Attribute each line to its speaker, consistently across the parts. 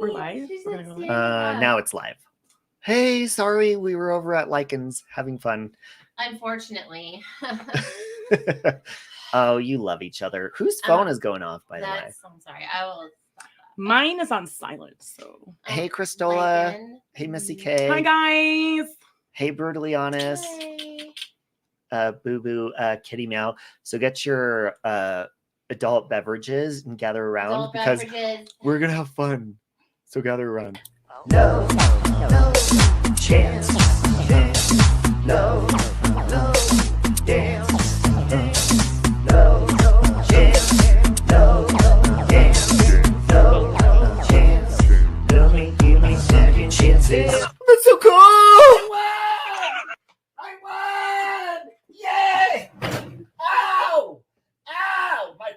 Speaker 1: We're live?
Speaker 2: She's
Speaker 1: We're
Speaker 2: like
Speaker 1: gonna go
Speaker 2: standing
Speaker 1: live?
Speaker 2: up.
Speaker 3: Now it's live. Hey, sorry, we were over at Lycans having fun.
Speaker 2: Unfortunately.
Speaker 3: Oh, you love each other. Whose phone is going off, by the way?
Speaker 2: I'm sorry. I will stop that.
Speaker 1: Mine is on silent, so.
Speaker 3: Hey, Christola.
Speaker 2: Lincoln.
Speaker 3: Hey, Missy K.
Speaker 1: Hi, guys.
Speaker 3: Hey, Brutally Honest.
Speaker 2: Hey.
Speaker 3: Boo Boo, Kitty Meow. So get your adult beverages and gather around
Speaker 2: Adult
Speaker 3: because
Speaker 2: beverages.
Speaker 3: we're going to have fun. So gather around.
Speaker 4: No chance, no dance, no chance, no dance, no chance. Give me second chances.
Speaker 3: That's so cool!
Speaker 4: I won! Yay! Ow! Ow! My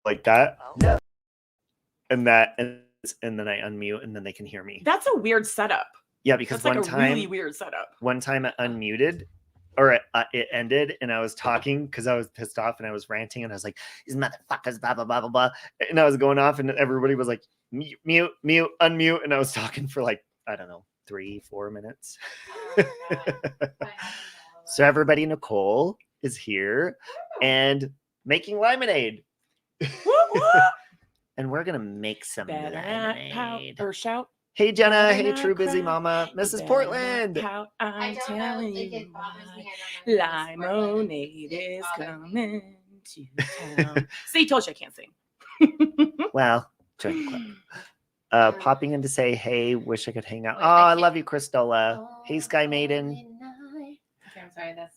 Speaker 3: Like that.
Speaker 4: No.
Speaker 3: And that, and then I unmute, and then they can hear me.
Speaker 1: That's a weird setup.
Speaker 3: Yeah, because
Speaker 1: That's like
Speaker 3: one
Speaker 1: a
Speaker 3: time,
Speaker 1: really weird setup.
Speaker 3: one time I unmuted, or it ended, and I was talking because I was pissed off and I was ranting, and I was like, "These motherfuckers, blah blah blah blah blah," and I was going off, and everybody was like, "Mute, mute, mute, unmute," and I was talking for like, I don't know, 3-4 minutes.
Speaker 2: Oh, God.
Speaker 3: So everybody, Nicole is here and making lemonade. And we're gonna make some
Speaker 1: Better not pout
Speaker 3: lemonade.
Speaker 1: or shout.
Speaker 3: Hey Jenna,
Speaker 1: Better
Speaker 3: hey
Speaker 1: not
Speaker 3: True Busy
Speaker 1: cry.
Speaker 3: Mama,
Speaker 1: You
Speaker 3: Mrs.
Speaker 1: better
Speaker 3: Portland.
Speaker 1: not pout.
Speaker 2: I
Speaker 1: I'm
Speaker 2: don't know.
Speaker 1: telling
Speaker 2: Like,
Speaker 1: you
Speaker 2: it bothers
Speaker 1: why.
Speaker 2: me. I don't know.
Speaker 1: Limonade is coming to town. See, told you I can't sing.
Speaker 3: Well, join the club. Popping in to say, hey, wish I could hang out. Oh, I love you, Christola. Hey, Sky Maiden.
Speaker 2: Okay, I'm sorry. That's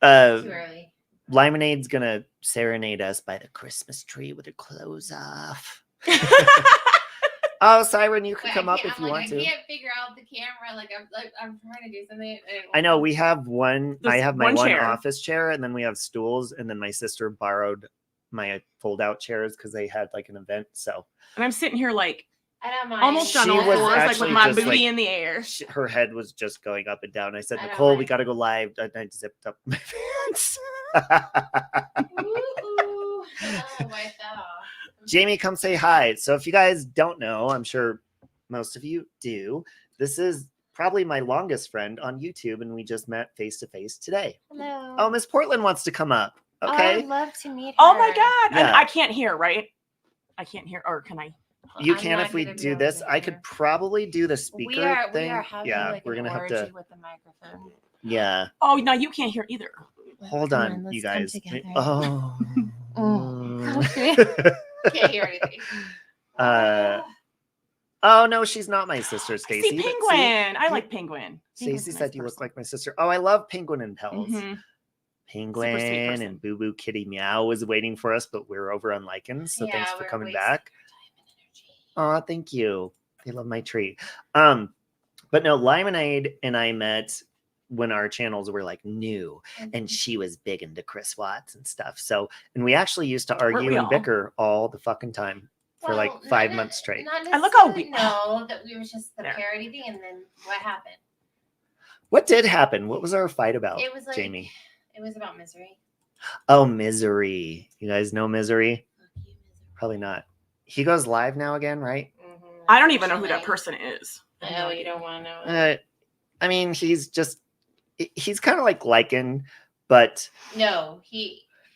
Speaker 3: Uh,
Speaker 2: too early.
Speaker 3: Lemonade's gonna serenade us by the Christmas tree with her clothes off. Oh, Siren, you can come up if you want to.
Speaker 2: I can't figure out the camera. I'm trying to do something.
Speaker 3: I know we have one. I
Speaker 1: There's
Speaker 3: have my
Speaker 1: one
Speaker 3: one
Speaker 1: chair.
Speaker 3: office chair, and then we have stools, and then my sister borrowed my fold-out chairs because they had like an event. So
Speaker 1: And I'm sitting here like
Speaker 2: I don't mind.
Speaker 1: almost on
Speaker 3: She
Speaker 1: all
Speaker 3: was
Speaker 1: fours, like with
Speaker 3: actually
Speaker 1: my
Speaker 3: just,
Speaker 1: booty
Speaker 3: like,
Speaker 1: in the air.
Speaker 3: her head was just going up and down. I said,
Speaker 2: I don't
Speaker 3: Nicole, we
Speaker 2: mind.
Speaker 3: got to go live. And I zipped up my pants.
Speaker 2: Ooh, wipe that off.
Speaker 3: Jamie, come say hi. So if you guys don't know, I'm sure most of you do. This is probably my longest friend on YouTube, and we just met face to face today.
Speaker 2: Hello.
Speaker 3: Oh, Miss Portland wants to come up.
Speaker 2: Oh,
Speaker 3: Okay.
Speaker 2: I'd love to meet her.
Speaker 1: Oh my god! And
Speaker 3: Yeah.
Speaker 1: I can't hear, right? I can't hear, or can I?
Speaker 3: You
Speaker 2: I'm
Speaker 3: can
Speaker 2: not
Speaker 3: if we
Speaker 2: gonna be
Speaker 3: do
Speaker 2: able
Speaker 3: this.
Speaker 2: to
Speaker 3: I
Speaker 2: hear.
Speaker 3: could probably do the speaker thing.
Speaker 2: We are having
Speaker 3: Yeah,
Speaker 2: like
Speaker 3: we're
Speaker 2: an
Speaker 3: gonna have
Speaker 2: orgy
Speaker 3: to.
Speaker 2: with the microphone.
Speaker 3: Yeah.
Speaker 1: Oh no, you can't hear either.
Speaker 3: Hold
Speaker 2: Come
Speaker 3: on,
Speaker 2: let's
Speaker 3: you
Speaker 2: come
Speaker 3: guys.
Speaker 2: together.
Speaker 3: Oh.
Speaker 2: Can't hear anything.
Speaker 3: Oh no, she's not my sister,
Speaker 1: I
Speaker 3: Stacy.
Speaker 1: see
Speaker 3: but
Speaker 1: Penguin. I like Penguin. Penguin's
Speaker 3: Stacy
Speaker 1: a
Speaker 3: said
Speaker 1: nice
Speaker 3: you look
Speaker 1: person.
Speaker 3: like my sister. Oh, I love Penguin and Pels.
Speaker 1: Mhm.
Speaker 3: Penguin
Speaker 1: person.
Speaker 3: and Boo Boo Kitty Meow was waiting for us, but we're over on Lycans, so
Speaker 2: Yeah,
Speaker 3: thanks for
Speaker 2: we're
Speaker 3: coming
Speaker 2: wasting
Speaker 3: back.
Speaker 2: our time and energy.
Speaker 3: Oh, thank you. They love my tree. But no, Lemonade and I met when our channels were like new, and she was big into Chris Watts and stuff. So, and we actually used to
Speaker 1: Weren't
Speaker 3: argue
Speaker 1: we
Speaker 3: and
Speaker 1: all?
Speaker 3: bicker all the fucking time for like
Speaker 2: Well,
Speaker 3: 5
Speaker 2: not-
Speaker 3: months straight.
Speaker 2: Not
Speaker 1: I look how
Speaker 2: necessarily know that we were just the
Speaker 1: There.
Speaker 2: parody thing, and then what happened?
Speaker 3: What did happen? What was our fight about,
Speaker 2: It was like
Speaker 3: Jamie?
Speaker 2: It was about misery.
Speaker 3: Oh, Misery. You guys know Misery?
Speaker 2: Fuck you, misery.
Speaker 3: Probably not. He goes live now again, right?
Speaker 2: Mhm,
Speaker 1: I don't even know who that
Speaker 2: unfortunately.
Speaker 1: person is.
Speaker 2: I know you don't want to know.
Speaker 3: I mean, he's kind of like Lycan, but
Speaker 2: No,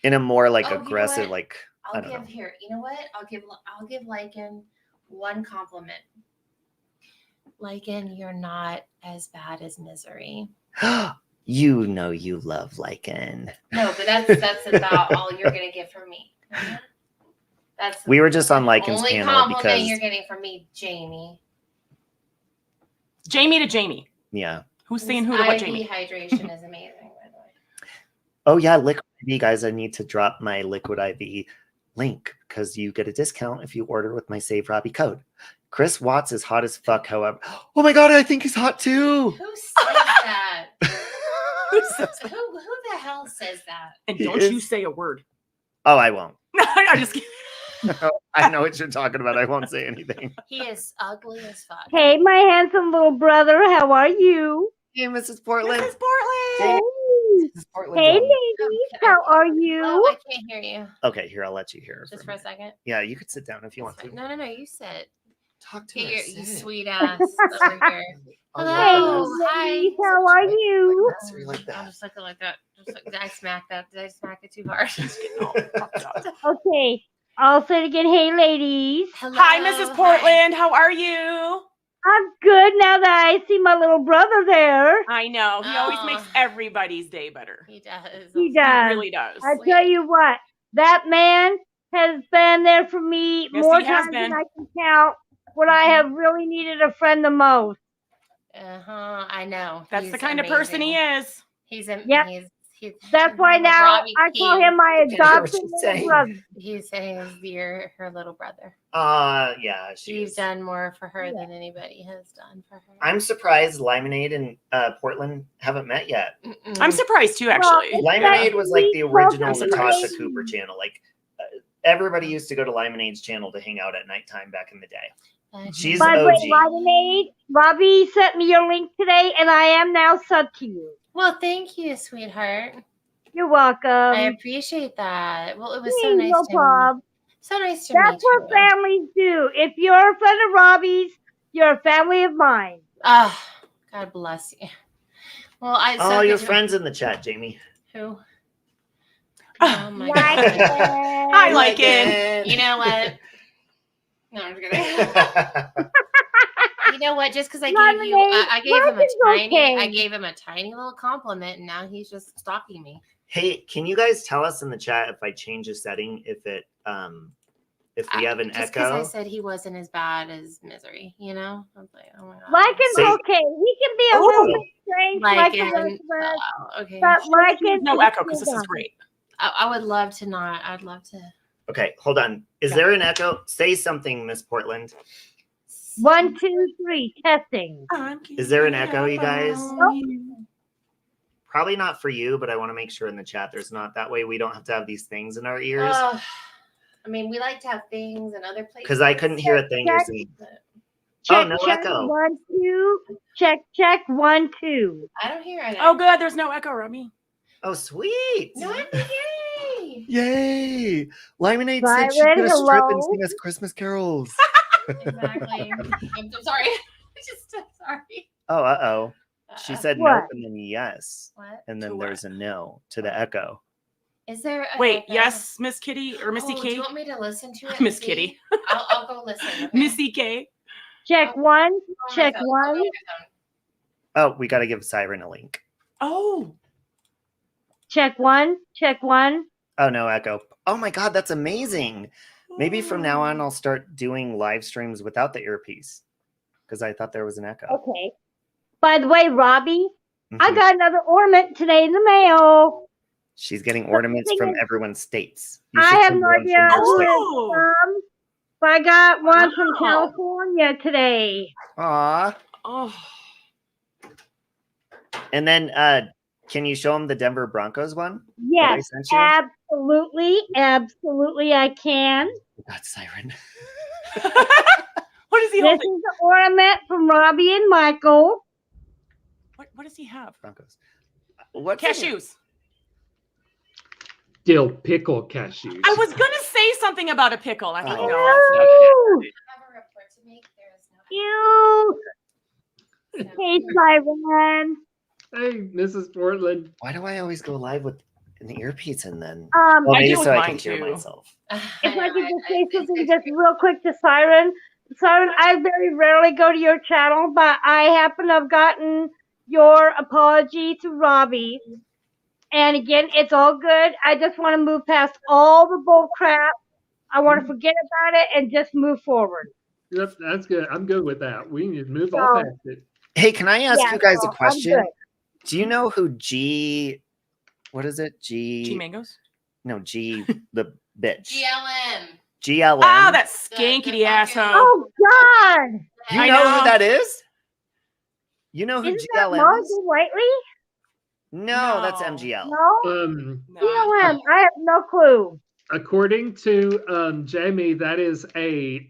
Speaker 3: in a more like
Speaker 2: Oh, you know
Speaker 3: aggressive,
Speaker 2: what?
Speaker 3: like I
Speaker 2: I'll
Speaker 3: don't
Speaker 2: give
Speaker 3: know.
Speaker 2: here. You know what? I'll give Lycan one compliment. Lycan, you're not as bad as misery.
Speaker 3: You know you love Lycan.
Speaker 2: No, but that's about all you're gonna get from me. That's
Speaker 3: We were just on
Speaker 2: the
Speaker 3: Lycan's
Speaker 2: only
Speaker 3: panel
Speaker 2: compliment
Speaker 3: because
Speaker 2: you're getting from me, Jamie.
Speaker 1: Jamie to Jamie.
Speaker 3: yeah.
Speaker 1: Who's saying who to what
Speaker 2: IV
Speaker 1: Jamie?
Speaker 2: hydration is amazing, by the way.
Speaker 3: Oh yeah, Liquid IV guys. I need to drop my Liquid IV link because you get a discount if you order with my Save Robbie code. Chris Watts is hot as fuck. However, oh my god, I think he's hot too.
Speaker 2: Who says that?
Speaker 1: Who says that?
Speaker 2: Who the hell says that?
Speaker 1: And
Speaker 3: He
Speaker 1: don't you
Speaker 3: is-
Speaker 1: say a word.
Speaker 3: Oh, I won't.
Speaker 1: I'm just kidding.
Speaker 3: I know what you're talking about. I won't say anything.
Speaker 2: He is ugly as fuck.
Speaker 5: Hey, my handsome little brother, how are you?
Speaker 3: Hey, Mrs. Portland.
Speaker 1: Mrs. Portland.
Speaker 5: Hey,
Speaker 3: Mrs. Portland's
Speaker 5: hey,
Speaker 3: on.
Speaker 5: ladies, how are you?
Speaker 2: Oh, I can't hear you.
Speaker 3: Okay, here, I'll let you hear.
Speaker 2: Just for a second.
Speaker 3: Yeah, you could sit down if you want
Speaker 2: That's
Speaker 3: to.
Speaker 2: fine. No, you sit.
Speaker 3: Talk to
Speaker 2: Get
Speaker 3: us.
Speaker 2: your, you
Speaker 3: Sit.
Speaker 2: sweet ass over here.
Speaker 3: Oh,
Speaker 2: Hello.
Speaker 3: yes.
Speaker 2: Hi.
Speaker 5: Ladies, how are you?
Speaker 3: Yes, we like
Speaker 2: I'm
Speaker 3: that.
Speaker 2: just looking like that. Did I smack that? Did I smack it too hard?
Speaker 5: Okay, I'll say it again. Hey, ladies.
Speaker 2: Hello.
Speaker 1: Hi, Mrs. Portland. How are you?
Speaker 5: I'm good now that I see my little brother there.
Speaker 1: I know. He always
Speaker 2: Oh.
Speaker 1: makes everybody's day better.
Speaker 2: He does.
Speaker 5: He
Speaker 1: He
Speaker 5: does.
Speaker 1: really does.
Speaker 5: I tell you what, that man has been there for me
Speaker 1: Yes,
Speaker 5: more
Speaker 1: he has
Speaker 5: times
Speaker 1: been.
Speaker 5: than I can count when I have really needed a friend the most.
Speaker 2: I know.
Speaker 1: That's
Speaker 2: He's
Speaker 1: the kind of person he
Speaker 2: amazing.
Speaker 1: is.
Speaker 2: He's
Speaker 5: Yep.
Speaker 2: he's
Speaker 5: That's why now
Speaker 2: Robbie
Speaker 5: I call
Speaker 2: Theme.
Speaker 5: him my
Speaker 3: I hear what
Speaker 5: adopted
Speaker 3: she's
Speaker 5: little
Speaker 3: saying.
Speaker 5: brother.
Speaker 2: He's saying her little brother.
Speaker 3: Yeah, she
Speaker 2: You've
Speaker 3: is.
Speaker 2: done more for her than anybody has done for her.
Speaker 3: I'm surprised Limonade and Portland haven't met yet.
Speaker 2: Mm-mm.
Speaker 1: I'm surprised too,
Speaker 5: Well,
Speaker 1: actually.
Speaker 5: it's
Speaker 3: Limonade was like the original
Speaker 1: I'm
Speaker 3: Natasha
Speaker 1: surprised.
Speaker 3: Cooper channel. Like everybody used to go to Limonade's channel to hang out at nighttime back in the day. She's
Speaker 5: By the way,
Speaker 3: OG.
Speaker 5: Lemonade, Robbie sent me your link today, and I am now sub to you.
Speaker 2: Well, thank you, sweetheart.
Speaker 5: You're welcome.
Speaker 2: I appreciate that. Well, it was so
Speaker 5: Hey,
Speaker 2: nice
Speaker 5: no
Speaker 2: to
Speaker 5: problem.
Speaker 2: so nice to
Speaker 5: That's
Speaker 2: meet
Speaker 5: what
Speaker 2: you.
Speaker 5: families do. If you're a friend of Robbie's, you're a family of mine.
Speaker 2: Oh, God bless you. Well,
Speaker 3: Oh, your friends in the chat, Jamie.
Speaker 2: Who? Oh my
Speaker 5: Like
Speaker 2: God.
Speaker 5: it.
Speaker 1: I like it.
Speaker 2: You know what? No, I'm just kidding. You know what? Just because I gave you, I gave him a
Speaker 5: Lemonade,
Speaker 2: tiny,
Speaker 5: okay.
Speaker 2: I gave him a tiny little compliment, and now he's just stalking me.
Speaker 3: Hey, can you guys tell us in the chat if I change a setting, if we have an
Speaker 2: Just because I
Speaker 3: echo?
Speaker 2: said he wasn't as bad as Misery, you know? I was like, oh my God.
Speaker 5: Lycan's
Speaker 3: Say-
Speaker 5: okay. He can be a
Speaker 3: Oh.
Speaker 5: little bit strange, like the
Speaker 2: Lycan,
Speaker 5: rest of us.
Speaker 2: okay.
Speaker 5: But Lycan
Speaker 1: No
Speaker 5: is
Speaker 1: echo because this is
Speaker 5: good.
Speaker 1: great.
Speaker 2: I would love to not. I'd love to.
Speaker 3: Okay, hold on. Is there an echo? Say something, Miss Portland.
Speaker 5: 1, 2, 3, testing.
Speaker 3: Is there an echo, you guys?
Speaker 5: Nope.
Speaker 3: Probably not for you, but I want to make sure in the chat there's not. That way we don't have to have these things in our ears.
Speaker 2: I mean, we like to have things in other places.
Speaker 3: Because I couldn't hear a thing you're
Speaker 5: Check.
Speaker 3: saying.
Speaker 5: Check,
Speaker 3: no
Speaker 5: check,
Speaker 3: echo.
Speaker 5: 1, 2. Check, 1, 2.
Speaker 2: I don't hear it.
Speaker 1: Oh, good. There's no echo, Robbie.
Speaker 3: Oh, sweet.
Speaker 2: No, yay!
Speaker 3: Yay. Lemonade said she's
Speaker 5: Siren,
Speaker 3: going to strip and
Speaker 5: hello?
Speaker 3: sing us Christmas carols.
Speaker 2: Exactly. I'm so sorry. I'm just so sorry.
Speaker 3: Oh, uh-oh. She said
Speaker 5: What?
Speaker 3: nope and then yes.
Speaker 2: What?
Speaker 3: And
Speaker 1: To
Speaker 3: then
Speaker 1: what?
Speaker 3: there's a no to the echo.
Speaker 2: Is there? A
Speaker 1: Wait,
Speaker 2: echo?
Speaker 1: yes, Miss Kitty or Missy
Speaker 2: Oh, do
Speaker 1: K?
Speaker 2: you want me to listen to it?
Speaker 1: Miss
Speaker 2: See?
Speaker 1: Kitty.
Speaker 2: I'll go listen. Okay?
Speaker 1: Missy K.
Speaker 5: Check 1.
Speaker 2: Go on my
Speaker 5: Check
Speaker 2: phone. I'll go
Speaker 5: 1.
Speaker 2: on my phone.
Speaker 3: Oh, we got to give Siren a link.
Speaker 1: Oh,
Speaker 5: Check 1. Check 1.
Speaker 3: Oh, no echo. Oh my God, that's amazing. Maybe from now on, I'll start doing live streams without the earpiece because I thought there was an echo.
Speaker 5: Okay. By the way, Robbie, I
Speaker 3: Mhm.
Speaker 5: got another ornament today in the mail.
Speaker 3: She's getting ornaments
Speaker 5: thing
Speaker 3: from
Speaker 5: is,
Speaker 3: everyone's states. You
Speaker 5: I
Speaker 3: should
Speaker 5: have
Speaker 3: send
Speaker 5: no
Speaker 3: one
Speaker 5: idea
Speaker 3: from your
Speaker 5: who
Speaker 3: state.
Speaker 5: it's from, but I got one from
Speaker 1: Wow.
Speaker 5: California today.
Speaker 3: Aw.
Speaker 1: oh.
Speaker 3: And then can you show them the Denver Broncos one?
Speaker 5: Yes,
Speaker 3: sent you?
Speaker 5: absolutely I can.
Speaker 3: That's Siren.
Speaker 1: What does he
Speaker 5: This
Speaker 1: hold?
Speaker 5: is the ornament from Robbie and Michael.
Speaker 1: What does he have?
Speaker 3: Broncos. What's in it?
Speaker 1: Cashews.
Speaker 6: Dill pickle cashews.
Speaker 1: I was gonna say something about a pickle. I thought,
Speaker 3: Oh.
Speaker 1: no.
Speaker 5: Ew,
Speaker 2: I have a report to make. There is no.
Speaker 5: ew. Hey, Siren.
Speaker 6: Hey, Mrs. Portland.
Speaker 3: Why do I always go live with an earpiece and then?
Speaker 5: Well,
Speaker 3: Well,
Speaker 1: I
Speaker 3: maybe
Speaker 1: do
Speaker 3: so
Speaker 1: with
Speaker 3: I can
Speaker 1: mine,
Speaker 3: hear
Speaker 1: too.
Speaker 3: myself.
Speaker 5: if I could just say something just real quick to Siren. Siren, I very rarely go to your channel, but I happen to have gotten your apology to Robbie. And again, it's all good. I just want to move past all the bull crap. I want to forget about it and just move forward.
Speaker 6: Yep, that's good. I'm good with that. We need to move
Speaker 5: So-
Speaker 6: all past it.
Speaker 3: Hey, can I ask
Speaker 5: Yeah,
Speaker 3: you guys
Speaker 5: so
Speaker 3: a
Speaker 5: I'm
Speaker 3: question?
Speaker 5: good.
Speaker 3: Do you know who what is it?
Speaker 1: G mangoes.
Speaker 3: No, the bitch.
Speaker 2: GLM.
Speaker 3: GLM.
Speaker 1: Ah, that
Speaker 2: The
Speaker 1: skankity
Speaker 2: fucking-
Speaker 1: asshole.
Speaker 5: Oh, God.
Speaker 3: You
Speaker 1: I
Speaker 3: know
Speaker 1: know.
Speaker 3: who that is? You know who
Speaker 5: Isn't that
Speaker 3: GLM
Speaker 5: Margie
Speaker 3: is?
Speaker 5: Whiteley?
Speaker 3: No, that's
Speaker 1: No.
Speaker 3: MGL.
Speaker 5: No?
Speaker 1: No.
Speaker 5: GLM. I have no clue.
Speaker 6: according to Jamie, that is a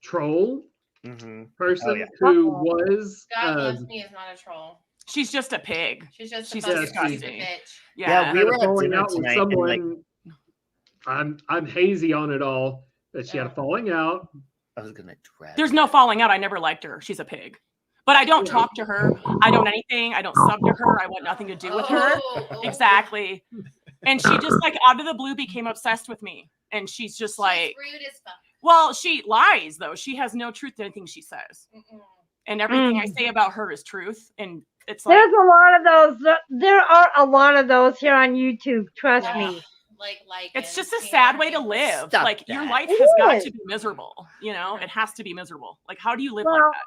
Speaker 6: troll
Speaker 3: Mhm.
Speaker 6: person
Speaker 3: yeah.
Speaker 6: who
Speaker 5: Uh-oh.
Speaker 6: was
Speaker 2: God loves me is not a troll.
Speaker 1: She's just a pig.
Speaker 2: She's just
Speaker 1: She's
Speaker 2: a
Speaker 1: disgusting.
Speaker 2: bitch.
Speaker 1: Yeah.
Speaker 3: we
Speaker 6: had
Speaker 3: were
Speaker 6: a
Speaker 3: at
Speaker 6: falling
Speaker 3: dinner
Speaker 6: out with
Speaker 3: tonight, and, like,
Speaker 6: someone. I'm hazy on it all, but she had a falling out.
Speaker 3: I was gonna drag.
Speaker 1: There's no falling out. I never liked her. She's a pig. But I don't talk to her. I don't anything. I don't sub to her. I want nothing to do with her. Exactly. And she just like out of the blue became obsessed with me. And she's just like,
Speaker 2: rude as fuck.
Speaker 1: well, she lies though. She has no truth to anything she says. And everything I say about her is truth. And it's like,
Speaker 5: There's a lot of those. There are a lot of those here on YouTube. Trust me.
Speaker 2: Like
Speaker 1: it's just a sad way to live.
Speaker 3: Stop
Speaker 1: like your
Speaker 3: that.
Speaker 1: life
Speaker 5: It
Speaker 1: has got
Speaker 5: is.
Speaker 1: to be miserable. You know, it has to be miserable. Like, how do you live
Speaker 5: Well,
Speaker 1: like that?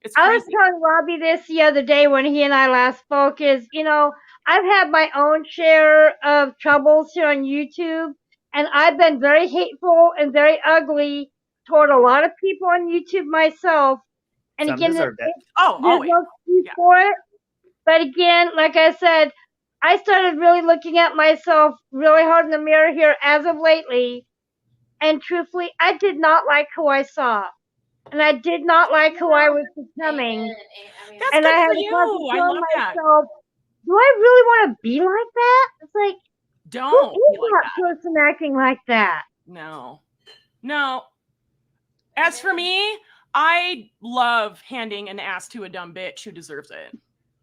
Speaker 1: It's
Speaker 5: I was
Speaker 1: crazy.
Speaker 5: telling Robbie this the other day when he and I last spoke is, I've had my own share of troubles here on YouTube, and I've been very hateful and very ugly toward a lot of people on YouTube myself. And
Speaker 3: Some
Speaker 5: again,
Speaker 3: deserved it.
Speaker 1: Oh,
Speaker 5: there's
Speaker 1: always.
Speaker 5: no excuse
Speaker 1: Yeah.
Speaker 5: for it. But again, like I said, I started really looking at myself really hard in the mirror here as of lately. And truthfully, I did not like who I saw. And I did not like who I was becoming.
Speaker 1: That's
Speaker 5: And
Speaker 1: good
Speaker 5: I had
Speaker 1: for
Speaker 5: to
Speaker 1: you.
Speaker 5: constantly
Speaker 1: I
Speaker 5: tell
Speaker 1: love that.
Speaker 5: myself, do I really want to be like that? It's like,
Speaker 1: Don't
Speaker 5: who
Speaker 1: be
Speaker 5: is
Speaker 1: like
Speaker 5: that
Speaker 1: that.
Speaker 5: person acting like that?
Speaker 1: No. As for me, I love handing an ass to a dumb bitch who deserves it.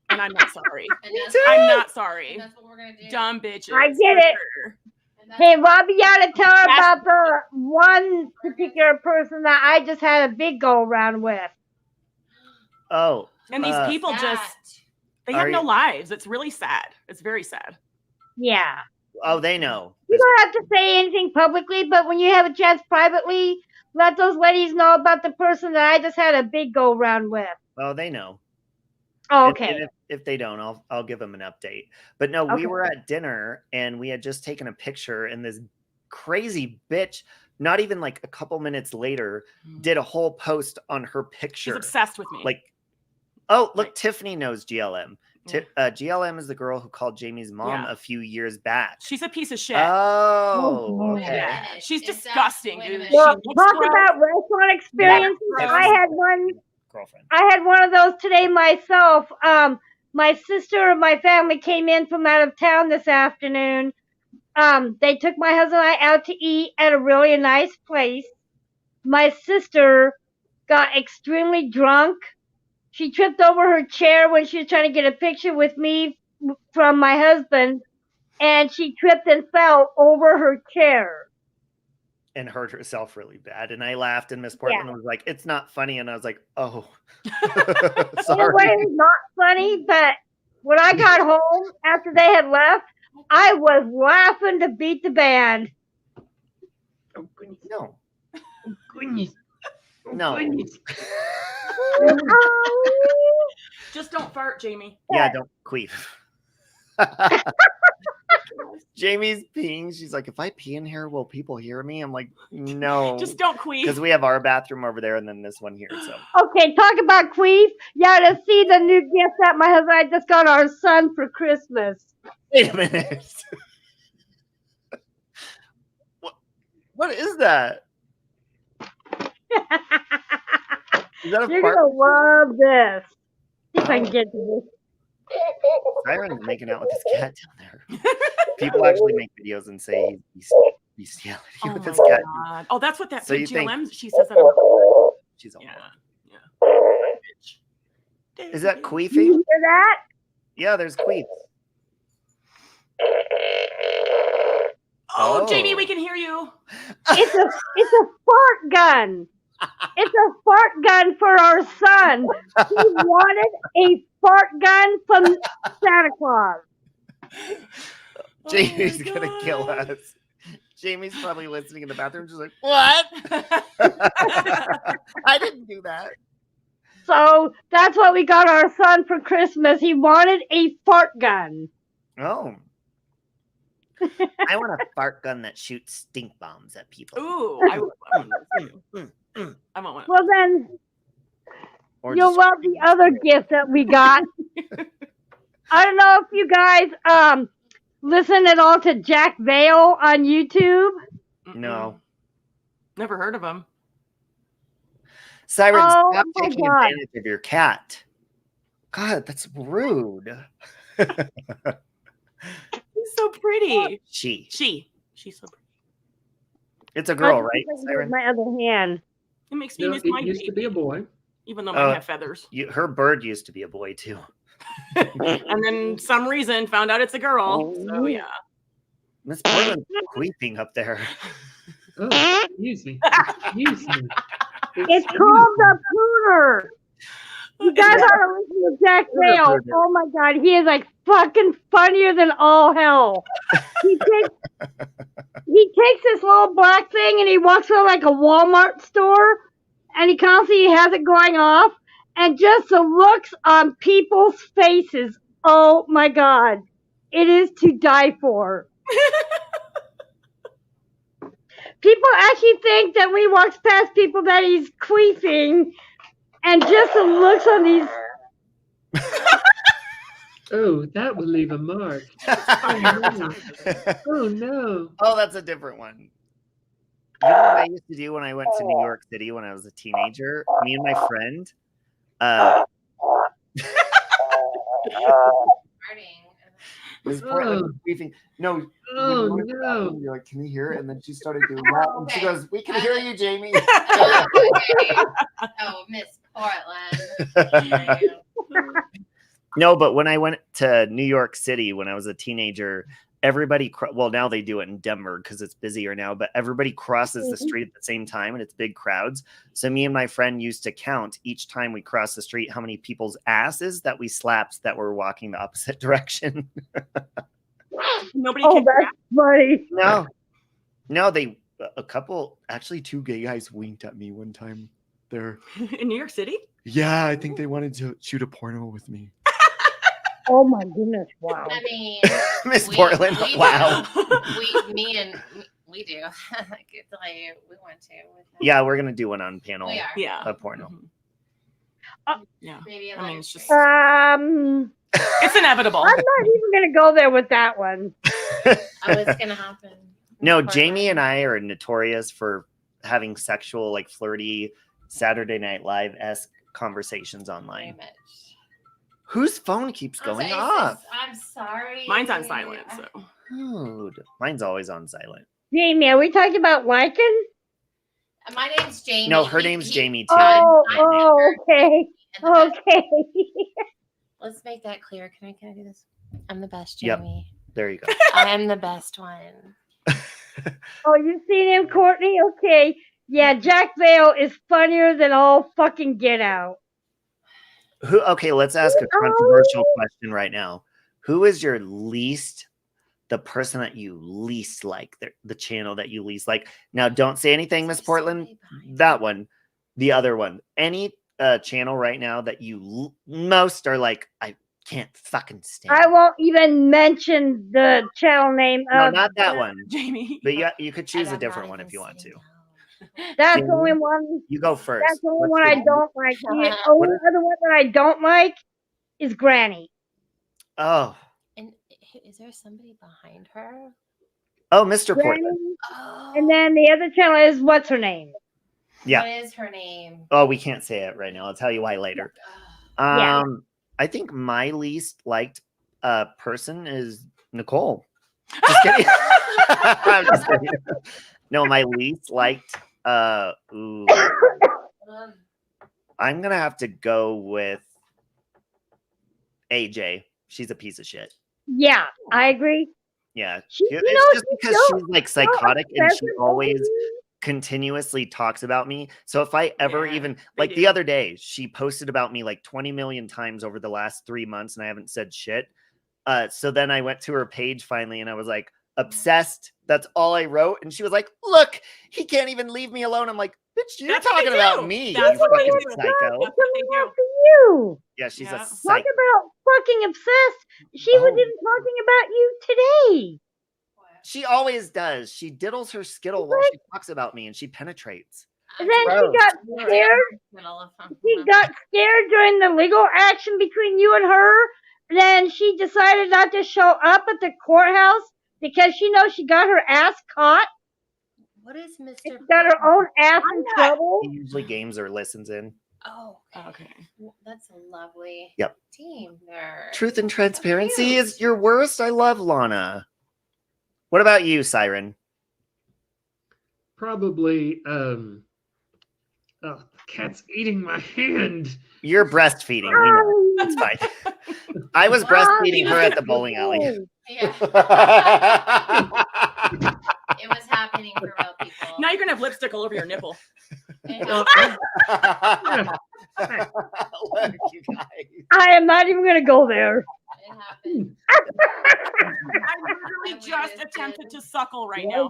Speaker 1: And I'm not sorry. I'm not sorry.
Speaker 2: That's what we're gonna do.
Speaker 1: Dumb bitches.
Speaker 5: I get
Speaker 1: for
Speaker 5: it.
Speaker 1: sure.
Speaker 5: Hey, Robbie, you ought to tell her
Speaker 1: That's-
Speaker 5: about the one particular person that I just had a big go around with.
Speaker 3: Oh,
Speaker 1: And these people just, they
Speaker 3: Are
Speaker 1: have no
Speaker 3: you-
Speaker 1: lives. It's really sad. It's very sad.
Speaker 5: Yeah.
Speaker 3: oh, they know.
Speaker 5: You don't have to say anything publicly, but when you have a chance privately, let those ladies know about the person that I just had a big go around with.
Speaker 3: Oh, they know.
Speaker 5: Oh,
Speaker 3: And-
Speaker 5: okay.
Speaker 3: and if they don't, I'll give them an update. But no,
Speaker 5: Okay.
Speaker 3: we were at dinner and we had just taken a picture, and this crazy bitch, not even like a couple minutes later, did a whole post on her
Speaker 1: She's
Speaker 3: picture.
Speaker 1: obsessed with me.
Speaker 3: Like, oh, look,
Speaker 1: Right.
Speaker 3: Tiffany knows GLM. GLM is the girl who called Jamie's mom
Speaker 1: Yeah.
Speaker 3: a few years back.
Speaker 1: She's a piece of shit.
Speaker 3: Oh,
Speaker 5: Oh,
Speaker 3: okay.
Speaker 1: Yeah. She's
Speaker 2: Is that-
Speaker 1: disgusting,
Speaker 2: wait a
Speaker 1: dude.
Speaker 2: minute.
Speaker 1: She
Speaker 5: Well,
Speaker 1: looks
Speaker 5: talk
Speaker 1: gross.
Speaker 5: about restaurant experiences.
Speaker 3: Yeah.
Speaker 5: I had one.
Speaker 3: Girlfriend.
Speaker 5: I had one of those today myself. My sister and my family came in from out of town this afternoon. They took my husband and I out to eat at a really nice place. My sister got extremely drunk. She tripped over her chair when she was trying to get a picture with me from my husband, and she tripped and fell over her chair.
Speaker 3: And hurt herself really bad. And I laughed, and Miss Portland was like, "It's not funny." And I was like, "Oh, sorry."
Speaker 5: It was not funny, but when I got home after they had left, I was laughing to beat the band.
Speaker 6: Oh, goodness.
Speaker 3: No,
Speaker 6: Goodness.
Speaker 3: no.
Speaker 6: Goodness.
Speaker 1: Just don't fart, Jamie.
Speaker 3: Yeah, don't queef. Jamie's peeing. She's like, if I pee in here, will people hear me? I'm like, no.
Speaker 1: Just don't queef.
Speaker 3: Because we have our bathroom over there and then this one here. So
Speaker 5: Okay, talk about queef. You ought to see the new gift that my husband and I just got our son for Christmas.
Speaker 3: wait a minute. What is that? Is that a
Speaker 5: You're
Speaker 3: fart?
Speaker 5: gonna love this. See if I can get to this.
Speaker 3: Siren's making out with his cat down there. People actually make videos and say he's bestiality
Speaker 1: Oh
Speaker 3: with
Speaker 1: my
Speaker 3: his cat.
Speaker 1: God. Oh, that's what that
Speaker 3: So you think-
Speaker 1: GLM, she says that.
Speaker 3: She's all
Speaker 1: Yeah.
Speaker 3: Is that
Speaker 5: You
Speaker 3: queefing?
Speaker 5: hear that?
Speaker 3: Yeah, there's queefs.
Speaker 1: Oh,
Speaker 3: Oh.
Speaker 1: Jamie, we can hear you.
Speaker 5: It's a fart gun. It's a fart gun for our son. He wanted a fart gun from Santa Claus.
Speaker 3: Jamie's
Speaker 1: Oh my
Speaker 3: gonna kill
Speaker 1: God.
Speaker 3: us. Jamie's probably listening in the bathroom, just like, what? I didn't do that.
Speaker 5: So that's what we got our son for Christmas. He wanted a fart gun.
Speaker 3: Oh. I want a fart gun that shoots stink bombs at people.
Speaker 1: Ooh, I want one. I want one.
Speaker 5: Well then,
Speaker 3: Or
Speaker 5: you'll
Speaker 3: just-
Speaker 5: love the other gift that we got. I don't know if you guys listen at all to Jack Vale on YouTube?
Speaker 3: No.
Speaker 1: Never heard of him.
Speaker 3: Siren,
Speaker 5: Oh
Speaker 3: stop
Speaker 5: my
Speaker 3: taking
Speaker 5: God.
Speaker 3: advantage of your cat. God, that's rude.
Speaker 1: He's so pretty.
Speaker 3: She's
Speaker 1: so pretty.
Speaker 3: a girl, right,
Speaker 5: With
Speaker 3: Siren?
Speaker 5: my other hand.
Speaker 1: It makes me
Speaker 6: No,
Speaker 1: miss
Speaker 6: it
Speaker 1: my
Speaker 6: used to be a
Speaker 1: baby,
Speaker 6: boy.
Speaker 1: even though mine
Speaker 3: Oh.
Speaker 1: have feathers.
Speaker 3: Her bird used to be a boy too.
Speaker 1: And then some reason found out it's a girl. So yeah.
Speaker 3: Miss Portland's weeping up there.
Speaker 6: Oh, excuse me. Excuse me.
Speaker 5: It's called the Pooner. You guys ought to listen to Jack Vale. Oh my God, he is like fucking funnier than all hell. He takes this little black thing and he walks around like a Walmart store, and he constantly has it going off, and just the looks on people's faces. Oh my God, it is to die for. People actually think that when he walks past people that he's queefing, and just the looks on these.
Speaker 6: Oh, that will leave a mark. Oh no.
Speaker 3: Oh, that's a different one. You know what I used to do when I went to New York City when I was a teenager? Me and my friend. Miss Portland was queefing. No.
Speaker 6: Oh
Speaker 3: when you went to the
Speaker 6: no.
Speaker 3: bathroom, you're like, can we hear it? And then she started doing that. And she goes, we can hear you, Jamie.
Speaker 2: Oh, Miss Portland.
Speaker 3: No, but when I went to New York City when I was a teenager, everybody, well, now they do it in Denver because it's busier now, but everybody crosses the street at the same time and it's big crowds. So me and my friend used to count each time we crossed the street how many people's asses that we slapped that were walking the opposite direction.
Speaker 1: Nobody
Speaker 5: Oh,
Speaker 1: kicked her
Speaker 5: that's funny.
Speaker 3: No, actually 2 gay guys winked at me one time there.
Speaker 1: out. In New York City?
Speaker 3: Yeah, I think they wanted to shoot a porno with me.
Speaker 5: Oh my goodness! Wow.
Speaker 2: I mean,
Speaker 3: Miss Portland, wow.
Speaker 2: We do. Like, we want to.
Speaker 3: Yeah, we're going to do one on panel.
Speaker 2: We are.
Speaker 1: Yeah.
Speaker 3: A porno.
Speaker 1: Yeah.
Speaker 2: Maybe
Speaker 1: I mean, it's just
Speaker 5: It's
Speaker 1: inevitable.
Speaker 5: I'm not even gonna go there with that one.
Speaker 2: Oh, it's gonna happen.
Speaker 3: No,
Speaker 2: Portland.
Speaker 3: Jamie and I are notorious for having sexual, like flirty Saturday Night Live-esque conversations
Speaker 2: Very
Speaker 3: online.
Speaker 2: much.
Speaker 3: Whose phone keeps going
Speaker 2: I'm
Speaker 3: off?
Speaker 2: I'm sorry.
Speaker 1: Mine's on silent, so
Speaker 3: Dude, mine's always on silent.
Speaker 5: Jamie, are we talking about liking?
Speaker 2: My name's Jamie.
Speaker 3: No, her name's Jamie too.
Speaker 5: Oh, okay. Okay.
Speaker 2: Let's make that clear. Can I do this? I'm the best,
Speaker 3: Yep.
Speaker 2: Jamie.
Speaker 3: There you go.
Speaker 2: I am the best one.
Speaker 5: Oh, you've seen him, Courtney? Okay. Yeah, Jack Vale is funnier than all fucking get out.
Speaker 3: Okay, let's ask a controversial question right now. Who is your the person that you least like, the channel that you least like? Now, don't say anything, Miss Portland. That one, the other one. Any channel right now that you most are like, I can't fucking stand.
Speaker 5: I won't even mention the channel name
Speaker 3: No,
Speaker 5: of.
Speaker 3: not that one.
Speaker 1: Jamie.
Speaker 3: But you could choose a different one if you want to.
Speaker 5: That's
Speaker 3: Jamie,
Speaker 5: the only one.
Speaker 3: You go first.
Speaker 5: That's the only
Speaker 3: What's
Speaker 5: one
Speaker 3: your-
Speaker 5: I don't like. The only other one that I don't like is Granny.
Speaker 3: Oh,
Speaker 2: And is there somebody behind her?
Speaker 3: oh, Mr.
Speaker 5: Granny.
Speaker 3: Portland.
Speaker 2: Oh,
Speaker 5: And then the other channel is what's her name?
Speaker 3: Yeah.
Speaker 2: What is her name?
Speaker 3: Oh, we can't say it right now. I'll tell you why later.
Speaker 5: Yeah.
Speaker 3: I think my least liked person is Nicole. Just kidding. I'm just kidding. No, my least liked. Ooh, I'm gonna have to go with AJ. She's a piece of shit.
Speaker 5: Yeah, I agree.
Speaker 3: Yeah,
Speaker 5: She-
Speaker 3: it's
Speaker 5: you know,
Speaker 3: just
Speaker 5: she's
Speaker 3: because
Speaker 5: so-
Speaker 3: she's like psychotic and she
Speaker 5: obsessive
Speaker 3: always
Speaker 5: over you.
Speaker 3: continuously talks about me. So if I ever
Speaker 1: Yeah,
Speaker 3: even
Speaker 1: they
Speaker 3: like the
Speaker 1: do.
Speaker 3: other day, she posted about me like 20 million times over the last 3 months and I haven't said shit. So then I went to her page finally and I was like, obsessed. That's all I wrote. And she was like, look, he can't even leave me alone. I'm like, bitch, you're
Speaker 1: That's what they
Speaker 3: talking about
Speaker 1: do.
Speaker 3: me,
Speaker 1: That's
Speaker 3: you
Speaker 1: what they
Speaker 3: fucking
Speaker 1: do.
Speaker 3: psycho.
Speaker 1: That's what they
Speaker 5: Coming
Speaker 1: do.
Speaker 5: after you.
Speaker 3: Yeah, she's
Speaker 1: Yeah.
Speaker 3: a
Speaker 5: Talk
Speaker 3: psycho.
Speaker 5: about fucking obsessed. She was
Speaker 3: Oh.
Speaker 5: even talking about you today.
Speaker 3: She always does. She diddles her skittle while she talks about me and she penetrates.
Speaker 5: And then
Speaker 3: Gross.
Speaker 5: she got scared. She got scared during the legal action between you and her then she decided not to show up at the courthouse because she knows she got her ass caught.
Speaker 2: What is Mr.
Speaker 5: She got her own ass in
Speaker 1: not-
Speaker 5: trouble.
Speaker 3: He usually games or listens in.
Speaker 2: Oh,
Speaker 1: Okay.
Speaker 2: that's a lovely
Speaker 3: Yep.
Speaker 2: team there.
Speaker 3: Truth and
Speaker 2: So
Speaker 3: transparency
Speaker 2: cute.
Speaker 3: is your worst. I love Lana. What about you, Siren?
Speaker 6: Probably. Oh, the cat's eating my hand.
Speaker 3: You're breastfeeding. We know. That's fine. I was breastfeeding her at the bowling alley.
Speaker 2: Yeah, it was happening for real people.
Speaker 1: Now you're gonna have lipstick all over your nipple.
Speaker 2: It
Speaker 6: Well,
Speaker 2: happened.
Speaker 3: Look, you guys.
Speaker 5: I am not even going to go there.
Speaker 2: It happened.
Speaker 1: I literally just attempted to suckle right now.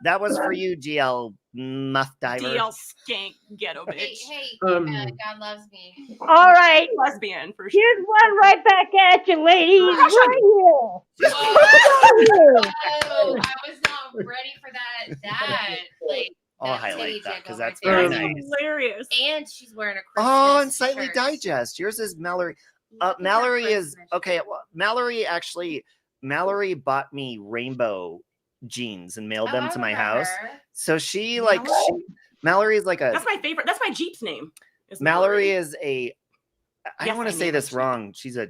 Speaker 3: That was for you, GL Muff Diver.
Speaker 1: DL skank ghetto
Speaker 2: Hey,
Speaker 1: bitch.
Speaker 2: hey,
Speaker 6: Um,
Speaker 2: God loves me.
Speaker 5: All right.
Speaker 1: Lesbian for sure.
Speaker 5: Here's one right back at you, ladies. Right here.
Speaker 2: Whoa, I was not ready for that. Like,
Speaker 3: I'll
Speaker 2: that
Speaker 3: highlight
Speaker 2: titty
Speaker 3: that
Speaker 2: jig
Speaker 3: because
Speaker 2: over
Speaker 3: that's
Speaker 2: there.
Speaker 3: very
Speaker 1: That's
Speaker 3: nice.
Speaker 1: hilarious.
Speaker 2: And she's wearing a Christmas
Speaker 3: Oh, and Sightly
Speaker 2: shirt.
Speaker 3: Digest. Yours is Mallory.
Speaker 2: Look at that
Speaker 3: Mallory is
Speaker 2: Christmas
Speaker 3: okay.
Speaker 2: shirt.
Speaker 3: Well, Mallory bought me rainbow jeans and mailed
Speaker 2: Oh,
Speaker 3: them
Speaker 2: I
Speaker 3: to my
Speaker 2: remember
Speaker 3: house.
Speaker 2: her.
Speaker 3: So she
Speaker 1: Mallory?
Speaker 3: Mallory's like a
Speaker 1: That's my favorite. That's my Jeep's name. is
Speaker 3: Mallory is a. I
Speaker 1: Yes,
Speaker 3: don't want
Speaker 1: I
Speaker 3: to say
Speaker 1: knew
Speaker 3: this
Speaker 1: that.
Speaker 3: wrong. She's a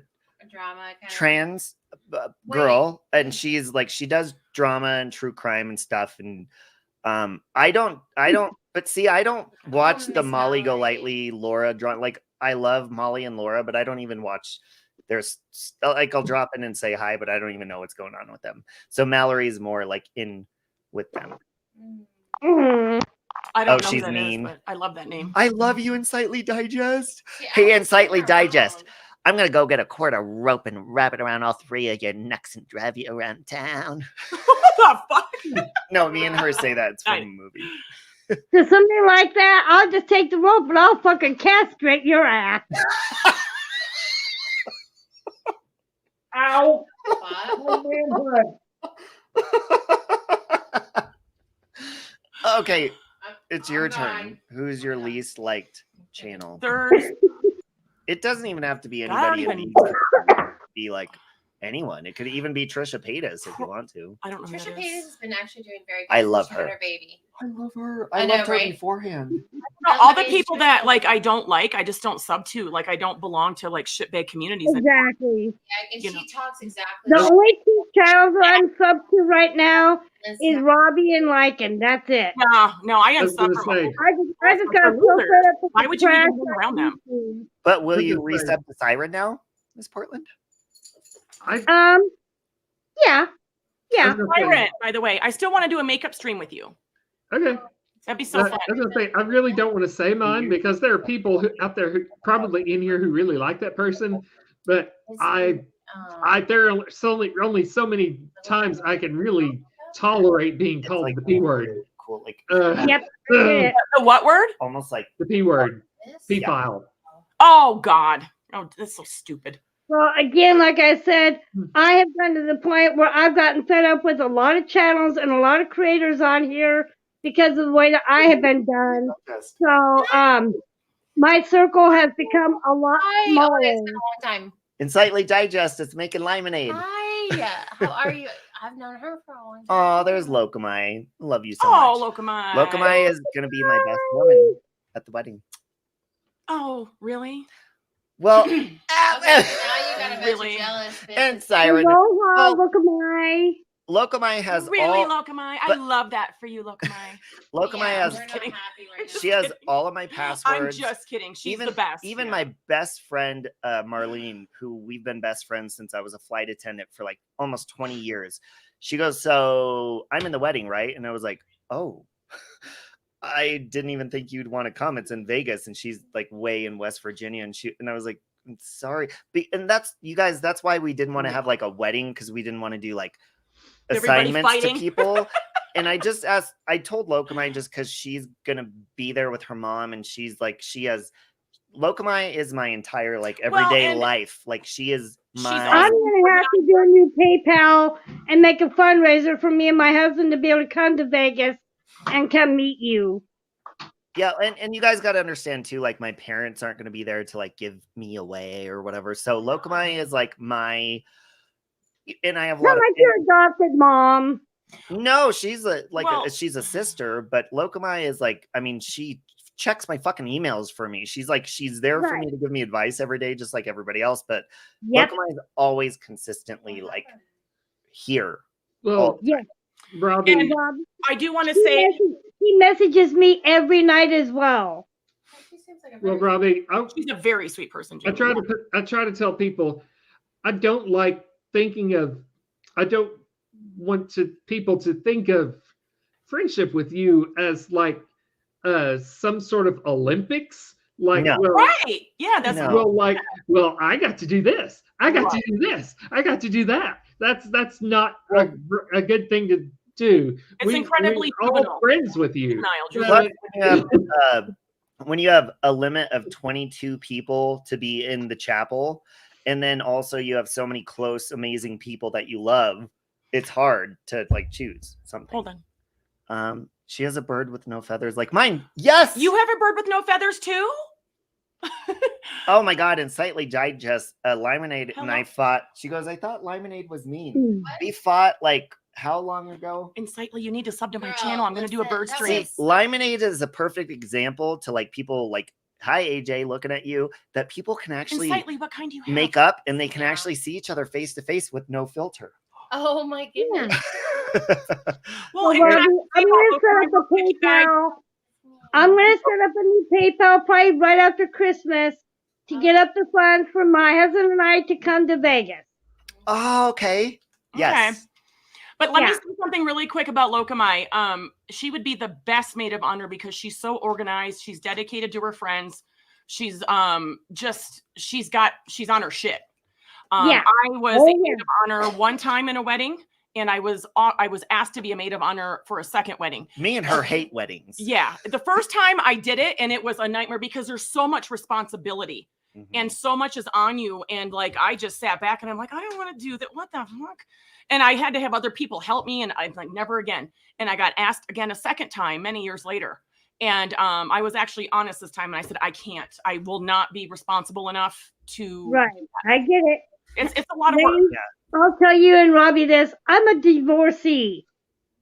Speaker 2: A drama kind
Speaker 3: trans
Speaker 2: Wait.
Speaker 3: girl, and she's like she does drama and true crime and stuff. And I don't. But see, I don't watch the
Speaker 2: Miss
Speaker 3: Molly
Speaker 2: Mallory.
Speaker 3: Golightly Laura draw. Like I love Molly and Laura, but I don't even watch. There's like I'll drop in and say hi, but I don't even know what's going on with them. So Mallory's more like in with them.
Speaker 5: Mhm.
Speaker 1: I don't
Speaker 3: Oh,
Speaker 1: know
Speaker 3: she's
Speaker 1: who that is,
Speaker 3: mean.
Speaker 1: but I love that name.
Speaker 3: I love you, Insightly Digest.
Speaker 2: Yeah,
Speaker 3: Hey,
Speaker 2: I
Speaker 3: Insightly
Speaker 2: was
Speaker 3: Digest.
Speaker 2: around.
Speaker 3: I'm gonna go get a cord of rope and wrap it around all three of your necks and drive you around town.
Speaker 1: What the fuck?
Speaker 3: No, me and her say that. It's from
Speaker 1: I-
Speaker 3: a movie.
Speaker 5: To something like that, I'll just take the rope and I'll fucking castrate your ass. Ow.
Speaker 2: Fuck.
Speaker 5: My manhood.
Speaker 3: Okay,
Speaker 2: I'm-
Speaker 3: it's your
Speaker 2: I'm
Speaker 3: turn.
Speaker 2: gone.
Speaker 3: Who's your least liked channel?
Speaker 1: There's
Speaker 3: It doesn't even have to be
Speaker 1: I don't
Speaker 3: anybody. It
Speaker 1: even-
Speaker 3: needs to be like anyone. It could even be Trisha Paytas if you want to.
Speaker 1: I don't know who
Speaker 2: Trisha
Speaker 1: that
Speaker 2: Paytas
Speaker 1: is.
Speaker 2: has been actually doing very good.
Speaker 3: I
Speaker 2: since
Speaker 3: love
Speaker 2: she had
Speaker 3: her.
Speaker 2: baby.
Speaker 3: I love her.
Speaker 2: I know, right?
Speaker 3: beforehand.
Speaker 1: No, all the
Speaker 2: Somebody's
Speaker 1: people
Speaker 2: Trisha
Speaker 1: that like
Speaker 2: Paytas.
Speaker 1: I don't like, I just don't sub to. Like I don't belong to like shitbag communities.
Speaker 5: Exactly.
Speaker 2: Yeah, and
Speaker 1: You
Speaker 2: she
Speaker 1: know.
Speaker 2: talks exactly.
Speaker 5: The only two channels that I'm sub to right now
Speaker 2: this.
Speaker 5: is Robbie and Lycan. That's it.
Speaker 1: No, I
Speaker 6: I
Speaker 1: am
Speaker 6: was gonna
Speaker 1: sub from.
Speaker 6: say,
Speaker 5: I just got
Speaker 1: They're
Speaker 5: so
Speaker 1: losers.
Speaker 5: fed up with
Speaker 1: Why
Speaker 5: the
Speaker 1: would you even
Speaker 5: trash
Speaker 1: go around
Speaker 5: on
Speaker 1: them?
Speaker 5: YouTube.
Speaker 3: But will
Speaker 6: Look
Speaker 3: you
Speaker 6: at
Speaker 3: reset the siren now, Miss Portland?
Speaker 6: I
Speaker 5: Yeah.
Speaker 6: I
Speaker 5: Yeah.
Speaker 6: was gonna say-
Speaker 1: Tyrant, by the way, I still want to do a makeup stream with you.
Speaker 6: okay.
Speaker 1: That'd be so fun.
Speaker 6: I was gonna say I really don't want to say mine because there are people out there who probably in here who really like that person, but I there are only so many times I can really tolerate being
Speaker 3: It's
Speaker 6: called
Speaker 3: like
Speaker 6: the P word.
Speaker 3: Cool, like
Speaker 5: Yep. That's it.
Speaker 1: The what word?
Speaker 3: almost like
Speaker 6: The P word. P
Speaker 3: Yeah.
Speaker 6: file.
Speaker 1: Oh God. Oh, that's so stupid.
Speaker 5: Well, again, like I said, I have gotten to the point where I've gotten fed up with a lot of channels and a lot of creators on here because of the way that I have been done. So, my circle has become a lot
Speaker 2: Hi, oh,
Speaker 5: smaller.
Speaker 2: it's been a long time.
Speaker 3: Insightly Digest. It's making lemonade.
Speaker 2: Hi, how are you? I've known her for a long time.
Speaker 3: Oh, there's Lokamai. Love you so
Speaker 1: Oh,
Speaker 3: much.
Speaker 1: Lokamai.
Speaker 3: Lokamai is gonna be my best woman at the wedding.
Speaker 1: Oh, really?
Speaker 3: Well,
Speaker 2: Okay, now you got a bunch
Speaker 1: Really?
Speaker 2: of jealous bitches.
Speaker 3: and Siren.
Speaker 5: Aloha,
Speaker 3: Well,
Speaker 5: look at my.
Speaker 3: Lokamai has
Speaker 1: Really,
Speaker 3: all.
Speaker 1: Lokamai? I
Speaker 3: but-
Speaker 1: love that for you, Lokamai.
Speaker 3: Lokamai
Speaker 2: Yeah,
Speaker 3: has.
Speaker 2: we're not
Speaker 1: kidding.
Speaker 2: happy right now.
Speaker 3: She has
Speaker 1: kidding.
Speaker 3: all of my
Speaker 1: I'm
Speaker 3: passwords.
Speaker 1: just kidding. She's
Speaker 3: even
Speaker 1: the best.
Speaker 3: Even
Speaker 1: yeah.
Speaker 3: my best friend Marlene, who we've been best friends since I was a flight attendant for like almost 20 years. She goes, "So I'm in the wedding, right?" And I was like, "Oh, I didn't even think you'd want to come. It's in Vegas." And she's like way in West Virginia, and I was like, "I'm sorry." And that's you guys. That's why we didn't want to have like a wedding because we didn't want to do like
Speaker 1: Everybody
Speaker 3: assignments to
Speaker 1: fighting.
Speaker 3: people. And I just asked, I told Lokamai just because she's gonna be there with her mom, and she's like, Lokamai is my entire like everyday
Speaker 1: and
Speaker 3: life. Like she is
Speaker 1: she's
Speaker 3: my.
Speaker 5: I'm gonna have to do a new PayPal and make a fundraiser for me and my husband to be able to come to Vegas and come meet you.
Speaker 3: Yeah, and you guys got to understand too, like my parents aren't going to be there to like give me away or whatever. So Lokamai is like my, and I have a
Speaker 5: Not
Speaker 3: lot of.
Speaker 5: like your adopted mom.
Speaker 3: No, she's
Speaker 1: Well-
Speaker 3: she's a sister, but Lokamai is like, I mean, she checks my fucking emails for me. She's like, she's there for me to give me advice every day, just like everybody else. But
Speaker 5: Yep.
Speaker 3: Lokamai is always consistently like here.
Speaker 6: Well,
Speaker 5: Yes.
Speaker 6: Robbie,
Speaker 1: And
Speaker 5: Rob,
Speaker 1: I do want to
Speaker 5: he,
Speaker 1: say
Speaker 5: he messages me every night as well.
Speaker 2: She seems like a
Speaker 6: well,
Speaker 2: very
Speaker 6: Robbie,
Speaker 1: she's a very sweet person.
Speaker 6: I
Speaker 1: Jamie.
Speaker 6: try to tell people I don't like thinking of, I don't want people to think of friendship with you as like some sort of Olympics. Like,
Speaker 3: No.
Speaker 6: well,
Speaker 1: Right. Yeah, that's
Speaker 3: No.
Speaker 6: well, like, well, I got to do this. I got to do this. I got to do that. That's not a good thing to do.
Speaker 1: It's incredibly
Speaker 6: we're all
Speaker 1: juvenile.
Speaker 6: friends with you.
Speaker 1: Juvenile.
Speaker 3: Plus, when you have a limit of 22 people to be in the chapel, and then also you have so many close, amazing people that you love, it's hard to like choose something.
Speaker 1: Hold on.
Speaker 3: She has a bird with no feathers like mine. Yes.
Speaker 1: You have a bird with no feathers too?
Speaker 3: Oh my god, in Sightly Digest, Limonade and I
Speaker 1: Hello?
Speaker 3: fought. She goes, I thought Limonade was mean. We fought like how long ago?
Speaker 1: And Sightly, you need to sub to my
Speaker 2: Girl,
Speaker 1: channel. I'm gonna do a
Speaker 2: listen,
Speaker 1: bird
Speaker 2: that
Speaker 1: stream.
Speaker 3: See, Limonade is a perfect example to like people like, hi AJ, looking at you, that people can
Speaker 1: And
Speaker 3: actually
Speaker 1: Sightly, what kind do you have?
Speaker 3: make up and they can actually see each other face to face with no filter.
Speaker 2: Oh my goodness.
Speaker 1: Well,
Speaker 5: Well,
Speaker 1: and
Speaker 5: Robbie,
Speaker 1: can I
Speaker 5: I'm
Speaker 1: say
Speaker 5: going to
Speaker 1: about
Speaker 5: set up
Speaker 1: Lokamai
Speaker 5: a
Speaker 1: real quick, you guys?
Speaker 5: PayPal. I'm going to set up a new PayPal probably right after Christmas to get up the funds for my husband and I to come to Vegas.
Speaker 3: Oh, okay. Yes.
Speaker 1: But let me
Speaker 5: Yeah.
Speaker 1: say something really quick about Lokamai. She would be the best maid of honor because she's so organized. She's dedicated to her friends. She's she's on her shit.
Speaker 5: Yeah.
Speaker 1: I was
Speaker 5: Oh,
Speaker 1: a
Speaker 5: yeah.
Speaker 1: maid of honor one time in a wedding, and I was asked to be a maid of honor for a second wedding.
Speaker 3: Me and her hate weddings.
Speaker 1: Yeah, the first time I did it, and it was a nightmare because there's so much responsibility.
Speaker 3: Mhm.
Speaker 1: And so much is on you. And like, I just sat back and I'm like, I don't want to do that. What the fuck? And I had to have other people help me. And I'm like, never again. And I got asked again a second time many years later. And I was actually honest this time. And I said, I can't. I will not be responsible enough to.
Speaker 5: Right. I get it.
Speaker 1: It's a lot of work.
Speaker 5: Ladies, I'll tell you and Robbie this. I'm a divorcee.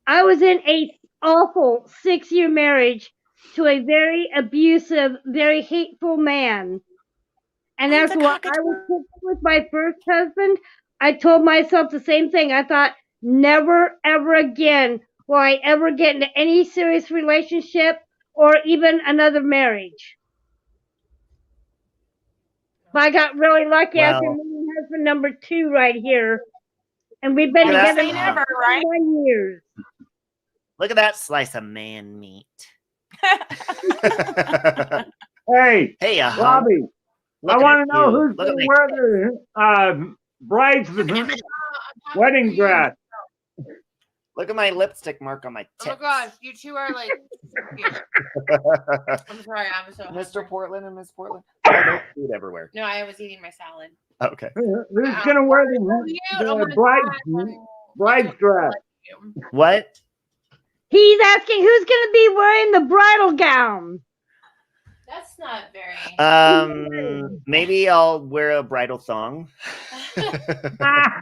Speaker 5: I was in a awful 6-year marriage to a very abusive, very hateful man. And
Speaker 1: Mine's
Speaker 5: after
Speaker 1: a
Speaker 5: what I was with my first husband, I told myself the same thing. I thought, never, ever again will I ever get into any serious relationship or even another marriage. But I got really lucky after
Speaker 3: Well-
Speaker 5: meeting husband number 2 right here. And we've been
Speaker 3: Look at
Speaker 5: together
Speaker 3: that.
Speaker 1: Never,
Speaker 5: for
Speaker 1: right?
Speaker 5: 21 years.
Speaker 3: Look at that slice of man meat.
Speaker 7: Hey,
Speaker 3: Hey,
Speaker 7: Robbie, I want to know who's
Speaker 3: Look
Speaker 7: going
Speaker 3: at
Speaker 7: to
Speaker 3: me.
Speaker 7: wear the bride's wedding dress.
Speaker 3: Look at my lipstick mark on my
Speaker 2: Oh my
Speaker 3: tits.
Speaker 2: gosh, you two are like. I'm sorry, I'm so.
Speaker 3: Mr. Portland and Miss Portland. Oh, there's food everywhere.
Speaker 2: No, I was eating my salad.
Speaker 3: Okay.
Speaker 7: Who's going to wear the bride's dress?
Speaker 3: What?
Speaker 5: He's asking who's going to be wearing the bridal gown.
Speaker 2: That's not very.
Speaker 3: Maybe I'll wear a bridal thong.
Speaker 5: Ah,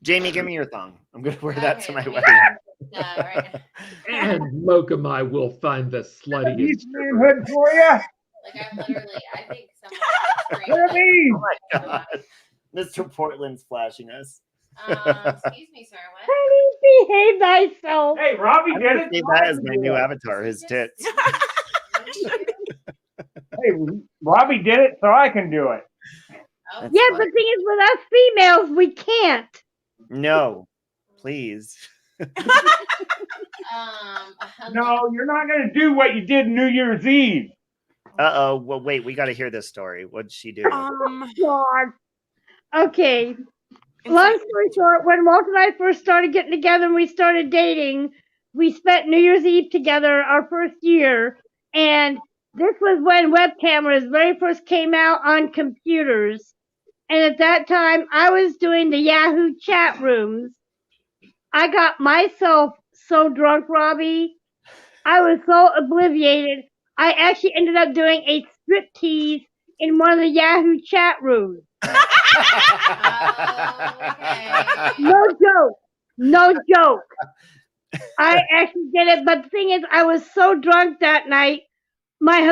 Speaker 3: Jamie, give me your thong. I'm gonna wear that to my
Speaker 2: Okay,
Speaker 3: wedding.
Speaker 2: right.
Speaker 6: And Lokamai will find the
Speaker 7: He's
Speaker 6: sluttiest.
Speaker 7: manhood for you.
Speaker 2: Like I'm literally, I think
Speaker 7: Look at me.
Speaker 3: Oh my god. Mr. Portland's flashing us.
Speaker 2: Excuse me, sir. What?
Speaker 5: honey, behave thyself.
Speaker 7: Hey, Robbie
Speaker 3: I'm
Speaker 7: did
Speaker 3: gonna
Speaker 7: it.
Speaker 3: save that as my new avatar, his tits.
Speaker 7: Hey, Robbie did it, so I can do it.
Speaker 2: Oh,
Speaker 3: That's
Speaker 5: Yeah,
Speaker 3: fine.
Speaker 5: but the thing is, with us females, we can't.
Speaker 3: No, please.
Speaker 7: No, you're not going to do what you did New Year's Eve.
Speaker 3: Uh-oh. Well, wait, we got to hear this story. What'd she do?
Speaker 5: God. Okay. Long story short, when Walt and I first started getting together and we started dating, we spent New Year's Eve together our first year. And this was when web cameras very first came out on computers. And at that time, I was doing the Yahoo chat rooms. I got myself so drunk, Robbie, I was so obliviated. I actually ended up doing a striptease in one of the Yahoo chat rooms.
Speaker 2: Okay.
Speaker 5: No joke. No joke. I actually did it, but the thing is, I was so drunk that night. My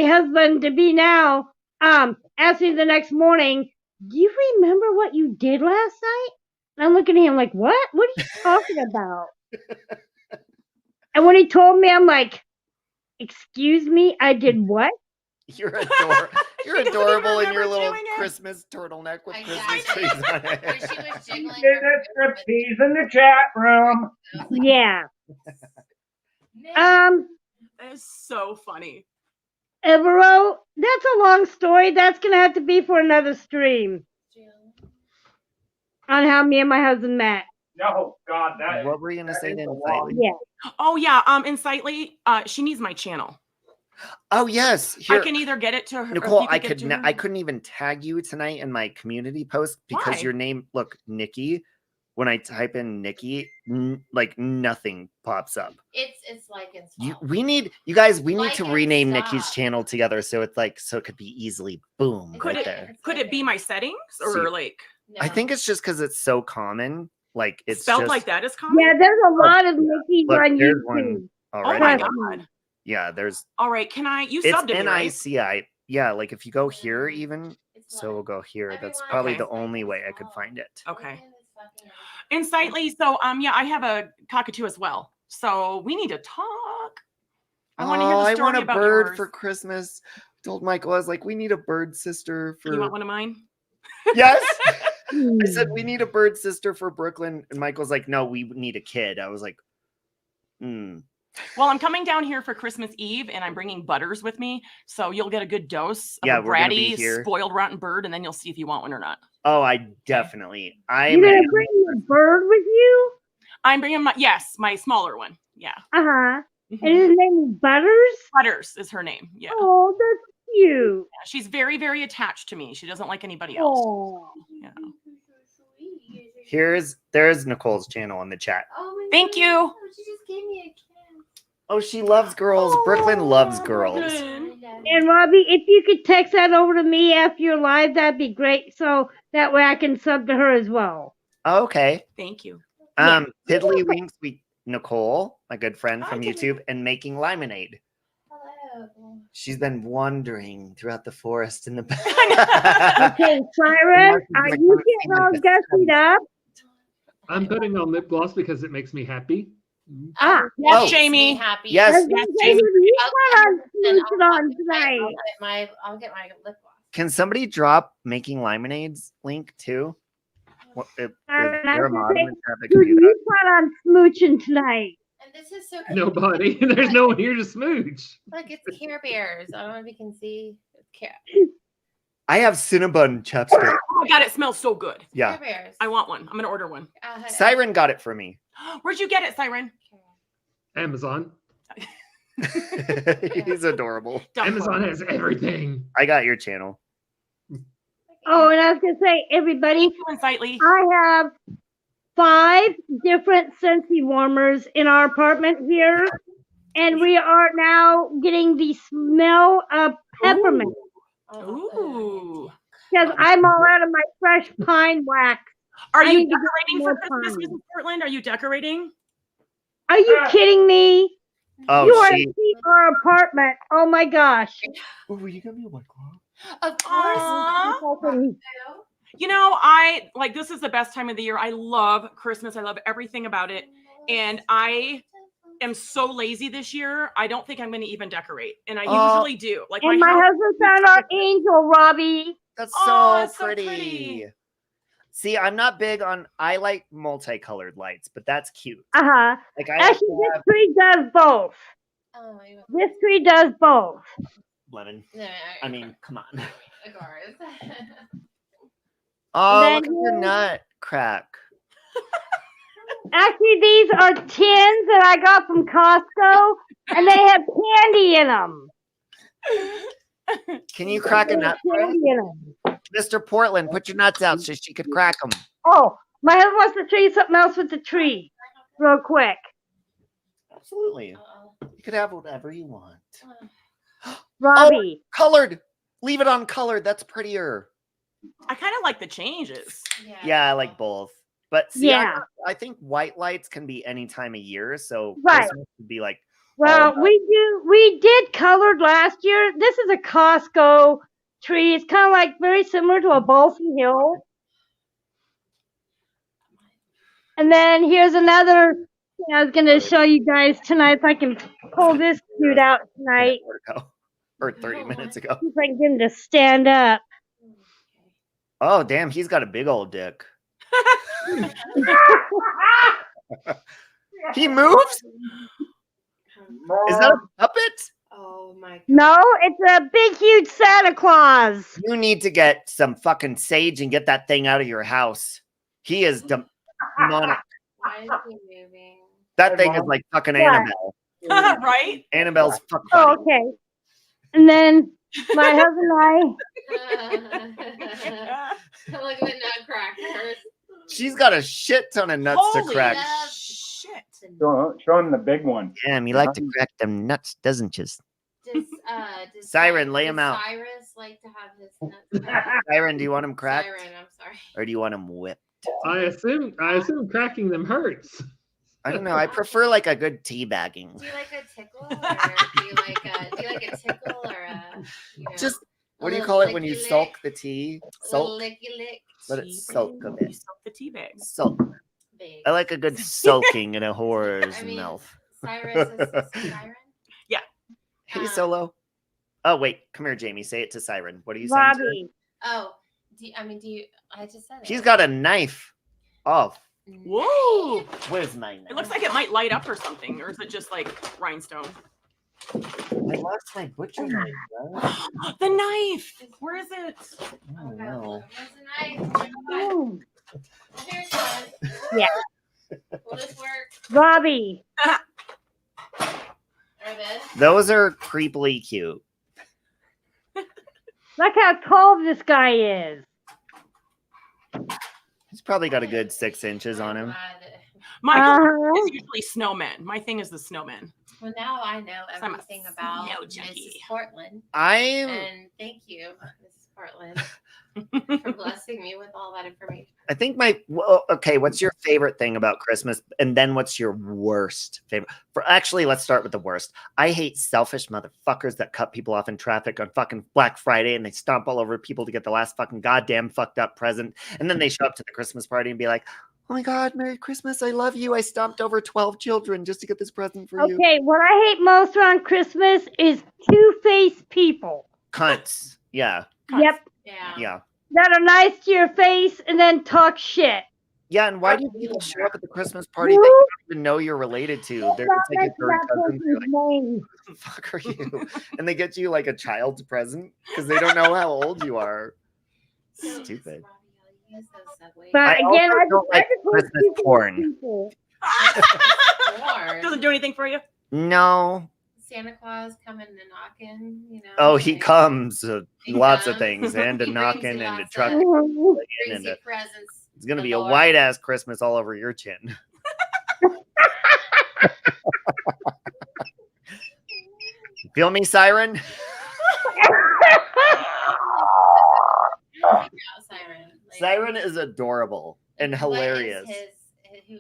Speaker 5: husband to be now asked me the next morning, "Do you remember what you did last night?" And I'm looking at him like, "What? What are you talking about?" And when he told me, I'm like, "Excuse me, I did what?"
Speaker 3: You're You're
Speaker 1: She doesn't
Speaker 3: adorable in
Speaker 1: even
Speaker 3: your
Speaker 1: remember
Speaker 3: little
Speaker 1: doing it.
Speaker 3: Christmas turtleneck with
Speaker 2: Exactly.
Speaker 3: Christmas trees on
Speaker 2: Where
Speaker 3: it.
Speaker 2: she was jiggling
Speaker 7: Did
Speaker 2: her
Speaker 7: a striptease in the chat room.
Speaker 5: Yeah.
Speaker 2: Man,
Speaker 1: That is so funny.
Speaker 5: Evero, that's a long story. That's gonna have to be for another stream on how me and my husband met.
Speaker 7: Oh God, that
Speaker 3: What were you gonna say
Speaker 7: is
Speaker 3: then,
Speaker 7: a lot.
Speaker 3: Slightly?
Speaker 5: Yeah.
Speaker 1: Oh yeah, Insightly, she needs my channel.
Speaker 3: Oh yes,
Speaker 1: I
Speaker 3: here,
Speaker 1: can either get it to her. or if
Speaker 3: Nicole.
Speaker 1: you
Speaker 3: I
Speaker 1: get it
Speaker 3: could.
Speaker 1: to her.
Speaker 3: I couldn't even tag you tonight in my community post because
Speaker 1: Why?
Speaker 3: your name. Look, Nikki. When I type in Nikki, like nothing pops up.
Speaker 2: it's like in
Speaker 3: We need you guys. We need
Speaker 2: Like
Speaker 3: to
Speaker 2: and
Speaker 3: rename Nikki's
Speaker 2: stop.
Speaker 3: channel together so it's like so it could be easily boom
Speaker 2: It's
Speaker 1: Could
Speaker 3: right
Speaker 2: like-
Speaker 3: there.
Speaker 2: it's
Speaker 1: Could
Speaker 2: like
Speaker 1: it be my settings or
Speaker 3: See,
Speaker 1: like
Speaker 2: No.
Speaker 3: I think it's just because it's so common. Like it's
Speaker 1: spelled
Speaker 3: just
Speaker 1: like that is common?
Speaker 5: Yeah, there's a lot of Nickies
Speaker 3: Look,
Speaker 5: on
Speaker 3: there's
Speaker 5: YouTube.
Speaker 3: one
Speaker 1: Oh
Speaker 3: already.
Speaker 1: my
Speaker 5: Trust
Speaker 1: god.
Speaker 5: me.
Speaker 3: Yeah, there's
Speaker 1: All right, can I? You
Speaker 3: it's
Speaker 1: subbed to me, right?
Speaker 3: NICI. Yeah, like if you go here even,
Speaker 2: It's
Speaker 3: so we'll
Speaker 2: what?
Speaker 3: go here. That's
Speaker 2: Everyone
Speaker 3: probably
Speaker 1: Okay.
Speaker 3: the
Speaker 2: is like
Speaker 3: only
Speaker 2: this
Speaker 3: way I could
Speaker 2: small.
Speaker 3: find it.
Speaker 1: Okay.
Speaker 2: Look at this fucking-
Speaker 1: Insightly. So yeah, I have a cockatoo as well. So we need to talk. I want to hear the
Speaker 3: I
Speaker 1: story
Speaker 3: want a
Speaker 1: about
Speaker 3: bird
Speaker 1: yours.
Speaker 3: for Christmas. I told Michael, I was like, we need a bird sister for
Speaker 1: You want one of mine?
Speaker 3: Yes. I
Speaker 5: Hmm.
Speaker 3: said we need a bird sister for Brooklyn. And Michael's like, no, we need a kid. I was like,
Speaker 1: Well, I'm coming down here for Christmas Eve, and I'm bringing Butters with me, so you'll get a good dose of
Speaker 3: Yeah,
Speaker 1: a
Speaker 3: we're gonna be
Speaker 1: bratty,
Speaker 3: here.
Speaker 1: spoiled, rotten bird, and then you'll see if you want one or not.
Speaker 3: oh, I definitely.
Speaker 5: You're gonna bring a bird with you?
Speaker 1: I'm bringing my smaller one. Yeah,
Speaker 5: Uh-huh.
Speaker 1: Mhm.
Speaker 5: And his name is Butters?
Speaker 1: Butters is her name. Yeah.
Speaker 5: Oh, that's cute.
Speaker 1: Yeah, she's very, very attached to me. She doesn't like anybody else.
Speaker 5: Oh.
Speaker 1: Yeah.
Speaker 3: There's Nicole's channel in the chat.
Speaker 2: Oh my
Speaker 1: Thank
Speaker 2: God.
Speaker 1: you.
Speaker 2: Oh, she just gave me a kiss.
Speaker 3: Oh, she loves girls. Brooklyn loves girls.
Speaker 5: And Robbie, if you could text that over to me after you're live, that'd be great. So that way I can sub to her as well.
Speaker 3: Okay.
Speaker 1: Thank you.
Speaker 5: Yeah.
Speaker 3: Tiddlywinks, Nicole, my good friend
Speaker 1: Hi,
Speaker 3: from
Speaker 1: Tiddly.
Speaker 3: YouTube, and making lemonade.
Speaker 2: Hello.
Speaker 3: She's been wandering throughout the forest in the back.
Speaker 5: Okay, Siren, are you getting all gussied up?
Speaker 6: I'm putting on lip gloss because it makes me happy.
Speaker 5: Ah.
Speaker 1: Yes,
Speaker 3: Oh.
Speaker 1: Jamie.
Speaker 2: Happy.
Speaker 3: Yes.
Speaker 5: I was gonna say,
Speaker 1: Jamie.
Speaker 5: you put on
Speaker 2: And
Speaker 5: smooching on tonight.
Speaker 2: I'll get my lip gloss.
Speaker 3: Can somebody drop making lemonades link too? What, if
Speaker 5: Siren, I
Speaker 3: there a
Speaker 5: was gonna
Speaker 3: mod
Speaker 5: say,
Speaker 3: in the chat that can
Speaker 5: dude,
Speaker 3: do that?
Speaker 5: you put on smooching tonight.
Speaker 2: And this is so cute.
Speaker 6: Nobody. There's no one here to smooch.
Speaker 2: Look, it's Care Bears. I don't know if you can see. It's Care,
Speaker 3: I have Cinnabon chapstick.
Speaker 1: Oh my god, it smells so good.
Speaker 3: Yeah.
Speaker 2: Care Bears.
Speaker 1: I want one. I'm gonna order one.
Speaker 3: Siren got it for me.
Speaker 1: Where'd you get it, Siren?
Speaker 6: Amazon.
Speaker 3: He's adorable.
Speaker 1: Dump
Speaker 6: Amazon
Speaker 1: one.
Speaker 6: has everything.
Speaker 3: I got your channel.
Speaker 5: Oh, and I was gonna say, everybody,
Speaker 1: Thank you, Insightly.
Speaker 5: I have 5 different Scentsy warmers in our apartment here, and we are now getting the smell of peppermint
Speaker 1: Ooh.
Speaker 5: because I'm all out of my fresh pine wax.
Speaker 1: Are
Speaker 5: I
Speaker 1: you
Speaker 5: need to get
Speaker 1: decorating
Speaker 5: more
Speaker 1: for Christmas,
Speaker 5: pine.
Speaker 1: Mrs. Portland? Are you decorating?
Speaker 5: Are you kidding me?
Speaker 3: Oh,
Speaker 5: You are
Speaker 3: she.
Speaker 5: in our apartment. Oh my gosh.
Speaker 3: Oh, will you give me a white claw?
Speaker 2: Of course.
Speaker 1: Aw.
Speaker 5: Okay.
Speaker 1: You know, I like this is the best time of the year. I love Christmas. I love everything about it. And I am so lazy this year. I don't think I'm going to even decorate. And I usually do. Like
Speaker 5: And
Speaker 1: my
Speaker 5: my
Speaker 1: house.
Speaker 5: husband found our angel, Robbie.
Speaker 3: That's
Speaker 1: Oh,
Speaker 3: so
Speaker 1: it's so
Speaker 3: pretty.
Speaker 1: pretty.
Speaker 3: See, I'm not big on. I like multicolored lights, but that's cute.
Speaker 5: Uh-huh.
Speaker 3: Like I like
Speaker 5: Actually,
Speaker 3: to
Speaker 5: this
Speaker 3: have
Speaker 5: tree does both.
Speaker 2: Oh, you
Speaker 5: This tree does both.
Speaker 3: lemon.
Speaker 2: no,
Speaker 3: I mean, come on.
Speaker 2: of course.
Speaker 3: Oh,
Speaker 5: Then
Speaker 3: look at your
Speaker 5: you-
Speaker 3: nut crack.
Speaker 5: Actually, these are tins that I got from Costco, and they have candy in them.
Speaker 3: Can you crack a nut for us?
Speaker 5: Candy in them.
Speaker 3: Mr. Portland, put your nuts out so she could crack them.
Speaker 5: Oh, my husband wants to show you something else with the tree, real quick.
Speaker 3: Absolutely.
Speaker 2: Uh-oh.
Speaker 3: You could have whatever you want.
Speaker 5: Robbie.
Speaker 3: Colored. Leave it on colored. That's prettier.
Speaker 1: I kind of like the changes.
Speaker 3: Yeah, I like both. But see,
Speaker 5: Yeah.
Speaker 3: I think white lights can be any time of year. So
Speaker 5: Right.
Speaker 3: Christmas would be like,
Speaker 5: Well, we did colored last year. This is a Costco tree. It's kind of like very similar to a balsam hill. And then here's another thing I was going to show you guys tonight. If I can pull this dude out tonight.
Speaker 3: Or 30 minutes ago.
Speaker 5: See if I can get him to stand up.
Speaker 3: Oh, damn. He's got a big old dick. He moves? Is that a puppet?
Speaker 2: Oh my god.
Speaker 5: No, it's a big, huge Santa Claus.
Speaker 3: You need to get some fucking sage and get that thing out of your house. He is demonic.
Speaker 2: Why is he moving?
Speaker 3: That thing is like fucking Annabelle.
Speaker 1: Right?
Speaker 3: Annabelle's fuck
Speaker 5: Oh,
Speaker 3: buddy.
Speaker 5: okay. And then my husband and
Speaker 2: Look at the nutcrackers.
Speaker 3: She's got a shit ton of nuts to
Speaker 1: Holy
Speaker 3: crack.
Speaker 1: shit.
Speaker 7: Show him the big one.
Speaker 3: Damn, you like to crack them nuts, doesn't you?
Speaker 2: Does
Speaker 3: Siren, lay him out.
Speaker 2: Cyrus like to have his nuts cracked?
Speaker 3: Siren, do you want him cracked?
Speaker 2: Siren, I'm sorry.
Speaker 3: Or do you want him whipped?
Speaker 6: I assume cracking them hurts.
Speaker 3: I don't know. I prefer like a good tea bagging.
Speaker 2: Do you like a tickle, or do you like a tickle, or a
Speaker 3: Just what do you
Speaker 2: a
Speaker 3: call it when you
Speaker 2: licky lick?
Speaker 3: sulk the tea?
Speaker 2: little
Speaker 3: Sulk.
Speaker 2: licky lick?
Speaker 3: Let it soak a
Speaker 1: You
Speaker 3: bit.
Speaker 1: soak the tea bag.
Speaker 3: Sulk.
Speaker 2: Big.
Speaker 3: I like a good soaking in a whore's
Speaker 2: I mean,
Speaker 3: mouth.
Speaker 2: Cyrus is Siren.
Speaker 3: Hey,
Speaker 2: Um,
Speaker 3: Solo. Oh wait, come here, Jamie. Say it to Siren. What are you saying? To her?
Speaker 5: Robbie.
Speaker 2: Oh, do you, I just said it.
Speaker 3: He's got a knife. Oh,
Speaker 1: Whoa.
Speaker 3: where's my knife?
Speaker 1: It looks like it might light up or something, or is it just like rhinestone?
Speaker 3: I lost my butcher knife. Bro.
Speaker 1: The knife. Where is it?
Speaker 3: Oh no.
Speaker 2: Where's the knife? Oh my God.
Speaker 5: Ooh.
Speaker 2: Here it is.
Speaker 5: Yeah.
Speaker 2: Will this work?
Speaker 5: Robbie.
Speaker 2: Or this?
Speaker 3: Those are creepily cute.
Speaker 5: Look how tall this guy is.
Speaker 3: He's probably got a good 6 inches on him.
Speaker 2: Glad-
Speaker 1: Michael
Speaker 5: Uh-huh.
Speaker 1: is usually snowman. My thing is the snowman.
Speaker 2: Well, now I know
Speaker 1: I'm a
Speaker 2: everything about
Speaker 1: snow
Speaker 2: Mrs.
Speaker 1: junkie.
Speaker 2: Portland,
Speaker 3: I'm.
Speaker 2: and thank you, Mrs. Portland, for blessing me with all that information.
Speaker 3: I think okay. What's your favorite thing about Christmas? And then what's your worst favorite? Actually, let's start with the worst. I hate selfish motherfuckers that cut people off in traffic on fucking Black Friday and they stomp all over people to get the last fucking goddamn fucked up present. And then they show up to the Christmas party and be like, "Oh my God, Merry Christmas. I love you. I stomped over 12 children just to get this present for you."
Speaker 5: Okay, what I hate most around Christmas is two-faced people.
Speaker 3: Cunts. Yeah.
Speaker 5: Yep.
Speaker 2: Yeah.
Speaker 3: Yeah.
Speaker 5: That are nice to your face and then talk shit.
Speaker 3: Yeah. And why do people show up at the Christmas party that you don't even know you're related to? They're it's like your third cousin. They're like,
Speaker 5: name.
Speaker 3: "Who the fuck are you?" And they get you like a child's present because they don't know how old you are.
Speaker 2: So,
Speaker 3: Stupid.
Speaker 2: Robbie, you use those subway
Speaker 5: But
Speaker 3: I
Speaker 5: again,
Speaker 3: also
Speaker 5: I
Speaker 3: don't like
Speaker 5: just hate
Speaker 3: Christmas
Speaker 5: two-faced
Speaker 3: porn.
Speaker 5: people.
Speaker 2: porn.
Speaker 1: Doesn't do anything for you.
Speaker 3: No.
Speaker 2: Santa Claus coming and knocking, you know.
Speaker 3: Oh, he
Speaker 2: like,
Speaker 3: comes.
Speaker 2: He
Speaker 3: Lots of
Speaker 2: comes.
Speaker 3: things. And a
Speaker 2: He brings
Speaker 3: knocking
Speaker 2: you
Speaker 3: and a
Speaker 2: lots
Speaker 3: truck.
Speaker 2: of-
Speaker 5: Mhm.
Speaker 2: brings
Speaker 3: And
Speaker 2: you presents.
Speaker 3: it's going to be a
Speaker 2: galore.
Speaker 3: white ass Christmas all over your chin. Feel me, Siren?
Speaker 2: Yeah, Siren. Like,
Speaker 3: Siren is adorable and
Speaker 2: what is
Speaker 3: hilarious.
Speaker 2: who is he?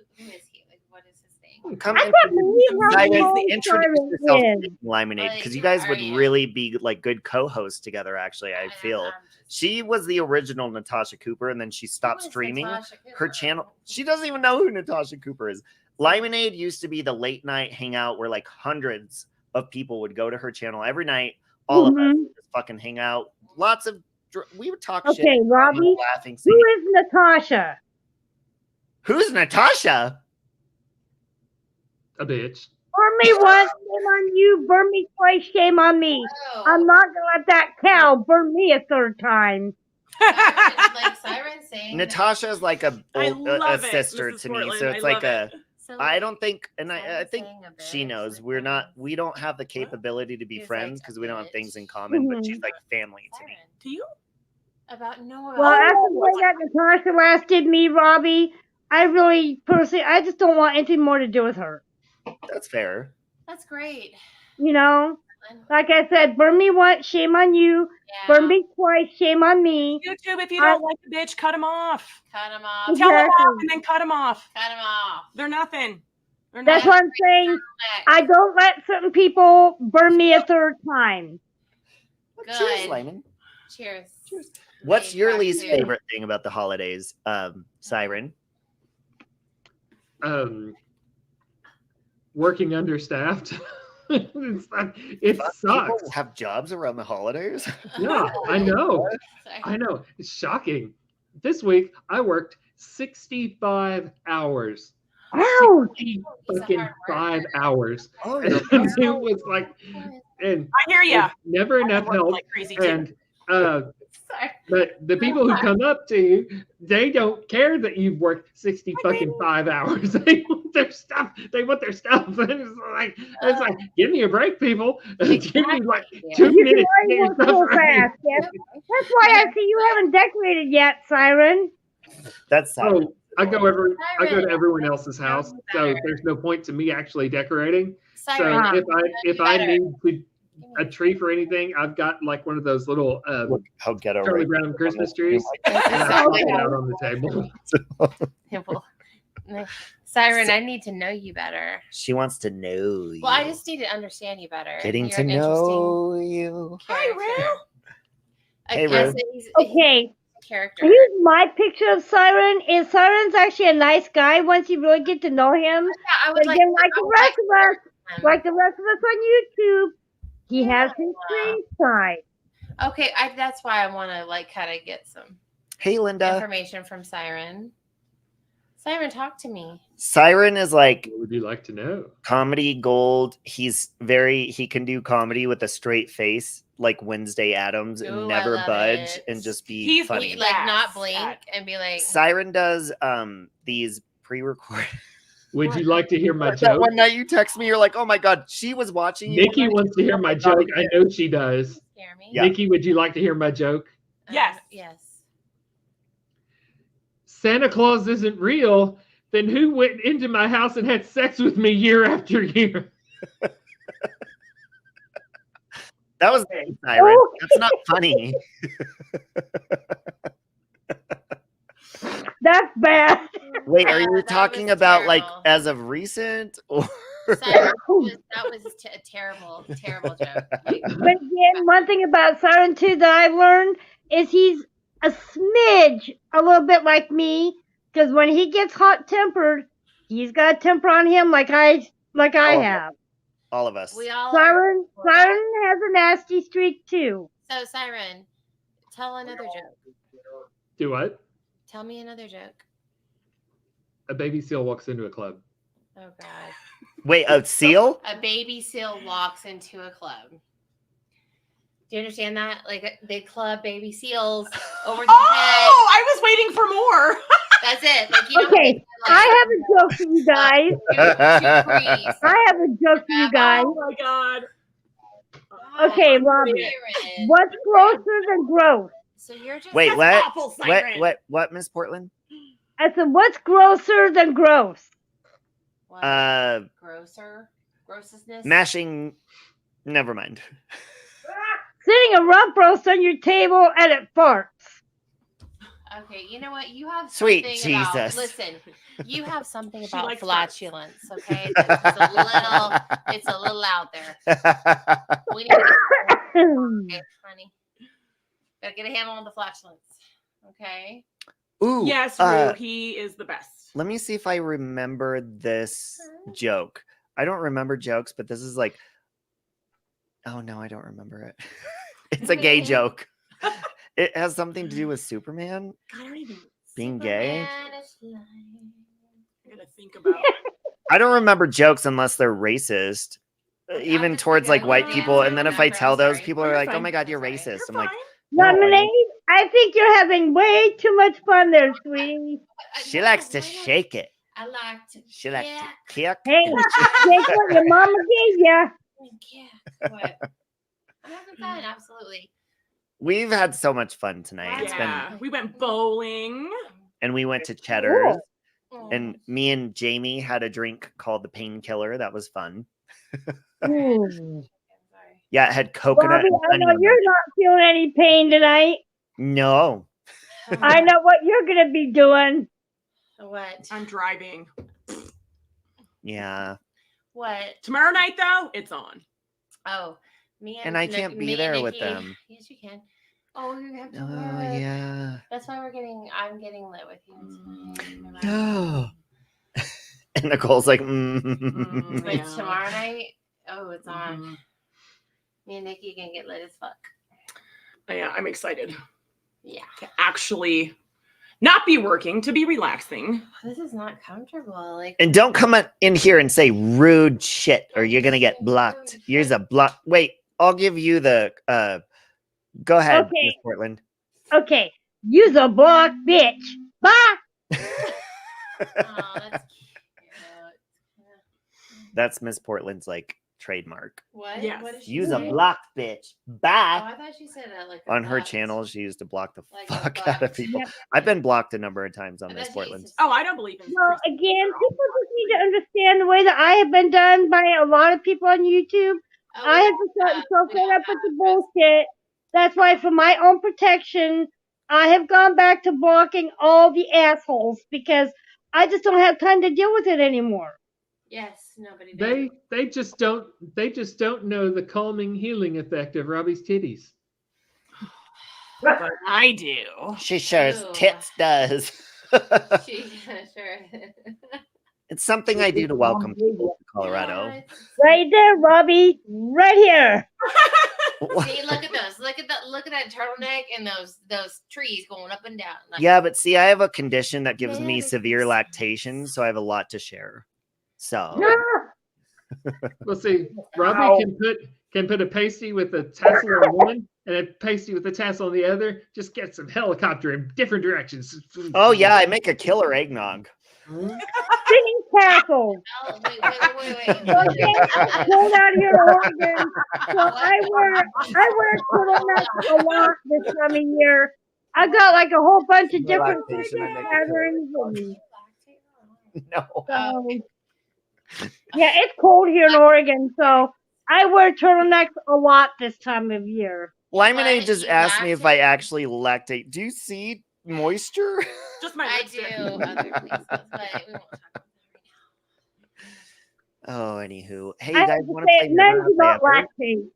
Speaker 2: Like, what is his thing?
Speaker 3: Come
Speaker 5: I
Speaker 3: in.
Speaker 5: can't believe how
Speaker 3: Siren,
Speaker 5: tall
Speaker 3: introduce
Speaker 5: Siren
Speaker 3: yourself
Speaker 5: is.
Speaker 3: to Lemonade
Speaker 2: Like,
Speaker 3: because you
Speaker 2: who
Speaker 3: guys
Speaker 2: are
Speaker 3: would
Speaker 2: you?
Speaker 3: really be like good co-hosts together. Actually, I feel
Speaker 2: I'm just-
Speaker 3: she was the original Natasha Cooper, and then she stopped
Speaker 2: Who is
Speaker 3: streaming.
Speaker 2: Natasha
Speaker 3: Her
Speaker 2: Cooper?
Speaker 3: channel, she doesn't even know who Natasha Cooper is. Lemonade used to be the late night hangout where like hundreds of people would go to her channel every night. All of us
Speaker 5: Mhm.
Speaker 3: would just fucking hang out. Lots of we would talk shit,
Speaker 5: Okay, Robbie,
Speaker 3: laughing.
Speaker 5: who
Speaker 3: Singing.
Speaker 5: is Natasha?
Speaker 3: Who's Natasha?
Speaker 6: A bitch.
Speaker 5: Burn me once, shame on you. Burn me twice, shame on me.
Speaker 2: Oh,
Speaker 5: I'm not gonna let that cow burn me a third time.
Speaker 2: Siren, like Siren saying that-
Speaker 3: Natasha is like a
Speaker 1: I
Speaker 3: a
Speaker 1: love it,
Speaker 3: sister
Speaker 1: Mrs.
Speaker 3: to me,
Speaker 1: Portland.
Speaker 3: so
Speaker 1: I
Speaker 3: it's like
Speaker 1: love
Speaker 3: a.
Speaker 1: it.
Speaker 2: So,
Speaker 3: I
Speaker 2: like,
Speaker 3: don't think, and I
Speaker 2: Siren
Speaker 3: think
Speaker 2: saying a
Speaker 3: she
Speaker 2: bitch,
Speaker 3: knows
Speaker 2: like,
Speaker 3: we're
Speaker 2: what
Speaker 3: not.
Speaker 2: is-
Speaker 3: We don't have the capability to be
Speaker 2: He's
Speaker 3: friends
Speaker 2: like
Speaker 3: because
Speaker 2: a
Speaker 3: we don't have
Speaker 2: bitch.
Speaker 3: things in common. But she's
Speaker 5: Mhm.
Speaker 3: like family to me.
Speaker 2: Siren,
Speaker 1: Do you?
Speaker 2: about no.
Speaker 5: Well, after the way that Natasha last did me, Robbie, I really personally, I just don't want anything more to do with her.
Speaker 3: That's fair.
Speaker 2: That's great.
Speaker 5: You know, like I said, burn me once, shame on you.
Speaker 2: Yeah.
Speaker 5: Burn me twice, shame on me.
Speaker 1: YouTube, if you don't like the bitch, cut them off.
Speaker 2: Cut them off.
Speaker 5: Exactly.
Speaker 1: Tell them off and then cut them off.
Speaker 2: Cut them off.
Speaker 1: They're nothing. They're
Speaker 5: That's
Speaker 1: nothing.
Speaker 5: what I'm saying. I don't let certain people burn me a third time.
Speaker 2: Good.
Speaker 3: Cheers, Lyman.
Speaker 2: Cheers.
Speaker 3: What's your
Speaker 2: Back
Speaker 3: least
Speaker 2: to-
Speaker 3: favorite thing about the holidays, Siren?
Speaker 6: Working understaffed. It
Speaker 3: Fuck,
Speaker 6: sucks.
Speaker 3: People have jobs around the holidays.
Speaker 6: Yeah, I know.
Speaker 2: Sorry.
Speaker 6: I know. It's shocking. This week I worked 65 hours.
Speaker 5: Ouch!
Speaker 6: 60
Speaker 2: He's a
Speaker 6: fucking
Speaker 2: hard
Speaker 6: 5
Speaker 2: worker.
Speaker 6: hours.
Speaker 3: Oh,
Speaker 6: And it was like, and
Speaker 1: I hear ya.
Speaker 6: never enough
Speaker 1: I work
Speaker 6: help.
Speaker 1: like crazy too.
Speaker 6: And
Speaker 2: Sorry.
Speaker 6: but the people who come up to you, they don't care that you've worked 60 fucking 5 hours. They want their stuff. They want their stuff. And it's like, give me a break, people. Give me like
Speaker 2: Yeah.
Speaker 6: 2
Speaker 5: You
Speaker 6: minutes.
Speaker 5: can
Speaker 6: to get
Speaker 5: already
Speaker 6: your
Speaker 5: work
Speaker 6: stuff
Speaker 5: so
Speaker 6: ready.
Speaker 5: fast. Yes. That's why I see you haven't decorated yet, Siren.
Speaker 3: That's Siren.
Speaker 6: Oh, I go to everyone else's house, so there's no point to me actually decorating. So
Speaker 2: Siren,
Speaker 6: if I
Speaker 2: better.
Speaker 6: need a tree for anything, I've got like one of those little
Speaker 3: Look how ghetto
Speaker 6: Charlie
Speaker 3: right
Speaker 6: Brown Christmas trees, and I
Speaker 2: Exactly.
Speaker 6: pop it out on the table.
Speaker 2: Well, Siren, I need to know you better.
Speaker 3: She wants to know you.
Speaker 2: Well, I just need to understand you better.
Speaker 3: Getting
Speaker 2: You're
Speaker 3: to
Speaker 2: an
Speaker 3: know you.
Speaker 2: interesting character.
Speaker 3: Hey,
Speaker 2: I guess
Speaker 3: Rue.
Speaker 2: he's
Speaker 5: Okay,
Speaker 2: a character.
Speaker 5: here's my picture of Siren. Is Siren's actually a nice guy once you really get to know him.
Speaker 2: Yeah, I
Speaker 5: But
Speaker 2: would like,
Speaker 5: again, like
Speaker 2: I
Speaker 5: the
Speaker 2: would like
Speaker 5: rest of us,
Speaker 2: him.
Speaker 5: like the rest of us on YouTube, he has his
Speaker 2: Yeah.
Speaker 5: strange side.
Speaker 2: Okay, that's why I want to like kind of get some
Speaker 3: Hey, Linda.
Speaker 2: information from Siren. Siren, talk to me.
Speaker 3: Siren is like
Speaker 6: What would you like to know?
Speaker 3: comedy gold. He can do comedy with a straight face, like Wednesday Addams,
Speaker 2: Ooh, I
Speaker 3: and never
Speaker 2: love
Speaker 3: budge
Speaker 2: it.
Speaker 3: and just be
Speaker 1: He's
Speaker 3: funny.
Speaker 1: the
Speaker 2: Like
Speaker 1: Yes.
Speaker 2: not blink and be like,
Speaker 3: Siren does these pre-recorded.
Speaker 6: Would you like to hear my
Speaker 3: That
Speaker 6: joke?
Speaker 3: one night you text me, you're like, "Oh my god, she was watching you."
Speaker 6: Nikki wants to hear my joke. I know she does.
Speaker 2: scare me.
Speaker 3: Yeah.
Speaker 6: Nikki, would you like to hear my joke?
Speaker 1: Yes.
Speaker 2: Yes.
Speaker 6: Santa Claus isn't real. Then who went into my house and had sex with me year after year?
Speaker 3: That was Siren.
Speaker 5: Oh.
Speaker 3: That's not funny.
Speaker 5: That's bad.
Speaker 3: Wait, are
Speaker 2: Yeah,
Speaker 3: you
Speaker 2: that
Speaker 3: talking
Speaker 2: was
Speaker 3: about like
Speaker 2: terrible.
Speaker 3: as of recent? Or
Speaker 2: That was a terrible, terrible joke. Like,
Speaker 5: But again, one thing about Siren too that I've learned is he's a smidge, a little bit like me, because when he gets hot tempered, he's got a temper on him like I
Speaker 3: Oh.
Speaker 5: have.
Speaker 3: all of us.
Speaker 2: we all.
Speaker 5: Siren has a nasty streak too.
Speaker 2: So Siren, tell another joke.
Speaker 6: Do what?
Speaker 2: Tell me another joke.
Speaker 6: A baby seal walks into a club.
Speaker 2: Oh God.
Speaker 3: Wait, a seal?
Speaker 2: A baby seal walks into a club. Do you understand that? Like they club baby seals over the head.
Speaker 1: Oh, I was waiting for more.
Speaker 2: That's it. Like you know.
Speaker 5: Okay, I have a joke for you guys.
Speaker 2: Two crease.
Speaker 5: I have a joke for you guys.
Speaker 1: Oh my god.
Speaker 5: Okay, Robbie.
Speaker 2: Siren.
Speaker 5: What's grosser than gross?
Speaker 2: So you're just
Speaker 3: Wait,
Speaker 1: That's
Speaker 3: what?
Speaker 1: awful, Siren.
Speaker 3: What, Miss Portland?
Speaker 5: I said, what's grosser than gross?
Speaker 2: What? Grossness.
Speaker 3: Mashing. Never mind.
Speaker 5: Sitting a rump roast on your table and it farts.
Speaker 2: Okay, you know what? You have
Speaker 3: Sweet
Speaker 2: something about,
Speaker 3: Jesus.
Speaker 2: listen, you have something
Speaker 1: She
Speaker 2: about
Speaker 1: likes
Speaker 2: flatulence, okay? It's a little out there. We need to get okay, honey. Gotta get a handle on the flatulence. Okay.
Speaker 3: Ooh.
Speaker 1: Yes, Rue, he is the best.
Speaker 3: Let me see if I remember this joke. I don't remember jokes, but this is like, oh no, I don't remember it. It's a gay joke. It has something to do with Superman
Speaker 1: I don't even.
Speaker 3: being gay.
Speaker 2: Superman is lying.
Speaker 1: I gotta think about.
Speaker 3: I don't remember jokes unless they're racist, even
Speaker 2: just
Speaker 3: towards like
Speaker 2: forget
Speaker 3: white
Speaker 2: it.
Speaker 3: people. And then
Speaker 2: I'm
Speaker 3: if I
Speaker 2: sorry.
Speaker 3: tell those people,
Speaker 1: You're
Speaker 3: are like, "Oh
Speaker 1: fine.
Speaker 3: my god, you're
Speaker 2: Sorry.
Speaker 3: racist."
Speaker 1: You're
Speaker 3: I'm like,
Speaker 1: fine.
Speaker 3: No,
Speaker 5: Lemonade, I think you're having way too much fun there, sweetie.
Speaker 3: she likes to shake it.
Speaker 2: I like to.
Speaker 3: She likes
Speaker 2: yeah,
Speaker 3: to kick.
Speaker 5: Hey, take what your mama gave ya.
Speaker 2: yeah. What? I'm having fun. Absolutely.
Speaker 3: We've had so much fun tonight. It's been,
Speaker 1: Yeah, we went bowling.
Speaker 3: and we went to Cheddar's,
Speaker 2: Oh.
Speaker 3: and me and Jamie had a drink called the Painkiller. That was fun.
Speaker 5: Ooh.
Speaker 2: Sorry.
Speaker 3: Yeah, it had coconut
Speaker 5: Robbie,
Speaker 3: and
Speaker 5: I
Speaker 3: honey
Speaker 5: know
Speaker 3: in
Speaker 5: you're
Speaker 3: it.
Speaker 5: not feeling any pain tonight.
Speaker 3: No.
Speaker 5: I know what you're gonna be doing.
Speaker 2: What?
Speaker 1: I'm driving.
Speaker 3: Yeah.
Speaker 2: What?
Speaker 1: Tomorrow night, though, it's on.
Speaker 2: Oh, me
Speaker 3: And I can't be there with
Speaker 2: Nikki.
Speaker 3: them.
Speaker 2: Yes, you can. Oh, you have to
Speaker 3: Oh,
Speaker 2: work.
Speaker 3: yeah.
Speaker 2: That's why I'm getting lit with you tonight.
Speaker 3: No. And Nicole's like,
Speaker 2: But
Speaker 1: Yeah.
Speaker 2: tomorrow night, oh, it's on.
Speaker 1: Mhm.
Speaker 2: Me and Nikki can get lit as fuck.
Speaker 1: Yeah, I'm excited
Speaker 2: Yeah.
Speaker 1: to actually not be working, to be relaxing.
Speaker 2: This is not comfortable. Like,
Speaker 3: And don't come in here and say rude shit or you're going to get blocked. Here's a block. Wait, I'll give you the, go ahead,
Speaker 5: Okay.
Speaker 3: Miss Portland.
Speaker 5: Okay, use a block, bitch. Bye.
Speaker 2: oh, that's cute.
Speaker 3: That's Miss Portland's like trademark.
Speaker 2: What?
Speaker 1: Yes.
Speaker 2: What did she
Speaker 3: Use a
Speaker 2: say?
Speaker 3: block, bitch.
Speaker 2: Oh,
Speaker 3: Bye.
Speaker 2: I thought she said that like a
Speaker 3: On her
Speaker 2: bot.
Speaker 3: channel, she used to block the
Speaker 2: Like a
Speaker 3: fuck out of
Speaker 2: bot.
Speaker 3: people.
Speaker 5: Yep.
Speaker 3: I've been blocked a number of times on
Speaker 2: I
Speaker 3: Miss
Speaker 2: thought she used
Speaker 3: Portland's.
Speaker 2: to
Speaker 1: Oh, I don't believe in
Speaker 5: Well,
Speaker 1: free
Speaker 5: again, people just need to understand the way that I have been done by a lot of people on YouTube.
Speaker 2: Oh,
Speaker 5: I have just gotten so fed up with the bullshit. That's why, for my own protection, I have gone back to blocking all the assholes because I just don't have time to deal with it anymore.
Speaker 2: Yes, nobody does.
Speaker 6: They just don't know the calming healing effect of Robbie's titties.
Speaker 1: but I do.
Speaker 3: She sure as
Speaker 2: Ew.
Speaker 3: tits does.
Speaker 2: She sure.
Speaker 3: It's something I do to welcome people to Colorado.
Speaker 2: Yeah,
Speaker 5: Right there, Robbie. Right here.
Speaker 2: see, look at those. Look at that turtleneck and those trees going up and down. Like,
Speaker 3: Yeah, but see, I have a condition that gives me
Speaker 2: Man,
Speaker 3: severe lactation, so I have a lot to share. So
Speaker 6: Well, see, Robbie can put a pasty with a tassel on one and a pasty with a tassel on the other. Just get some helicopter in different directions.
Speaker 3: oh yeah, I make a killer eggnog.
Speaker 5: Singing tassels.
Speaker 2: oh, wait.
Speaker 5: Okay, pulled out of your Oregon. So I wear turtlenecks a lot this time of year. I got like a whole bunch of different
Speaker 3: Lactation, I make a
Speaker 5: patterns. And,
Speaker 3: No.
Speaker 5: so, yeah, it's cold here in Oregon, so I wear turtlenecks a lot this time of year.
Speaker 3: Lemonade
Speaker 2: What?
Speaker 3: just
Speaker 2: You
Speaker 3: asked me if I
Speaker 2: lactate?
Speaker 3: actually lactate. Do you see moisture?
Speaker 1: Just my
Speaker 2: I
Speaker 1: lipstick.
Speaker 2: do other places, but we won't talk about that right
Speaker 3: Oh, anywho. Hey,
Speaker 5: I
Speaker 3: you
Speaker 5: have
Speaker 3: guys
Speaker 5: to
Speaker 3: want to
Speaker 5: say,
Speaker 3: play
Speaker 5: men
Speaker 3: Never
Speaker 5: do
Speaker 3: Have I
Speaker 5: not
Speaker 3: Ever?
Speaker 5: lactate.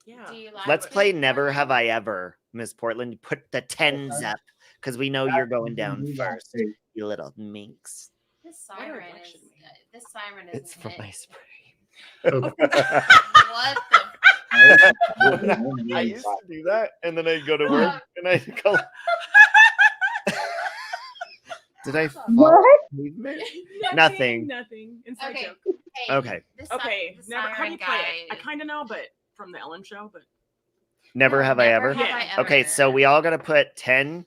Speaker 1: Yeah.
Speaker 2: now. Do you like
Speaker 3: Let's
Speaker 2: it?
Speaker 3: play Never Have I Ever, Miss Portland. Put the tens up because we know you're going down first, you little minx.
Speaker 2: This
Speaker 1: What
Speaker 2: siren
Speaker 1: election
Speaker 2: is.
Speaker 1: mean?
Speaker 2: This siren is.
Speaker 3: It's from my spray.
Speaker 2: What the?
Speaker 3: I used to do that, and then I'd go to work, and I'd go. Did I fall
Speaker 5: What?
Speaker 3: pavement? Nothing.
Speaker 1: Nothing. Inside
Speaker 2: Okay.
Speaker 1: joke.
Speaker 2: Hey,
Speaker 3: Okay.
Speaker 2: This
Speaker 1: Okay.
Speaker 2: this
Speaker 1: Never. How do
Speaker 2: siren
Speaker 1: you play
Speaker 2: guy.
Speaker 1: it? I kind of know, but from the Ellen Show, but
Speaker 3: Never have I ever.
Speaker 2: Have
Speaker 1: Yeah.
Speaker 2: I ever.
Speaker 3: Okay, so we all got to put 10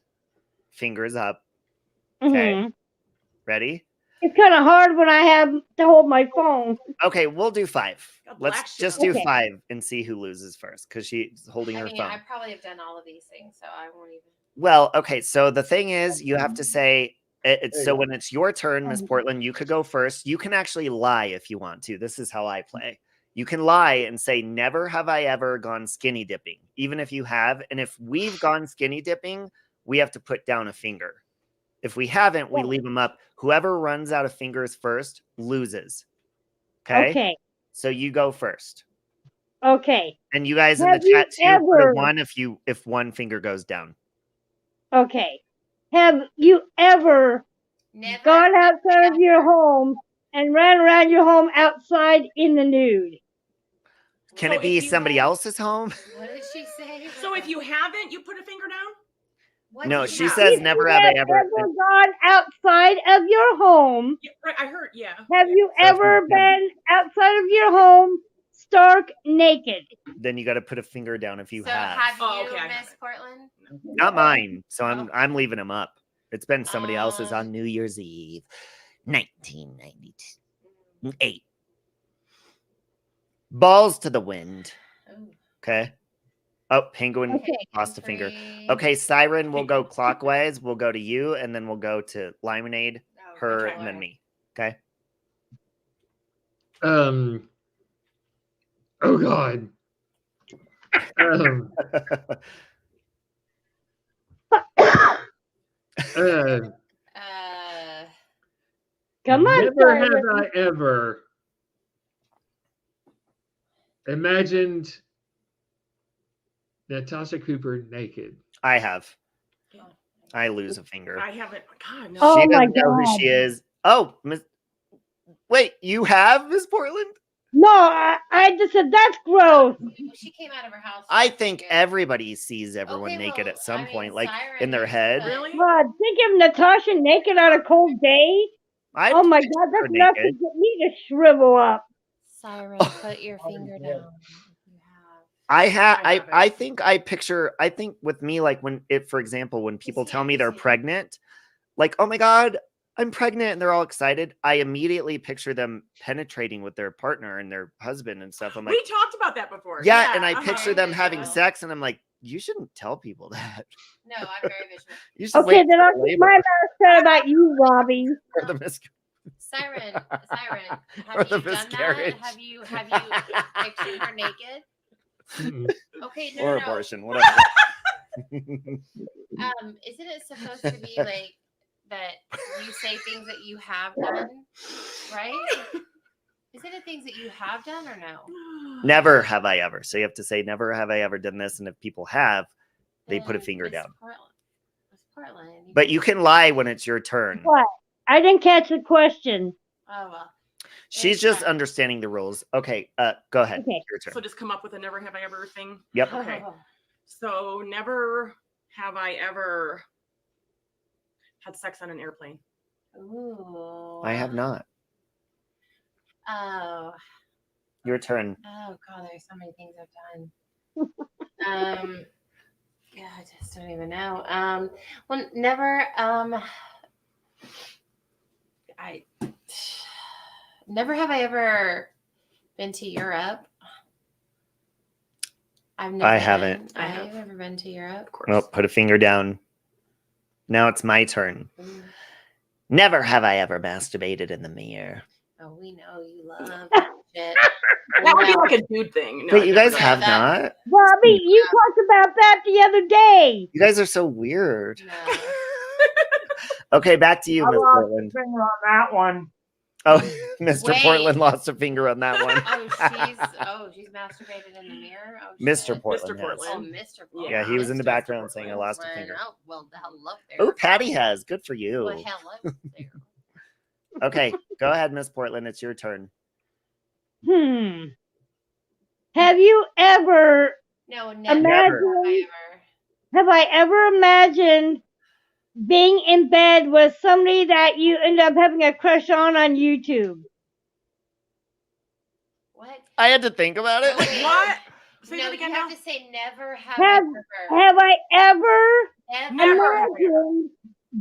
Speaker 3: fingers up. Okay.
Speaker 5: Mhm.
Speaker 3: Ready?
Speaker 5: It's kind of hard when I have to hold my phone.
Speaker 3: Okay, we'll do 5.
Speaker 1: Got black
Speaker 3: Let's
Speaker 1: shit
Speaker 3: just
Speaker 1: on
Speaker 3: do
Speaker 5: Okay.
Speaker 3: 5 and see who loses first because she's holding
Speaker 2: I
Speaker 3: her
Speaker 2: mean,
Speaker 3: phone.
Speaker 2: I probably have done all of these things, so I won't even.
Speaker 3: Well, okay, so the thing is, you have to say it's so when it's your turn, Miss Portland, you could go first. You can actually lie if you want to. This is how I play. You can lie and say, never have I ever gone skinny dipping, even if you have. And if we've gone skinny dipping, we have to put down a finger. If we haven't, we leave them up. Whoever runs out of fingers first loses. Okay?
Speaker 5: Okay.
Speaker 3: So you go first.
Speaker 5: Okay.
Speaker 3: And you guys in
Speaker 5: Have
Speaker 3: the
Speaker 5: you
Speaker 3: chat too, put a
Speaker 5: ever-
Speaker 3: 1 if one finger goes down.
Speaker 5: Okay. Have you ever
Speaker 2: Never.
Speaker 5: gone outside of your home and ran around your home outside in the nude?
Speaker 3: Can
Speaker 1: So
Speaker 3: it be
Speaker 1: if you
Speaker 3: somebody
Speaker 1: have-
Speaker 3: else's home?
Speaker 2: What did she say?
Speaker 1: So if you haven't, you put a finger down.
Speaker 2: What
Speaker 3: No,
Speaker 2: did
Speaker 3: she
Speaker 2: you
Speaker 3: says
Speaker 5: If
Speaker 3: never
Speaker 5: you
Speaker 3: have I ever.
Speaker 5: gone outside of your home,
Speaker 1: Yeah, right. I heard. Yeah.
Speaker 5: have you
Speaker 3: So if
Speaker 5: ever
Speaker 3: you-
Speaker 5: been outside of your home stark naked?
Speaker 3: Then you got to put a finger down if you
Speaker 2: So
Speaker 3: have.
Speaker 2: have
Speaker 1: Oh,
Speaker 2: you,
Speaker 1: okay, I
Speaker 2: Miss
Speaker 1: haven't.
Speaker 2: Portland?
Speaker 3: Not mine. So
Speaker 2: Oh.
Speaker 3: I'm leaving them up. It's been somebody else's
Speaker 2: Uh.
Speaker 3: on New Year's Eve, 1998. Balls to the wind.
Speaker 2: Ooh.
Speaker 3: Okay. Oh, Penguin
Speaker 5: Okay.
Speaker 3: lost a finger.
Speaker 2: 3.
Speaker 3: Okay, Siren, we'll go clockwise. We'll go to you, and then we'll go to Limonade,
Speaker 2: Oh,
Speaker 3: her,
Speaker 2: okay.
Speaker 3: and then me. Okay.
Speaker 6: Oh God. Um, uh,
Speaker 5: Come on,
Speaker 6: never have
Speaker 5: Siren.
Speaker 6: I ever imagined Natasha Cooper naked.
Speaker 3: I have. I lose a finger.
Speaker 1: I haven't. God, no.
Speaker 5: Oh
Speaker 3: She
Speaker 5: my
Speaker 3: doesn't know who
Speaker 5: God.
Speaker 3: she is. Oh, wait, you have Miss Portland?
Speaker 5: No, I just said that's gross.
Speaker 2: She came out of her house.
Speaker 3: I
Speaker 2: last
Speaker 3: think
Speaker 2: year.
Speaker 3: everybody sees everyone
Speaker 2: Okay,
Speaker 3: naked
Speaker 2: well,
Speaker 3: at some
Speaker 2: I mean,
Speaker 3: point, like
Speaker 2: Siren
Speaker 3: in their
Speaker 2: used
Speaker 3: head.
Speaker 2: to-
Speaker 1: Really?
Speaker 5: God, think of Natasha naked on a cold day.
Speaker 3: I
Speaker 5: Oh my God, that's enough to
Speaker 3: naked.
Speaker 5: get me to shrivel up.
Speaker 2: Siren, put your finger
Speaker 7: yeah.
Speaker 2: down. You have.
Speaker 3: I think I think with me, like when it, for example, when people tell me they're pregnant, like, oh my God, I'm pregnant, and they're all excited, I immediately picture them penetrating with their partner and their husband and stuff. I'm like,
Speaker 1: We talked about that before.
Speaker 3: yeah, and I
Speaker 1: uh-huh.
Speaker 3: picture them
Speaker 2: Very
Speaker 3: having
Speaker 2: visual.
Speaker 3: sex, and I'm like, you shouldn't tell people that.
Speaker 2: No, I'm very visual.
Speaker 3: You should
Speaker 5: Okay,
Speaker 3: wait
Speaker 5: then
Speaker 3: for
Speaker 5: I'll
Speaker 3: the
Speaker 5: keep
Speaker 3: labor
Speaker 5: my mouth shut about you, Robbie.
Speaker 3: or the
Speaker 2: Siren,
Speaker 3: Or
Speaker 2: have
Speaker 3: the
Speaker 2: you done that?
Speaker 3: miscarriage.
Speaker 2: Have you pictured her naked?
Speaker 6: Mm-mm.
Speaker 2: Okay,
Speaker 3: or
Speaker 2: no.
Speaker 3: abortion, whatever.
Speaker 2: Isn't it supposed to be like that you say things that you have done, right? Isn't it things that you have done or no?
Speaker 3: Never have I ever. So you have to say, never have I ever done this. And if people have, they put a
Speaker 2: Then
Speaker 3: finger
Speaker 2: Miss
Speaker 3: down.
Speaker 2: Miss Portland.
Speaker 3: But you can lie when it's your turn.
Speaker 5: What? I didn't catch the question.
Speaker 2: Oh well.
Speaker 3: She's just understanding the rules. Okay, go ahead.
Speaker 5: Okay.
Speaker 3: Your turn.
Speaker 1: So just come up with a never have I ever thing.
Speaker 3: Yep.
Speaker 1: Okay. So never have I ever had sex on an airplane.
Speaker 2: Ooh.
Speaker 3: I have not.
Speaker 2: Oh.
Speaker 3: Your turn.
Speaker 2: Oh God, there's so many things I've done. Yeah, I just don't even know. Well, never. I never have I ever been to Europe. I've never.
Speaker 3: I haven't.
Speaker 2: I have never been to Europe.
Speaker 1: Of course.
Speaker 3: Well, put a finger down. Now it's my turn.
Speaker 2: Ooh.
Speaker 3: Never have I ever masturbated in the mirror.
Speaker 2: Oh, we know you love that shit.
Speaker 1: That would be
Speaker 2: No.
Speaker 1: like a dude thing. No,
Speaker 3: Wait,
Speaker 1: I've
Speaker 3: you
Speaker 1: never
Speaker 3: guys
Speaker 1: done
Speaker 3: have
Speaker 1: that.
Speaker 3: not?
Speaker 5: Robbie, you talked about that the other day.
Speaker 3: You guys are so weird.
Speaker 2: No.
Speaker 3: Okay, back to you,
Speaker 7: I
Speaker 3: Miss
Speaker 7: lost
Speaker 3: Portland.
Speaker 7: a finger on that one.
Speaker 3: Oh, Mr.
Speaker 2: Wait.
Speaker 3: Portland lost a finger on that one.
Speaker 2: She's masturbated in the mirror. Oh,
Speaker 3: Mr.
Speaker 2: shit.
Speaker 3: Portland.
Speaker 1: Mr.
Speaker 3: has.
Speaker 1: Portland.
Speaker 2: Oh, Mr. Portland.
Speaker 3: Yeah, he was in the
Speaker 2: Mr.
Speaker 3: background saying I
Speaker 2: Portland.
Speaker 3: lost a finger.
Speaker 2: Oh, well, hello there.
Speaker 3: Oh, Patty has. Good for you.
Speaker 2: Well, hello there.
Speaker 3: Okay, go ahead, Miss Portland. It's your turn.
Speaker 5: Have you ever,
Speaker 2: No, never.
Speaker 5: Imagine-
Speaker 2: Have
Speaker 5: have I ever imagined being in bed with somebody that you end up having a crush on YouTube?
Speaker 2: What?
Speaker 3: I had to think about it.
Speaker 2: Wait.
Speaker 1: What? Say
Speaker 2: No,
Speaker 1: that
Speaker 2: you
Speaker 1: again
Speaker 2: have
Speaker 1: now.
Speaker 2: to say never have
Speaker 5: Have-
Speaker 2: I ever.
Speaker 5: Have I ever
Speaker 1: Never have I ever.
Speaker 5: imagined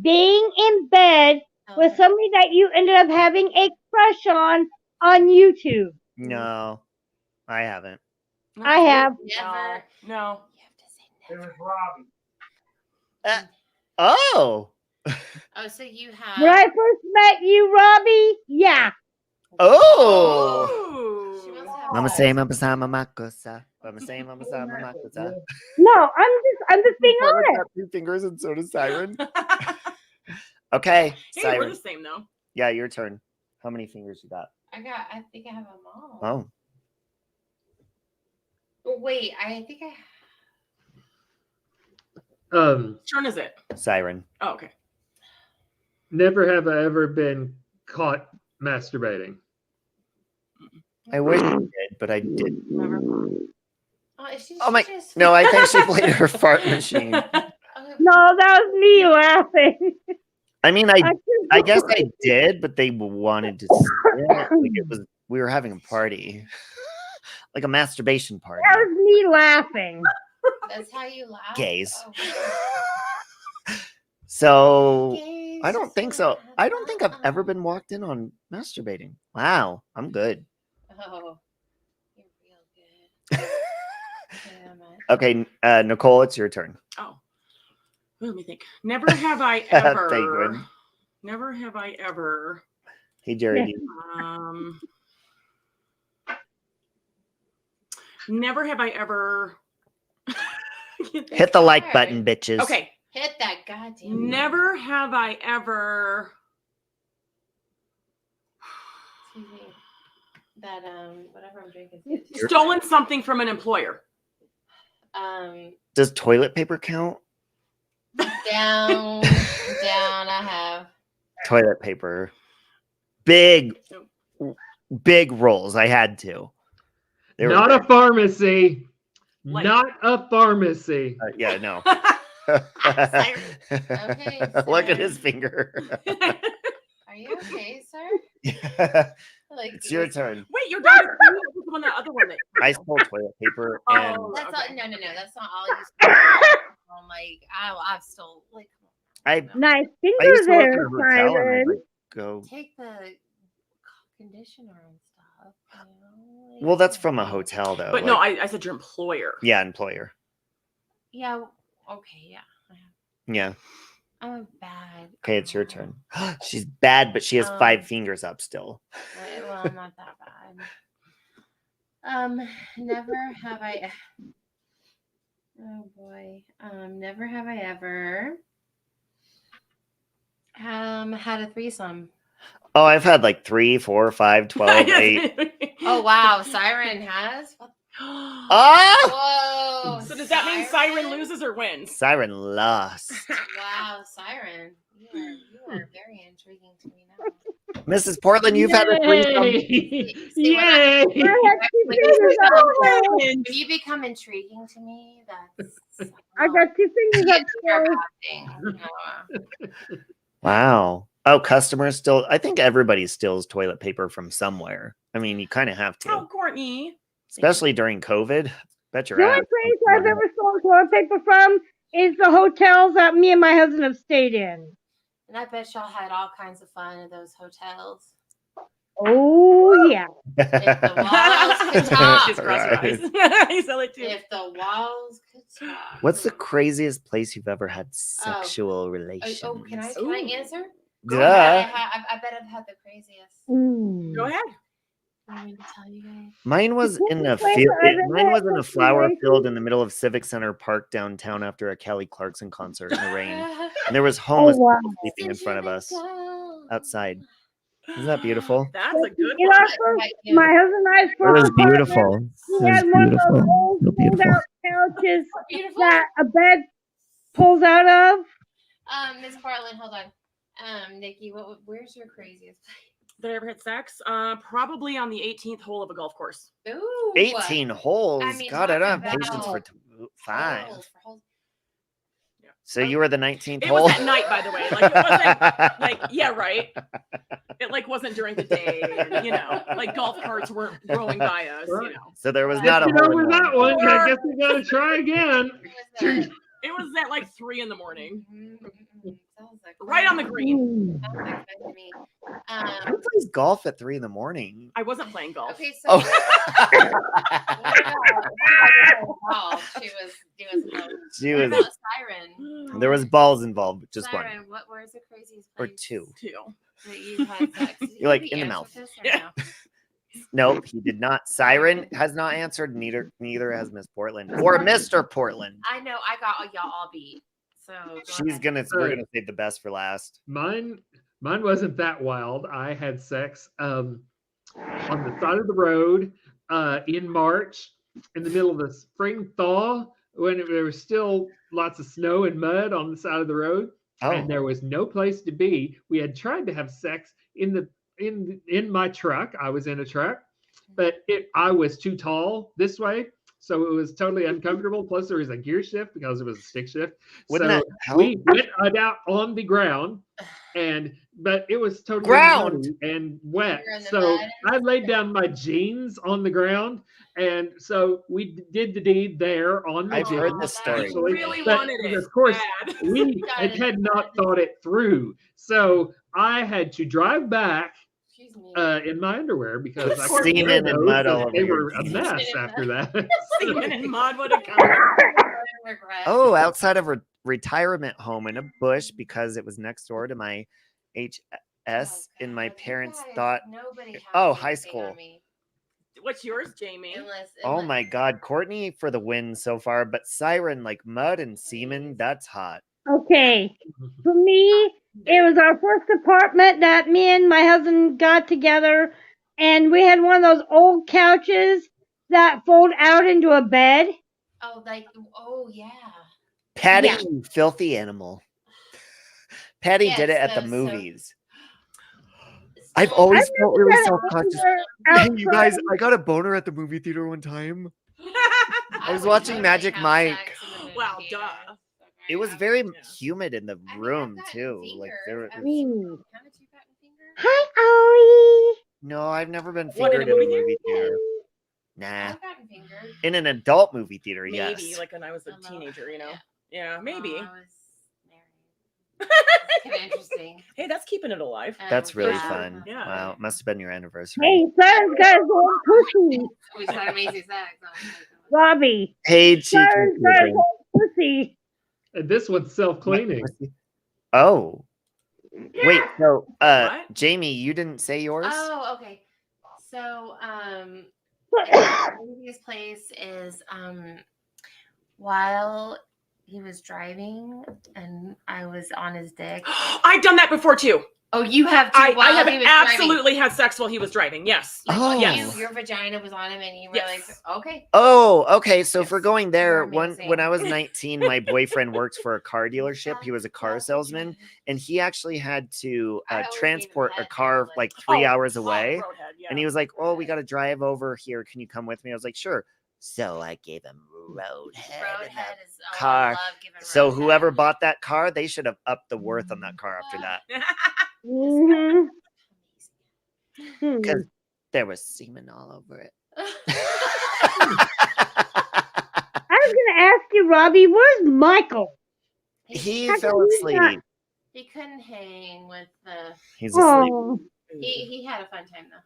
Speaker 5: being in bed with somebody that you ended up having a crush on YouTube?
Speaker 3: No, I haven't.
Speaker 1: No,
Speaker 5: I have.
Speaker 2: Never.
Speaker 1: No.
Speaker 2: You have to say
Speaker 7: It
Speaker 2: never.
Speaker 7: was Robbie.
Speaker 3: Oh.
Speaker 2: Oh, so you have.
Speaker 5: When I first met you, Robbie, yeah.
Speaker 3: Oh.
Speaker 2: She
Speaker 1: Ooh.
Speaker 2: must have.
Speaker 3: Mama say mama sama makosa. Mama say mama sama makosa.
Speaker 5: No, I'm just being
Speaker 3: Portland's
Speaker 5: honest.
Speaker 3: got 2 fingers and so does Siren. Okay,
Speaker 1: Hey, we're
Speaker 3: Siren.
Speaker 1: the same though.
Speaker 3: Yeah, your turn. How many fingers you got?
Speaker 2: I think I have them all.
Speaker 3: Oh.
Speaker 2: Oh, wait, I think I.
Speaker 6: Um,
Speaker 1: Which turn is it?
Speaker 3: Siren.
Speaker 1: Oh, okay.
Speaker 6: never have I ever been caught masturbating.
Speaker 3: I wish I did, but I didn't.
Speaker 1: Never.
Speaker 2: Oh, is she
Speaker 3: Oh my-
Speaker 2: just-
Speaker 3: No, I think she played her fart machine.
Speaker 2: Oh,
Speaker 5: No, that was me laughing.
Speaker 3: I mean,
Speaker 5: I
Speaker 3: I guess I did, but they wanted to see it. Like it was, we were having a party, like a masturbation party.
Speaker 5: That was me laughing.
Speaker 2: that's how you laugh.
Speaker 3: Gays.
Speaker 2: Oh,
Speaker 3: So
Speaker 2: gays
Speaker 3: I don't
Speaker 2: just
Speaker 3: think so.
Speaker 2: laugh.
Speaker 3: I don't think I've ever been walked in on masturbating. Wow, I'm good.
Speaker 2: Oh, you're real good. Damn it.
Speaker 3: Okay, Nicole, it's your turn.
Speaker 1: Oh. Let me think. Never have I ever.
Speaker 3: Penguin.
Speaker 1: Never have I ever.
Speaker 3: Hey, Jared.
Speaker 1: Um. Never have I ever.
Speaker 3: Hit the like button, bitches.
Speaker 1: Okay.
Speaker 2: Hit that goddamn.
Speaker 1: Never have I ever.
Speaker 2: Excuse me. That whatever I'm drinking.
Speaker 1: Stolen something from an employer.
Speaker 3: Does toilet paper count?
Speaker 2: Down. I have.
Speaker 3: Toilet paper. Big rolls. I had to. They were
Speaker 6: Not a
Speaker 3: big.
Speaker 6: pharmacy.
Speaker 1: Like-
Speaker 6: Not a pharmacy.
Speaker 3: Yeah, no.
Speaker 2: Okay,
Speaker 3: Look at
Speaker 2: sir.
Speaker 3: his finger.
Speaker 2: Are you okay, sir? Like
Speaker 3: It's your turn.
Speaker 1: Wait, your dog is the one, that other one. That,
Speaker 3: I stole toilet paper and
Speaker 1: Oh.
Speaker 2: That's
Speaker 1: Okay.
Speaker 2: all. No. That's not all you. I'm like I've stole. Like,
Speaker 3: I
Speaker 5: Nice
Speaker 3: I
Speaker 5: finger
Speaker 3: used to work in
Speaker 5: there,
Speaker 3: a hotel and I'd
Speaker 5: Siren.
Speaker 3: like go.
Speaker 2: take the conditioner and stuff. You know? Like,
Speaker 3: Well, that's from a hotel though.
Speaker 1: but no,
Speaker 3: like-
Speaker 1: I said your employer.
Speaker 3: yeah, employer.
Speaker 2: Yeah. Okay. Yeah.
Speaker 3: Yeah.
Speaker 2: I'm bad.
Speaker 3: Okay, it's your turn. She's bad, but she has 5 fingers up still.
Speaker 2: Well, I'm not that bad. Never have I. Oh boy. Never have I ever. Had a threesome.
Speaker 3: Oh, I've had like 3, 4, 5, 12, 8.
Speaker 2: Oh wow, Siren has. What?
Speaker 3: Oh!
Speaker 2: Whoa.
Speaker 1: So does that mean Siren loses or wins?
Speaker 3: Siren lost.
Speaker 2: Wow, Siren, you are very intriguing to me now.
Speaker 3: Mrs. Portland, you've had a threesome.
Speaker 6: Yay!
Speaker 2: See, when
Speaker 6: Yay!
Speaker 2: When you become intriguing to me, that's.
Speaker 5: I got 2 fingers up there.
Speaker 3: Wow. Oh, customers still. I think everybody steals toilet paper from somewhere. I mean, you kind of have
Speaker 1: Oh,
Speaker 3: to,
Speaker 1: Courtney.
Speaker 3: especially during COVID. Bet your
Speaker 5: The
Speaker 3: ass.
Speaker 5: only place I've ever stolen toilet paper from is the hotels that me and my husband have stayed in.
Speaker 2: And I bet y'all had all kinds of fun at those hotels.
Speaker 5: Oh, yeah.
Speaker 2: If the walls could talk.
Speaker 1: She's crossed her
Speaker 3: Right.
Speaker 1: eyes. You sell it too.
Speaker 2: If the walls could talk.
Speaker 3: What's the craziest place you've ever had sexual relations?
Speaker 2: Oh, can I
Speaker 1: Ooh.
Speaker 2: answer?
Speaker 3: Duh.
Speaker 2: I bet I've had the craziest.
Speaker 5: Mm.
Speaker 1: Go ahead.
Speaker 2: Want me to tell you guys?
Speaker 3: Mine was in a
Speaker 5: Place
Speaker 3: field.
Speaker 5: I've ever
Speaker 3: Mine was
Speaker 5: had
Speaker 3: in a
Speaker 5: sexual
Speaker 3: flower
Speaker 5: relations.
Speaker 3: field in the middle of Civic Center Park downtown after a Kelly Clarkson concert in the rain, and there was
Speaker 5: Oh,
Speaker 3: homeless
Speaker 5: wow.
Speaker 3: people sleeping in front of us outside. Isn't that beautiful?
Speaker 1: That's a good
Speaker 5: In
Speaker 1: one.
Speaker 5: our first, my husband and I's
Speaker 3: It
Speaker 5: first
Speaker 3: was
Speaker 5: apartment,
Speaker 3: beautiful.
Speaker 5: we had one of those old fold-out couches that a bed pulls out of.
Speaker 2: Miss Portland, hold on. Nikki, where's your craziest
Speaker 1: Did I ever had sex? Probably on the 18th hole of a golf course.
Speaker 2: place? Ooh.
Speaker 3: 18 holes.
Speaker 2: I mean,
Speaker 3: God, I don't have
Speaker 2: talk
Speaker 3: patience for
Speaker 2: about
Speaker 3: 5.
Speaker 2: Holes for holes.
Speaker 3: So you were the 19th
Speaker 1: It
Speaker 3: hole.
Speaker 1: was at night, by the way. Like it wasn't like, yeah, right. It like wasn't during the day, and, you know, like golf carts weren't rolling by us, you know.
Speaker 3: So there was
Speaker 2: Get
Speaker 3: not a
Speaker 6: Get
Speaker 3: hole
Speaker 6: over
Speaker 3: in
Speaker 6: that
Speaker 3: one.
Speaker 6: one. I guess we gotta try again.
Speaker 2: Who was that?
Speaker 1: It was at like 3 in the morning,
Speaker 2: Sounds like
Speaker 1: right on the
Speaker 2: fun.
Speaker 1: green.
Speaker 2: Sounds like fun to me.
Speaker 3: Who plays golf at 3 in the morning?
Speaker 1: I wasn't playing golf.
Speaker 2: Okay, so
Speaker 3: Oh.
Speaker 2: she was doing some.
Speaker 3: She
Speaker 2: What
Speaker 3: was.
Speaker 2: about Siren?
Speaker 3: There was balls involved, just one
Speaker 2: Siren, where's the craziest
Speaker 3: or
Speaker 2: place
Speaker 3: 2.
Speaker 1: Too.
Speaker 2: that you've had sex?
Speaker 3: You're like,
Speaker 2: Did
Speaker 3: in the
Speaker 2: he
Speaker 3: mouth.
Speaker 2: answer this or
Speaker 1: Yeah.
Speaker 2: no?
Speaker 3: Nope, he did not. Siren has not answered. Neither has Miss Portland or Mr. Portland.
Speaker 2: I know I got y'all all beat. So go
Speaker 3: She's
Speaker 2: ahead.
Speaker 3: we're gonna save the best for last.
Speaker 6: Mine wasn't that wild. I had sex on the side of the road in March, in the middle of the spring thaw, when there was still lots of snow and mud on the side of the road,
Speaker 3: Oh,
Speaker 6: and there was no place to be. We had tried to have sex in my truck. I was in a truck, but I was too tall this way, so it was totally uncomfortable. Plus, there was a gear shift because it was a stick shift.
Speaker 3: wouldn't
Speaker 6: so
Speaker 3: that help?
Speaker 6: we went out on the ground, but it was totally
Speaker 3: Ground?
Speaker 6: muddy and wet.
Speaker 2: You're in the
Speaker 6: So
Speaker 2: mud.
Speaker 6: I laid down my jeans on the ground, and so we did the deed there on the
Speaker 3: I've
Speaker 6: jeans.
Speaker 3: heard this story.
Speaker 1: You
Speaker 6: actually.
Speaker 1: really
Speaker 6: But
Speaker 1: wanted it.
Speaker 6: Of course,
Speaker 1: Bad.
Speaker 6: we had not thought it through. So I had to drive back
Speaker 2: Excuse me.
Speaker 6: in my underwear because I
Speaker 3: Semen
Speaker 6: couldn't wear
Speaker 3: and
Speaker 6: those,
Speaker 3: mud all
Speaker 6: and
Speaker 3: over
Speaker 6: they
Speaker 3: your
Speaker 6: were a
Speaker 3: jeans.
Speaker 6: mess after that.
Speaker 1: Semen and mud would have come.
Speaker 2: Regret.
Speaker 3: Oh, outside of a retirement home in a bush because it was next door to my HS, and my
Speaker 2: God, you
Speaker 3: parents
Speaker 2: guys,
Speaker 3: thought,
Speaker 2: nobody has
Speaker 3: oh, high
Speaker 2: anything on
Speaker 3: school.
Speaker 2: me.
Speaker 1: What's yours, Jamie?
Speaker 3: Oh my God, Courtney for the win so far, but Siren like mud and semen, that's hot.
Speaker 5: Okay. For me, it was our first apartment that me and my husband got together, and we had one of those old couches that fold out into a bed.
Speaker 2: Oh, like, oh, yeah.
Speaker 3: Patty,
Speaker 5: Yeah.
Speaker 3: you filthy animal. Patty did it
Speaker 2: Yes,
Speaker 3: at the
Speaker 2: so-
Speaker 3: movies. I've always felt really self-conscious. Hey, you guys, I got a boner at the movie theater one time. I was watching Magic Mike.
Speaker 1: Well, duh.
Speaker 3: It was very humid in the room too. Like there was...
Speaker 5: Ooh. Hi, Ollie.
Speaker 3: No, I've never been
Speaker 1: What, in
Speaker 3: fingered
Speaker 1: a
Speaker 3: in a
Speaker 1: movie
Speaker 3: movie theater. Nah.
Speaker 2: I've gotten fingered.
Speaker 3: In an adult movie theater,
Speaker 1: Maybe,
Speaker 3: yes.
Speaker 1: like when I was a teenager, you know? Yeah, maybe.
Speaker 2: I was married. Kind of interesting.
Speaker 1: Hey, that's keeping it alive.
Speaker 3: That's really
Speaker 2: Yeah.
Speaker 3: fun.
Speaker 1: Yeah.
Speaker 3: Wow, it must have been your anniversary.
Speaker 5: Hey, Siren's got his own pussy.
Speaker 2: We started amazing sex.
Speaker 5: Robbie.
Speaker 3: Hey, cheeky.
Speaker 5: Siren's got his own pussy.
Speaker 6: And this one's self-cleaning.
Speaker 3: Oh. Wait, so
Speaker 1: What?
Speaker 3: Jamie, you didn't say yours?
Speaker 2: Oh, okay. So, the previous place is while he was driving and I was on his dick.
Speaker 1: I've done that before too.
Speaker 2: Oh, you have too.
Speaker 1: I
Speaker 2: while
Speaker 1: have
Speaker 2: he was
Speaker 1: absolutely had sex while he was driving. Yes.
Speaker 2: Driving.
Speaker 3: Oh.
Speaker 2: Like,
Speaker 1: Yes.
Speaker 2: your vagina was on him, and you were
Speaker 1: Yes.
Speaker 2: like, okay.
Speaker 3: Oh, okay. So
Speaker 2: Yes,
Speaker 3: for going there,
Speaker 2: you're
Speaker 3: when
Speaker 2: amazing.
Speaker 3: I was 19, my boyfriend worked for a car dealership. He was a car salesman, and he actually had to
Speaker 2: I always
Speaker 3: transport
Speaker 2: gave him
Speaker 3: a
Speaker 2: head
Speaker 3: car
Speaker 2: down,
Speaker 3: like
Speaker 2: like,
Speaker 3: 3
Speaker 1: Oh,
Speaker 3: hours
Speaker 1: oh,
Speaker 3: away.
Speaker 1: roadhead, yeah.
Speaker 3: And he was like, "Oh, we got to drive over here. Can you come with me?" I was like, "Sure." So I gave him roadhead. in the
Speaker 2: Roadhead is
Speaker 3: car.
Speaker 2: I love giving
Speaker 3: So
Speaker 2: roadhead.
Speaker 3: whoever bought that car, they should have upped the worth on that car after that
Speaker 5: Mm-hmm.
Speaker 3: because there was semen all over it.
Speaker 5: I was going to ask you, Robbie, where's Michael?
Speaker 3: He
Speaker 5: How
Speaker 3: fell
Speaker 5: come he's not-
Speaker 3: asleep.
Speaker 2: He couldn't hang with the.
Speaker 3: He's asleep.
Speaker 5: Oh,
Speaker 2: He had a fun time though.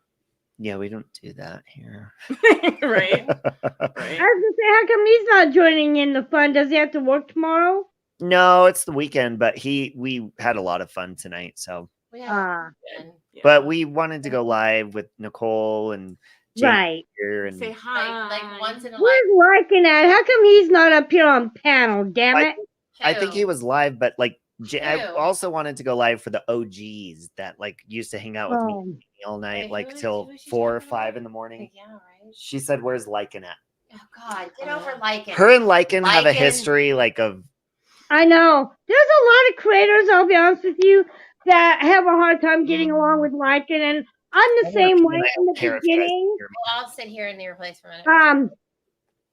Speaker 3: Yeah, we don't do that here.
Speaker 1: right. Right.
Speaker 5: I was going to say, how come he's not joining in the fun? Does he have to work tomorrow?
Speaker 3: No, it's the weekend, but we had a lot of fun tonight. So,
Speaker 2: We had
Speaker 5: Ah,
Speaker 2: fun.
Speaker 1: Yeah.
Speaker 3: but we wanted to go live with Nicole and Jake
Speaker 5: right.
Speaker 3: here, and
Speaker 1: Say hi.
Speaker 2: Like once in a
Speaker 5: Where's liking at? How come he's not up here on panel? Damn it!
Speaker 3: I think he was live, but like I
Speaker 2: Who?
Speaker 3: also wanted to go live for the OGs that like used to hang out with me
Speaker 5: Oh,
Speaker 3: all night,
Speaker 2: Wait,
Speaker 3: like
Speaker 2: who
Speaker 3: till
Speaker 2: is she
Speaker 3: 4 or
Speaker 2: talking
Speaker 3: 5
Speaker 2: about?
Speaker 3: in the morning.
Speaker 2: Yeah, right.
Speaker 3: She said, "Where's Lycan at?"
Speaker 2: Oh God, get over liking.
Speaker 3: Her and Lycan have a
Speaker 2: Lycan-
Speaker 3: history like of
Speaker 5: I know. There's a lot of creators, I'll be honest with you, that have a hard time getting along with liking, and I'm the same way in the beginning.
Speaker 2: Well, I'll sit here in your place for a minute.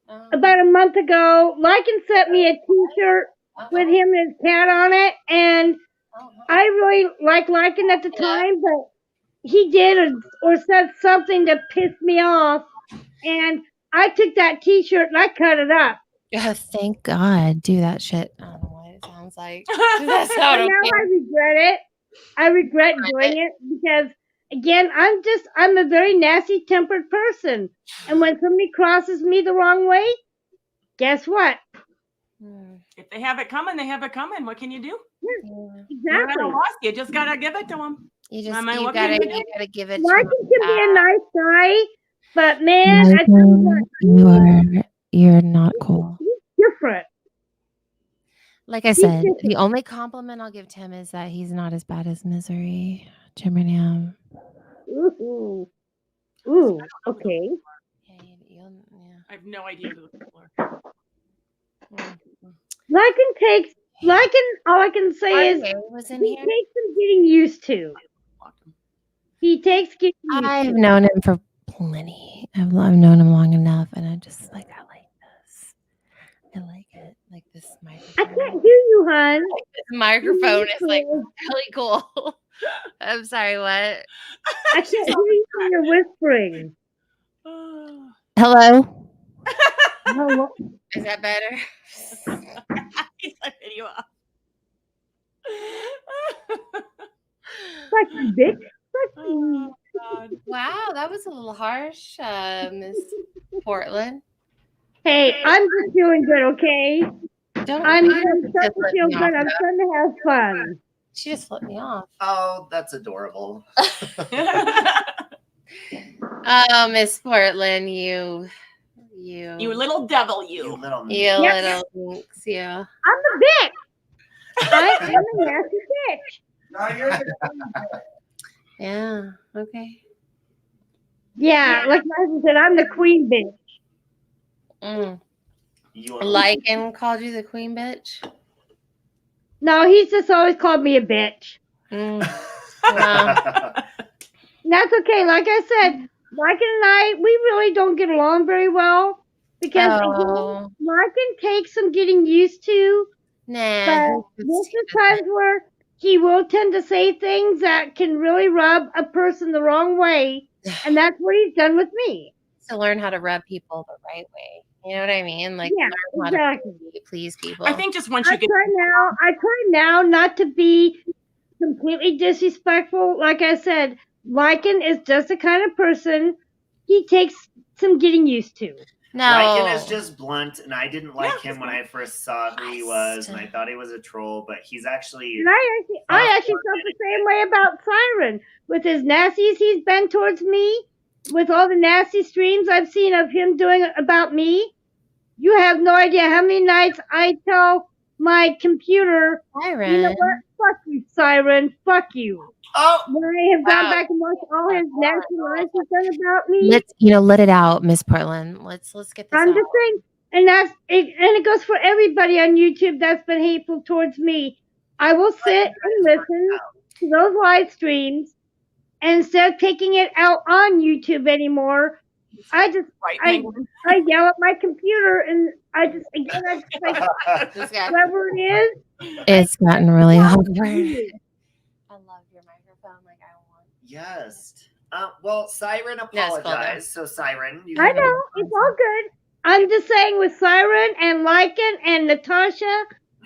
Speaker 2: Oh,
Speaker 5: About a month ago, Lycan sent me a T-shirt
Speaker 2: oh,
Speaker 5: with him and his cat on it, and
Speaker 2: oh, oh.
Speaker 5: I really liked Lycan at the time, but he did or said something that pissed me off, and I took that T-shirt and I cut it up.
Speaker 2: Oh, thank God. Do that shit. I don't know what it sounds like. That's
Speaker 5: And
Speaker 2: not
Speaker 5: now
Speaker 2: okay.
Speaker 5: I regret it. I regret doing it because, again, I'm a very nasty tempered person. And when somebody crosses me the wrong way, guess what?
Speaker 1: If they have it coming, they have it coming. What can you do?
Speaker 2: Yeah.
Speaker 1: You're at a
Speaker 5: Exactly.
Speaker 1: loss. You just gotta give it to them.
Speaker 2: You just
Speaker 1: I mean,
Speaker 2: you
Speaker 1: what can
Speaker 2: gotta
Speaker 1: you do?
Speaker 2: you gotta give it.
Speaker 5: Lycan
Speaker 2: to
Speaker 5: can be a nice guy, but man, I tell you what,
Speaker 2: you're not cool.
Speaker 5: he's different.
Speaker 2: Like I said, the only compliment I'll give Tim is that he's not as bad as Misery. Jim and Yam.
Speaker 5: Ooh. Ooh, okay.
Speaker 2: Yeah.
Speaker 1: I have no idea who those people are.
Speaker 5: Lycan, all I can say is,
Speaker 2: was in
Speaker 5: he
Speaker 2: here.
Speaker 5: takes some getting used to. He takes getting used
Speaker 2: I've
Speaker 5: to.
Speaker 2: known him for plenty. I've known him long enough, and I just like I like this. I like it. Like this microphone.
Speaker 5: I can't hear you, hon.
Speaker 2: This microphone is like really cool. I'm sorry, what?
Speaker 5: I can't hear you when you're whispering.
Speaker 2: Hello.
Speaker 5: Hello?
Speaker 2: Is that better?
Speaker 1: He's like video off.
Speaker 5: Like a bitch.
Speaker 1: Oh, God.
Speaker 2: Wow, that was a little harsh, Miss Portland.
Speaker 5: Hey, I'm just feeling good, okay?
Speaker 2: Don't
Speaker 5: I'm
Speaker 2: you
Speaker 5: starting
Speaker 2: just
Speaker 5: to
Speaker 2: flipped
Speaker 5: feel
Speaker 2: me
Speaker 5: good.
Speaker 2: off,
Speaker 5: I'm
Speaker 2: though.
Speaker 5: starting to have fun.
Speaker 2: She just flipped me off.
Speaker 3: Oh, that's adorable.
Speaker 2: Oh, Miss Portland, you
Speaker 1: You little devil,
Speaker 3: You
Speaker 1: you.
Speaker 3: little
Speaker 2: You
Speaker 5: Yep.
Speaker 2: little minx, you.
Speaker 5: I'm a bitch. I am a nasty bitch.
Speaker 4: No, you're the
Speaker 2: Yeah. Okay.
Speaker 5: Yeah, like my husband said, I'm the queen bitch.
Speaker 2: Mm.
Speaker 3: You are
Speaker 2: Lycan called you the queen bitch.
Speaker 5: No, he's just always called me a bitch.
Speaker 2: Mm. Wow.
Speaker 5: And that's okay. Like I said, Mike and I, we really don't get along very well because
Speaker 2: Oh.
Speaker 5: Larkin takes some getting used to,
Speaker 2: Nah.
Speaker 5: but there's just times where he will tend to say things that can really rub a person the wrong way, and that's what he's done with me.
Speaker 2: To learn how to rub people the right way. You know what I mean? Like
Speaker 5: Yeah,
Speaker 2: learn how
Speaker 5: exactly.
Speaker 2: to please people.
Speaker 1: I think just once
Speaker 5: I
Speaker 1: you get
Speaker 5: try now not to be completely disrespectful. Like I said, Lycan is just the kind of person he takes some getting used to.
Speaker 2: no.
Speaker 3: Lycan is just blunt, and I didn't like
Speaker 1: Yeah,
Speaker 3: him when I first saw who he was, and I thought he was a troll, but he's actually.
Speaker 5: And I actually felt the same way about Siren. With as nasty as he's been towards me, with all the nasty streams I've seen of him doing about me, you have no idea how many nights I tell my computer,
Speaker 2: Siren.
Speaker 5: you know what? Fuck you, Siren. Fuck you.
Speaker 3: Oh!
Speaker 5: When I have gone
Speaker 2: Wow.
Speaker 5: back and watched all his nasty lies he's done about me,
Speaker 2: Let's let it out, Miss Portland. Let's get this
Speaker 5: I'm
Speaker 2: out.
Speaker 5: just saying, and it goes for everybody on YouTube that's been hateful towards me. I will sit and listen to those live streams, and instead of taking it out on YouTube anymore, I yell at my computer, and I just like
Speaker 2: This guy.
Speaker 5: whoever it is.
Speaker 2: It's gotten really awkward. I love your microphone. Like I want.
Speaker 3: Yes. Well, Siren
Speaker 2: Yes, well done.
Speaker 3: apologized. So, Siren, you
Speaker 5: I
Speaker 3: can
Speaker 5: know it's all good. I'm just saying with Siren and Lycan and Natasha,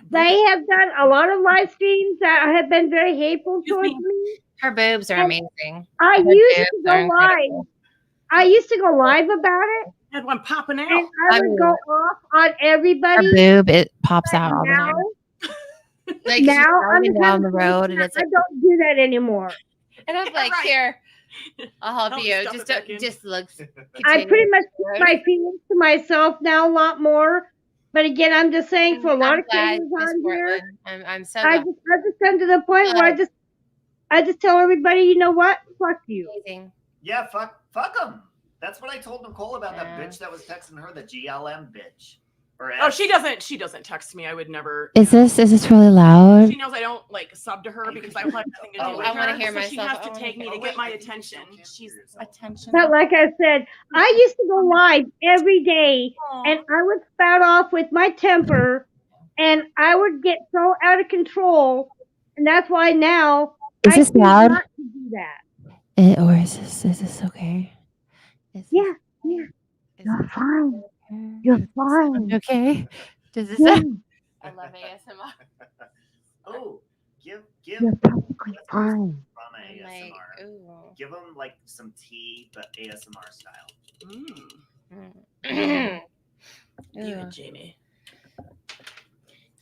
Speaker 5: they have done a lot of live streams that have been very hateful towards me.
Speaker 2: Her boobs are amazing.
Speaker 5: I
Speaker 2: Her
Speaker 5: used to
Speaker 2: boobs
Speaker 5: go
Speaker 2: are
Speaker 5: live.
Speaker 2: incredible.
Speaker 5: I used to go live about it,
Speaker 1: had one popping out.
Speaker 5: and I would go off on
Speaker 2: Her
Speaker 5: everybody.
Speaker 2: boob, it pops out all the
Speaker 5: Now,
Speaker 2: time. Like
Speaker 5: now
Speaker 2: she's
Speaker 5: I'm
Speaker 2: driving
Speaker 5: the
Speaker 2: down
Speaker 5: kind
Speaker 2: the
Speaker 5: of
Speaker 2: road,
Speaker 5: person
Speaker 2: and it's
Speaker 5: I
Speaker 2: like,
Speaker 5: don't do that anymore.
Speaker 2: and I'm like,
Speaker 1: Right.
Speaker 2: here, I'll help
Speaker 1: Help
Speaker 2: you.
Speaker 1: stuff
Speaker 2: Just
Speaker 1: it back in.
Speaker 2: just looks.
Speaker 5: I pretty much keep my feelings to myself now a lot more. But again, I'm just saying for a lot of cases on here,
Speaker 2: I'm so
Speaker 5: I
Speaker 2: glad.
Speaker 5: just come to the point where I just tell everybody, you know what? Fuck you.
Speaker 2: Amazing.
Speaker 3: Yeah, fuck him. That's what I told Nicole about that
Speaker 2: Yeah.
Speaker 3: bitch that was texting her, the GLM bitch. Or
Speaker 1: Oh, she doesn't text me. I would never.
Speaker 2: Is this really loud?
Speaker 1: She knows I don't like sub to her because I have nothing to do
Speaker 3: Oh,
Speaker 1: with
Speaker 3: I
Speaker 1: her.
Speaker 2: wanna hear
Speaker 1: so she
Speaker 2: myself.
Speaker 1: has
Speaker 2: I
Speaker 1: to
Speaker 2: wanna
Speaker 1: take me
Speaker 2: hear-
Speaker 1: to
Speaker 3: Oh,
Speaker 1: get
Speaker 3: wait,
Speaker 1: my
Speaker 3: I think you
Speaker 1: attention.
Speaker 3: can't
Speaker 1: She's
Speaker 3: hear yourself.
Speaker 1: attention.
Speaker 5: But like I said, I used to go live every day, and I would spout off with my temper, and I would get so out of control, and that's why now
Speaker 2: Is
Speaker 5: I
Speaker 2: this
Speaker 5: choose
Speaker 2: loud?
Speaker 5: not to do that.
Speaker 2: Or is this okay?
Speaker 5: Yeah, you're fine. You're fine.
Speaker 2: Okay. Does this?
Speaker 5: Yeah,
Speaker 2: I love ASMR.
Speaker 3: Oh, give
Speaker 5: you're perfectly fine.
Speaker 3: Rama
Speaker 2: I'm like,
Speaker 3: ASMR.
Speaker 2: ooh.
Speaker 3: Give him like some tea, but ASMR style.
Speaker 2: Mm.
Speaker 1: Do
Speaker 2: Ooh.
Speaker 1: it, Jamie.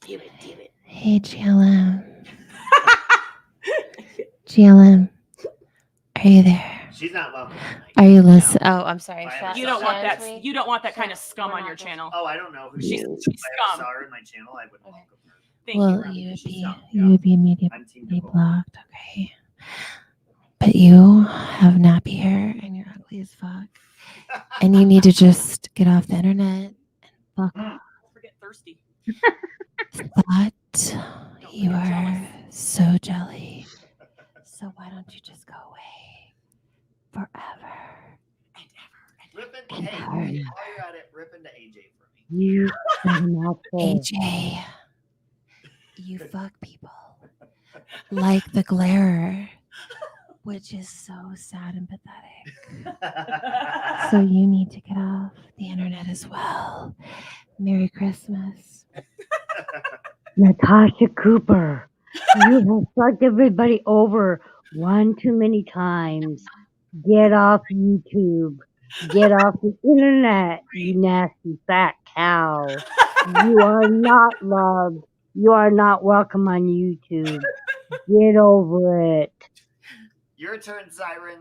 Speaker 1: Do it.
Speaker 2: Hey, GLM. GLM. Are you there?
Speaker 3: She's not welcome.
Speaker 2: Are you listening? Oh, I'm sorry.
Speaker 3: Fine.
Speaker 1: You don't want that. You don't want that kind of scum on your channel.
Speaker 3: Oh, I don't know who
Speaker 1: She's
Speaker 3: she is.
Speaker 1: she's
Speaker 3: If I ever
Speaker 1: scum.
Speaker 3: saw her in my channel, I would welcome her.
Speaker 1: Thank
Speaker 2: Well,
Speaker 1: you. Robbie.
Speaker 2: you would
Speaker 3: She's
Speaker 2: be
Speaker 3: scum,
Speaker 2: you
Speaker 3: yeah.
Speaker 2: would be immediately
Speaker 3: I'm Team Nicole.
Speaker 2: blocked. Okay. But you have nappy hair and you're ugly as fuck, and you need to just get off the internet and fuck off.
Speaker 1: Forget thirsty.
Speaker 2: Thought you are so jelly. So why don't you just go away forever?
Speaker 3: Rip it.
Speaker 2: And
Speaker 3: Hey,
Speaker 2: ever.
Speaker 3: while you're at it, rip into AJ for me.
Speaker 5: You are not
Speaker 2: AJ, you fuck people like the Glarer, which is so sad and pathetic. So you need to get off the internet as well. Merry Christmas.
Speaker 5: Natasha Cooper. You have fucked everybody over one too many times. Get off YouTube. Get off the internet, you nasty fat cow. You are not loved. You are not welcome on YouTube. Get over it.
Speaker 3: Your turn, Siren.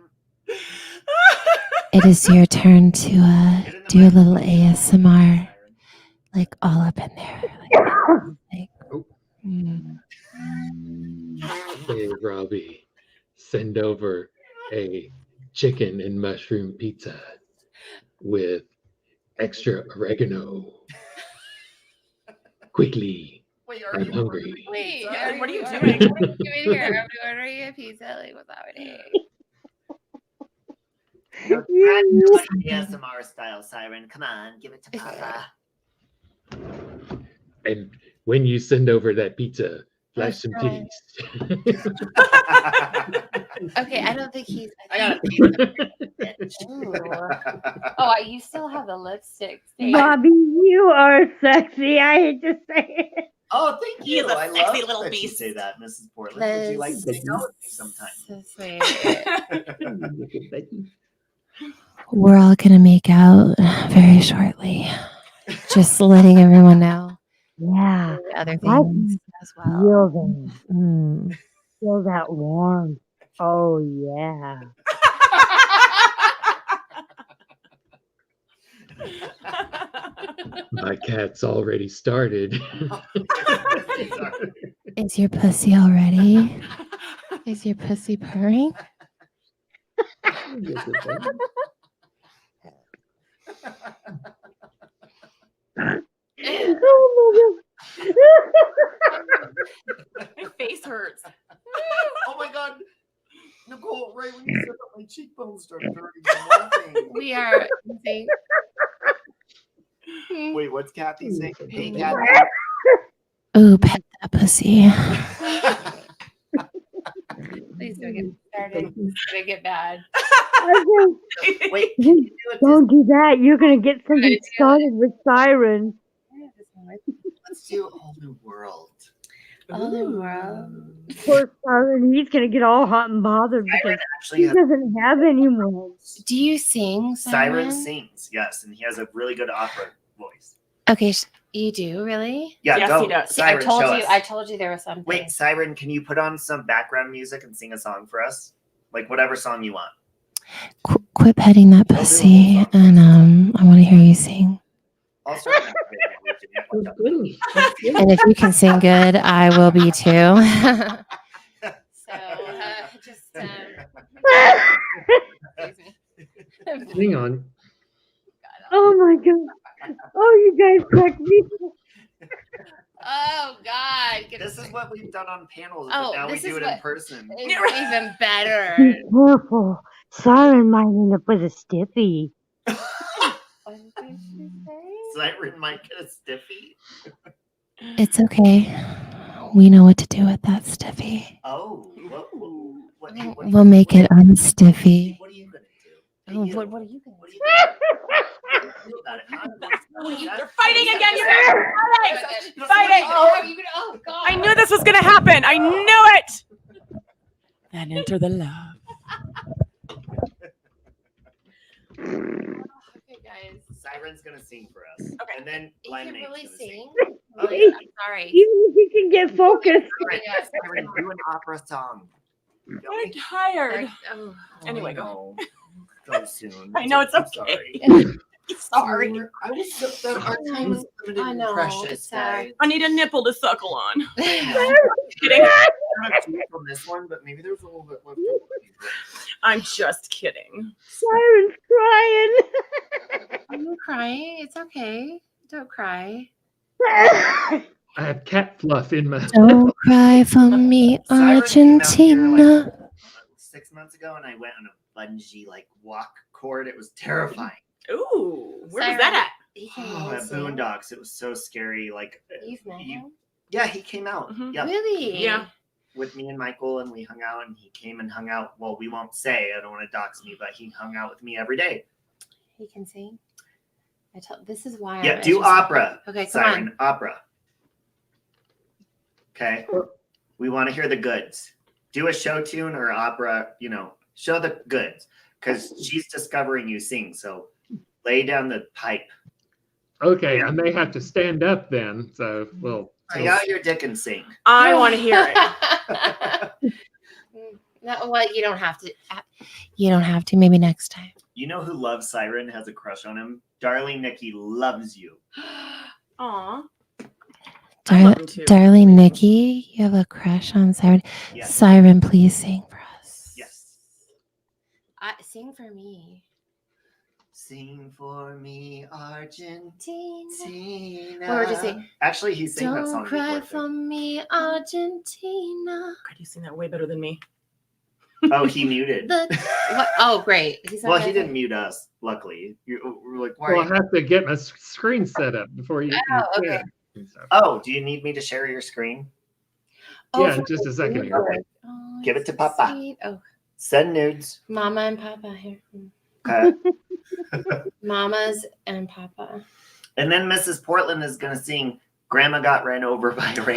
Speaker 8: It is your turn to do a little ASMR, like all up in there. Like,
Speaker 6: Oh.
Speaker 8: mm.
Speaker 6: Hey, Robbie, send over a chicken and mushroom pizza with extra oregano. Quickly,
Speaker 3: Wait,
Speaker 6: I'm hungry.
Speaker 2: Wait,
Speaker 1: What are you
Speaker 2: doing?
Speaker 1: doing?
Speaker 2: What are you doing here? I'm ordering a pizza. Like, what's happening?
Speaker 3: ASMR style, Siren. Come on, give it to Papa.
Speaker 6: And when you send over that pizza, flash some
Speaker 2: Okay.
Speaker 6: titties.
Speaker 2: Okay, I don't think he's.
Speaker 3: I got a pizza.
Speaker 2: Ooh. Oh, you still have the lipstick. stain.
Speaker 5: Bobby, you are sexy. I hate to say it.
Speaker 3: Oh, thank
Speaker 1: He
Speaker 3: you.
Speaker 1: is a
Speaker 3: I
Speaker 1: sexy
Speaker 3: love
Speaker 1: little
Speaker 3: that you
Speaker 1: beast.
Speaker 3: say that, Mrs. Portland. Would you like to hang out with me sometime?
Speaker 2: So sweet.
Speaker 8: We're all gonna make out very shortly. Just letting everyone know.
Speaker 5: Yeah,
Speaker 8: Other
Speaker 5: I
Speaker 8: things
Speaker 5: can
Speaker 8: as well.
Speaker 5: feel them.
Speaker 8: Mm.
Speaker 5: Feel that warmth. Oh, yeah.
Speaker 6: My cat's already started.
Speaker 8: Is your pussy all ready? Is your pussy purring?
Speaker 5: Oh,
Speaker 1: My face hurts.
Speaker 3: Oh my god. Nicole, right when you said that, my cheekbones started hurting.
Speaker 2: We are.
Speaker 3: Wait, what's Kathy saying? Hey, Kathy.
Speaker 8: Ooh, pet that pussy.
Speaker 2: Please don't get started. It's gonna get bad.
Speaker 5: my God.
Speaker 3: Wait, can you do it?
Speaker 5: Don't do that. You're going to get something
Speaker 2: do it.
Speaker 5: started with Siren.
Speaker 3: Let's do a whole new world.
Speaker 2: All the world.
Speaker 5: Poor Siren. He's going to get all hot and bothered because
Speaker 3: Actually,
Speaker 5: he
Speaker 3: has
Speaker 5: doesn't have anyone.
Speaker 2: Do you sing,
Speaker 3: Siren
Speaker 2: Siren?
Speaker 3: sings, yes, and he has a really good opera voice.
Speaker 2: Okay, you do really?
Speaker 3: Yeah,
Speaker 1: Yes,
Speaker 3: go.
Speaker 1: he does.
Speaker 3: Siren, show us.
Speaker 2: I told you there was something.
Speaker 3: Wait, Siren, can you put on some background music and sing a song for us? Like whatever song you want.
Speaker 8: Quit petting that pussy, and I want to hear you sing.
Speaker 3: I'll start.
Speaker 8: And if you can sing good, I will be too.
Speaker 2: So just
Speaker 6: Hang on.
Speaker 5: Oh, my God. Oh, you guys cracked me.
Speaker 2: oh God.
Speaker 3: This is what we've done on panels,
Speaker 2: Oh,
Speaker 3: but now we
Speaker 2: this
Speaker 3: do
Speaker 2: is
Speaker 3: it in
Speaker 2: what-
Speaker 3: person.
Speaker 2: It's even better.
Speaker 5: Be careful. Siren might end up with a stiffy.
Speaker 2: What did she say?
Speaker 3: Siren might get a stiffy.
Speaker 8: It's okay. We know what to do with that stiffy.
Speaker 3: Oh, whoa. What are
Speaker 8: We'll make it unstiffy.
Speaker 3: What are you gonna do?
Speaker 2: Oh,
Speaker 3: Hey, you,
Speaker 2: what are you gonna
Speaker 3: What are you gonna do about it?
Speaker 1: They're fighting again. You guys are fighting.
Speaker 2: Oh, you gonna, oh God.
Speaker 1: I knew this was going to happen. I knew it. Then enter the love.
Speaker 2: Okay, guys.
Speaker 3: Siren's gonna sing for us.
Speaker 1: Okay.
Speaker 3: And then
Speaker 2: You
Speaker 3: Blind
Speaker 2: can
Speaker 3: Mate's
Speaker 2: really
Speaker 3: gonna sing.
Speaker 2: sing.
Speaker 3: Oh,
Speaker 2: Yeah,
Speaker 3: yeah.
Speaker 2: sorry.
Speaker 5: Even if you can get focused.
Speaker 3: Siren, do an opera song.
Speaker 1: I'm tired.
Speaker 2: Oh.
Speaker 1: Anyway, go.
Speaker 3: Go soon.
Speaker 1: I know it's
Speaker 3: I'm
Speaker 1: okay.
Speaker 3: Sorry.
Speaker 1: Sorry.
Speaker 3: I was so that our time was limited
Speaker 2: I
Speaker 3: and
Speaker 2: know,
Speaker 3: precious,
Speaker 2: it's sad.
Speaker 3: guys.
Speaker 1: I need a nipple to suckle on.
Speaker 3: I
Speaker 1: Kidding.
Speaker 3: don't have to from this one, but maybe there's a little bit left.
Speaker 1: I'm just kidding.
Speaker 5: Siren's crying.
Speaker 2: Are you crying? It's okay. Don't cry.
Speaker 6: I have cat fluff in my.
Speaker 8: Don't cry for me,
Speaker 3: Siren came out here,
Speaker 8: Argentina.
Speaker 3: like, 6 months ago, and I went on a bungee walk cord. It was terrifying.
Speaker 1: Ooh, where was
Speaker 2: Siren.
Speaker 1: that
Speaker 2: He can
Speaker 3: Oh, at
Speaker 2: listen.
Speaker 3: Boondocks, it was so scary. Like,
Speaker 2: You've met him?
Speaker 3: yeah, he came out.
Speaker 1: Mhm.
Speaker 3: Yeah,
Speaker 2: Really?
Speaker 1: Yeah.
Speaker 3: with me and Michael, and we hung out. And he came and hung out. Well, we won't say. I don't want to dox me, but he hung out with me every day.
Speaker 2: He can sing. This is why.
Speaker 3: Yeah,
Speaker 2: I'm
Speaker 3: do
Speaker 2: interested.
Speaker 3: opera.
Speaker 2: Okay, come
Speaker 3: Siren,
Speaker 2: on.
Speaker 3: opera. Okay, we want to hear the goods. Do a show tune or opera. Show the goods because she's discovering you sing. So lay down the pipe.
Speaker 6: Okay, I may have to stand up then. So, well.
Speaker 3: Hang out your dick and sing.
Speaker 1: I want to hear it.
Speaker 2: No, well, you don't have to. You don't have to. Maybe next time.
Speaker 3: You know who loves Siren, has a crush on him? Darling Nikki loves you.
Speaker 1: Aw. I love him too.
Speaker 8: Darling Nikki, you have a crush on Siren.
Speaker 3: Yes.
Speaker 8: Siren, please sing for us.
Speaker 3: Yes.
Speaker 2: Sing for me.
Speaker 3: Sing for me, Argentina.
Speaker 2: Or just say,
Speaker 3: Actually, he sang that song
Speaker 2: don't cry
Speaker 3: before.
Speaker 2: for me, Argentina.
Speaker 1: God, you sing that way better than me.
Speaker 3: Oh, he muted.
Speaker 2: What? Oh, great. He's not
Speaker 3: Well, he
Speaker 2: gonna
Speaker 3: didn't
Speaker 2: sing.
Speaker 3: mute us. Luckily, we're like, why?
Speaker 6: Well, I have to get my screen set up before you.
Speaker 2: Oh, okay.
Speaker 3: Oh, do you need me to share your screen?
Speaker 6: Yeah,
Speaker 2: for
Speaker 6: in just a second here.
Speaker 3: Okay.
Speaker 2: Oh,
Speaker 3: Give it to
Speaker 2: so
Speaker 3: Papa.
Speaker 2: sweet. Oh,
Speaker 3: Send nudes.
Speaker 2: Mama and Papa here.
Speaker 3: Okay.
Speaker 2: Mamas and Papa.
Speaker 3: And then Mrs. Portland is gonna sing "Grandma Got Ran Over by a Reindeer."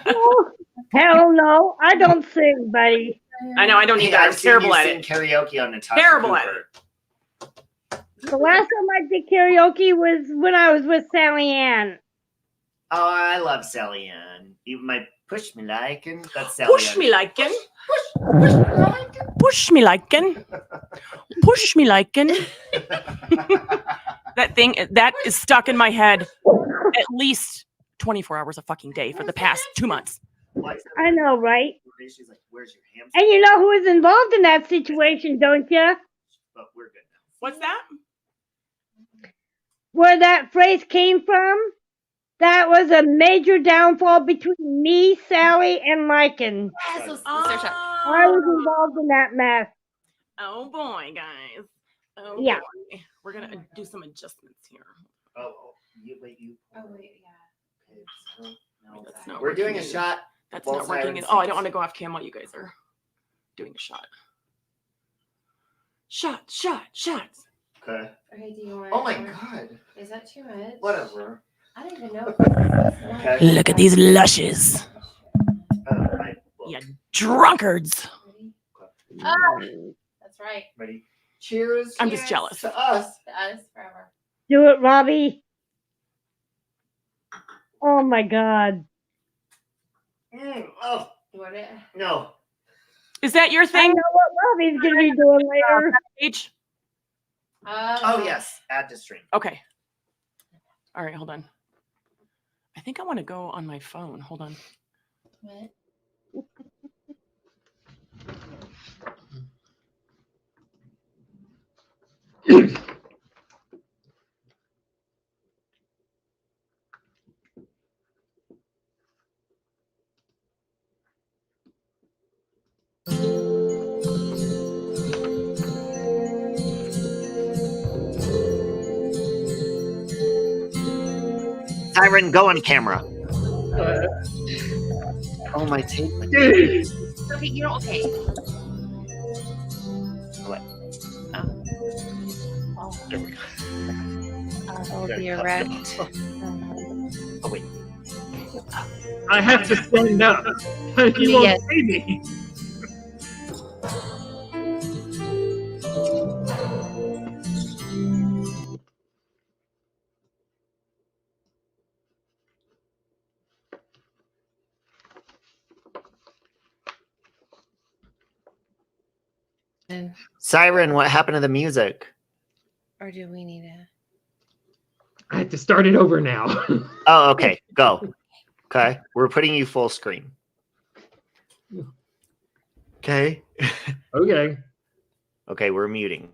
Speaker 5: Oh, hell no. I don't sing, buddy.
Speaker 1: I know, I don't
Speaker 3: Hey,
Speaker 1: either. I'm
Speaker 3: I've seen
Speaker 1: terrible
Speaker 3: you
Speaker 1: at
Speaker 3: sing
Speaker 1: it.
Speaker 3: karaoke on Natasha
Speaker 1: Terrible at
Speaker 3: Cooper.
Speaker 5: The last time I did karaoke was when I was with Sally Ann.
Speaker 3: Oh, I love Sally Ann. You might push me like, and that's Sally
Speaker 1: Push
Speaker 3: Ann.
Speaker 1: me liken. Push me liken. Push me liken. That thing that is stuck in my head at least 24 hours a fucking day for the past 2 months.
Speaker 5: I know, right?
Speaker 3: She's like, "Where's your hamster?"
Speaker 5: And you know who was involved in that situation, don't you?
Speaker 3: But we're good now.
Speaker 1: What's that?
Speaker 5: Where that phrase came from? That was a major downfall between me, Sally, and Lycan.
Speaker 2: Yes, let's start shot.
Speaker 5: I was involved in that mess.
Speaker 1: Oh boy, guys. Oh
Speaker 5: Yeah.
Speaker 1: boy. We're gonna do some adjustments here.
Speaker 3: Oh, you wait.
Speaker 2: Oh, wait, yeah.
Speaker 3: Okay, so, no.
Speaker 1: That's not
Speaker 3: We're doing a
Speaker 1: working.
Speaker 3: shot.
Speaker 1: That's
Speaker 3: Both
Speaker 1: not working.
Speaker 3: sirens.
Speaker 1: Oh, I don't want to go off cam while you guys are doing a shot. Shots.
Speaker 3: Okay.
Speaker 2: Okay, do you want?
Speaker 3: Oh my God.
Speaker 2: Is that too much?
Speaker 3: Whatever.
Speaker 2: I don't even know.
Speaker 3: Okay.
Speaker 1: Look at these lushes.
Speaker 3: Right.
Speaker 1: You drunkards.
Speaker 2: That's right.
Speaker 3: Ready? Cheers.
Speaker 1: I'm just jealous.
Speaker 3: To us.
Speaker 2: To us forever.
Speaker 5: Do it, Robbie. Oh my God.
Speaker 3: Oh
Speaker 2: You want it?
Speaker 3: no.
Speaker 1: Is that your
Speaker 5: I
Speaker 1: thing?
Speaker 5: know what Robbie's going to be doing later.
Speaker 1: H?
Speaker 3: Oh yes. Add to stream.
Speaker 1: Okay. All right, hold on. I think I want to go on my phone. Hold on.
Speaker 2: What?
Speaker 3: Siren, go on camera. Oh my tape.
Speaker 6: Dude,
Speaker 2: Okay, you don't. Okay.
Speaker 3: What?
Speaker 2: Oh.
Speaker 3: There we go.
Speaker 2: I'll be erect.
Speaker 3: Oh wait.
Speaker 6: I have to stand up. You won't
Speaker 2: Yes.
Speaker 6: see me.
Speaker 3: Siren, what happened to the music?
Speaker 2: Or do we need to?
Speaker 6: I have to start it over now.
Speaker 3: Oh, okay. Go. Okay. We're putting you full screen. Okay.
Speaker 6: Okay.
Speaker 3: Okay, we're muting.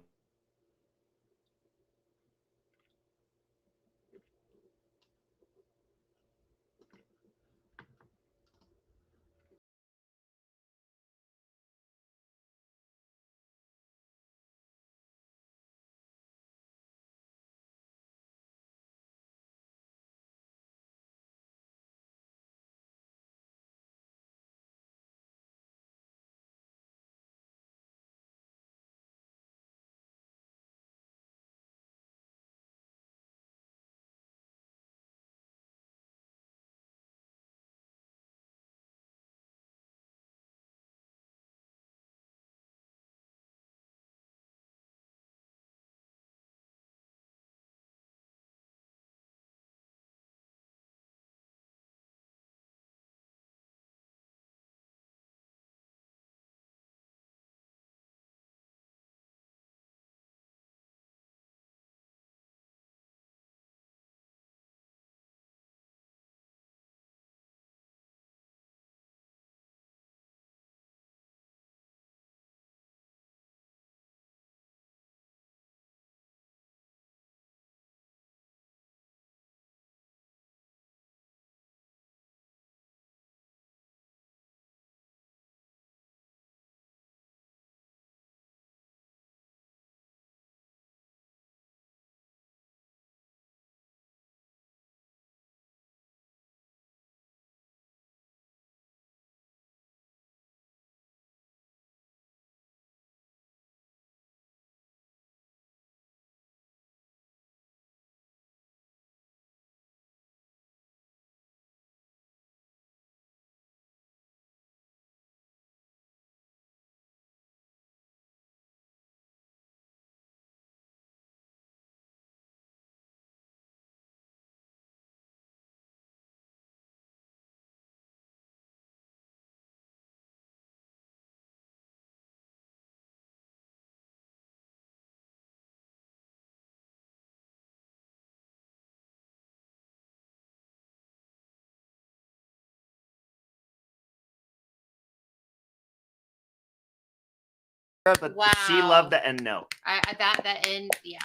Speaker 3: but she
Speaker 2: Wow.
Speaker 3: loved the end note.
Speaker 2: That end, yeah.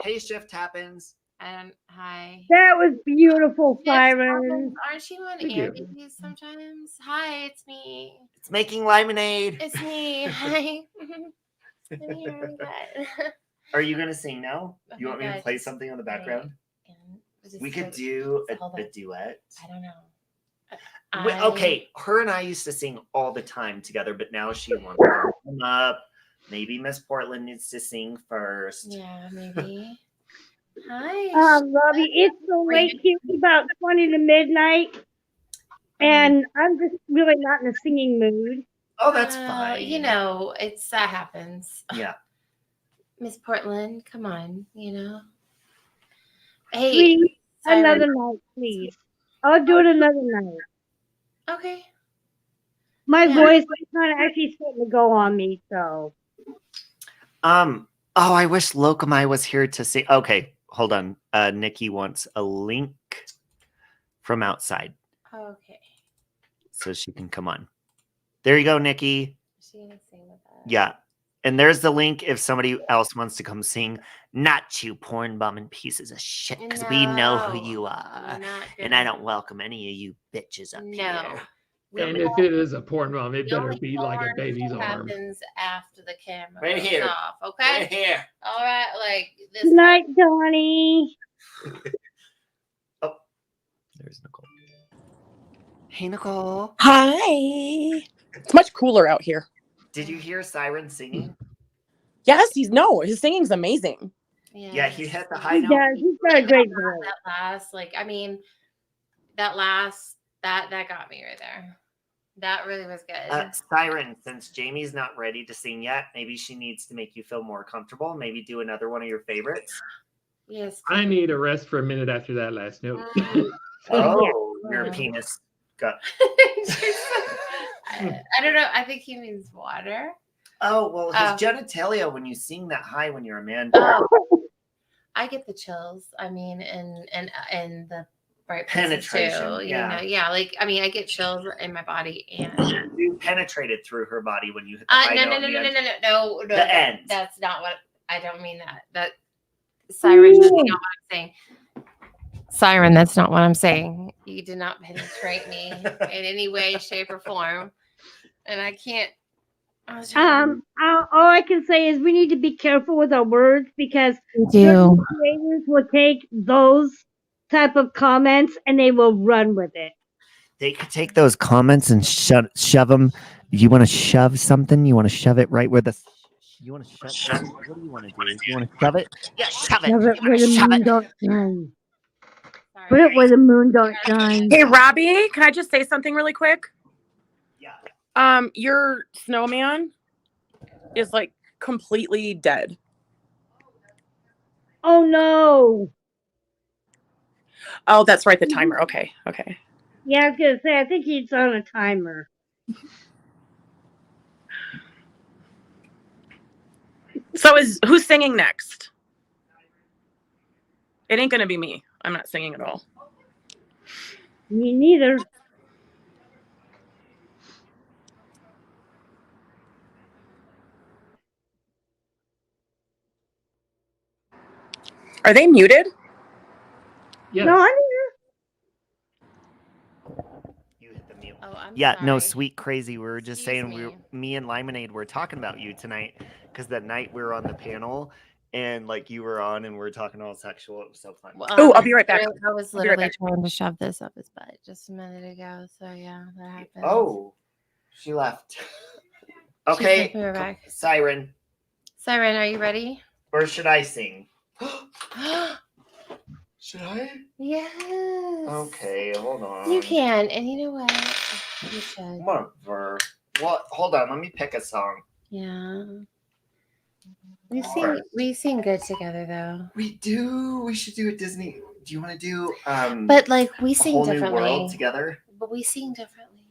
Speaker 3: Hey, shift happens.
Speaker 2: Hi.
Speaker 5: That was beautiful,
Speaker 2: Yes,
Speaker 5: Siren.
Speaker 2: aren't you on
Speaker 6: Thank you.
Speaker 2: Andy's sometimes? Hi, it's me.
Speaker 3: It's making lemonade.
Speaker 2: It's me. Hi. I'm here. I'm good.
Speaker 3: Are you gonna sing now?
Speaker 2: Oh
Speaker 3: You
Speaker 2: my
Speaker 3: want me to
Speaker 2: God,
Speaker 3: play
Speaker 2: just
Speaker 3: something on the background?
Speaker 2: Just
Speaker 3: We could
Speaker 2: so-
Speaker 3: do
Speaker 2: hold
Speaker 3: a
Speaker 2: on.
Speaker 3: duet.
Speaker 2: I don't know.
Speaker 3: Okay, her and I used to sing all the time together, but now she wants to come up. Maybe Miss Portland needs to sing first.
Speaker 2: Yeah, maybe. Hi.
Speaker 5: Robbie, it's so late here. It's about 20 to midnight. And I'm just really not in a singing mood.
Speaker 3: Oh, that's fine.
Speaker 2: You know, that happens.
Speaker 3: Yeah.
Speaker 2: Miss Portland, come on, you know. Hey,
Speaker 5: Sweetie,
Speaker 2: Siren.
Speaker 5: another night, please. I'll do it another night.
Speaker 2: Okay.
Speaker 5: My
Speaker 2: Yeah.
Speaker 5: voice is kind of actually starting to go on me, so.
Speaker 3: Oh, I wish Lokamai was here to see. Okay, hold on. Nikki wants a link from outside.
Speaker 2: Okay.
Speaker 3: So she can come on. There you go, Nikki.
Speaker 2: Is she gonna sing with us?
Speaker 3: Yeah. And there's the link if somebody else wants to come sing. Not you, porn bumming pieces of shit, because we know who
Speaker 2: No,
Speaker 3: you are.
Speaker 2: we're not
Speaker 3: And I
Speaker 2: gonna-
Speaker 3: don't welcome any of you bitches up
Speaker 2: No.
Speaker 3: here.
Speaker 6: And if it is a porn mom, it
Speaker 2: The
Speaker 6: better
Speaker 2: only
Speaker 6: be like a
Speaker 2: porn
Speaker 6: baby's arm.
Speaker 2: happens after the camera
Speaker 4: Right
Speaker 2: goes
Speaker 4: here.
Speaker 2: off, okay?
Speaker 4: Right here.
Speaker 2: All right, like this.
Speaker 5: Good night, Donnie.
Speaker 3: There's Nicole. Hey, Nicole.
Speaker 9: Hi. It's much cooler out here.
Speaker 3: Did you hear Siren singing?
Speaker 9: Yes, his singing's amazing.
Speaker 3: Yeah, he hit the high
Speaker 5: He
Speaker 3: note.
Speaker 5: does. He's got a great voice.
Speaker 2: That last, that got me right there. That really was good.
Speaker 3: Siren, since Jamie's not ready to sing yet, maybe she needs to make you feel more comfortable. Maybe do another one of your favorites.
Speaker 2: Yes.
Speaker 6: I need a rest for a minute after that last note.
Speaker 3: Oh, your penis got.
Speaker 2: I don't know. I think he means water.
Speaker 3: Oh, well, his genitalia when you sing that high when you're a man.
Speaker 2: I get the chills. I mean, and the right
Speaker 3: penetration.
Speaker 2: too, you know, I get chills in my body, and
Speaker 3: you penetrated through her body when you hit the high note.
Speaker 2: No.
Speaker 3: The end.
Speaker 2: That's not what I don't mean. That Siren, that's not what I'm saying. Siren, that's not what I'm saying. You did not penetrate me in any way, shape, or form, and I can't.
Speaker 5: All I can say is we need to be careful with our words because
Speaker 8: do.
Speaker 5: creators will take those type of comments and they will run with it.
Speaker 3: They could take those comments and shove them. You want to shove something? You want to shove it right where the. You want to shove it? What do you want to do? You want to shove it? Yeah, shove it.
Speaker 5: Shove it where the moon don't shine.
Speaker 2: Sorry.
Speaker 5: Put it where the moon don't shine.
Speaker 9: Hey, Robbie, can I just say something really quick?
Speaker 3: Yeah.
Speaker 9: Your snowman is like completely dead.
Speaker 5: Oh no.
Speaker 9: Oh, that's right, the timer. Okay.
Speaker 5: Yeah, I was gonna say I think he's on a timer.
Speaker 9: So who's singing next? It ain't gonna be me. I'm not singing at all.
Speaker 5: Me neither.
Speaker 9: Are they muted?
Speaker 6: Yes.
Speaker 5: No, I'm
Speaker 3: You hit the mute.
Speaker 2: Oh, I'm
Speaker 3: Yeah, no,
Speaker 2: sorry.
Speaker 3: sweet crazy. We were just
Speaker 2: Excuse
Speaker 3: saying
Speaker 2: me.
Speaker 3: me and Limonade were talking about you tonight because that night we were on the panel and like you were on and we were talking all sexual. It was so fun.
Speaker 2: Well,
Speaker 9: Oh, I'll be right back.
Speaker 2: I was
Speaker 9: I'll be right
Speaker 2: literally
Speaker 9: back.
Speaker 2: trying to shove this up his butt just a minute ago. So yeah, that happened.
Speaker 3: Oh, she left.
Speaker 2: She's
Speaker 3: Okay,
Speaker 2: like, "We're back."
Speaker 3: Siren,
Speaker 2: Siren, are you ready?
Speaker 3: or should I sing? Should I?
Speaker 2: Yes.
Speaker 3: Okay, hold on.
Speaker 2: You can, and you know what? You should.
Speaker 3: Whatever. What? Hold on. Let me pick a song.
Speaker 2: Yeah. We sing good together though.
Speaker 3: We do. We should do a Disney. Do you want to do
Speaker 2: But like we
Speaker 3: a
Speaker 2: sing
Speaker 3: whole new
Speaker 2: differently.
Speaker 3: world together?
Speaker 2: But we sing differently.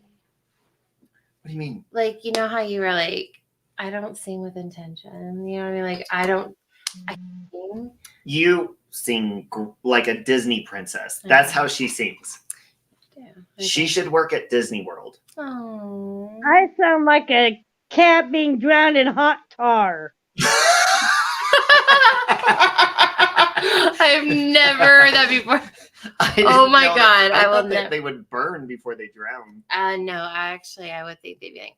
Speaker 3: What do you mean?
Speaker 2: Like, you know how you were like, I don't sing with intention. You know what I mean? Like I sing.
Speaker 3: You sing like a Disney princess. That's how she sings.
Speaker 2: Yeah.
Speaker 3: She should work at Disney World.
Speaker 2: Oh.
Speaker 5: I sound like a cat being drowned in hot tar.
Speaker 2: I've never heard that before. Oh my God, I will
Speaker 3: thought that
Speaker 2: never.
Speaker 3: they would burn before they drown.
Speaker 2: No, actually, I would think they'd be like.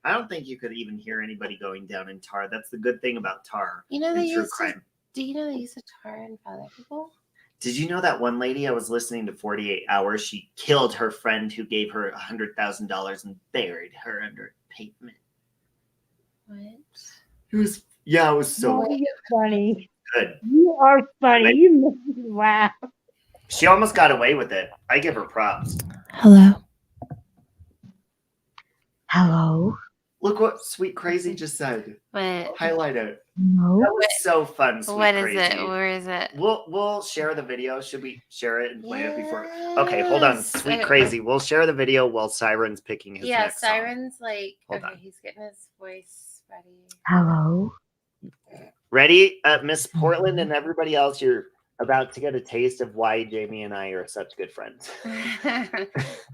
Speaker 3: I don't think you could even hear anybody going down in tar. That's the good thing about tar.
Speaker 2: You know
Speaker 3: and
Speaker 2: they
Speaker 3: true
Speaker 2: use.
Speaker 3: crime.
Speaker 2: Do you know they use a tar in other people?
Speaker 3: Did you know that one lady I was listening to 48 Hours? She killed her friend who gave her $100,000 and buried her under pavement.
Speaker 2: What?
Speaker 3: It was it was so
Speaker 5: Oh, you're funny.
Speaker 3: good.
Speaker 5: You are funny. You make me laugh.
Speaker 3: She almost got away with it. I give her props.
Speaker 8: Hello.
Speaker 5: Hello.
Speaker 3: Look what Sweet Crazy just said.
Speaker 2: What?
Speaker 3: Highlight it.
Speaker 5: No.
Speaker 3: That was so fun. Sweet
Speaker 2: What is
Speaker 3: Crazy.
Speaker 2: it? Where is it?
Speaker 3: We'll share the video. Should we share it and play it before? Okay, hold on.
Speaker 2: Yes.
Speaker 3: Sweet Crazy. We'll share the video while Siren's picking his
Speaker 2: Yeah,
Speaker 3: next song.
Speaker 2: Siren's like.
Speaker 3: Hold
Speaker 2: Okay,
Speaker 3: on.
Speaker 2: he's getting his voice ready.
Speaker 5: Hello.
Speaker 3: Ready? Miss Portland and everybody else, you're about to get a taste of why Jamie and I are such good friends.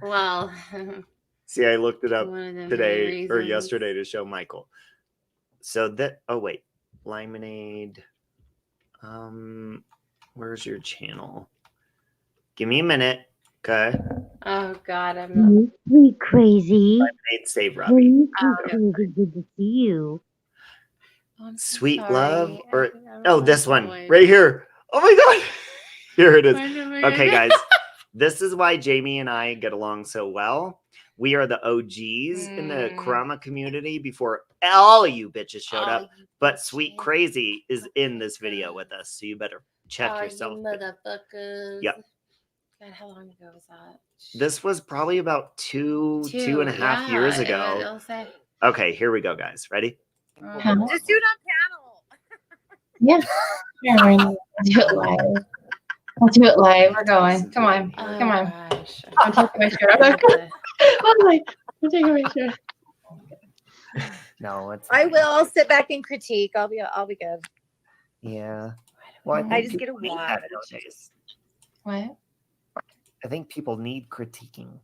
Speaker 2: Well,
Speaker 3: See, I looked it up
Speaker 2: one of the
Speaker 3: today
Speaker 2: main
Speaker 3: or
Speaker 2: reasons.
Speaker 3: yesterday to show Michael. So that, oh wait, Lemonade. Where's your channel? Give me a minute. Okay.
Speaker 2: Oh God, I'm not.
Speaker 5: Sweet Crazy.
Speaker 3: Lemonade save Robbie.
Speaker 5: Sweet Crazy. Good to see you.
Speaker 2: Oh, I'm so
Speaker 3: Sweet
Speaker 2: sorry.
Speaker 3: Love or
Speaker 2: I don't
Speaker 3: oh,
Speaker 2: know
Speaker 3: this
Speaker 2: which
Speaker 3: one right here. Oh my God. Here it is. Okay, guys. This is why Jamie and I get along so well. We are the OGs in the Kurama community before all you bitches showed up. But Sweet Crazy is in this video with us, so you better check yourself.
Speaker 2: You motherfuckers.
Speaker 3: Yep.
Speaker 2: God, how long ago was that?
Speaker 3: This was probably about two and a half years ago.
Speaker 2: It'll say.
Speaker 3: Okay, here we go, guys. Ready?
Speaker 10: Just do it on panel.
Speaker 11: Yeah. Yeah, I'll do it live. I'll do it live. We're going. Come on. Come on.
Speaker 2: Gosh.
Speaker 11: I'm taking my shirt off. I'm taking my shirt off.
Speaker 3: No, it's
Speaker 10: I will. I'll sit back and critique. I'll be good.
Speaker 3: Yeah. Well,
Speaker 10: I just get a
Speaker 3: people need
Speaker 10: watch.
Speaker 3: that nowadays.
Speaker 11: What?
Speaker 3: I think people need critiquing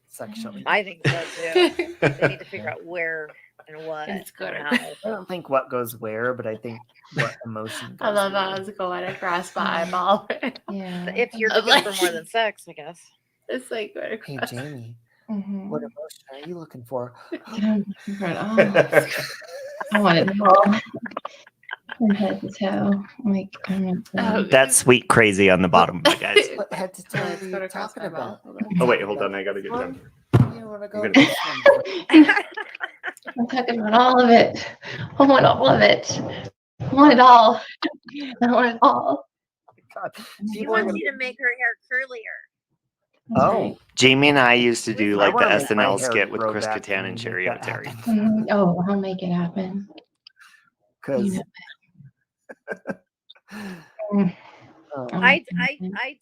Speaker 3: sexually.
Speaker 10: I think so too. They need to figure out where and what.
Speaker 2: It's good.
Speaker 10: and how.
Speaker 3: I don't think what goes where, but I think what emotion goes
Speaker 2: I love
Speaker 3: where.
Speaker 2: how I was going across my eyeball.
Speaker 11: Yeah.
Speaker 10: If you're
Speaker 2: I'm
Speaker 10: looking for
Speaker 2: like-
Speaker 10: more than sex, I guess.
Speaker 2: It's like going
Speaker 3: Hey,
Speaker 2: across.
Speaker 3: Jamie,
Speaker 11: Mhm.
Speaker 3: what emotion are you looking for?
Speaker 11: Oh, I want it all. From head to toe. Like,
Speaker 3: That's Sweet Crazy on the bottom, my guys.
Speaker 11: What head to toe
Speaker 2: Let's go across my eyeball.
Speaker 3: Oh, wait, hold on. I got to get done.
Speaker 11: You want to
Speaker 3: I'm
Speaker 11: go?
Speaker 3: gonna-
Speaker 11: I'm talking about all of it. I want all of it. I want it all. I want it all.
Speaker 3: God.
Speaker 10: She
Speaker 3: People are
Speaker 10: wants
Speaker 3: gonna-
Speaker 10: you to make her hair curlier.
Speaker 3: Oh, Jamie and I used to do
Speaker 7: I
Speaker 3: like the
Speaker 7: wanna make my
Speaker 3: SNL
Speaker 7: hair
Speaker 3: skit with
Speaker 7: grow
Speaker 3: Chris
Speaker 7: back
Speaker 3: Kattan
Speaker 7: and
Speaker 3: and
Speaker 7: make
Speaker 3: Cherry
Speaker 7: that
Speaker 3: O'Terry.
Speaker 7: happen.
Speaker 11: Oh, I'll make it happen.
Speaker 3: Because
Speaker 11: You know.
Speaker 10: I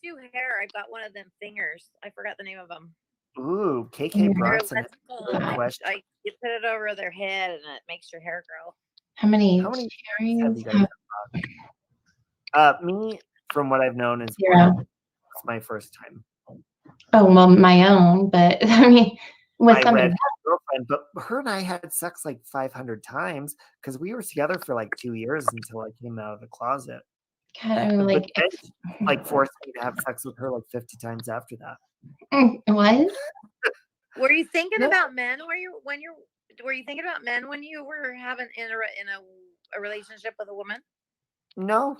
Speaker 10: do hair. I've got one of them fingers. I forgot the name of them.
Speaker 3: ooh, KK
Speaker 11: They're
Speaker 3: Bronson.
Speaker 10: electrical.
Speaker 3: Good
Speaker 10: I,
Speaker 3: question.
Speaker 10: you put it over their head and it makes your hair grow.
Speaker 11: How many
Speaker 3: How many
Speaker 11: cherries?
Speaker 3: have you guys me, from what I've known, is
Speaker 11: Zero.
Speaker 3: it's my first time.
Speaker 11: Oh, well, my own, but I mean, with
Speaker 3: My
Speaker 11: somebody.
Speaker 3: red girlfriend, but her and I had sex like 500 times because we were together for like 2 years until I came out of the closet.
Speaker 11: God, I mean,
Speaker 3: But
Speaker 11: like,
Speaker 3: then she, like forced me to have sex with her like 50 times after that.
Speaker 11: what?
Speaker 10: Were you thinking
Speaker 3: Yeah.
Speaker 10: about men? Were you thinking about men when you were having in a relationship with a woman?
Speaker 3: No.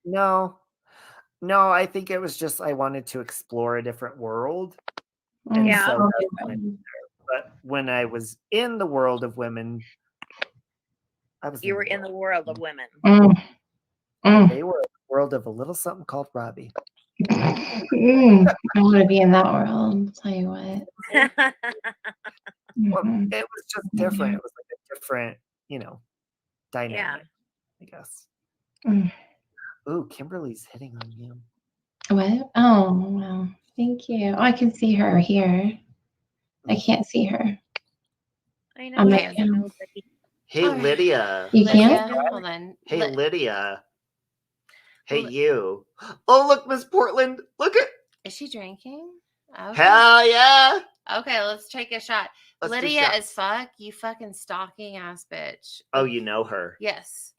Speaker 10: No?
Speaker 3: No, I think it was just I wanted to explore a different world. And
Speaker 10: Yeah.
Speaker 3: so that's when I did there. But when I was in the world of women, I was
Speaker 10: You were in the world of women.
Speaker 3: They were in the world of a little something called Robbie.
Speaker 11: I want to be in that world. I'll tell you what.
Speaker 3: Well,
Speaker 11: Mhm.
Speaker 3: it was just different. It was like a different, dynamic, I guess.
Speaker 11: Mm.
Speaker 3: Ooh, Kimberly's hitting on you.
Speaker 11: What? Oh, well, thank you. Oh, I can see her here. I can't see her.
Speaker 10: I know.
Speaker 11: I'm
Speaker 10: she
Speaker 11: like,
Speaker 10: has a nose that he-
Speaker 3: Hey,
Speaker 2: Alright.
Speaker 3: Lydia.
Speaker 11: You
Speaker 2: Lydia,
Speaker 11: can't?
Speaker 2: hold on.
Speaker 3: Hey, Lydia. Hey,
Speaker 2: Li-
Speaker 3: you. Oh, look, Miss Portland. Look at.
Speaker 2: Is she drinking? Okay.
Speaker 3: Hell yeah.
Speaker 2: Okay, let's take a shot.
Speaker 3: Let's do
Speaker 2: Lydia
Speaker 3: shots.
Speaker 2: as fuck. You fucking stalking ass bitch.
Speaker 3: Oh, you know her.
Speaker 2: Yes.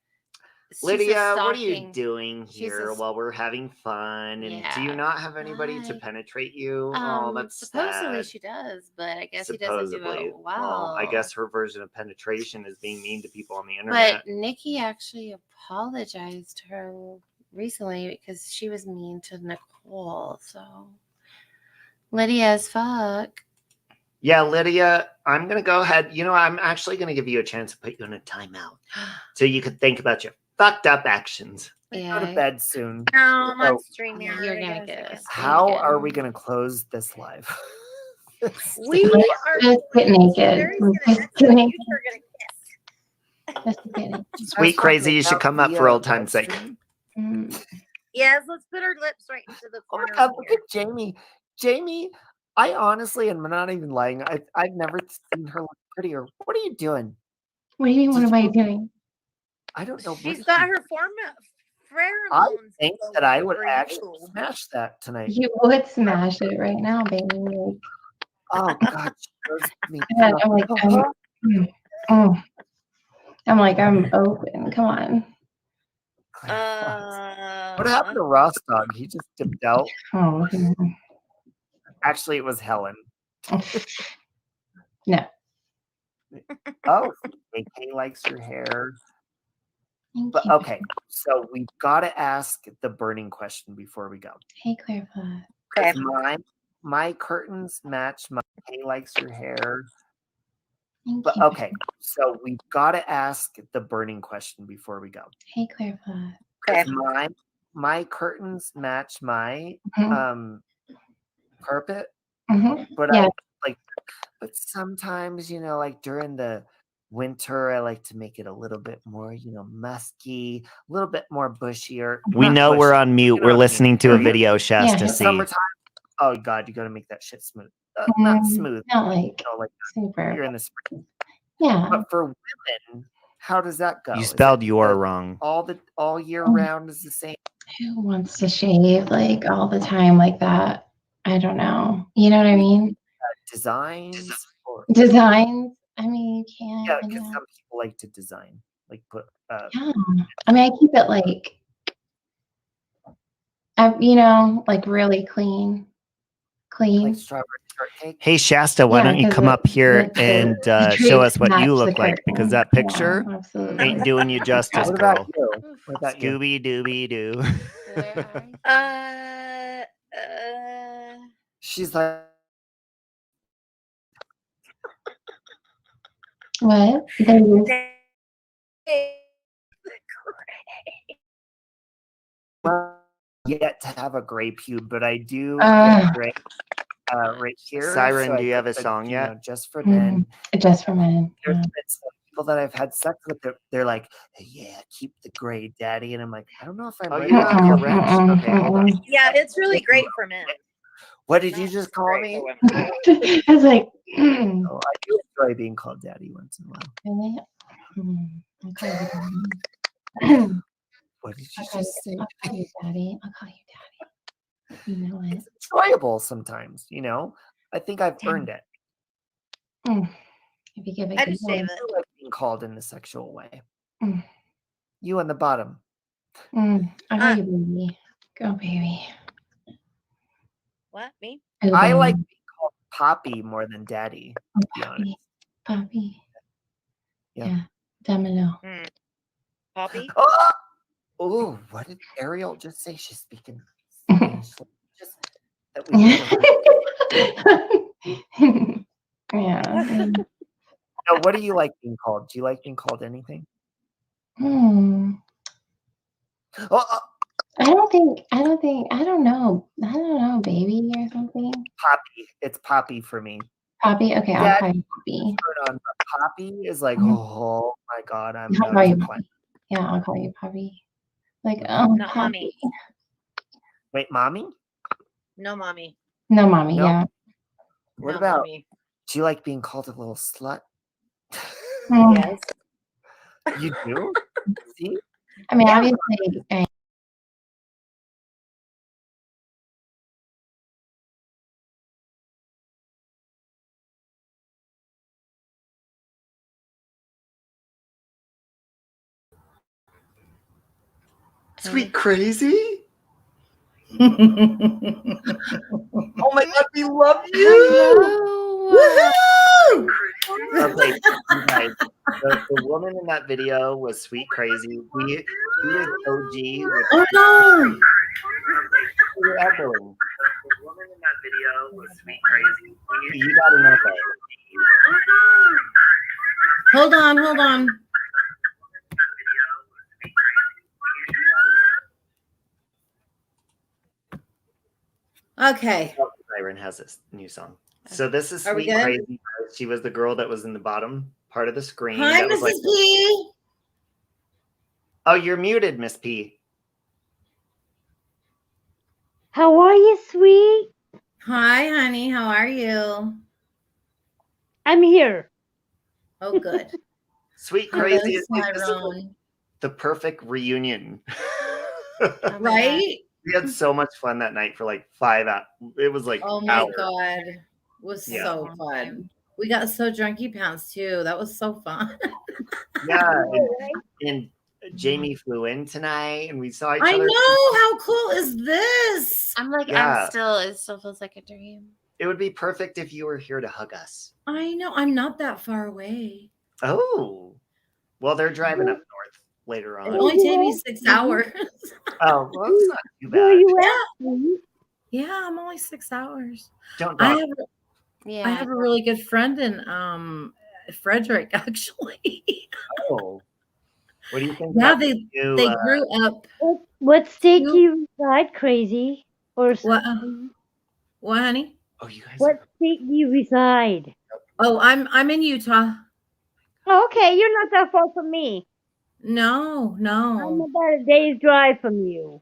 Speaker 2: She's a
Speaker 3: Lydia, what are you
Speaker 2: stalking-
Speaker 3: doing
Speaker 2: she's a
Speaker 3: here
Speaker 2: s-
Speaker 3: while we're having fun? And do you
Speaker 2: Yeah.
Speaker 3: not have anybody to
Speaker 2: Hi.
Speaker 3: penetrate you? Oh, that's
Speaker 2: Supposedly
Speaker 3: sad.
Speaker 2: she does, but I guess he doesn't do
Speaker 3: Supposedly.
Speaker 2: it well.
Speaker 3: I guess her version of penetration is being mean to people on the internet.
Speaker 2: But Nikki actually apologized to her recently because she was mean to Nicole. So Lydia as fuck.
Speaker 3: Yeah, Lydia, I'm going to go ahead. You know, I'm actually going to give you a chance to put you in a timeout so you could think about your fucked up actions.
Speaker 2: Yeah.
Speaker 3: Go to bed soon.
Speaker 10: No, I'm on
Speaker 3: So,
Speaker 10: stream
Speaker 2: Yeah,
Speaker 10: here.
Speaker 2: you're
Speaker 10: I
Speaker 2: gonna
Speaker 10: gotta
Speaker 2: get
Speaker 10: second.
Speaker 2: us.
Speaker 3: how
Speaker 2: naked.
Speaker 3: are we going to close this live?
Speaker 10: We are
Speaker 11: Just get naked.
Speaker 10: Sherry's gonna
Speaker 11: Just
Speaker 10: next
Speaker 11: get
Speaker 10: week,
Speaker 11: naked.
Speaker 10: you two are gonna kiss.
Speaker 11: Just get naked.
Speaker 3: Sweet crazy, you should come up for old time's sake.
Speaker 10: Yes, let's put our lips right into the
Speaker 3: Oh
Speaker 10: corner.
Speaker 3: my God,
Speaker 10: over
Speaker 3: look
Speaker 10: here.
Speaker 3: at Jamie. Jamie, I honestly am not even lying. I've never seen her look prettier. What are you doing?
Speaker 11: What do you mean? What am I doing?
Speaker 3: I don't know.
Speaker 10: She's
Speaker 3: what
Speaker 10: got
Speaker 3: you-
Speaker 10: her
Speaker 3: I
Speaker 10: pheromones.
Speaker 3: think that I would
Speaker 10: flowing
Speaker 3: actually
Speaker 10: through you.
Speaker 3: smash that tonight.
Speaker 11: You would smash it right now, baby. Like,
Speaker 3: Oh God, she goes to me.
Speaker 11: and I'm like, I'm like, I'm open. Come on.
Speaker 3: What happened to Ross Dog? He just dipped out.
Speaker 11: Oh,
Speaker 3: Actually, it was Helen.
Speaker 11: no.
Speaker 3: Oh, AK likes your hair.
Speaker 11: Thank
Speaker 3: But
Speaker 11: you.
Speaker 3: okay, so we've got to ask the burning question before we go.
Speaker 11: Hey, Clarify.
Speaker 3: Because my curtains match my AK likes your hair.
Speaker 11: Thank
Speaker 3: But
Speaker 11: you.
Speaker 3: okay, so we've got to ask the burning question before we go.
Speaker 11: Hey, Clarify.
Speaker 3: 'Cause my curtains match my carpet, but
Speaker 11: Yeah.
Speaker 3: but sometimes, you know, like during the winter, I like to make it a little bit more, you know, musky, a little bit more bushier. We know we're on mute. We're listening to a video, Shasta.
Speaker 11: Yeah.
Speaker 3: See. Summertime. Oh God, you got to make that shit smooth. Not smooth.
Speaker 11: Not like
Speaker 3: you know, like
Speaker 11: super.
Speaker 3: you're in the spring.
Speaker 11: Yeah.
Speaker 3: But for women, how does that go?
Speaker 12: You
Speaker 3: Is
Speaker 12: spelled
Speaker 3: it
Speaker 12: your
Speaker 3: like
Speaker 12: wrong.
Speaker 3: all year round is the same?
Speaker 11: Who wants to shave like all the time like that? I don't know. You know what I mean?
Speaker 3: Designs or
Speaker 11: Designs. I mean, you can't.
Speaker 3: yeah,
Speaker 11: you
Speaker 3: because
Speaker 11: know.
Speaker 3: some people like to design, like put
Speaker 11: Yeah. I mean, I keep it like, you know, like really clean.
Speaker 3: like strawberry shortcake.
Speaker 12: Hey Shasta, why
Speaker 11: Yeah,
Speaker 12: don't you
Speaker 11: 'cause
Speaker 12: come up here
Speaker 11: the
Speaker 12: and show
Speaker 11: drapes
Speaker 12: us what you
Speaker 11: match
Speaker 12: look
Speaker 11: the
Speaker 12: like? Because
Speaker 11: curtain.
Speaker 12: that
Speaker 11: Yeah,
Speaker 12: picture
Speaker 11: absolutely.
Speaker 12: ain't doing you justice,
Speaker 3: What about
Speaker 12: girl.
Speaker 3: you? What about you?
Speaker 12: Scooby Dooby Doo.
Speaker 3: She's like,
Speaker 11: What?
Speaker 3: well, yet to have a gray pube, but I do
Speaker 11: Uh.
Speaker 3: get gray right here.
Speaker 12: Siren,
Speaker 3: so
Speaker 12: do
Speaker 3: I
Speaker 12: you have a
Speaker 3: think that,
Speaker 12: song
Speaker 3: you
Speaker 12: yet?
Speaker 3: know, just for men.
Speaker 11: Just for men.
Speaker 3: There's
Speaker 11: Yeah.
Speaker 3: been some people that I've had sex with. They're like, yeah, keep the gray, daddy, and I'm like, I don't know if I'm
Speaker 12: Oh,
Speaker 3: ready.
Speaker 12: you have your
Speaker 3: for
Speaker 12: wrench.
Speaker 3: that. Okay, hold on.
Speaker 10: Yeah, it's really great for men.
Speaker 3: What did you just call me?
Speaker 11: I was like,
Speaker 3: Oh, I do enjoy being called daddy once in a while.
Speaker 11: really? I'll call you daddy.
Speaker 3: What did you
Speaker 11: I'll call
Speaker 3: just say?
Speaker 11: I'll call you daddy. I'll call you daddy. You know it.
Speaker 3: It's enjoyable sometimes, you know. I think I've earned it.
Speaker 11: If you give it
Speaker 10: I
Speaker 11: good
Speaker 10: just save
Speaker 11: love.
Speaker 10: it.
Speaker 3: I like being called in a sexual way.
Speaker 11: Mm.
Speaker 3: You on the bottom.
Speaker 11: I'll call you baby. Go baby.
Speaker 10: What? Me?
Speaker 11: Oh,
Speaker 3: I
Speaker 11: baby.
Speaker 3: like being called Poppy more than Daddy, to be honest.
Speaker 11: Poppy.
Speaker 3: Yeah.
Speaker 11: Yeah. Domino.
Speaker 10: Poppy?
Speaker 3: Oh, what did Ariel just say? She's speaking Spanish. Just that we
Speaker 11: Yeah.
Speaker 3: No, what do you like being called? Do you like being called anything?
Speaker 11: I don't know, baby or something.
Speaker 3: Poppy. It's Poppy for me.
Speaker 11: Poppy? Okay, I'll call you Poppy.
Speaker 3: Turn on, but Poppy is like, oh my God, I'm
Speaker 11: I'll
Speaker 3: about
Speaker 11: call
Speaker 3: to
Speaker 11: you
Speaker 3: play.
Speaker 11: Poppy. Yeah, I'll call you Poppy. Like, oh,
Speaker 10: Not
Speaker 11: Poppy.
Speaker 10: mommy.
Speaker 3: Wait, mommy?
Speaker 10: No, mommy.
Speaker 11: No, mommy,
Speaker 3: No.
Speaker 11: yeah.
Speaker 3: What
Speaker 10: No,
Speaker 3: about,
Speaker 10: mommy.
Speaker 3: do you like being called a little slut?
Speaker 10: Yes.
Speaker 3: You do? See?
Speaker 11: I mean,
Speaker 10: Yeah.
Speaker 11: obviously, I
Speaker 3: Sweet Crazy. Oh my God, we love you.
Speaker 2: Hello.
Speaker 3: Okay, you guys, the woman in that video was Sweet Crazy. She was OG with
Speaker 11: Oh no.
Speaker 3: you're echoing. The woman in that video was Sweet Crazy. You gotta know that.
Speaker 11: Hold on. Okay.
Speaker 3: Siren has this new song. So this is
Speaker 11: Are we
Speaker 3: Sweet
Speaker 11: good?
Speaker 3: Crazy. She was the girl that was in the bottom part of the screen.
Speaker 11: Hi,
Speaker 3: that was
Speaker 11: Mrs. P.
Speaker 3: Oh, you're muted, Miss P.
Speaker 5: How are you, sweet?
Speaker 11: Hi, honey. How are you?
Speaker 5: I'm here.
Speaker 11: Oh, good.
Speaker 3: Sweet
Speaker 11: Hello,
Speaker 3: Crazy is like, this is like
Speaker 11: Tyrone.
Speaker 3: the perfect reunion.
Speaker 11: Right?
Speaker 3: We had so much fun that night for like 5 hours. It was like
Speaker 11: Oh my
Speaker 3: hours.
Speaker 11: God. It was
Speaker 3: Yeah.
Speaker 11: so fun. We got so drunky pants too. That was so fun.
Speaker 3: Yeah, and Jamie flew in tonight, and we saw each
Speaker 11: I
Speaker 3: other.
Speaker 11: know. How cool is this?
Speaker 2: I'm like,
Speaker 3: Yeah.
Speaker 2: it still feels like a dream.
Speaker 3: It would be perfect if you were here to hug us.
Speaker 11: I know. I'm not that far away.
Speaker 3: Oh, well, they're driving up north later
Speaker 11: It
Speaker 3: on.
Speaker 11: only takes me 6 hours.
Speaker 3: Oh, well, it's not too
Speaker 5: Where
Speaker 3: bad.
Speaker 5: you at? sweet?
Speaker 11: Yeah, I'm only 6 hours.
Speaker 3: Don't
Speaker 11: I
Speaker 3: talk.
Speaker 11: have
Speaker 2: Yeah.
Speaker 11: I have a really good friend in Frederick, actually.
Speaker 3: Oh, what do you think?
Speaker 11: Yeah,
Speaker 3: about
Speaker 11: they
Speaker 3: the new,
Speaker 11: they grew up.
Speaker 5: What state do
Speaker 11: You-
Speaker 5: you reside, crazy? Or
Speaker 11: What? What, honey?
Speaker 3: Oh, you guys.
Speaker 5: what state do you reside?
Speaker 11: Oh, I'm in Utah.
Speaker 5: Oh, okay, you're not that far from me.
Speaker 11: No,
Speaker 5: I'm
Speaker 11: no.
Speaker 5: about a day's drive from you.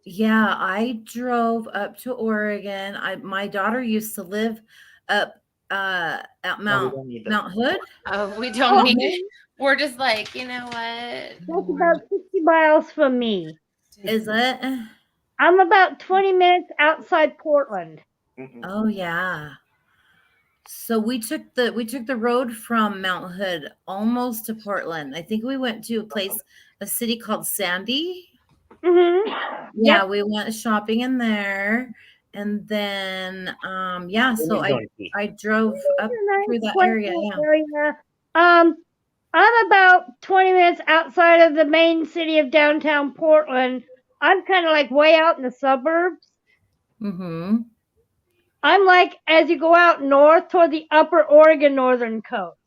Speaker 11: Yeah, I drove up to Oregon. My daughter used to live up at
Speaker 3: No, we
Speaker 11: Mount
Speaker 3: don't need that.
Speaker 11: Mount Hood.
Speaker 2: Oh, we don't need it. We're just like, you know what?
Speaker 5: That's about 60 miles from me.
Speaker 11: Is it?
Speaker 5: I'm about 20 minutes outside Portland.
Speaker 3: Mm-mm.
Speaker 11: Oh yeah. So we took the road from Mount Hood almost to Portland. I think we went to a city called Sandy.
Speaker 5: Mm-hmm.
Speaker 11: Yeah, we went shopping in there, and then yeah. So I drove up through that area. Yeah.
Speaker 5: I'm about 20 minutes outside of the main city of downtown Portland. I'm kind of like way out in the suburbs.
Speaker 11: Mm-hmm.
Speaker 5: I'm like as you go out north toward the upper Oregon northern coast.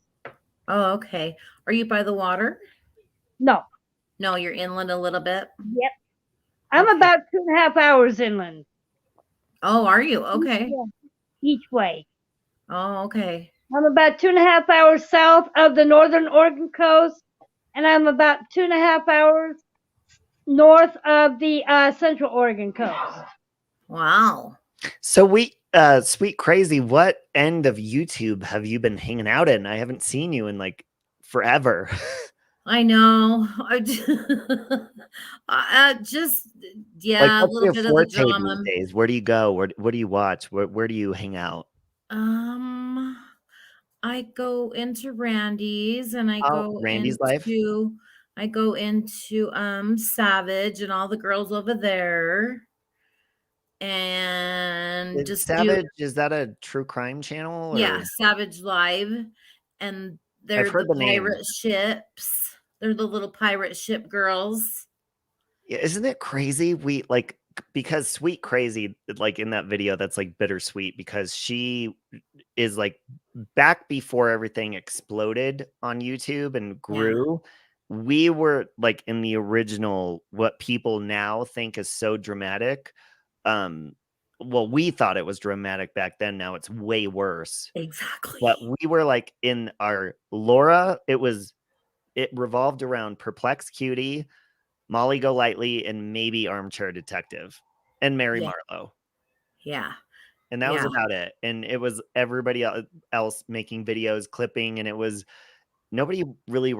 Speaker 11: Oh, okay. Are you by the water?
Speaker 5: No.
Speaker 11: No, you're inland a little bit.
Speaker 5: Yep. I'm about 2.5 hours inland.
Speaker 11: Oh, are you? Okay.
Speaker 5: Each way.
Speaker 11: Oh, okay.
Speaker 5: I'm about 2.5 hours south of the northern Oregon coast, and I'm about 2.5 hours north of the central Oregon coast.
Speaker 11: Wow.
Speaker 3: So Sweet Crazy, what end of YouTube have you been hanging out in? I haven't seen you in like forever.
Speaker 11: I know. I just yeah,
Speaker 3: Like,
Speaker 11: a
Speaker 3: what's
Speaker 11: little
Speaker 3: your
Speaker 11: bit of the
Speaker 3: forte
Speaker 11: drama.
Speaker 3: these days? Where do you go? What do you watch? Where do you hang out?
Speaker 11: I go into Randy's and I
Speaker 3: Oh,
Speaker 11: go
Speaker 3: Randy's Life?
Speaker 11: into Savage and all the girls over there. And just
Speaker 3: Savage, is that a true crime channel?
Speaker 11: yeah,
Speaker 3: or-
Speaker 11: Savage Live. And they're
Speaker 3: I've heard
Speaker 11: the
Speaker 3: the name.
Speaker 11: pirate ships. They're the little pirate ship girls.
Speaker 3: Yeah, isn't it crazy? We like because Sweet Crazy, like in that video, that's like bittersweet because she is like back before everything exploded on YouTube and grew. We were like in the original, what people now think is so dramatic. Well, we thought it was dramatic back then. Now it's way worse.
Speaker 11: Exactly.
Speaker 3: But we were like in our Laura, it revolved around Perplexed Cutie, Molly Golightly, and maybe Armchair Detective and Mary Marlowe.
Speaker 11: Yeah.
Speaker 3: And that was about it. And it was everybody else making videos, clipping, and it was nobody really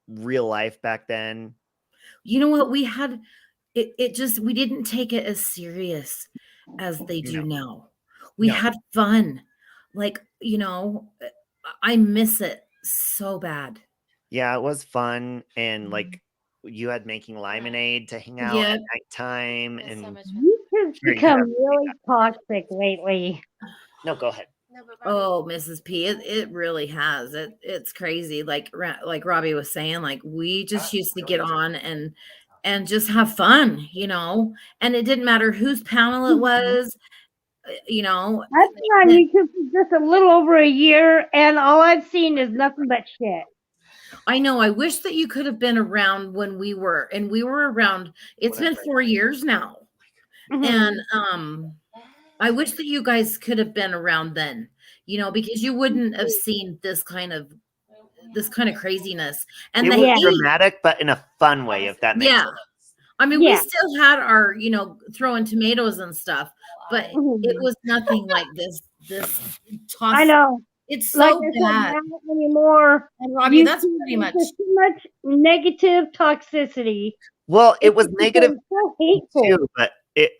Speaker 3: real life back then.
Speaker 11: You know what? We had it just we didn't take it as serious as they do now. We had fun. Like, you know, I miss it so bad.
Speaker 3: Yeah, it was fun. And like you had making lemonade to hang out
Speaker 11: Yeah.
Speaker 3: at nighttime,
Speaker 2: It's so
Speaker 3: and
Speaker 2: much fun.
Speaker 5: You have
Speaker 3: Sure, you
Speaker 5: become
Speaker 3: have-
Speaker 5: really toxic lately.
Speaker 3: no, go ahead.
Speaker 2: No, but Robbie,
Speaker 11: Oh, Mrs. P, it really has. It's crazy. Like Robbie was saying, like we just used to get on and just have fun, you know. And it didn't matter whose panel it was, you know.
Speaker 5: I've been on YouTube for just a little over a year, and all I've seen is nothing but shit.
Speaker 11: I know. I wish that you could have been around when we were, and we were around. It's been 4 years now,
Speaker 5: Mhm.
Speaker 11: and I wish that you guys could have been around then, you know, because you wouldn't have seen this kind of craziness. And
Speaker 3: It
Speaker 11: the
Speaker 3: was
Speaker 11: hate,
Speaker 3: dramatic, but in a fun way, if that makes
Speaker 11: yeah.
Speaker 3: sense.
Speaker 11: I mean, we
Speaker 5: Yeah.
Speaker 11: still had our, you know, throwing tomatoes and stuff, but it
Speaker 5: Mhm.
Speaker 11: was nothing like this. Toss.
Speaker 5: I know.
Speaker 11: It's
Speaker 5: Like
Speaker 11: so
Speaker 5: I said,
Speaker 11: bad.
Speaker 5: not anymore.
Speaker 11: And Robbie, that's
Speaker 5: YouTube,
Speaker 11: pretty
Speaker 5: there's
Speaker 11: much.
Speaker 5: just too much negative toxicity.
Speaker 3: Well, it
Speaker 5: It's
Speaker 3: was
Speaker 5: just
Speaker 3: negative
Speaker 5: so hateful.
Speaker 3: too, but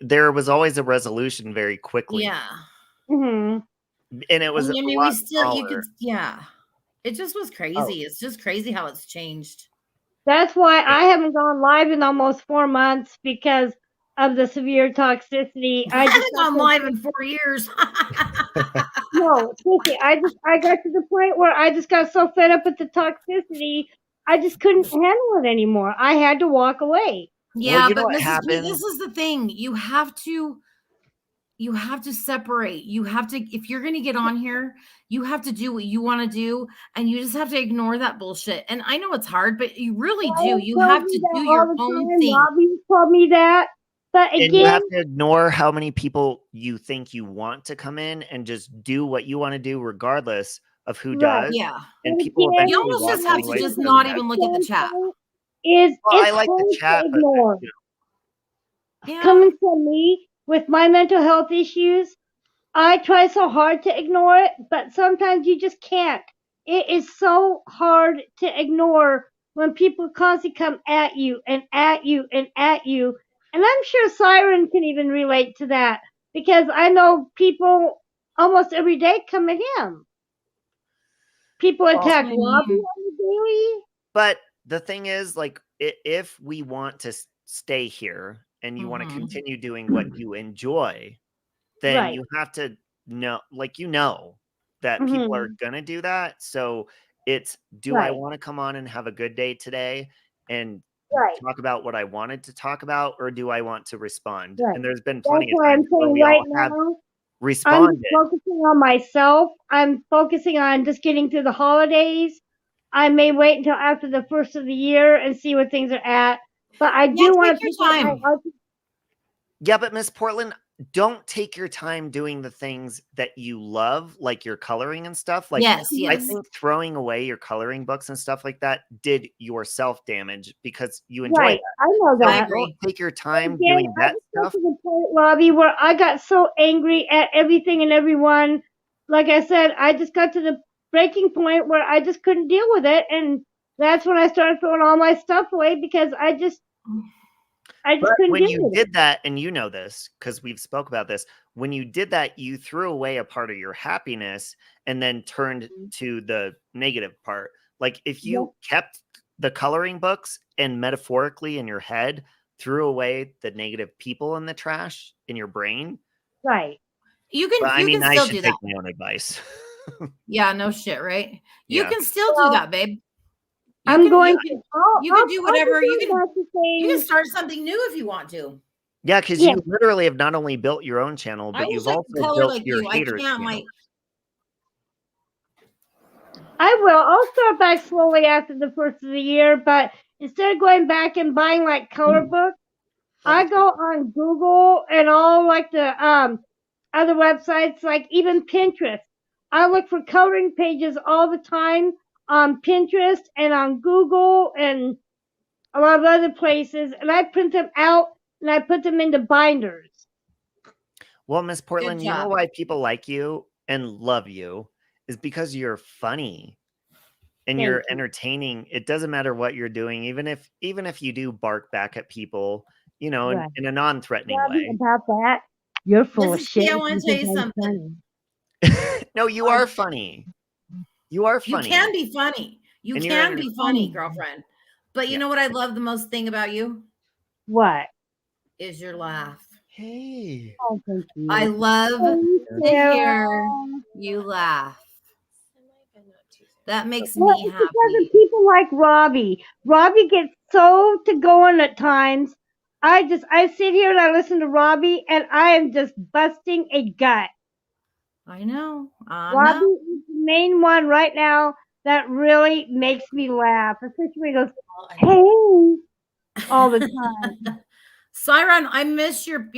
Speaker 3: there was always a resolution very quickly.
Speaker 11: Yeah.
Speaker 5: hmm
Speaker 3: And it was
Speaker 11: I mean,
Speaker 3: a
Speaker 11: we
Speaker 3: lot
Speaker 11: still, you
Speaker 3: smaller.
Speaker 11: could, yeah. It just was crazy.
Speaker 3: Oh.
Speaker 11: It's just crazy how it's changed.
Speaker 5: That's why I haven't gone live in almost 4 months because of the severe toxicity.
Speaker 11: I haven't
Speaker 5: got
Speaker 11: gone
Speaker 5: to-
Speaker 11: live in 4 years.
Speaker 5: No, seriously, I got to the point where I just got so fed up with the toxicity, I just couldn't handle it anymore. I had to walk away.
Speaker 11: Yeah,
Speaker 3: you know
Speaker 11: but
Speaker 3: what
Speaker 11: Mrs. P,
Speaker 3: happened?
Speaker 11: this is the thing. You have to separate. You have to, if you're going to get on here, you have to do what you want to do, and you just have to ignore that bullshit. And I know it's hard, but you really do. You
Speaker 5: Tell
Speaker 11: have
Speaker 5: me
Speaker 11: to
Speaker 5: that
Speaker 11: do
Speaker 5: all
Speaker 11: your
Speaker 5: the
Speaker 11: own
Speaker 5: time.
Speaker 11: thing.
Speaker 5: Robbie told me that, but
Speaker 3: And you
Speaker 5: again,
Speaker 3: have to ignore how many people you think you want to come in and just do what you want to do regardless of who
Speaker 5: Right.
Speaker 3: does.
Speaker 11: Yeah.
Speaker 3: And
Speaker 5: And
Speaker 3: people
Speaker 5: again,
Speaker 11: You
Speaker 3: eventually
Speaker 11: almost
Speaker 3: walk
Speaker 11: just have to
Speaker 3: anyway
Speaker 11: just
Speaker 3: because
Speaker 11: not
Speaker 3: of
Speaker 11: even
Speaker 3: that.
Speaker 11: look at the chat.
Speaker 5: is
Speaker 3: Well, I
Speaker 5: it's
Speaker 3: like the
Speaker 5: hard
Speaker 3: chat,
Speaker 5: to
Speaker 3: but
Speaker 5: ignore.
Speaker 11: Yeah.
Speaker 5: Coming from me with my mental health issues, I try so hard to ignore it, but sometimes you just can't. It is so hard to ignore when people constantly come at you and at you and at you. And I'm sure Siren can even relate to that because I know people almost every day come at him. People attack Robbie on the daily.
Speaker 3: But the thing is, like, if we want to stay here and you want to
Speaker 11: Mhm.
Speaker 3: continue doing what you enjoy, then
Speaker 5: Right.
Speaker 3: you have to know, like, that people are going to do that. So it's, do I
Speaker 5: Right.
Speaker 3: want to come on and have a good day today and
Speaker 5: Right.
Speaker 3: talk about what I wanted to talk about, or do I want to respond?
Speaker 5: Right.
Speaker 3: And there's been
Speaker 5: That's
Speaker 3: plenty of
Speaker 5: why I'm
Speaker 3: times where
Speaker 5: saying
Speaker 3: we
Speaker 5: right
Speaker 3: all have
Speaker 5: now, I'm
Speaker 3: responded.
Speaker 5: focusing on myself. I'm focusing on just getting through the holidays. I may wait until after the first of the year and see where things are at. But I do want
Speaker 11: take
Speaker 5: to
Speaker 11: your
Speaker 5: pick up my
Speaker 11: time.
Speaker 5: art.
Speaker 3: Yeah, but Miss Portland, don't take your time doing the things that you love, like your coloring and stuff. Like,
Speaker 11: Yes,
Speaker 3: I
Speaker 11: yes.
Speaker 3: think throwing away your coloring books and stuff like that did yourself damage because you enjoy
Speaker 5: Right.
Speaker 3: that.
Speaker 5: I know
Speaker 3: So
Speaker 11: I
Speaker 5: that.
Speaker 11: agree.
Speaker 3: don't take your time
Speaker 5: Again,
Speaker 3: doing
Speaker 5: I
Speaker 3: that
Speaker 5: just got
Speaker 3: stuff.
Speaker 5: to the point, Robbie, where I got so angry at everything and everyone. Like I said, I just got to the breaking point where I just couldn't deal with it, and that's when I started throwing all my stuff away because I just
Speaker 3: But
Speaker 5: couldn't
Speaker 3: when
Speaker 5: deal
Speaker 3: you
Speaker 5: with it.
Speaker 3: did that, and you know this because we've spoke about this, when you did that, you threw away a part of your happiness and then turned to the negative part. Like if you kept the coloring books and metaphorically in your head threw away the negative people in the trash in your brain.
Speaker 5: Right.
Speaker 11: You can,
Speaker 3: But I
Speaker 11: you
Speaker 3: mean,
Speaker 11: can
Speaker 3: I
Speaker 11: still
Speaker 3: should
Speaker 11: do
Speaker 3: take
Speaker 11: that.
Speaker 3: my own advice.
Speaker 11: Yeah, no shit, right? You
Speaker 3: Yeah.
Speaker 11: can still do that, babe.
Speaker 5: I'm going
Speaker 11: you
Speaker 5: to. I'll,
Speaker 11: you can
Speaker 5: I'll,
Speaker 11: do
Speaker 5: I'll
Speaker 11: whatever.
Speaker 5: be
Speaker 11: You
Speaker 5: going
Speaker 11: can
Speaker 5: back to
Speaker 11: you can
Speaker 5: saying,
Speaker 11: start something new if you want to.
Speaker 3: Yeah, because
Speaker 5: Yeah.
Speaker 3: you literally have not only built your own channel,
Speaker 11: I
Speaker 3: but
Speaker 11: wish
Speaker 3: you've
Speaker 11: I
Speaker 3: also
Speaker 11: could color
Speaker 3: built
Speaker 11: like
Speaker 3: your
Speaker 11: you. I
Speaker 3: haters
Speaker 11: can't.
Speaker 3: channel.
Speaker 11: My
Speaker 5: I will. I'll start back slowly after the first of the year, but instead of going back and buying like color books, I go on Google and all like the other websites, like even Pinterest. I look for coloring pages all the time on Pinterest and on Google and a lot of other places, and I print them out and I put them into binders.
Speaker 3: Well, Miss Portland, you know
Speaker 11: job.
Speaker 3: why people like you and love you is because you're funny and
Speaker 5: Thank
Speaker 3: you're
Speaker 5: you.
Speaker 3: entertaining. It doesn't matter what you're doing, even if you do bark back at people, you know,
Speaker 5: Right.
Speaker 3: in a non-threatening
Speaker 5: Robbie,
Speaker 3: way.
Speaker 5: about that, you're full of
Speaker 11: Mrs. P,
Speaker 5: shit.
Speaker 11: I want to tell you something.
Speaker 3: No, you are funny. You are
Speaker 11: You
Speaker 3: funny.
Speaker 11: can be funny. You
Speaker 3: And you're
Speaker 11: can be funny,
Speaker 3: entertaining.
Speaker 11: girlfriend. But you know what I love the most thing about you
Speaker 5: What?
Speaker 11: is your laugh.
Speaker 3: Hey.
Speaker 5: Oh, thank you.
Speaker 11: I love to
Speaker 5: Sarah.
Speaker 11: hear you laugh. That makes
Speaker 5: Well,
Speaker 11: me
Speaker 5: it's because
Speaker 11: happy.
Speaker 5: of people like Robbie. Robbie gets so to going at times. I sit here and I listen to Robbie and I am just busting a gut.
Speaker 11: I know. I
Speaker 5: Robbie
Speaker 11: know.
Speaker 5: is the main one right now that really makes me laugh. Especially when he goes, hey, all the time.
Speaker 11: Siren, I miss your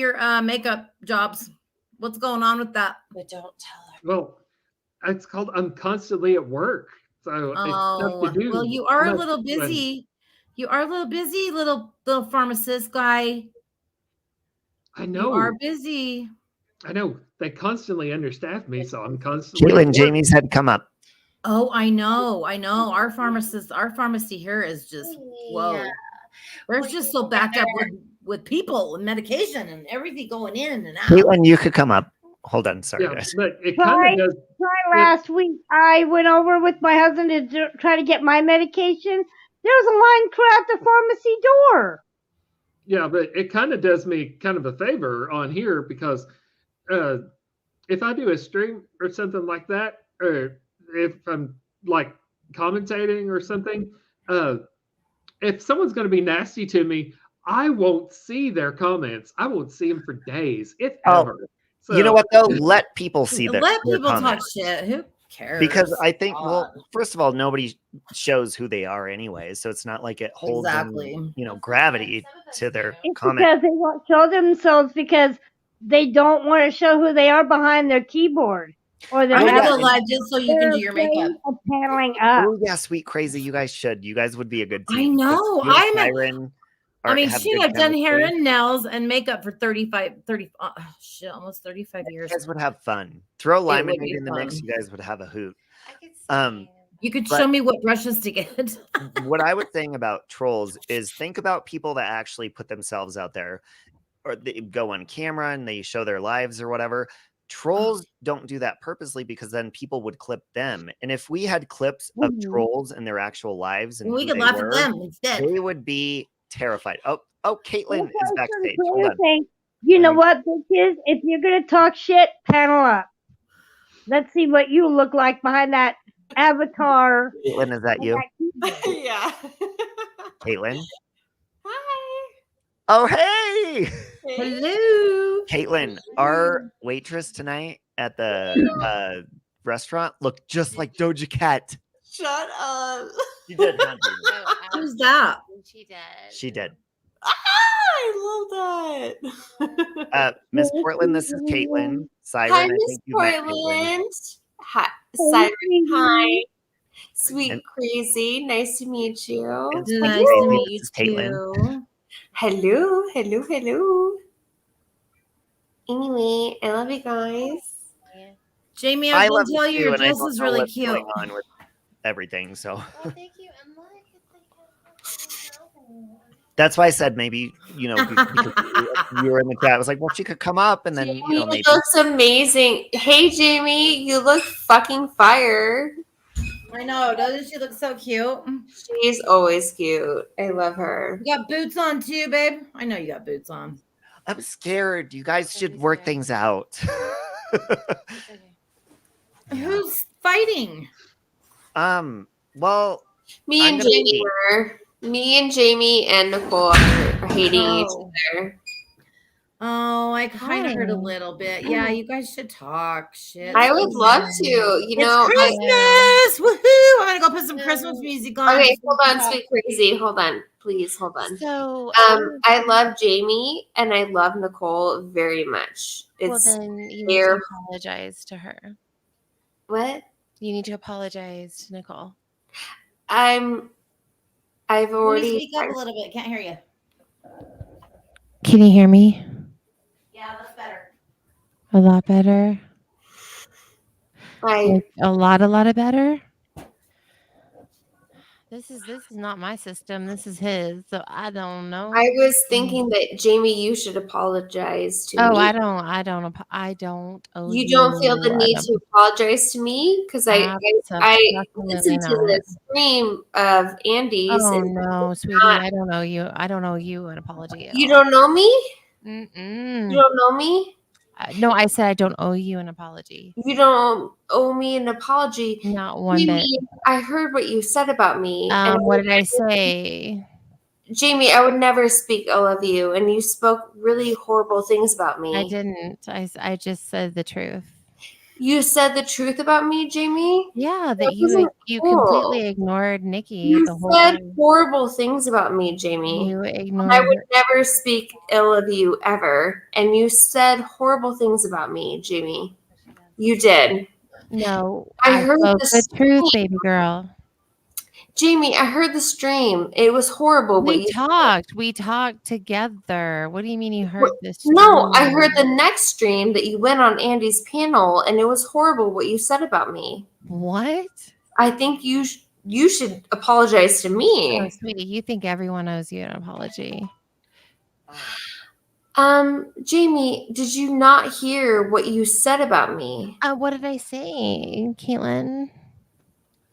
Speaker 11: makeup jobs. What's going on with that?
Speaker 2: But don't tell her.
Speaker 6: Well, it's called I'm constantly at work. So it's tough to do.
Speaker 11: Well, you are a
Speaker 6: much
Speaker 11: little
Speaker 6: when-
Speaker 11: busy. You are a little busy, little pharmacist guy.
Speaker 6: I
Speaker 11: You are
Speaker 6: know.
Speaker 11: busy.
Speaker 6: I know. They constantly understaff me, so I'm constantly at
Speaker 3: Caitlin,
Speaker 6: work.
Speaker 3: Jamie's had come up.
Speaker 11: Oh, I know. Our pharmacy here is just whoa.
Speaker 2: Yeah.
Speaker 11: We're
Speaker 2: Well,
Speaker 11: just so backed up with people and medication and everything going in and out.
Speaker 3: Caitlin, you could come up. Hold on. Sorry,
Speaker 6: Yeah,
Speaker 3: guys.
Speaker 6: but it kind of does.
Speaker 5: Last week, I went over with my husband to try to get my medication. There was a line clear at the pharmacy door.
Speaker 6: Yeah, but it kind of does me kind of a favor on here because if I do a stream or something like that, or if I'm like commentating or something, if someone's going to be nasty to me, I won't see their comments. I won't see them for days, if ever. So,
Speaker 3: You know what though? Let people see their
Speaker 11: Let
Speaker 3: their
Speaker 11: people talk
Speaker 3: comments.
Speaker 11: shit. Who cares?
Speaker 3: Because I think, well, first of all, nobody shows who they are anyway, so it's not like it holds
Speaker 11: Exactly.
Speaker 3: gravity to their
Speaker 5: It's
Speaker 3: comment.
Speaker 5: because they won't show themselves because they don't want to show who they are behind their keyboard. Or they're
Speaker 11: I'm gonna go
Speaker 5: having-
Speaker 11: live just so you can do
Speaker 5: they're
Speaker 11: your makeup.
Speaker 5: afraid of paneling up.
Speaker 3: Oh yeah, sweet crazy. You guys should. You guys would be a good team.
Speaker 11: I know.
Speaker 3: You and
Speaker 11: I'm a-
Speaker 3: Siren
Speaker 11: I mean,
Speaker 3: have
Speaker 11: shit,
Speaker 3: good
Speaker 11: I've done hair
Speaker 3: chemistry.
Speaker 11: and nails and makeup for almost 35 years.
Speaker 3: You guys would have fun. Throw
Speaker 11: would
Speaker 3: Lyman
Speaker 11: be
Speaker 3: in the mix.
Speaker 11: fun.
Speaker 3: You guys would have a hoot.
Speaker 11: You could
Speaker 3: But-
Speaker 11: show me what brushes to get.
Speaker 3: What I was saying about trolls is think about people that actually put themselves out there, or they go on camera and they show their lives or whatever. Trolls don't do that purposely because then people would clip them. And if we had clips of trolls and their actual lives, and
Speaker 11: We
Speaker 3: who
Speaker 11: could
Speaker 3: they
Speaker 11: laugh
Speaker 3: were,
Speaker 11: at them instead.
Speaker 3: they would be terrified. Oh, Caitlin is backstage.
Speaker 5: Twitter
Speaker 3: Hold on.
Speaker 5: saying, you know what, bitches? If you're going to talk shit, panel up. Let's see what you look like behind that avatar.
Speaker 3: Caitlin, is that you?
Speaker 2: Yeah.
Speaker 3: Caitlin?
Speaker 2: Hi.
Speaker 3: Oh, hey!
Speaker 11: Hello.
Speaker 3: Caitlin, our waitress tonight at the restaurant looked just like Doja Cat.
Speaker 2: Shut up.
Speaker 3: She did, huh, Jamie?
Speaker 11: Who's that?
Speaker 2: She did.
Speaker 3: She did.
Speaker 2: I love that.
Speaker 3: Miss Portland, this is Caitlin. Siren,
Speaker 2: Hi,
Speaker 3: I
Speaker 2: Miss
Speaker 3: think you've met Caitlin.
Speaker 2: Portland. Hi, Siren. Hi. Sweet Crazy. Nice to meet you.
Speaker 3: And
Speaker 11: Nice
Speaker 3: Sweet
Speaker 11: to
Speaker 3: Crazy,
Speaker 11: meet
Speaker 3: this
Speaker 11: you
Speaker 3: is Caitlin.
Speaker 11: too.
Speaker 2: Hello. Anyway, I love you guys.
Speaker 11: Jamie, I
Speaker 3: I
Speaker 11: will
Speaker 3: love
Speaker 11: tell you, your
Speaker 3: and I
Speaker 11: dress
Speaker 3: don't
Speaker 11: is
Speaker 3: know
Speaker 11: really
Speaker 3: what's
Speaker 11: cute.
Speaker 3: going on with everything, so
Speaker 2: Thank you. And look,
Speaker 3: that's why I said maybe because you were in the chat. I was like, well, she could come up and then
Speaker 2: Jamie
Speaker 3: maybe.
Speaker 2: looks amazing. Hey, Jamie, you look fucking fire.
Speaker 11: I know. Doesn't she look so cute?
Speaker 2: She's always cute. I love her.
Speaker 11: You got boots on too, babe. I know you got boots on.
Speaker 3: I'm scared. You guys should work things out.
Speaker 11: Who's fighting?
Speaker 3: Well,
Speaker 2: Me
Speaker 3: I'm
Speaker 2: and
Speaker 3: gonna
Speaker 2: Jamie
Speaker 3: be-
Speaker 2: were. Me and Jamie and Nicole are hating each
Speaker 11: Oh.
Speaker 2: other.
Speaker 11: Oh, I kind of heard a
Speaker 8: Hi.
Speaker 11: little bit. Yeah, you guys should talk. Shit.
Speaker 2: I would love to. You know,
Speaker 11: It's Christmas. Woohoo! I'm gonna go put some Christmas music on.
Speaker 2: Okay, hold on, Sweet Crazy. Hold on. Please hold on.
Speaker 8: So,
Speaker 2: I love Jamie and I love Nicole very much.
Speaker 8: well,
Speaker 2: It's
Speaker 8: then you need to
Speaker 2: their
Speaker 8: apologize to her.
Speaker 2: what?
Speaker 8: You need to apologize to Nicole.
Speaker 2: I've
Speaker 11: Let me
Speaker 2: already
Speaker 11: speak up a little bit. Can't hear you.
Speaker 8: Can you hear me?
Speaker 11: Yeah, that's better.
Speaker 8: A lot better.
Speaker 2: I
Speaker 8: Like a lot better.
Speaker 2: This is not my system. This is his. So I don't know.
Speaker 13: I was thinking that Jamie, you should apologize to
Speaker 2: Oh,
Speaker 13: me.
Speaker 2: I don't owe
Speaker 13: You don't feel the need to apologize to me because I listened to the stream of Andy's.
Speaker 2: Oh
Speaker 13: and
Speaker 2: no, sweetie, I don't owe you. I don't owe you an apology.
Speaker 13: You don't know me?
Speaker 2: Mm-mm.
Speaker 13: You don't know me?
Speaker 2: No, I said I don't owe you an apology.
Speaker 13: You don't owe me an apology.
Speaker 2: Not one bit.
Speaker 13: Jamie, I heard what you said about me.
Speaker 2: What did I say?
Speaker 13: Jamie, I would never speak ill of you, and you spoke really horrible things about me.
Speaker 2: I didn't. I just said the truth.
Speaker 13: You said the truth about me, Jamie?
Speaker 2: Yeah, that
Speaker 13: wasn't
Speaker 2: you
Speaker 13: cool.
Speaker 2: completely ignored Nikki
Speaker 13: You
Speaker 2: the whole
Speaker 13: said
Speaker 2: time.
Speaker 13: horrible things about me, Jamie.
Speaker 2: You
Speaker 13: And
Speaker 2: ignored
Speaker 13: I would
Speaker 2: her.
Speaker 13: never speak ill of you ever. And you said horrible things about me, Jamie. You did.
Speaker 2: No,
Speaker 13: I heard
Speaker 2: spoke
Speaker 13: the
Speaker 2: the truth,
Speaker 13: stream.
Speaker 2: baby girl.
Speaker 13: Jamie, I heard the stream. It was horrible. What you said.
Speaker 2: We talked together. What do you mean you heard this?
Speaker 13: No, I heard the next stream that you went on Andy's panel, and it was horrible what you said about me.
Speaker 2: What?
Speaker 13: I think you should apologize to me.
Speaker 2: Oh, sweetie, you think everyone owes you an apology?
Speaker 13: Jamie, did you not hear what you said about me?
Speaker 2: What did I say, Caitlin?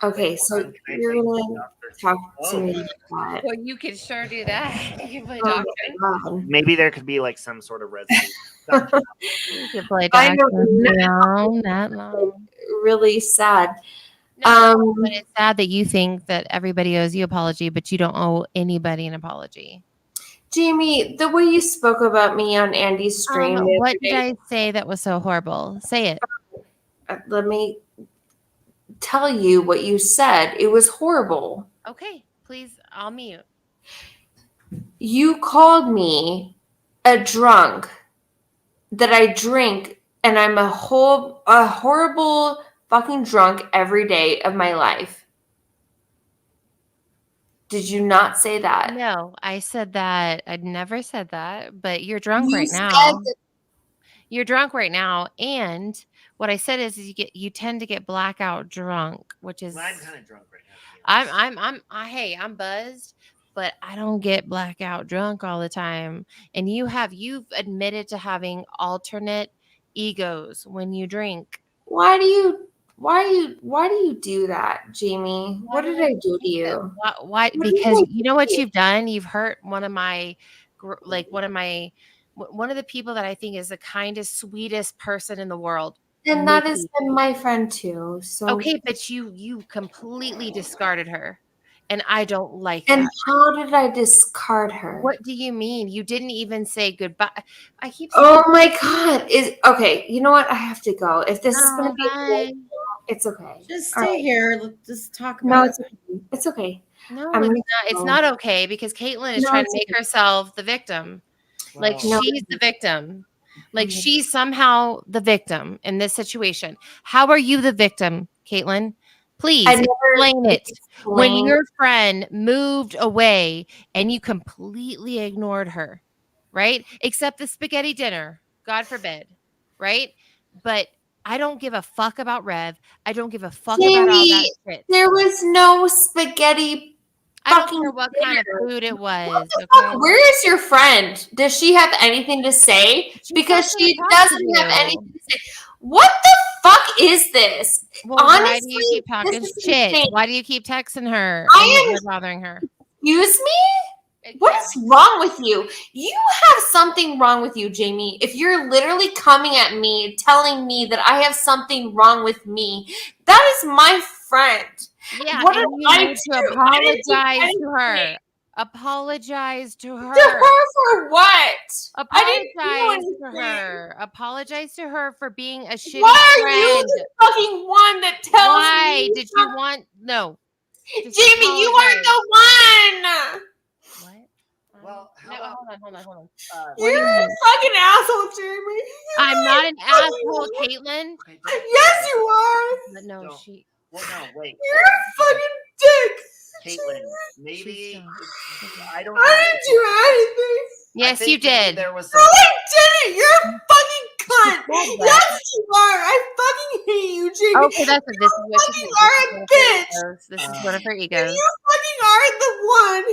Speaker 13: Okay, so you're gonna talk to me about
Speaker 2: Well, you can sure do that. You can play
Speaker 13: Oh
Speaker 2: doctor.
Speaker 13: my God.
Speaker 3: Maybe there could be like some sort of resolution.
Speaker 2: You can play
Speaker 13: I
Speaker 2: doctor.
Speaker 13: don't
Speaker 2: No, not long.
Speaker 13: Really sad.
Speaker 2: But it's sad that you think that everybody owes you an apology, but you don't owe anybody an apology.
Speaker 13: Jamie, the way you spoke about me on Andy's stream. the
Speaker 2: What
Speaker 13: other
Speaker 2: did
Speaker 13: day-
Speaker 2: I say that was so horrible? Say it.
Speaker 13: Let me tell you what you said. It was horrible.
Speaker 2: Okay, please, I'll mute.
Speaker 13: You called me a drunk, that I drink, and I'm a horrible fucking drunk every day of my life. Did you not say that?
Speaker 2: No, I said that. I never said that, but you're drunk
Speaker 13: You
Speaker 2: right
Speaker 13: said
Speaker 2: now.
Speaker 13: that-
Speaker 2: You're drunk right now, and what I said is you tend to get blackout drunk, which is
Speaker 3: I'm kind of drunk right now.
Speaker 2: I'm buzzed, but I don't get blackout drunk all the time. And you've admitted to having alternate egos when you drink.
Speaker 13: Why do you do that, Jamie? What did I do to you?
Speaker 2: Why?
Speaker 13: What did
Speaker 2: Because
Speaker 13: I
Speaker 2: you know what
Speaker 13: do?
Speaker 2: you've done? You've hurt one of the people that I think is the kindest, sweetest person in the world.
Speaker 13: And that
Speaker 2: Nikki.
Speaker 13: has been my friend too. So
Speaker 2: Okay, but you completely discarded her, and I don't like
Speaker 13: And
Speaker 2: that.
Speaker 13: how did I discard her?
Speaker 2: What do you mean? You didn't even say goodbye. I keep.
Speaker 13: Oh my God! Okay? You know what? I have to go. If this is
Speaker 2: Oh,
Speaker 13: gonna be,
Speaker 2: bye.
Speaker 13: it's okay.
Speaker 11: Just
Speaker 13: All
Speaker 11: stay
Speaker 13: right.
Speaker 11: here. Let's just talk
Speaker 13: No,
Speaker 11: about
Speaker 13: it's okay. It's okay.
Speaker 2: No,
Speaker 13: I'm
Speaker 2: it's
Speaker 13: gonna
Speaker 2: not. It's
Speaker 13: go.
Speaker 2: not okay because Caitlin is
Speaker 13: No,
Speaker 2: trying to
Speaker 13: it's
Speaker 2: make
Speaker 13: okay.
Speaker 2: herself the victim. Like
Speaker 3: Well,
Speaker 2: she's the victim. Like
Speaker 13: Mhm.
Speaker 2: she's somehow the victim in this situation. How are you the victim, Caitlin? Please
Speaker 13: I never
Speaker 2: explain it. When
Speaker 13: explained-
Speaker 2: your friend moved away and you completely ignored her, right? Except the spaghetti dinner, God forbid, right? But I don't give a fuck about Rev. I don't give a fuck about all that
Speaker 13: Jamie,
Speaker 2: shit.
Speaker 13: there was no spaghetti.
Speaker 2: I don't
Speaker 13: fucking
Speaker 2: care what kind of
Speaker 13: dinner.
Speaker 2: food it was.
Speaker 13: What the
Speaker 2: Okay?
Speaker 13: fuck? Where is your friend? Does she have anything to say? Because
Speaker 2: not gonna
Speaker 13: she
Speaker 2: talk to
Speaker 13: doesn't have
Speaker 2: you.
Speaker 13: anything to say. What the fuck is this?
Speaker 2: Well, why do you
Speaker 13: Honestly,
Speaker 2: keep talking
Speaker 13: this is
Speaker 2: shit?
Speaker 13: insane.
Speaker 2: Why do you keep texting her?
Speaker 13: I
Speaker 2: and
Speaker 13: am-
Speaker 2: you're bothering her.
Speaker 13: Excuse me? What is wrong with you? You have something wrong with you, Jamie. If you're literally coming at me, telling me that I have something wrong with me, that is my friend.
Speaker 2: Yeah,
Speaker 13: What
Speaker 2: and
Speaker 13: did
Speaker 2: you
Speaker 13: I
Speaker 2: need to
Speaker 13: do? I didn't do
Speaker 2: apologize to her.
Speaker 13: anything.
Speaker 2: Apologize to her.
Speaker 13: To her for what? I didn't do
Speaker 2: Apologize to
Speaker 13: anything.
Speaker 2: her. Apologize to her for being a shitty
Speaker 13: Why are
Speaker 2: friend.
Speaker 13: you the fucking one that tells
Speaker 2: Why
Speaker 13: me?
Speaker 2: did you want no? Just
Speaker 13: Jamie, you aren't
Speaker 2: apologize.
Speaker 13: the one.
Speaker 2: What?
Speaker 3: Well,
Speaker 2: No,
Speaker 3: how about,
Speaker 2: hold on. What do
Speaker 13: You're
Speaker 2: you
Speaker 13: a
Speaker 2: mean?
Speaker 13: fucking asshole, Jamie.
Speaker 2: I'm not an
Speaker 13: You're a
Speaker 2: asshole,
Speaker 13: fucking-
Speaker 2: Caitlin.
Speaker 13: Yes, you are.
Speaker 2: But no,
Speaker 3: Don't.
Speaker 2: she.
Speaker 3: well, no, wait.
Speaker 13: You're a fucking dick.
Speaker 3: Caitlin, maybe
Speaker 2: She's so-
Speaker 3: I don't know.
Speaker 13: I didn't do anything.
Speaker 3: I
Speaker 2: Yes,
Speaker 3: think
Speaker 2: you
Speaker 3: maybe
Speaker 2: did.
Speaker 3: There was
Speaker 13: No,
Speaker 3: some.
Speaker 13: I didn't. You're a fucking cunt. Yes, you are. I fucking hate you, Jamie.
Speaker 2: Okay, that's what this is. What
Speaker 13: fucking are a bitch.
Speaker 2: This is one of her
Speaker 13: And
Speaker 2: egos.
Speaker 13: you fucking are the one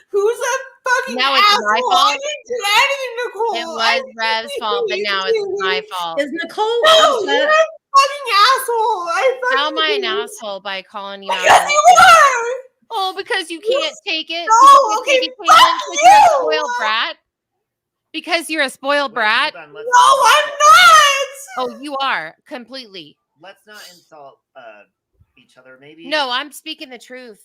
Speaker 13: who's a fucking
Speaker 2: Now it's my
Speaker 13: asshole.
Speaker 2: fault.
Speaker 13: I didn't do anything, Nicole.
Speaker 2: It was Rev's fault, but now it's my fault.
Speaker 11: Is Nicole
Speaker 13: No,
Speaker 11: upset?
Speaker 13: you're a fucking asshole.
Speaker 2: How am I an asshole by calling you out?
Speaker 13: Because you are.
Speaker 2: Oh, because you can't take it.
Speaker 13: No, okay, fuck
Speaker 2: because you're a
Speaker 13: you.
Speaker 2: spoiled brat. Because you're a spoiled brat.
Speaker 3: Hold on,
Speaker 13: No, I'm not.
Speaker 2: Oh, you are completely.
Speaker 3: let's not insult each other. Maybe.
Speaker 2: No, I'm speaking the truth,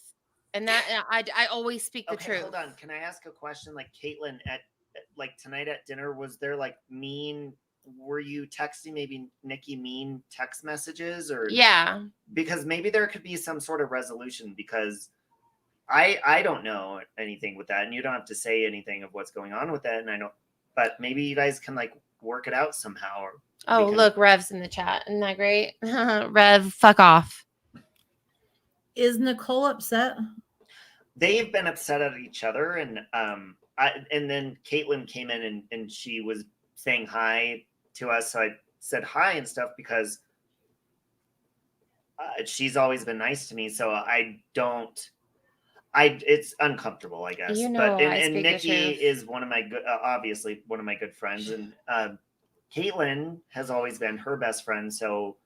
Speaker 2: and that I always speak the
Speaker 3: Okay,
Speaker 2: truth.
Speaker 3: hold on. Can I ask a question? Like Caitlin, at like tonight at dinner, was there like mean? Were you texting maybe Nikki mean text messages or?
Speaker 2: Yeah.
Speaker 3: Because maybe there could be some sort of resolution because I don't know anything with that, and you don't have to say anything of what's going on with that, and I don't. But maybe you guys can like work it out somehow. Or
Speaker 2: Oh, look, Rev's in the chat. Isn't that great? Rev, fuck off.
Speaker 11: Is Nicole upset?
Speaker 3: They've been upset at each other, and and then Caitlin came in and she was saying hi to us, so I said hi and stuff because she's always been nice to me, so it's uncomfortable, I guess.
Speaker 2: You know,
Speaker 3: but
Speaker 2: I
Speaker 3: and
Speaker 2: speak the
Speaker 3: Nikki
Speaker 2: truth.
Speaker 3: is one of my good, obviously one of my good friends, and Caitlin has always been her best friend, so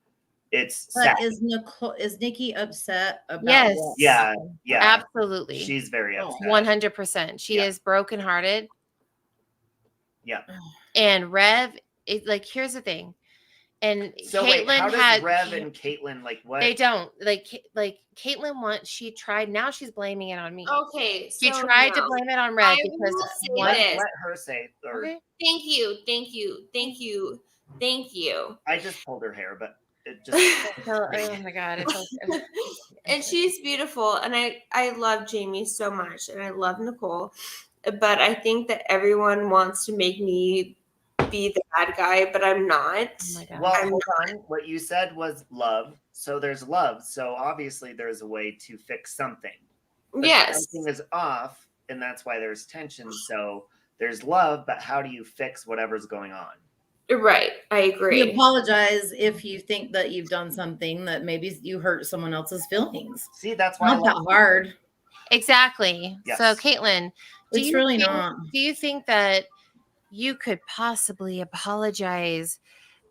Speaker 3: it's sad.
Speaker 11: But is Nikki upset about
Speaker 2: Yes.
Speaker 11: what?
Speaker 3: Yeah,
Speaker 2: Absolutely.
Speaker 3: she's very upset.
Speaker 2: 100%. She is brokenhearted.
Speaker 3: Yeah.
Speaker 2: And Rev, here's the thing. And
Speaker 3: So
Speaker 2: Caitlin
Speaker 3: wait, how does
Speaker 2: had
Speaker 3: Rev and Caitlin like what?
Speaker 2: They don't like Caitlin she tried. Now she's blaming it on me.
Speaker 13: Okay,
Speaker 2: She
Speaker 13: so
Speaker 2: tried to
Speaker 13: now,
Speaker 2: blame it on Rev
Speaker 13: I
Speaker 2: because
Speaker 13: will say
Speaker 2: one.
Speaker 13: this.
Speaker 3: Let her say. Or
Speaker 2: Okay.
Speaker 13: Thank you.
Speaker 3: I just pulled her hair, but it just.
Speaker 2: Oh my god! It's okay.
Speaker 13: And she's beautiful, and I love Jamie so much, and I love Nicole, but I think that everyone wants to make me be the bad guy, but I'm not.
Speaker 2: Oh my god.
Speaker 3: Well,
Speaker 13: I'm
Speaker 3: hold on. What you said was love. So there's love. So obviously there's a way to fix something. But
Speaker 13: Yes.
Speaker 3: something is off, and that's why there's tension. So there's love, but how do you fix whatever's going on?
Speaker 13: Right. I agree.
Speaker 11: You apologize if you think that you've done something that maybe you hurt someone else's feelings.
Speaker 3: See, that's why
Speaker 11: Not that hard.
Speaker 2: Exactly.
Speaker 3: Yes.
Speaker 2: So Caitlin,
Speaker 11: It's really not.
Speaker 2: Do you think that you could possibly apologize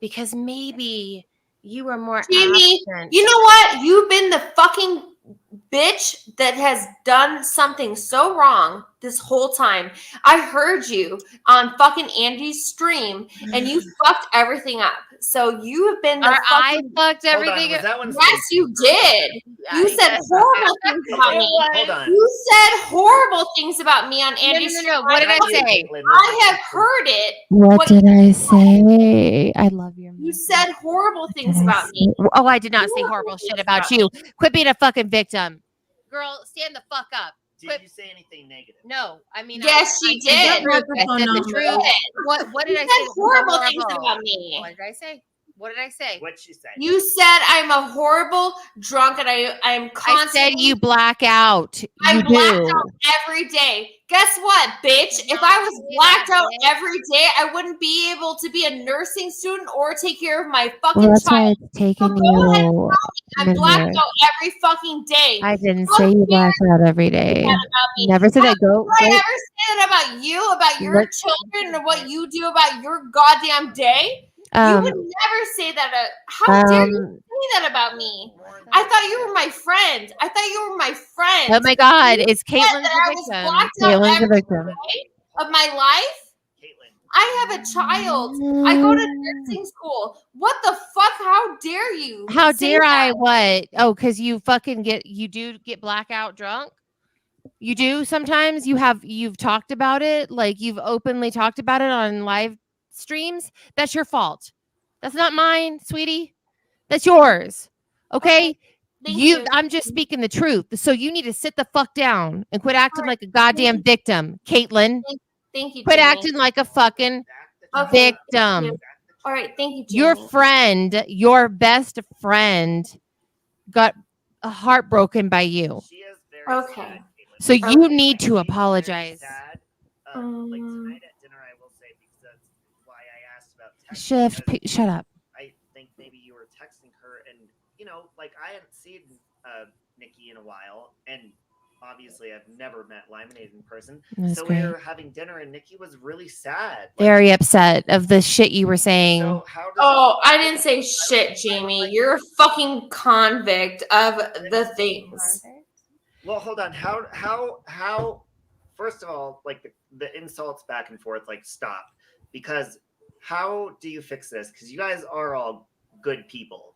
Speaker 2: because maybe you were more
Speaker 13: Jamie,
Speaker 2: absent?
Speaker 13: you know what? You've been the fucking bitch that has done something so wrong this whole time. I heard you on fucking Andy's stream and you fucked everything up. So you have been the
Speaker 2: I
Speaker 13: fucking...
Speaker 2: fucked
Speaker 3: Hold on,
Speaker 2: everything
Speaker 3: was that one
Speaker 13: Yes,
Speaker 3: Stacey?
Speaker 13: you did. You said horrible things about me.
Speaker 3: Hold on.
Speaker 13: You said horrible things about me on Andy's
Speaker 2: No.
Speaker 13: stream.
Speaker 2: What did I say?
Speaker 13: I have heard it.
Speaker 8: What did I say? I love your
Speaker 13: You said horrible things
Speaker 8: I
Speaker 13: about me.
Speaker 2: Oh, I did not say horrible shit about you. Quit being a fucking victim. Girl, stand the fuck up.
Speaker 3: Did you say anything negative?
Speaker 2: No, I mean,
Speaker 13: Yes, she did.
Speaker 2: I said the truth. What did I
Speaker 13: You
Speaker 2: say?
Speaker 13: said horrible things
Speaker 2: Horrible.
Speaker 13: about me.
Speaker 2: What did I say? What did I say?
Speaker 3: What'd she say?
Speaker 13: You said I'm a horrible drunk and I'm
Speaker 2: I
Speaker 13: constantly.
Speaker 2: said you black out.
Speaker 13: I'm
Speaker 2: You
Speaker 13: blacked
Speaker 2: do.
Speaker 13: out every day. Guess what, bitch? If I was blacked out every day, I wouldn't be able to be a nursing student or take care of my fucking
Speaker 8: Well, that's why
Speaker 13: child.
Speaker 8: it's taken
Speaker 13: go ahead
Speaker 8: you.
Speaker 13: I'm blacked
Speaker 8: minute.
Speaker 13: out every fucking day.
Speaker 8: I didn't
Speaker 13: How
Speaker 8: say you
Speaker 13: dare
Speaker 8: blacked out every day.
Speaker 13: that about me?
Speaker 8: Never said that.
Speaker 13: Did I ever say that about you, about your
Speaker 8: Look-
Speaker 13: children, and what you do about your goddamn day? You would never say that. How dare you say that about me? I thought you were my friend.
Speaker 2: Oh my God,
Speaker 13: You
Speaker 2: it's
Speaker 13: said
Speaker 2: Caitlin's
Speaker 13: that I
Speaker 2: the
Speaker 13: was
Speaker 2: victim.
Speaker 13: blacked out
Speaker 8: Caitlin's the
Speaker 13: every
Speaker 8: victim.
Speaker 13: day of my life. I have a child. I go to nursing school. What the fuck? How dare you?
Speaker 2: How
Speaker 13: say
Speaker 2: dare I?
Speaker 13: that?
Speaker 2: What? Oh, because you do get blackout drunk. You do sometimes. You've talked about it. Like you've openly talked about it on live streams. That's your fault. That's not mine, sweetie. That's yours. Okay.
Speaker 13: Thank you.
Speaker 2: I'm just speaking the truth. So you need to sit the fuck down and quit acting like a goddamn victim, Caitlin.
Speaker 13: Thank you.
Speaker 2: Quit
Speaker 13: Jamie.
Speaker 2: acting like a fucking
Speaker 13: Okay, thank
Speaker 2: victim.
Speaker 13: you. All right, thank you, Jamie.
Speaker 2: Your friend, your best friend, got heartbroken by you.
Speaker 13: Okay.
Speaker 2: So you need to apologize.
Speaker 3: Like tonight at dinner, I will say because that's why I asked about
Speaker 8: Shut up.
Speaker 3: I think maybe you were texting her, and like I hadn't seen Nikki in a while, and obviously I've never met Lemonade in person.
Speaker 8: That's
Speaker 3: so
Speaker 8: great.
Speaker 3: we were having dinner, and Nikki was really sad.
Speaker 8: Very upset of the shit you were saying.
Speaker 3: So how does
Speaker 13: Oh, I didn't say shit, Jamie. You're a fucking convict of the things.
Speaker 3: Well, hold on. How? First of all, like the insults back and forth, like stop. Because how do you fix this? Because you guys are all good people,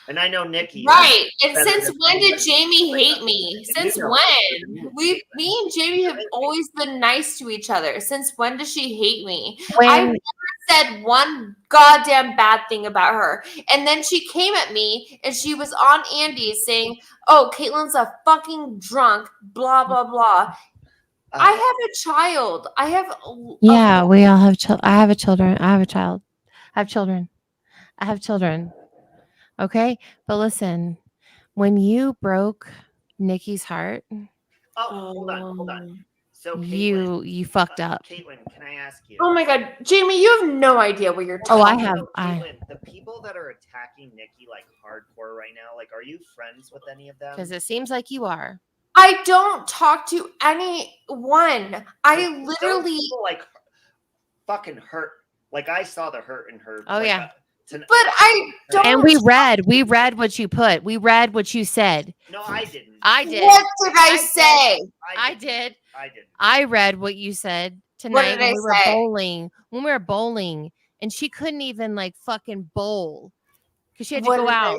Speaker 3: and I know Nikki.
Speaker 13: Right. And
Speaker 3: better
Speaker 13: since
Speaker 3: than
Speaker 13: when did
Speaker 3: anybody.
Speaker 13: Jamie hate me? Since when? Me and Jamie have always been nice to each other. Since when does she hate me? I've never said one goddamn bad thing about her. And then she came at me and she was on Andy's saying, "Oh, Caitlin's a fucking drunk, blah, blah, blah." I have a child. I have
Speaker 8: Yeah, we all have children. I have a children. I have a child. I have children. I have children. Okay, but listen, when you broke Nikki's heart,
Speaker 3: hold on. So
Speaker 8: you fucked up.
Speaker 3: Caitlin, can I ask you?
Speaker 13: Oh my God, Jamie, you have no idea what you're talking
Speaker 8: Oh, I have.
Speaker 3: Caitlin, the people that are attacking Nikki like hardcore right now, like, are you friends with any of them?
Speaker 8: Because it seems like you are.
Speaker 13: I don't talk to anyone. I literally
Speaker 3: like fucking hurt. Like I saw the hurt in her.
Speaker 8: Oh, yeah.
Speaker 13: But I don't.
Speaker 8: And we read what you put. We read what you said.
Speaker 3: No, I didn't.
Speaker 8: I did.
Speaker 13: What did I say?
Speaker 8: I did.
Speaker 3: I did.
Speaker 8: I read what you said tonight when we were bowling. When we were bowling, and she couldn't even like fucking bowl because she had to
Speaker 13: What
Speaker 8: go
Speaker 13: did I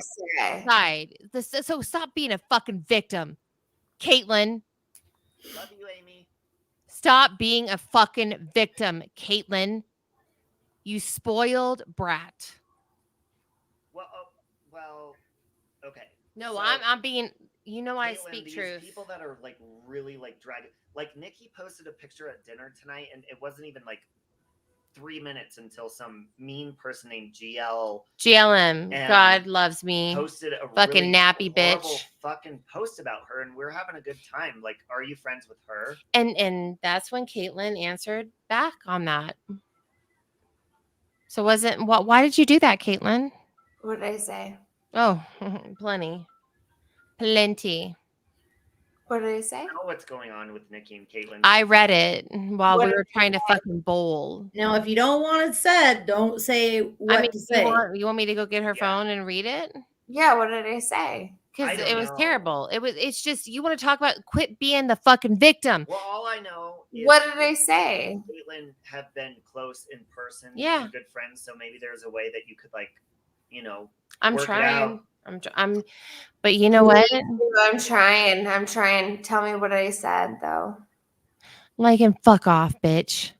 Speaker 8: outside. So stop being a fucking victim, Caitlin.
Speaker 3: Love you, Amy.
Speaker 8: Stop being a fucking victim, Caitlin. You spoiled brat.
Speaker 3: Well, okay.
Speaker 8: No,
Speaker 3: So,
Speaker 8: I'm being. You know I
Speaker 3: Caitlin,
Speaker 8: speak
Speaker 3: these
Speaker 8: truth.
Speaker 3: People that are like really like dragging. Like Nikki posted a picture at dinner tonight, and it wasn't even like 3 minutes until some mean person named
Speaker 8: GLM,
Speaker 3: and
Speaker 8: God loves me.
Speaker 3: posted a
Speaker 8: Fucking
Speaker 3: really
Speaker 8: nappy
Speaker 3: horrible
Speaker 8: bitch.
Speaker 3: fucking post about her, and we're having a good time. Like, are you friends with her?
Speaker 8: And that's when Caitlin answered back on that. So wasn't what? Why did you do that, Caitlin?
Speaker 13: What did I say?
Speaker 8: Oh, plenty.
Speaker 13: What did I say?
Speaker 3: I know what's going on with Nikki and Caitlin.
Speaker 8: I read it while
Speaker 13: What
Speaker 8: we
Speaker 13: did
Speaker 8: were trying to fucking bowl.
Speaker 11: Now, if you don't want it said, don't say what to say.
Speaker 8: You want me to go get her phone and read it?
Speaker 13: Yeah, what did I say?
Speaker 8: Because it was terrible. It's just you want to talk about quit being the fucking victim.
Speaker 3: Well, all I know is
Speaker 13: What did I say?
Speaker 3: Caitlin have been close in person.
Speaker 8: Yeah.
Speaker 3: and good friends. So maybe there's a way that you could
Speaker 8: I'm
Speaker 3: work it
Speaker 8: trying.
Speaker 3: out.
Speaker 8: But you know what?
Speaker 13: I'm trying. Tell me what I said though.
Speaker 8: Like and fuck off, bitch.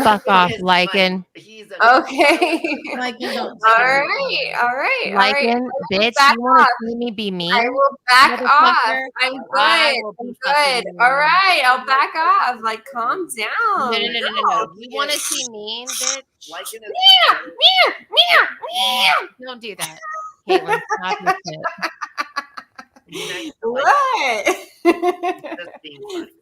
Speaker 8: Fuck off, Lycan.
Speaker 13: Okay.
Speaker 11: Lycan, don't
Speaker 13: all right.
Speaker 8: Lycan, bitch.
Speaker 13: Back
Speaker 8: You want
Speaker 13: off.
Speaker 8: to see me be mean?
Speaker 13: I will back off.
Speaker 8: motherfucker?
Speaker 13: I'm
Speaker 8: I
Speaker 13: good.
Speaker 8: will be
Speaker 13: I'm
Speaker 8: fucking
Speaker 13: good.
Speaker 8: mean.
Speaker 13: All right. I'll back off. Like, calm down.
Speaker 8: No. You want to see mean, bitch?
Speaker 3: Lycan is
Speaker 8: Don't do that. Caitlin, stop your shit.
Speaker 13: What?
Speaker 3: just being funny.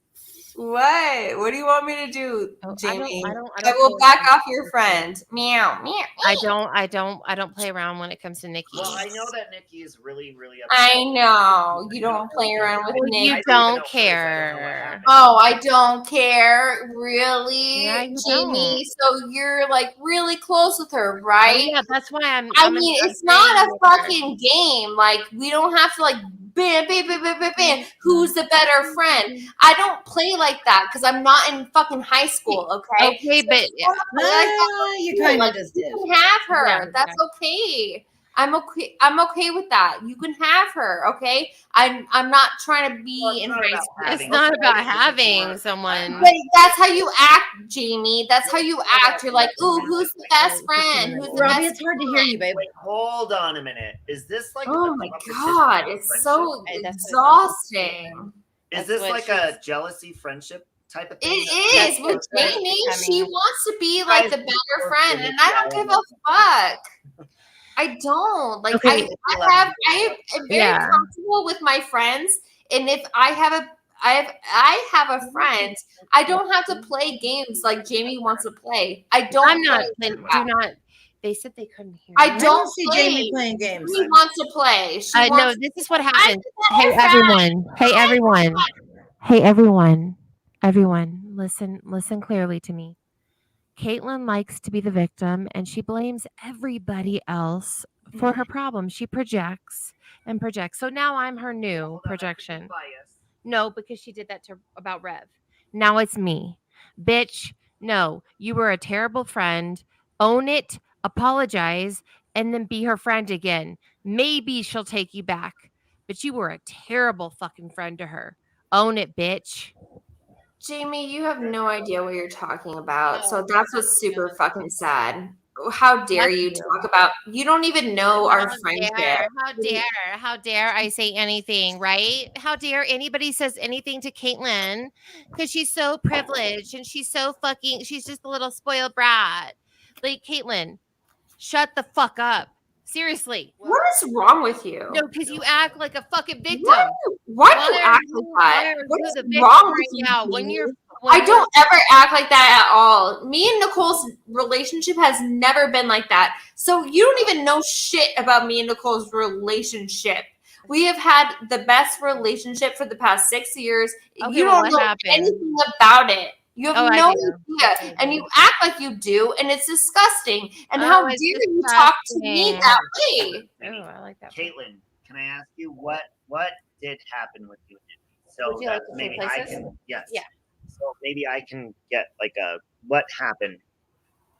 Speaker 13: What? What do you want me to do, Jamie?
Speaker 8: I don't
Speaker 13: will back off your friend. Meow.
Speaker 8: I don't play around when it comes to Nikki.
Speaker 3: Well, I know that Nikki is really, really upset.
Speaker 13: I know. You don't play around with Nick.
Speaker 8: You don't care.
Speaker 13: Oh, I don't care. Really?
Speaker 8: Yeah, you
Speaker 13: Jamie, so you're like really close with her, right?
Speaker 8: Oh, yeah, that's why I'm
Speaker 13: it's not a fucking game. Like, we don't have to like bam. Who's the better friend? I don't play like that because I'm not in fucking high school, okay?
Speaker 8: Okay, but
Speaker 11: you kind of just did.
Speaker 13: You can have her.
Speaker 8: Yeah,
Speaker 13: That's okay. I'm okay with that. You can have her, okay? I'm not trying to be in high school.
Speaker 8: It's not about having someone.
Speaker 13: But that's how you act, Jamie. That's how you act. You're like, ooh, who's the best friend? Who's the
Speaker 11: Robbie,
Speaker 13: best
Speaker 11: it's hard to hear you, babe.
Speaker 3: Wait, hold on a minute. Is this like?
Speaker 13: Oh
Speaker 3: a
Speaker 13: my
Speaker 3: competition
Speaker 13: God,
Speaker 3: of
Speaker 13: it's so
Speaker 3: friendship?
Speaker 13: exhausting.
Speaker 3: Is this like a jealousy friendship type of thing?
Speaker 13: It is with Jamie. She wants to be like the better friend, and I don't give a fuck. I don't like.
Speaker 8: Okay.
Speaker 13: I am very comfortable with my friends, and if I have a friend, I don't have to play games like Jamie wants to play. I don't.
Speaker 8: I'm not.
Speaker 13: play
Speaker 8: Do
Speaker 13: that.
Speaker 8: not. They said they couldn't hear.
Speaker 13: I
Speaker 8: me.
Speaker 13: don't
Speaker 11: see
Speaker 13: play.
Speaker 11: Jamie playing games.
Speaker 13: She wants to play. She
Speaker 8: No,
Speaker 13: wants
Speaker 8: this
Speaker 13: to
Speaker 8: is what
Speaker 13: play.
Speaker 8: happened.
Speaker 13: I'm
Speaker 8: Hey
Speaker 13: not
Speaker 8: everyone. Hey everyone. Hey everyone. Everyone, listen clearly to me. Caitlin likes to be the victim and she blames everybody else for her problems. She projects and projects. So now I'm her new projection. No, because she did that about Rev. Now it's me. Bitch, no, you were a terrible friend. Own it, apologize, and then be her friend again. Maybe she'll take you back. But you were a terrible fucking friend to her. Own it, bitch.
Speaker 13: Jamie, you have no idea what you're talking about. So that's what's super fucking sad. How dare you talk about? You don't even know our friendship.
Speaker 8: How dare I say anything, right? How dare anybody says anything to Caitlin because she's so privileged and she's just a little spoiled brat. Like, Caitlin, shut the fuck up. Seriously.
Speaker 13: What is wrong with you?
Speaker 8: No, because you act like a fucking victim.
Speaker 13: Why do you act like that? What's wrong with you
Speaker 8: now? When you're
Speaker 13: I don't ever act like that at all. Me and Nicole's relationship has never been like that. So you don't even know shit about me and Nicole's relationship. We have had the best relationship for the past 6 years.
Speaker 8: Okay,
Speaker 13: You
Speaker 8: well,
Speaker 13: don't
Speaker 8: what
Speaker 13: know
Speaker 8: happened?
Speaker 13: anything about it. You have
Speaker 8: Oh, I
Speaker 13: no
Speaker 8: do.
Speaker 13: idea. And you act like you do, and it's disgusting. And
Speaker 8: Oh,
Speaker 13: how
Speaker 8: it's
Speaker 13: dare you talk to me
Speaker 8: disgusting.
Speaker 13: that way?
Speaker 8: Oh, I like that.
Speaker 3: Caitlin, can I ask you what did happen with you? So
Speaker 8: Would you like
Speaker 3: that
Speaker 8: to
Speaker 3: maybe
Speaker 8: trade
Speaker 3: I
Speaker 8: places?
Speaker 3: can yes.
Speaker 8: Yeah.
Speaker 3: So maybe I can get like a what happened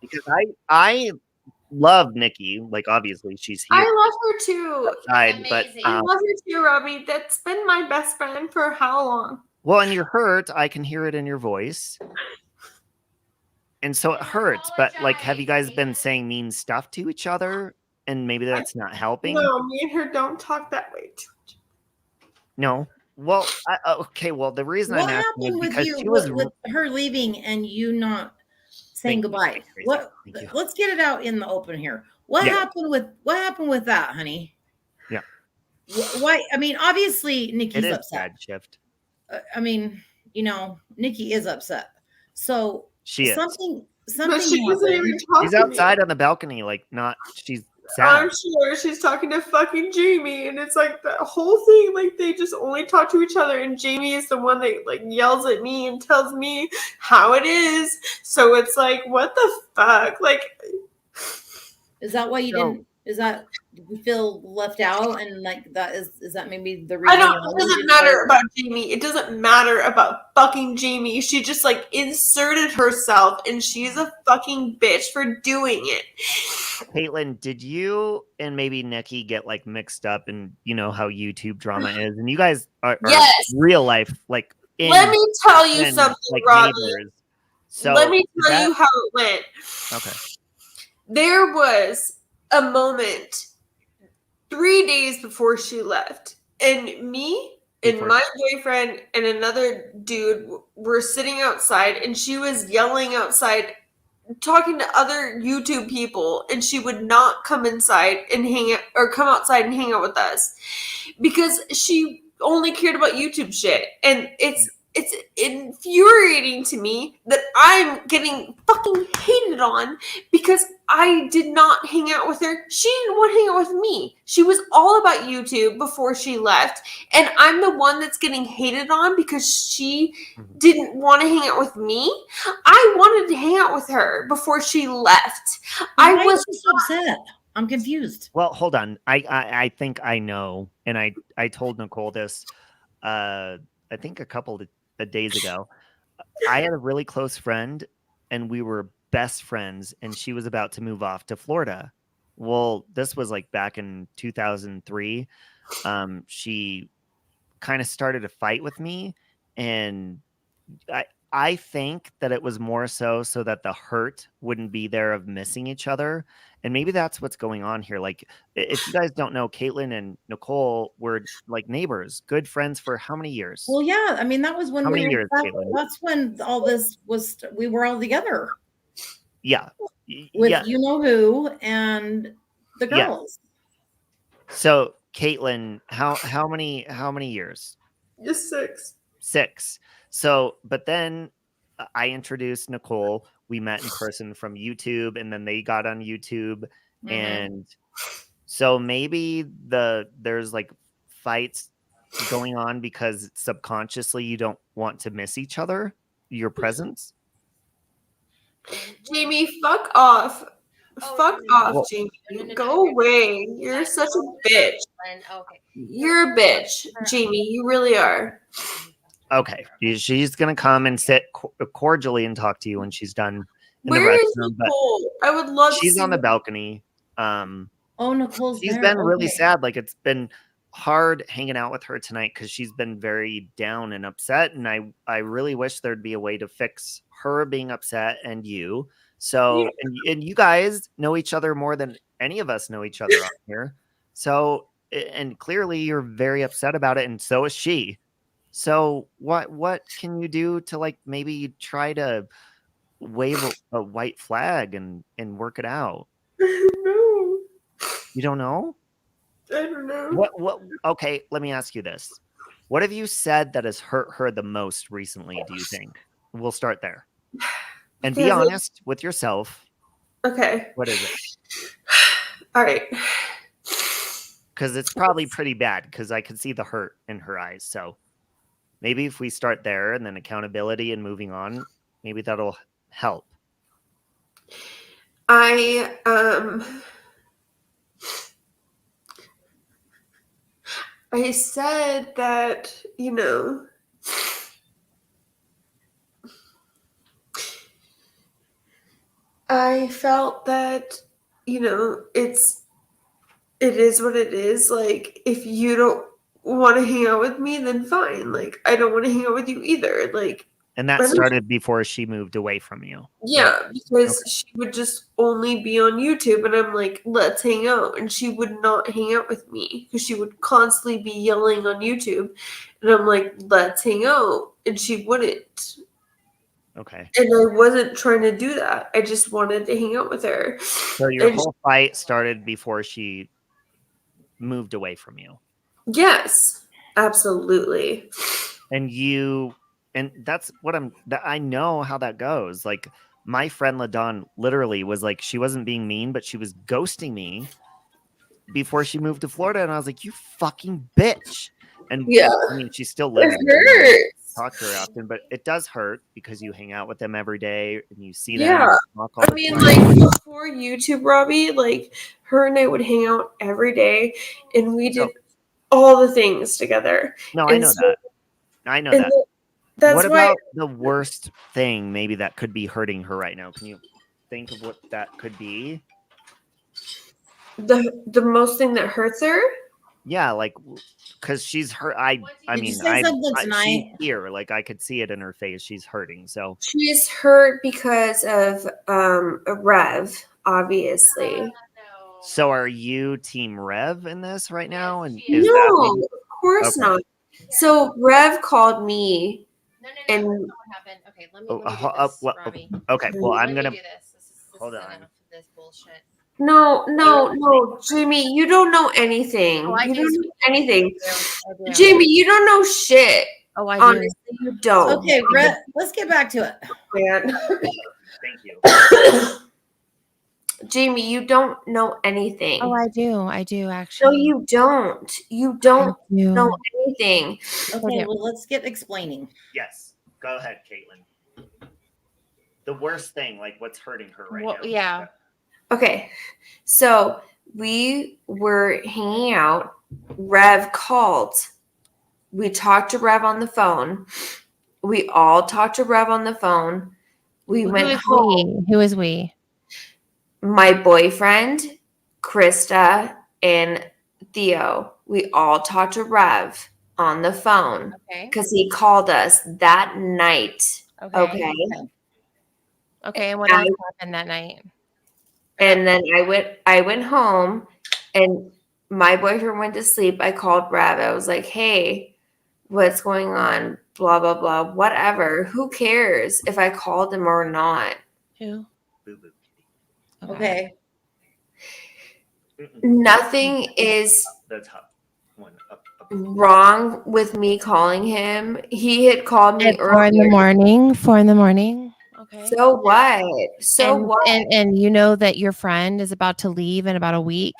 Speaker 3: because I love Nikki. Like obviously she's here.
Speaker 13: I love her too.
Speaker 3: outside, but
Speaker 13: I love her too, Robbie. That's been my best friend for how long?
Speaker 3: well, and you're hurt. I can hear it in your voice. And so it hurts, but like, have you guys been saying mean stuff to each other? And maybe that's not helping.
Speaker 13: No, me and her don't talk that way.
Speaker 3: No. Well, okay. Well, the reason
Speaker 11: What
Speaker 3: I'm asking is
Speaker 11: happened with
Speaker 3: because
Speaker 11: you
Speaker 3: she was.
Speaker 11: with her leaving and you not saying
Speaker 3: Thank you,
Speaker 11: goodbye?
Speaker 3: Tracy.
Speaker 11: What?
Speaker 3: Thank you.
Speaker 11: Let's get it out in the open here. What
Speaker 3: Yeah.
Speaker 11: happened with that, honey?
Speaker 3: Yeah.
Speaker 11: Why? I mean, obviously Nikki's
Speaker 3: It is
Speaker 11: upset.
Speaker 3: bad shift.
Speaker 11: I mean, Nikki is upset. So
Speaker 3: She is.
Speaker 11: something.
Speaker 13: But she doesn't even
Speaker 11: happened.
Speaker 13: talk
Speaker 3: She's
Speaker 13: to me.
Speaker 3: outside on the balcony, like not. She's
Speaker 13: I'm
Speaker 3: sad.
Speaker 13: sure she's talking to fucking Jamie, and it's like the whole thing. Like they just only talk to each other, and Jamie is the one that like yells at me and tells me how it is. So it's like, what the fuck? Like,
Speaker 11: Is that why you didn't? Is that you feel left out and like that is that maybe the reason?
Speaker 13: I don't.
Speaker 11: you
Speaker 13: It
Speaker 11: always
Speaker 13: doesn't
Speaker 11: did
Speaker 13: matter
Speaker 11: that?
Speaker 13: about Jamie. It doesn't matter about fucking Jamie. She just like inserted herself, and she's a fucking bitch for doing it.
Speaker 3: Caitlin, did you and maybe Nikki get like mixed up in how YouTube drama is, and you guys are
Speaker 13: Yes.
Speaker 3: real life like.
Speaker 13: Let me tell you something,
Speaker 3: like
Speaker 13: Robbie.
Speaker 3: neighbors. So
Speaker 13: Let me
Speaker 3: is
Speaker 13: tell you how it went.
Speaker 3: Okay.
Speaker 13: There was a moment 3 days before she left, and me and my boyfriend and another dude were sitting outside, and she was yelling outside, talking to other YouTube people, and she would not come inside and hang out or come outside and hang out with us because she only cared about YouTube shit. And it's infuriating to me that I'm getting fucking hated on because I did not hang out with her. She didn't want to hang out with me. She was all about YouTube before she left. And I'm the one that's getting hated on because she didn't want to hang out with me. I wanted to hang out with her before she left.
Speaker 11: Why was so upset. I'm confused.
Speaker 3: Well, hold on. I think I know, and I told Nicole this. I think a couple of days ago. I had a really close friend, and we were best friends, and she was about to move off to Florida. Well, this was like back in 2003. She kind of started a fight with me, and I think that it was more so that the hurt wouldn't be there of missing each other. And maybe that's what's going on here. Like, if you guys don't know, Caitlin and Nicole were like neighbors, good friends for how many years?
Speaker 11: Well, yeah. I mean, that was when
Speaker 3: How many years,
Speaker 11: that,
Speaker 3: Caitlin?
Speaker 11: that's when all this was. We were all together.
Speaker 3: Yeah.
Speaker 11: With
Speaker 3: yeah.
Speaker 11: you know who and the
Speaker 3: Yeah.
Speaker 11: girls.
Speaker 3: So, Caitlin, how many years?
Speaker 13: Just 6.
Speaker 3: 6. So, but then I introduced Nicole. We met in person from YouTube, and then they got on YouTube, and so maybe there's like fights going on because subconsciously you don't want to miss each other, your presence.
Speaker 13: Jamie, fuck off. Fuck off,
Speaker 3: Well-
Speaker 13: Jamie. Go away. You're such a bitch.
Speaker 2: Okay.
Speaker 13: You're a bitch, Jamie. You really are.
Speaker 3: Okay, she's gonna come and sit cordially and talk to you when she's done in the
Speaker 13: Where is
Speaker 3: restroom. But
Speaker 13: Nicole? I would love to
Speaker 3: she's
Speaker 13: see
Speaker 3: on the balcony.
Speaker 11: Oh, Nicole's
Speaker 3: She's
Speaker 11: there.
Speaker 3: been really
Speaker 11: Okay.
Speaker 3: sad. Like, it's been hard hanging out with her tonight because she's been very down and upset. And I really wish there'd be a way to fix her being upset and you. So, and you guys know each other more than any of us know each other on here. So, and clearly you're very upset about it, and so is she. So what can you do to, like, maybe try to wave a white flag and work it out?
Speaker 13: No,
Speaker 3: You don't know?
Speaker 13: I don't know.
Speaker 3: What okay, let me ask you this. What have you said that has hurt her the most recently, do you think? We'll start there. And be
Speaker 13: Because
Speaker 3: honest with yourself.
Speaker 13: Okay.
Speaker 3: What is it?
Speaker 13: All right.
Speaker 3: Because it's probably pretty bad, because I could see the hurt in her eyes. So maybe if we start there and then accountability and moving on, maybe that'll help.
Speaker 13: I said that, I felt that, it is what it is. Like, if you don't want to hang out with me, then fine. Like, I don't want to hang out with you either. Like,
Speaker 3: And that started before she moved away from you.
Speaker 13: yeah, because she would just only be on YouTube, and I'm like, let's hang out. And she would not hang out with me because she would constantly be yelling on YouTube. And I'm like, let's hang out. And she wouldn't.
Speaker 3: Okay.
Speaker 13: And I wasn't trying to do that. I just wanted to hang out with her.
Speaker 3: So your
Speaker 13: And
Speaker 3: whole fight started before she moved away from you.
Speaker 13: yes, absolutely.
Speaker 3: And that's what I know how that goes. Like, my friend LaDawn literally was like, she wasn't being mean, but she was ghosting me before she moved to Florida. And I was like, you fucking bitch. And
Speaker 13: yeah,
Speaker 3: I mean, she still lives
Speaker 13: it
Speaker 3: there.
Speaker 13: hurts.
Speaker 3: Talk to her often, but it does hurt because you hang out with them every day and you see them.
Speaker 13: Yeah.
Speaker 3: Talk all
Speaker 13: I
Speaker 3: the
Speaker 13: mean,
Speaker 3: time.
Speaker 13: like, before YouTube, Robbie, like, her and I would hang out every day, and we did all the things together.
Speaker 3: No, I know that. I know that.
Speaker 13: That's
Speaker 3: what
Speaker 13: why
Speaker 3: about the worst thing maybe that could be hurting her right now? Can you think of what that could be?
Speaker 13: the most thing that hurts her.
Speaker 3: Yeah, like, because she's hurt. I
Speaker 11: Did
Speaker 3: mean,
Speaker 11: you say something
Speaker 3: she's
Speaker 11: tonight?
Speaker 3: here. Like, I could see it in her face. She's hurting. So
Speaker 13: She's hurt because of Rev, obviously.
Speaker 3: So are you Team Rev in this right now? And is
Speaker 13: No,
Speaker 3: that
Speaker 13: of course
Speaker 3: Okay.
Speaker 13: not. So Rev called me, and
Speaker 2: What happened? Okay, let me do this, Robbie.
Speaker 3: okay. Well, I'm
Speaker 2: Let me
Speaker 3: gonna
Speaker 2: do this. This
Speaker 3: hold
Speaker 2: is
Speaker 3: on.
Speaker 2: enough of this bullshit.
Speaker 13: no, Jamie, you don't know anything.
Speaker 2: Oh, I
Speaker 13: You
Speaker 2: do.
Speaker 13: don't know anything.
Speaker 2: I do.
Speaker 13: Jamie, you don't know shit.
Speaker 2: Oh, I do.
Speaker 13: Honestly, you don't.
Speaker 11: Okay, let's get back to it.
Speaker 13: Man.
Speaker 3: Thank you.
Speaker 13: Jamie, you don't know anything.
Speaker 8: Oh, I do
Speaker 13: No,
Speaker 8: actually.
Speaker 13: you don't. You don't
Speaker 8: I do.
Speaker 13: know anything.
Speaker 11: Okay, well, let's get explaining.
Speaker 3: Yes. Go ahead, Caitlin. The worst thing, like, what's hurting her right now?
Speaker 2: Yeah.
Speaker 13: Okay, so we were hanging out. Rev called. We talked to Rev on the phone. We all talked to Rev on the phone. We went home.
Speaker 8: Who is we?
Speaker 13: My boyfriend, Krista, and Theo. We all talked to Rev on the phone because he called us that night. Okay.
Speaker 8: Okay, and what else happened that night?
Speaker 13: And then I went home, and my boyfriend went to sleep. I called Rev. I was like, hey, what's going on? Blah, blah, blah. Whatever. Who cares if I called him or not?
Speaker 8: Who?
Speaker 11: Okay.
Speaker 13: Nothing is
Speaker 3: The top one up.
Speaker 13: wrong with me calling him? He had called me
Speaker 8: At 4 in the
Speaker 13: earlier.
Speaker 8: morning. 4 in the morning. Okay.
Speaker 13: So what? So
Speaker 8: and,
Speaker 13: what?
Speaker 8: and you know that your friend is about to leave in about a week.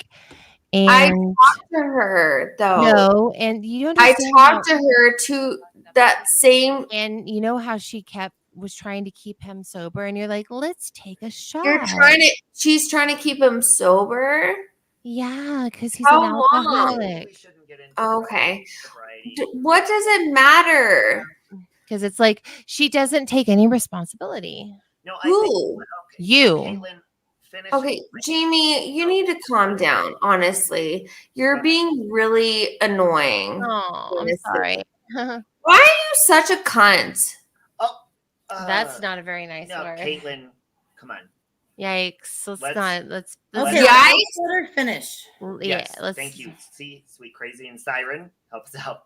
Speaker 13: I
Speaker 8: And
Speaker 13: talked to her though.
Speaker 8: no, and you
Speaker 13: I
Speaker 8: understand how,
Speaker 13: talked to her to that same.
Speaker 8: and you know how she was trying to keep him sober, and you're like, let's take a shot.
Speaker 13: She's trying to keep him sober.
Speaker 8: Yeah, because he's
Speaker 13: How
Speaker 8: an
Speaker 13: long?
Speaker 8: alcoholic.
Speaker 13: Okay. What does it matter?
Speaker 8: Because it's like she doesn't take any responsibility.
Speaker 3: No,
Speaker 13: Who?
Speaker 8: You.
Speaker 3: Caitlin, finish.
Speaker 13: Okay, Jamie, you need to calm down. Honestly, you're being really annoying.
Speaker 8: Oh, I'm
Speaker 13: honestly.
Speaker 8: sorry.
Speaker 13: Why are you such a cunt?
Speaker 8: That's not a very nice
Speaker 3: No,
Speaker 8: word.
Speaker 3: Caitlin, come on.
Speaker 8: Yikes. Let's
Speaker 3: Let's-
Speaker 8: not. Let's
Speaker 11: Okay,
Speaker 13: Yikes.
Speaker 11: let's let her finish.
Speaker 8: yeah.
Speaker 3: Yes,
Speaker 8: Let's.
Speaker 3: thank you. See, Sweet Crazy and Siren, help us out.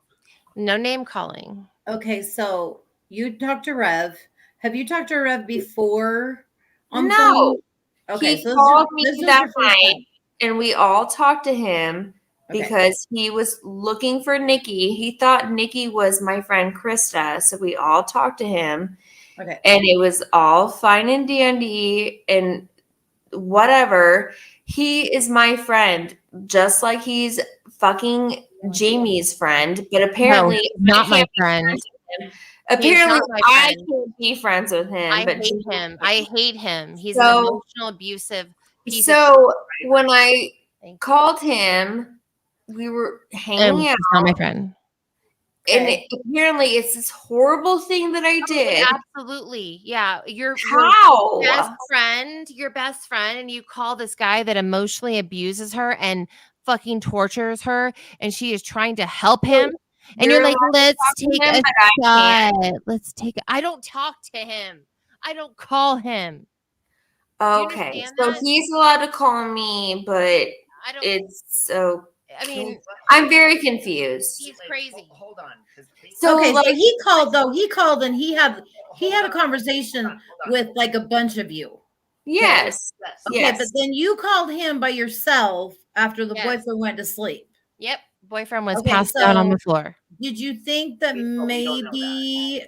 Speaker 8: No name calling.
Speaker 11: Okay, so you talked to Rev. Have you talked to Rev before? On the
Speaker 13: No.
Speaker 11: phone? Okay,
Speaker 13: He
Speaker 11: so
Speaker 13: called
Speaker 11: this
Speaker 13: me
Speaker 11: is
Speaker 13: that
Speaker 11: your first
Speaker 13: night,
Speaker 11: time.
Speaker 13: and we all talked to him
Speaker 11: Okay.
Speaker 13: because he was looking for Nikki. He thought Nikki was my friend Krista, so we all talked to him,
Speaker 11: Okay.
Speaker 13: and it was all fine and dandy and whatever. He is my friend, just like he's fucking Jamie's friend, but apparently
Speaker 8: No,
Speaker 13: I
Speaker 8: not my
Speaker 13: can't be
Speaker 8: friend.
Speaker 13: friends with him. Apparently,
Speaker 8: not my
Speaker 13: I
Speaker 8: friend.
Speaker 13: can't be friends with him.
Speaker 8: I
Speaker 13: but
Speaker 8: hate
Speaker 13: Jamie-
Speaker 8: him. I hate him. He's an
Speaker 13: So-
Speaker 8: emotional, abusive piece of
Speaker 13: So when I
Speaker 8: Thank you.
Speaker 13: called him, we were hanging out,
Speaker 8: He's not my friend.
Speaker 13: and
Speaker 11: Okay.
Speaker 13: apparently it's this horrible thing that I did.
Speaker 8: Absolutely. Yeah. Your
Speaker 13: How?
Speaker 8: best friend, and you call this guy that emotionally abuses her and fucking tortures her, and she is trying to help him. And you're like,
Speaker 13: allowed to
Speaker 8: let's
Speaker 13: talk to
Speaker 8: take
Speaker 13: him,
Speaker 8: a
Speaker 13: but I
Speaker 8: shot. Let's take I don't talk to him. I don't call him. you
Speaker 13: Okay,
Speaker 8: understand
Speaker 13: so
Speaker 8: that?
Speaker 13: he's allowed to call me, but
Speaker 8: I don't
Speaker 13: it's so.
Speaker 8: I mean,
Speaker 13: I'm very confused.
Speaker 8: he's crazy.
Speaker 3: Hold on. 'cause Caitlin-
Speaker 13: So
Speaker 11: Okay,
Speaker 13: like,
Speaker 11: so he called though. He called and he had a conversation with like a bunch of you.
Speaker 13: yes,
Speaker 11: Okay,
Speaker 13: yes.
Speaker 11: but then you called him by yourself after the
Speaker 8: Yes.
Speaker 11: boyfriend went to sleep.
Speaker 8: Yep. Boyfriend was
Speaker 11: Okay,
Speaker 8: passed out on
Speaker 11: so-
Speaker 8: the floor.
Speaker 11: Did you think that
Speaker 3: We don't know
Speaker 11: maybe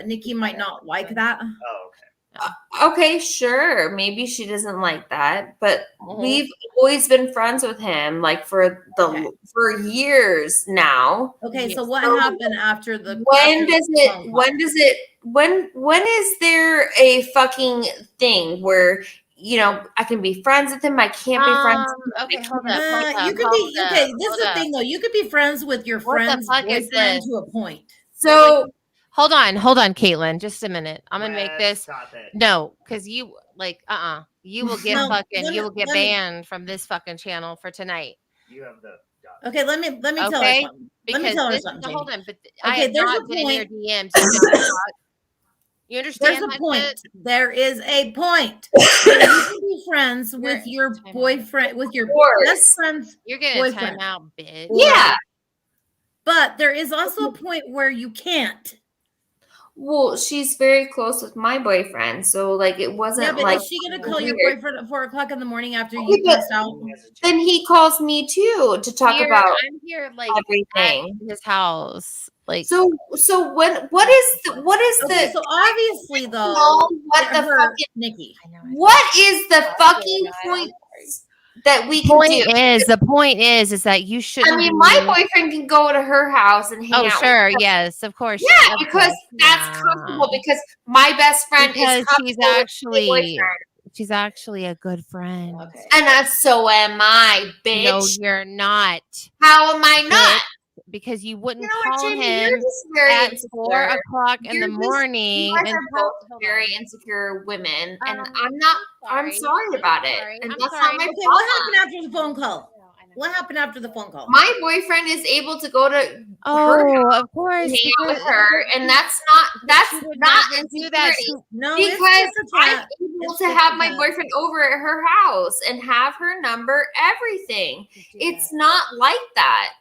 Speaker 11: Nikki might not like that?
Speaker 3: Oh, okay.
Speaker 13: Okay, sure. Maybe she doesn't like that, but
Speaker 8: Mhm.
Speaker 13: we've always been friends with him, like for years now.
Speaker 11: Okay, so
Speaker 8: Yes.
Speaker 11: what
Speaker 13: So
Speaker 11: happened after the
Speaker 13: When
Speaker 11: after
Speaker 13: does
Speaker 11: the
Speaker 13: it?
Speaker 11: phone call?
Speaker 13: When is there a fucking thing where I can be friends with him? I can't be friends. With him.
Speaker 8: Okay, hold up.
Speaker 11: You could be okay. This is the thing though. You could be friends with your
Speaker 8: What the
Speaker 11: friend's
Speaker 8: fuck is
Speaker 11: boyfriend
Speaker 8: this?
Speaker 11: to a point.
Speaker 13: So
Speaker 8: Hold on, Caitlin. Just a minute. I'm gonna make
Speaker 3: Rev,
Speaker 8: this.
Speaker 3: Stop it.
Speaker 8: No, because you you will get
Speaker 11: No,
Speaker 8: fucking
Speaker 11: let
Speaker 8: you
Speaker 11: me-
Speaker 8: will get
Speaker 11: let me-
Speaker 8: banned from this fucking channel for tonight.
Speaker 3: You have the.
Speaker 11: Okay, let me tell her
Speaker 8: Okay,
Speaker 11: something. Let
Speaker 8: Because
Speaker 11: me tell her
Speaker 8: this,
Speaker 11: something.
Speaker 8: hold
Speaker 11: Jamie.
Speaker 8: on, but
Speaker 11: Okay,
Speaker 8: I have
Speaker 11: there's
Speaker 8: not
Speaker 11: a
Speaker 8: been in your
Speaker 11: point.
Speaker 8: DMs. You just talk. You understand
Speaker 11: There's a
Speaker 8: that
Speaker 11: point.
Speaker 8: shit?
Speaker 11: There is a point. You can be friends with your
Speaker 8: Time out.
Speaker 11: boyfriend, with your
Speaker 13: course.
Speaker 11: best friend's
Speaker 8: You're getting a
Speaker 11: boyfriend.
Speaker 8: timeout, bitch.
Speaker 13: yeah.
Speaker 11: But there is also a point where you can't.
Speaker 13: Well, she's very close with my boyfriend, so like it wasn't
Speaker 11: Yeah, but
Speaker 13: like
Speaker 11: is she gonna call your
Speaker 13: weird.
Speaker 11: boyfriend at 4:00 in the morning after
Speaker 13: Okay,
Speaker 11: you
Speaker 13: but-
Speaker 11: passed out?
Speaker 13: Then he calls me too to talk
Speaker 8: Here,
Speaker 13: about
Speaker 8: I'm here like
Speaker 13: everything.
Speaker 8: at his house. Like
Speaker 13: So what is the
Speaker 11: Okay, so obviously though,
Speaker 13: know what
Speaker 11: it
Speaker 13: the
Speaker 11: hurt
Speaker 13: fucking
Speaker 11: Nikki.
Speaker 8: I know.
Speaker 13: what is the fucking point that we can do?
Speaker 8: The point is that you shouldn't.
Speaker 13: I mean,
Speaker 8: be-
Speaker 13: my boyfriend can go to her house and hang
Speaker 8: Oh,
Speaker 13: out.
Speaker 8: sure,
Speaker 13: with her.
Speaker 8: yes, of course.
Speaker 13: Yeah,
Speaker 8: of
Speaker 13: because
Speaker 8: course,
Speaker 13: that's
Speaker 8: yeah.
Speaker 13: comfortable. Because my best friend
Speaker 8: Because
Speaker 13: is comfortable with my boyfriend.
Speaker 8: she's actually a good friend.
Speaker 13: And so am I, bitch.
Speaker 8: No, you're not.
Speaker 13: How am I not?
Speaker 8: Because you wouldn't
Speaker 13: You know what,
Speaker 8: call
Speaker 13: Jamie?
Speaker 8: him
Speaker 13: You're just very
Speaker 8: at
Speaker 13: insecure.
Speaker 8: 4:00 in
Speaker 13: You're
Speaker 8: the
Speaker 13: just-
Speaker 8: morning.
Speaker 13: You guys
Speaker 8: and
Speaker 13: are both very insecure women, and I'm not. I'm sorry about it,
Speaker 8: sorry.
Speaker 13: and
Speaker 8: I'm
Speaker 13: that's
Speaker 8: sorry.
Speaker 13: not my
Speaker 11: Okay,
Speaker 13: fault.
Speaker 11: what happened after the phone call? What happened after the phone call?
Speaker 13: My boyfriend is able to go to her
Speaker 8: Oh, of course.
Speaker 13: and hang out with
Speaker 8: because-
Speaker 13: her, and that's not
Speaker 8: never do that.
Speaker 13: insecurity.
Speaker 11: No,
Speaker 13: Because
Speaker 11: it's
Speaker 13: I'm
Speaker 11: different.
Speaker 13: able
Speaker 11: It's
Speaker 13: to have my
Speaker 11: different.
Speaker 13: boyfriend over at her house and have her number, everything. It's not like that.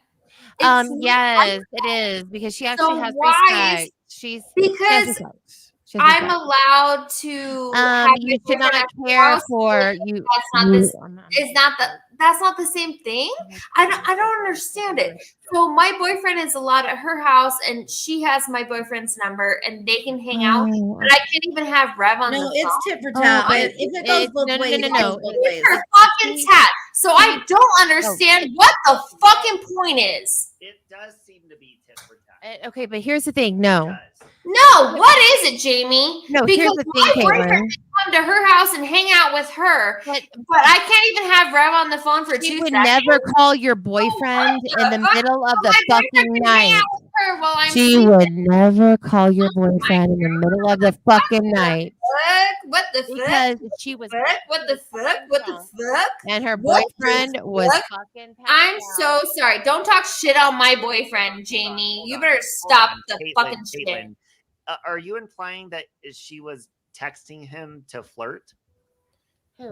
Speaker 13: It's not like
Speaker 8: Yes, it
Speaker 13: that.
Speaker 8: is because she actually has
Speaker 13: why is-
Speaker 8: respect. She has
Speaker 13: Because
Speaker 8: respect. doesn't
Speaker 13: I'm
Speaker 8: care.
Speaker 13: allowed to have
Speaker 8: You
Speaker 13: my
Speaker 8: should not
Speaker 13: boyfriend at your
Speaker 8: care
Speaker 13: house,
Speaker 8: for
Speaker 13: but
Speaker 8: you.
Speaker 13: that's not the same thing. I don't understand it. So my boyfriend is allowed at her house, and she has my boyfriend's number, and they can hang out. But I can't even have Rev on the
Speaker 11: No,
Speaker 13: phone.
Speaker 11: it's tit for tat.
Speaker 8: but
Speaker 11: If it goes both
Speaker 8: no, no,
Speaker 11: ways,
Speaker 8: no,
Speaker 11: it
Speaker 8: no,
Speaker 11: goes both ways.
Speaker 13: Tit for fucking tat. So I don't understand what the fucking point is.
Speaker 3: It does seem to be tit for tat.
Speaker 8: Okay, but here's the thing. No.
Speaker 13: No, what is it, Jamie?
Speaker 8: No,
Speaker 13: because
Speaker 8: here's the
Speaker 13: my
Speaker 8: thing,
Speaker 13: boyfriend
Speaker 8: Caitlin.
Speaker 13: can come to her house and hang out with her, but I can't even have Rev on the phone for
Speaker 8: She
Speaker 13: 2
Speaker 8: would
Speaker 13: seconds.
Speaker 8: never call your boyfriend in the middle of the fucking night.
Speaker 13: Her while I'm
Speaker 8: She
Speaker 13: sleeping.
Speaker 8: would never call your boyfriend in the middle of the fucking night
Speaker 13: What the fuck?
Speaker 8: because she was
Speaker 13: What the fuck? What the fuck?
Speaker 8: and her
Speaker 13: What the
Speaker 8: boyfriend was
Speaker 13: fuck?
Speaker 8: fucking.
Speaker 13: I'm so sorry. Don't talk shit on my boyfriend, Jamie. You better stop the fucking shit.
Speaker 3: Caitlin, are you implying that she was texting him to flirt?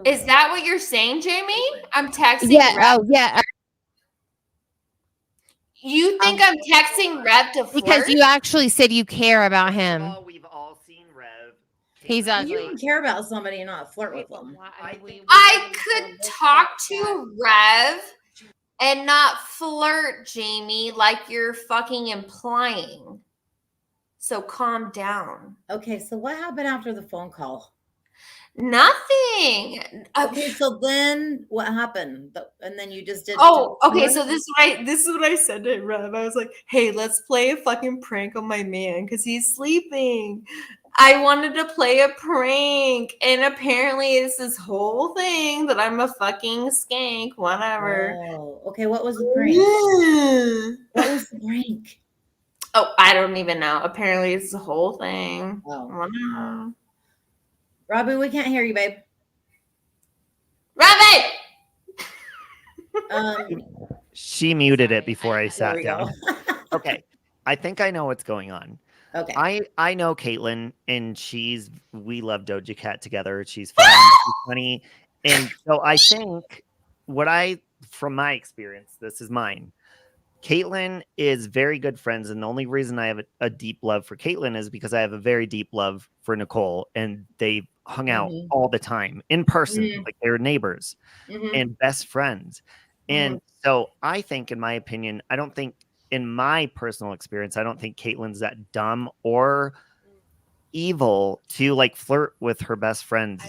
Speaker 13: Is that what you're saying, Jamie? I'm texting.
Speaker 8: Yeah.
Speaker 13: Rev.
Speaker 8: Oh, yeah.
Speaker 13: You think I'm texting Rev to flirt?
Speaker 8: Because you actually said you care about him.
Speaker 3: We've all seen Rev.
Speaker 8: He's
Speaker 11: You
Speaker 8: ugly.
Speaker 11: can care about somebody and not flirt with them.
Speaker 13: I could talk to Rev and not flirt, Jamie, like you're fucking implying. So calm down.
Speaker 11: Okay, so what happened after the phone call?
Speaker 13: Nothing.
Speaker 11: Okay, so then what happened? And then you just did.
Speaker 13: Oh, okay. So this is what I said to Rev. I was like, "Hey, let's play a fucking prank on my man because he's sleeping." I wanted to play a prank, and apparently it's this whole thing that I'm a fucking skank. Whatever.
Speaker 11: Oh, okay. What was the prank? What was the prank?
Speaker 13: Oh, I don't even know. Apparently it's the whole thing.
Speaker 11: Oh.
Speaker 13: Whatever.
Speaker 11: Robbie, we can't hear you, babe.
Speaker 13: Robbie!
Speaker 3: She muted it before I
Speaker 11: There
Speaker 3: sat
Speaker 11: we go.
Speaker 3: down. Okay. I think I know what's going on.
Speaker 11: Okay.
Speaker 3: I know Caitlin, and we love Doja Cat together. She's fun, she's funny. And so I think from my experience, this is mine. Caitlin is very good friends, and the only reason I have a deep love for Caitlin is because I have a very deep love for Nicole, and they hung out all the time in person, like they were neighbors and best friends. And so I think, in my opinion, in my personal experience, I don't think Caitlin's that dumb or evil to like flirt with her best friend's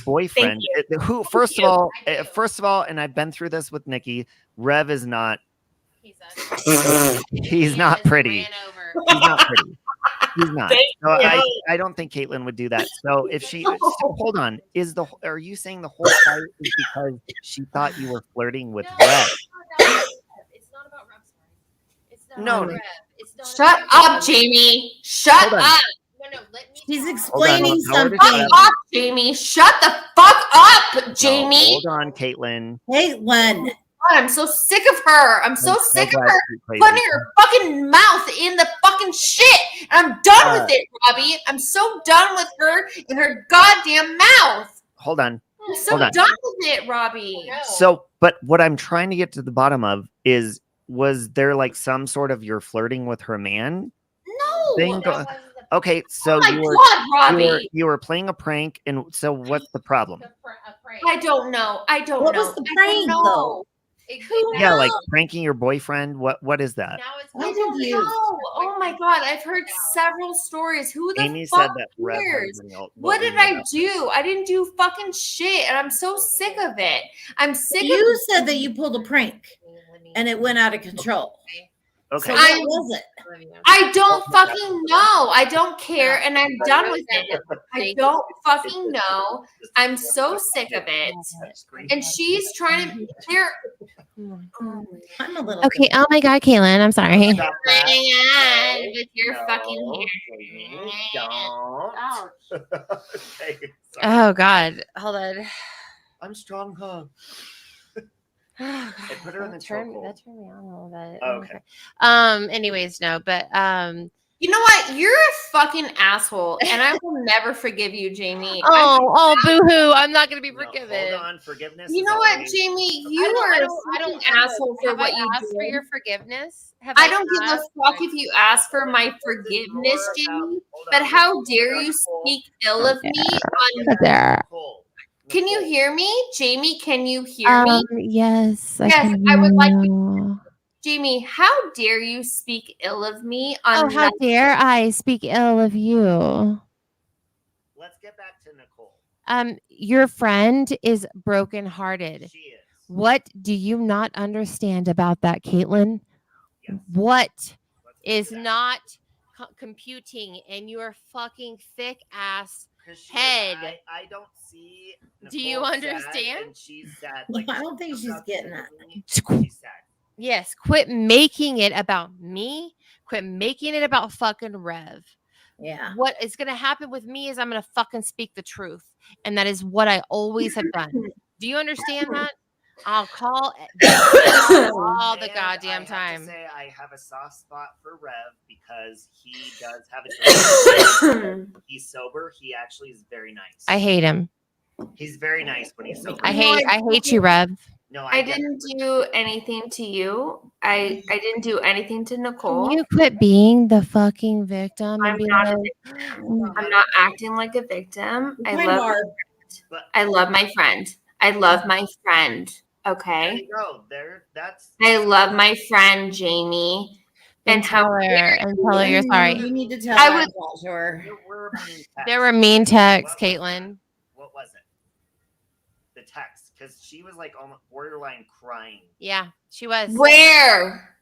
Speaker 3: boyfriend. Who, first of all, and I've been through this with Nikki, Rev is not. He's not pretty. He's not pretty. He's not. So I don't think Caitlin would do that. So if hold on, are you saying the whole fight is because she thought you were flirting with Rev?
Speaker 2: It's not about Rev's story. It's not
Speaker 3: No.
Speaker 2: about Rev. It's not
Speaker 13: Shut
Speaker 2: about
Speaker 13: up, Jamie. Shut
Speaker 3: Hold on.
Speaker 13: up.
Speaker 2: No, let me.
Speaker 11: She's explaining something.
Speaker 13: Fuck up, Jamie. Shut the fuck up, Jamie.
Speaker 3: Hold on, Caitlin.
Speaker 11: Caitlin.
Speaker 13: I'm so sick of her. I'm so sick of
Speaker 3: glad
Speaker 13: her
Speaker 3: you played
Speaker 13: putting
Speaker 3: this.
Speaker 13: her fucking mouth in the fucking shit. And I'm done with it, Robbie. I'm so done with her in her goddamn mouth.
Speaker 3: Hold on.
Speaker 13: I'm so
Speaker 3: Hold on.
Speaker 13: done with it, Robbie.
Speaker 3: So, but what I'm trying to get to the bottom of is, was there like some sort of you're flirting with her man
Speaker 13: No.
Speaker 3: thing? Okay, so
Speaker 13: Oh my
Speaker 3: you were
Speaker 13: God, Robbie.
Speaker 3: you were playing a prank, and so what's the problem?
Speaker 13: I don't know. I don't
Speaker 11: What
Speaker 13: know.
Speaker 11: was the
Speaker 13: I
Speaker 11: prank,
Speaker 13: don't know. Who
Speaker 3: Yeah, like
Speaker 13: knows?
Speaker 3: pranking your boyfriend. What is that?
Speaker 13: I don't know. Oh my God. I've heard several stories. Who the
Speaker 3: Amy
Speaker 13: fuck
Speaker 3: said that Rev
Speaker 13: cares?
Speaker 3: had been-
Speaker 13: What did I do? I didn't do fucking shit. And I'm so sick of it. I'm sick of
Speaker 11: You said that you pulled a prank and it went out of control.
Speaker 3: Okay.
Speaker 11: So what was it?
Speaker 13: I don't fucking know. I don't care, and I'm done with it. I don't fucking know. I'm so sick of it. And she's trying to.
Speaker 11: I'm a little.
Speaker 8: Okay. Oh my God, Caitlin. I'm sorry.
Speaker 13: With your fucking hair.
Speaker 8: Oh God. Hold on.
Speaker 3: I'm strong, huh?
Speaker 8: I
Speaker 3: put her in the
Speaker 8: that turned
Speaker 3: chokehold.
Speaker 8: me on a little bit.
Speaker 3: Oh, okay.
Speaker 8: Anyways, no, but
Speaker 13: You know what? You're a fucking asshole, and I will never forgive you, Jamie.
Speaker 2: Oh, boo-hoo. I'm not going to be forgiven.
Speaker 3: Hold on, forgiveness.
Speaker 13: You
Speaker 3: is
Speaker 13: know what,
Speaker 3: always-
Speaker 13: Jamie? You
Speaker 2: I
Speaker 13: are
Speaker 2: don't
Speaker 13: a fucking
Speaker 2: know.
Speaker 13: asshole for
Speaker 2: Have
Speaker 13: what
Speaker 2: I
Speaker 13: you
Speaker 2: asked for
Speaker 13: did.
Speaker 2: your forgiveness? Have
Speaker 13: I don't give a
Speaker 2: asked?
Speaker 13: fuck if you ask for my forgiveness, Jamie. But how dare you speak ill of me on
Speaker 8: There.
Speaker 13: Can you hear me? Jamie, can you hear me?
Speaker 8: Yes.
Speaker 13: Yes, I would like you.
Speaker 8: you.
Speaker 13: Jamie, how dare you speak ill of me on
Speaker 8: Oh, how dare I speak ill of you?
Speaker 3: Let's get back to Nicole.
Speaker 8: Your friend is brokenhearted.
Speaker 3: She is.
Speaker 8: What do you not understand about that, Caitlin?
Speaker 3: Yes.
Speaker 8: What
Speaker 2: Is not computing in your fucking thick ass
Speaker 3: 'Cause she
Speaker 2: head.
Speaker 3: is- I don't see.
Speaker 2: Do you
Speaker 3: Nicole sad,
Speaker 2: understand?
Speaker 3: and she's sad.
Speaker 11: No, I don't think she's getting that.
Speaker 3: She's sad.
Speaker 2: Yes, quit making it about me. Quit making it about fucking Rev.
Speaker 11: Yeah.
Speaker 2: What is going to happen with me is I'm going to fucking speak the truth. And that is what I always have done. Do you understand that? I'll call all the
Speaker 3: And
Speaker 2: goddamn
Speaker 3: I have
Speaker 2: time.
Speaker 3: to say, I have a soft spot for Rev because he does have a drink. He's sober. He actually is very nice.
Speaker 8: I hate him.
Speaker 3: He's very nice when he's sober.
Speaker 8: I hate you, Rev.
Speaker 3: No,
Speaker 13: I didn't do anything to you. I didn't do anything to Nicole.
Speaker 8: Can you quit being the fucking victim and
Speaker 13: I'm
Speaker 8: be
Speaker 13: not a
Speaker 8: like,
Speaker 13: victim. I'm not acting like a victim. I
Speaker 11: Hi,
Speaker 13: love
Speaker 11: Barb.
Speaker 13: I love my friend. I love my friend.
Speaker 3: There
Speaker 13: Okay.
Speaker 3: you go. That's.
Speaker 13: I love my friend Jamie. And how
Speaker 8: tell her you're sorry.
Speaker 11: You need to tell
Speaker 13: I
Speaker 11: her
Speaker 13: would-
Speaker 11: about her.
Speaker 8: There were mean texts, Caitlin.
Speaker 3: What was it? The text, because she was like almost borderline crying.
Speaker 2: Yeah, she was.
Speaker 13: where?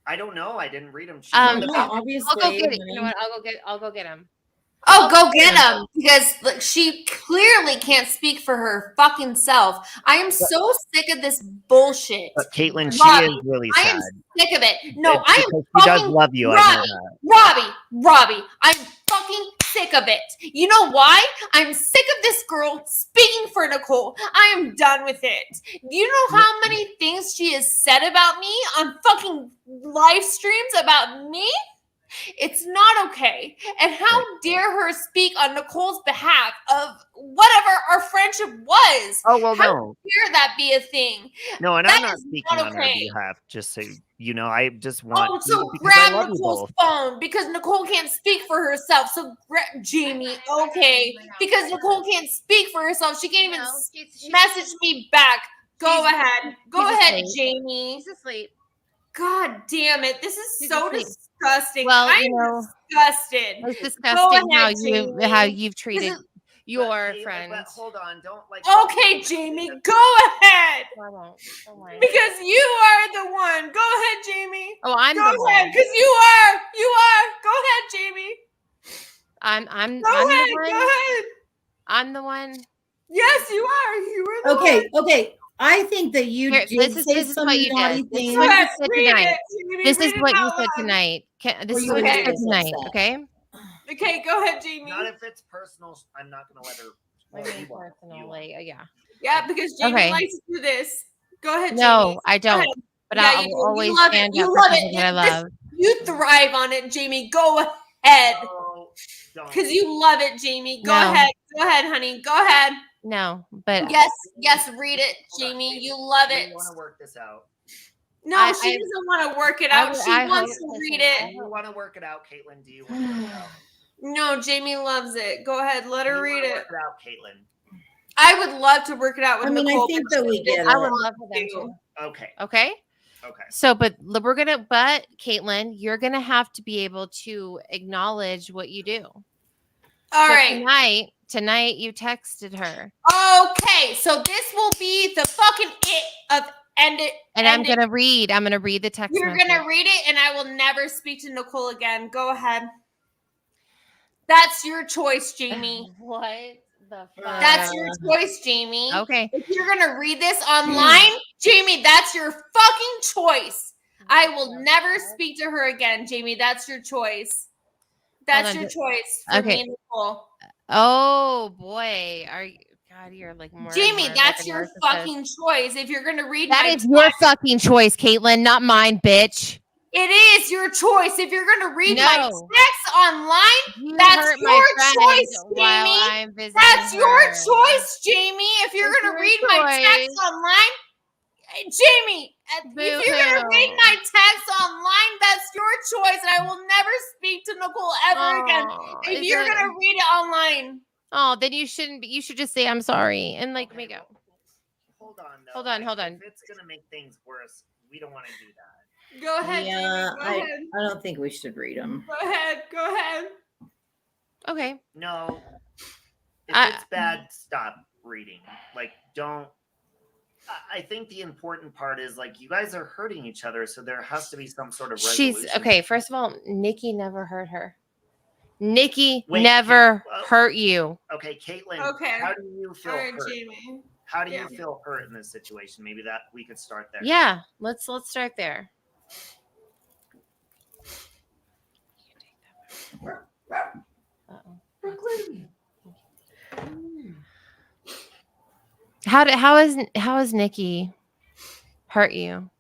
Speaker 3: I don't know. I didn't read them.
Speaker 2: Yeah,
Speaker 11: obviously.
Speaker 2: I'll go get it. You know what? I'll go get him.
Speaker 13: Oh, go get him because like, she clearly can't speak for her fucking self. I am so sick of this bullshit.
Speaker 3: But Caitlin, she
Speaker 13: Robbie,
Speaker 3: is really
Speaker 13: I
Speaker 3: sad.
Speaker 13: am sick of it. No,
Speaker 3: It's
Speaker 13: I am
Speaker 3: because she does
Speaker 13: fucking
Speaker 3: love you. I know
Speaker 13: Robbie,
Speaker 3: that.
Speaker 13: Robbie, I'm fucking sick of it. You know why? I'm sick of this girl speaking for Nicole. I am done with it. You know how many things she has said about me on fucking live streams about me? It's not okay. And how dare her speak on Nicole's behalf of whatever our friendship was?
Speaker 3: Oh, well,
Speaker 13: How
Speaker 3: no.
Speaker 13: dare that be a thing?
Speaker 3: No, and
Speaker 13: That
Speaker 3: I'm not
Speaker 13: is
Speaker 3: speaking
Speaker 13: not
Speaker 3: on her
Speaker 13: okay.
Speaker 3: behalf. Just so you know, I just want.
Speaker 13: Oh,
Speaker 3: to,
Speaker 13: so
Speaker 3: because I
Speaker 13: grab
Speaker 3: love you
Speaker 13: Nicole's
Speaker 3: both.
Speaker 13: phone because Nicole can't speak for herself. So grab Jamie, okay? Because Nicole can't speak for herself. She can't even message me back. Go ahead. Go
Speaker 2: she's
Speaker 13: ahead,
Speaker 2: asleep.
Speaker 13: Jamie.
Speaker 2: He's asleep.
Speaker 13: God damn it. This is
Speaker 2: She's
Speaker 13: so
Speaker 2: asleep.
Speaker 13: disgusting.
Speaker 2: Well,
Speaker 13: I'm
Speaker 2: you know,
Speaker 13: disgusted.
Speaker 2: It's
Speaker 13: Go
Speaker 2: disgusting
Speaker 13: ahead,
Speaker 2: how
Speaker 13: Jamie.
Speaker 2: you've
Speaker 13: This
Speaker 2: treated
Speaker 13: is-
Speaker 2: your
Speaker 3: But,
Speaker 2: friend.
Speaker 3: But hold on, don't like.
Speaker 13: Okay, Jamie, go ahead.
Speaker 2: I won't. Don't worry.
Speaker 13: Because you are the one. Go ahead, Jamie.
Speaker 2: Oh, I'm
Speaker 13: Go
Speaker 2: the
Speaker 13: ahead,
Speaker 2: one.
Speaker 13: because you are. You are. Go ahead, Jamie.
Speaker 2: I'm
Speaker 13: Go
Speaker 2: the
Speaker 13: ahead.
Speaker 2: one.
Speaker 13: Go ahead.
Speaker 2: I'm the one.
Speaker 13: Yes, you are. You were the
Speaker 11: Okay,
Speaker 13: one.
Speaker 11: okay. I think that you
Speaker 2: Here,
Speaker 11: did
Speaker 2: this is
Speaker 11: say
Speaker 2: what
Speaker 11: some
Speaker 2: you
Speaker 11: naughty
Speaker 2: did. This is
Speaker 11: things.
Speaker 2: what you
Speaker 13: Yes,
Speaker 2: said
Speaker 13: read
Speaker 2: tonight.
Speaker 13: it, Jamie.
Speaker 2: This
Speaker 13: Read
Speaker 2: is
Speaker 13: it
Speaker 2: what you
Speaker 13: out
Speaker 2: said
Speaker 13: loud.
Speaker 2: tonight. This
Speaker 11: Or
Speaker 2: is
Speaker 11: you
Speaker 2: what you
Speaker 11: would
Speaker 2: said
Speaker 11: be this
Speaker 2: tonight.
Speaker 11: upset.
Speaker 2: Okay.
Speaker 13: Okay, go ahead, Jamie.
Speaker 3: Not if it's personal. I'm not gonna let her.
Speaker 2: What
Speaker 3: well,
Speaker 2: do you
Speaker 3: you
Speaker 2: mean
Speaker 3: won't.
Speaker 2: personal?
Speaker 3: You won't.
Speaker 2: Like, yeah.
Speaker 13: Yeah, because Jamie
Speaker 2: Okay.
Speaker 13: likes to do this. Go ahead, Jamie.
Speaker 2: No, I
Speaker 13: Go
Speaker 2: don't.
Speaker 13: ahead.
Speaker 2: But
Speaker 13: Yeah,
Speaker 2: I
Speaker 13: you do.
Speaker 2: will always
Speaker 13: You love it.
Speaker 2: stand
Speaker 13: You
Speaker 2: up for
Speaker 13: love it.
Speaker 2: people that I
Speaker 13: This-
Speaker 2: love.
Speaker 13: You thrive on it, Jamie. Go ahead.
Speaker 3: No, don't.
Speaker 13: Because you love it, Jamie. Go
Speaker 2: No.
Speaker 13: ahead. Go ahead, honey. Go ahead.
Speaker 2: No, but
Speaker 13: Yes, yes, read it,
Speaker 3: Hold on,
Speaker 13: Jamie. You love it.
Speaker 3: You want to work this out?
Speaker 13: No, she doesn't want to work it out. She wants to read
Speaker 3: Do
Speaker 13: it.
Speaker 3: you want to work it out, Caitlin? Do you want to work it out?
Speaker 13: No, Jamie loves it. Go ahead. Let
Speaker 3: Do
Speaker 13: her
Speaker 3: you
Speaker 13: read
Speaker 3: wanna
Speaker 13: it.
Speaker 3: work it out, Caitlin.
Speaker 13: I would love to work it out with
Speaker 11: I mean, I
Speaker 13: Nicole.
Speaker 11: think
Speaker 13: but
Speaker 11: that we
Speaker 13: she
Speaker 11: get
Speaker 13: doesn't
Speaker 2: I would
Speaker 11: it.
Speaker 2: love for
Speaker 13: want
Speaker 2: them
Speaker 13: to.
Speaker 2: to.
Speaker 3: Okay.
Speaker 2: Okay.
Speaker 3: Okay.
Speaker 2: So, but Caitlin, you're gonna have to be able to acknowledge what you do.
Speaker 13: All
Speaker 2: So
Speaker 13: right.
Speaker 2: Tonight you texted her,
Speaker 13: Okay, so this will be the fucking it of end it.
Speaker 2: and
Speaker 13: end
Speaker 2: I'm gonna read the text.
Speaker 13: You're
Speaker 2: message.
Speaker 13: gonna read it, and I will never speak to Nicole again. Go ahead. That's your choice, Jamie.
Speaker 2: What the fuck?
Speaker 13: That's your choice, Jamie.
Speaker 2: Okay.
Speaker 13: If you're gonna read this online, Jamie, that's your fucking choice. I will never speak to her again, Jamie. That's your choice. That's
Speaker 2: on,
Speaker 13: your
Speaker 2: just-
Speaker 13: choice for
Speaker 2: okay.
Speaker 13: me and Nicole.
Speaker 2: Oh boy, are you? God, you're like more. and
Speaker 13: Jamie,
Speaker 2: more
Speaker 13: that's
Speaker 2: like a
Speaker 13: your
Speaker 2: narcissist.
Speaker 13: fucking choice. If you're gonna read
Speaker 2: That
Speaker 13: my
Speaker 2: is your fucking choice, Caitlin, not mine, bitch.
Speaker 13: It is your choice. If you're gonna read my
Speaker 8: No.
Speaker 13: text online,
Speaker 8: You
Speaker 13: that's
Speaker 8: hurt my
Speaker 13: your
Speaker 8: friend
Speaker 13: choice,
Speaker 8: while
Speaker 13: Jamie.
Speaker 8: I'm visiting
Speaker 13: That's your
Speaker 8: her.
Speaker 13: choice, Jamie. If you're
Speaker 8: It's
Speaker 13: gonna
Speaker 8: your
Speaker 13: read my text
Speaker 8: choice.
Speaker 13: online, Jamie, if you're gonna read my text online, that's your choice, and I will never speak to Nicole ever again.
Speaker 8: Oh,
Speaker 13: If
Speaker 8: is
Speaker 13: you're
Speaker 8: it-
Speaker 13: gonna read it online,
Speaker 8: Oh, then you shouldn't be. You should just say I'm sorry and like make it.
Speaker 3: Hold on, though.
Speaker 8: Hold on, hold on.
Speaker 3: If it's gonna make things worse, we don't want to do that.
Speaker 13: go ahead,
Speaker 11: Yeah,
Speaker 13: Jamie. Go ahead.
Speaker 11: I don't think we should read them.
Speaker 13: Go ahead. Go ahead.
Speaker 8: Okay.
Speaker 3: No. If
Speaker 8: I-
Speaker 3: it's bad, stop reading. Like, don't. I think the important part is like you guys are hurting each other, so there has to be some sort of resolution.
Speaker 8: She's okay. First of all, Nikki never hurt her. Nikki
Speaker 3: Wait,
Speaker 8: never
Speaker 3: Kate,
Speaker 8: hurt you.
Speaker 3: Okay, Caitlin.
Speaker 13: Okay.
Speaker 3: How do you feel
Speaker 13: All right,
Speaker 3: hurt?
Speaker 13: Jamie.
Speaker 3: How do
Speaker 13: Yeah.
Speaker 3: you feel hurt in this situation? Maybe that we could start there.
Speaker 8: Yeah, let's start there. How is Nikki hurt you?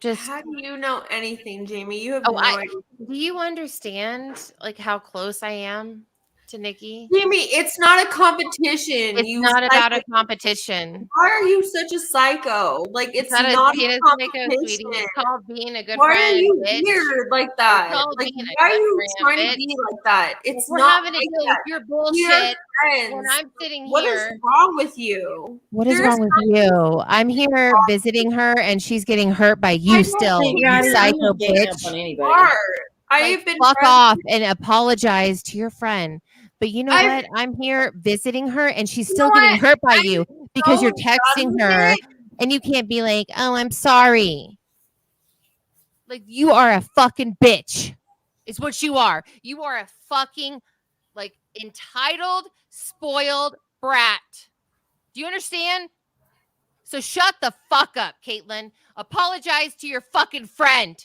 Speaker 8: Just
Speaker 13: How do you know anything, Jamie? You have
Speaker 8: Oh,
Speaker 13: no
Speaker 8: I-
Speaker 13: idea.
Speaker 8: do you understand like how close I am to Nikki?
Speaker 13: Jamie, it's not a competition.
Speaker 8: It's
Speaker 13: you
Speaker 8: not about a
Speaker 13: psycho-
Speaker 8: competition.
Speaker 13: Why are you such a psycho? Like it's
Speaker 8: It's
Speaker 13: not
Speaker 8: being
Speaker 13: a
Speaker 8: a psycho, sweetie.
Speaker 13: competition.
Speaker 8: It's called being a good
Speaker 13: Why
Speaker 8: friend,
Speaker 13: are you
Speaker 8: bitch.
Speaker 13: weird like that?
Speaker 8: called
Speaker 13: Like,
Speaker 8: being a
Speaker 13: why are
Speaker 8: good
Speaker 13: you
Speaker 8: friend,
Speaker 13: trying
Speaker 8: bitch.
Speaker 13: to be like that? It's
Speaker 8: We're
Speaker 13: not
Speaker 8: having to
Speaker 13: like
Speaker 8: deal
Speaker 13: that.
Speaker 8: with your
Speaker 13: We are
Speaker 8: bullshit
Speaker 13: friends.
Speaker 8: when I'm sitting
Speaker 13: What is
Speaker 8: here.
Speaker 13: wrong with you?
Speaker 8: What is
Speaker 13: There's
Speaker 8: wrong with you? I'm here visiting her and she's getting hurt by you
Speaker 13: don't
Speaker 8: still,
Speaker 13: think
Speaker 8: you
Speaker 13: you're
Speaker 8: psycho
Speaker 11: not ganging up
Speaker 8: bitch.
Speaker 11: on anybody.
Speaker 13: Are. I
Speaker 8: Like,
Speaker 13: have been
Speaker 8: fuck
Speaker 13: friends
Speaker 8: off and apologize to your friend. But you know
Speaker 13: I've-
Speaker 8: what? I'm here visiting her and she's
Speaker 13: You
Speaker 8: still
Speaker 13: know
Speaker 8: getting
Speaker 13: what?
Speaker 8: hurt by
Speaker 13: I'm
Speaker 8: you because you're
Speaker 13: so done
Speaker 8: texting
Speaker 13: with
Speaker 8: her
Speaker 13: it.
Speaker 8: and you can't be like, oh, I'm sorry. Like, you are a fucking bitch. Is what you are. You are a fucking, like, entitled, spoiled brat. Do you understand? So shut the fuck up, Caitlin. Apologize to your fucking friend.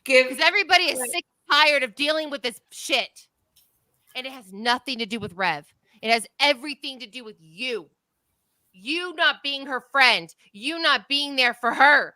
Speaker 8: Because everybody is sick and tired of dealing with this shit. And it has nothing to do with Rev. It has everything to do with you. You not being her friend. You not being there for her.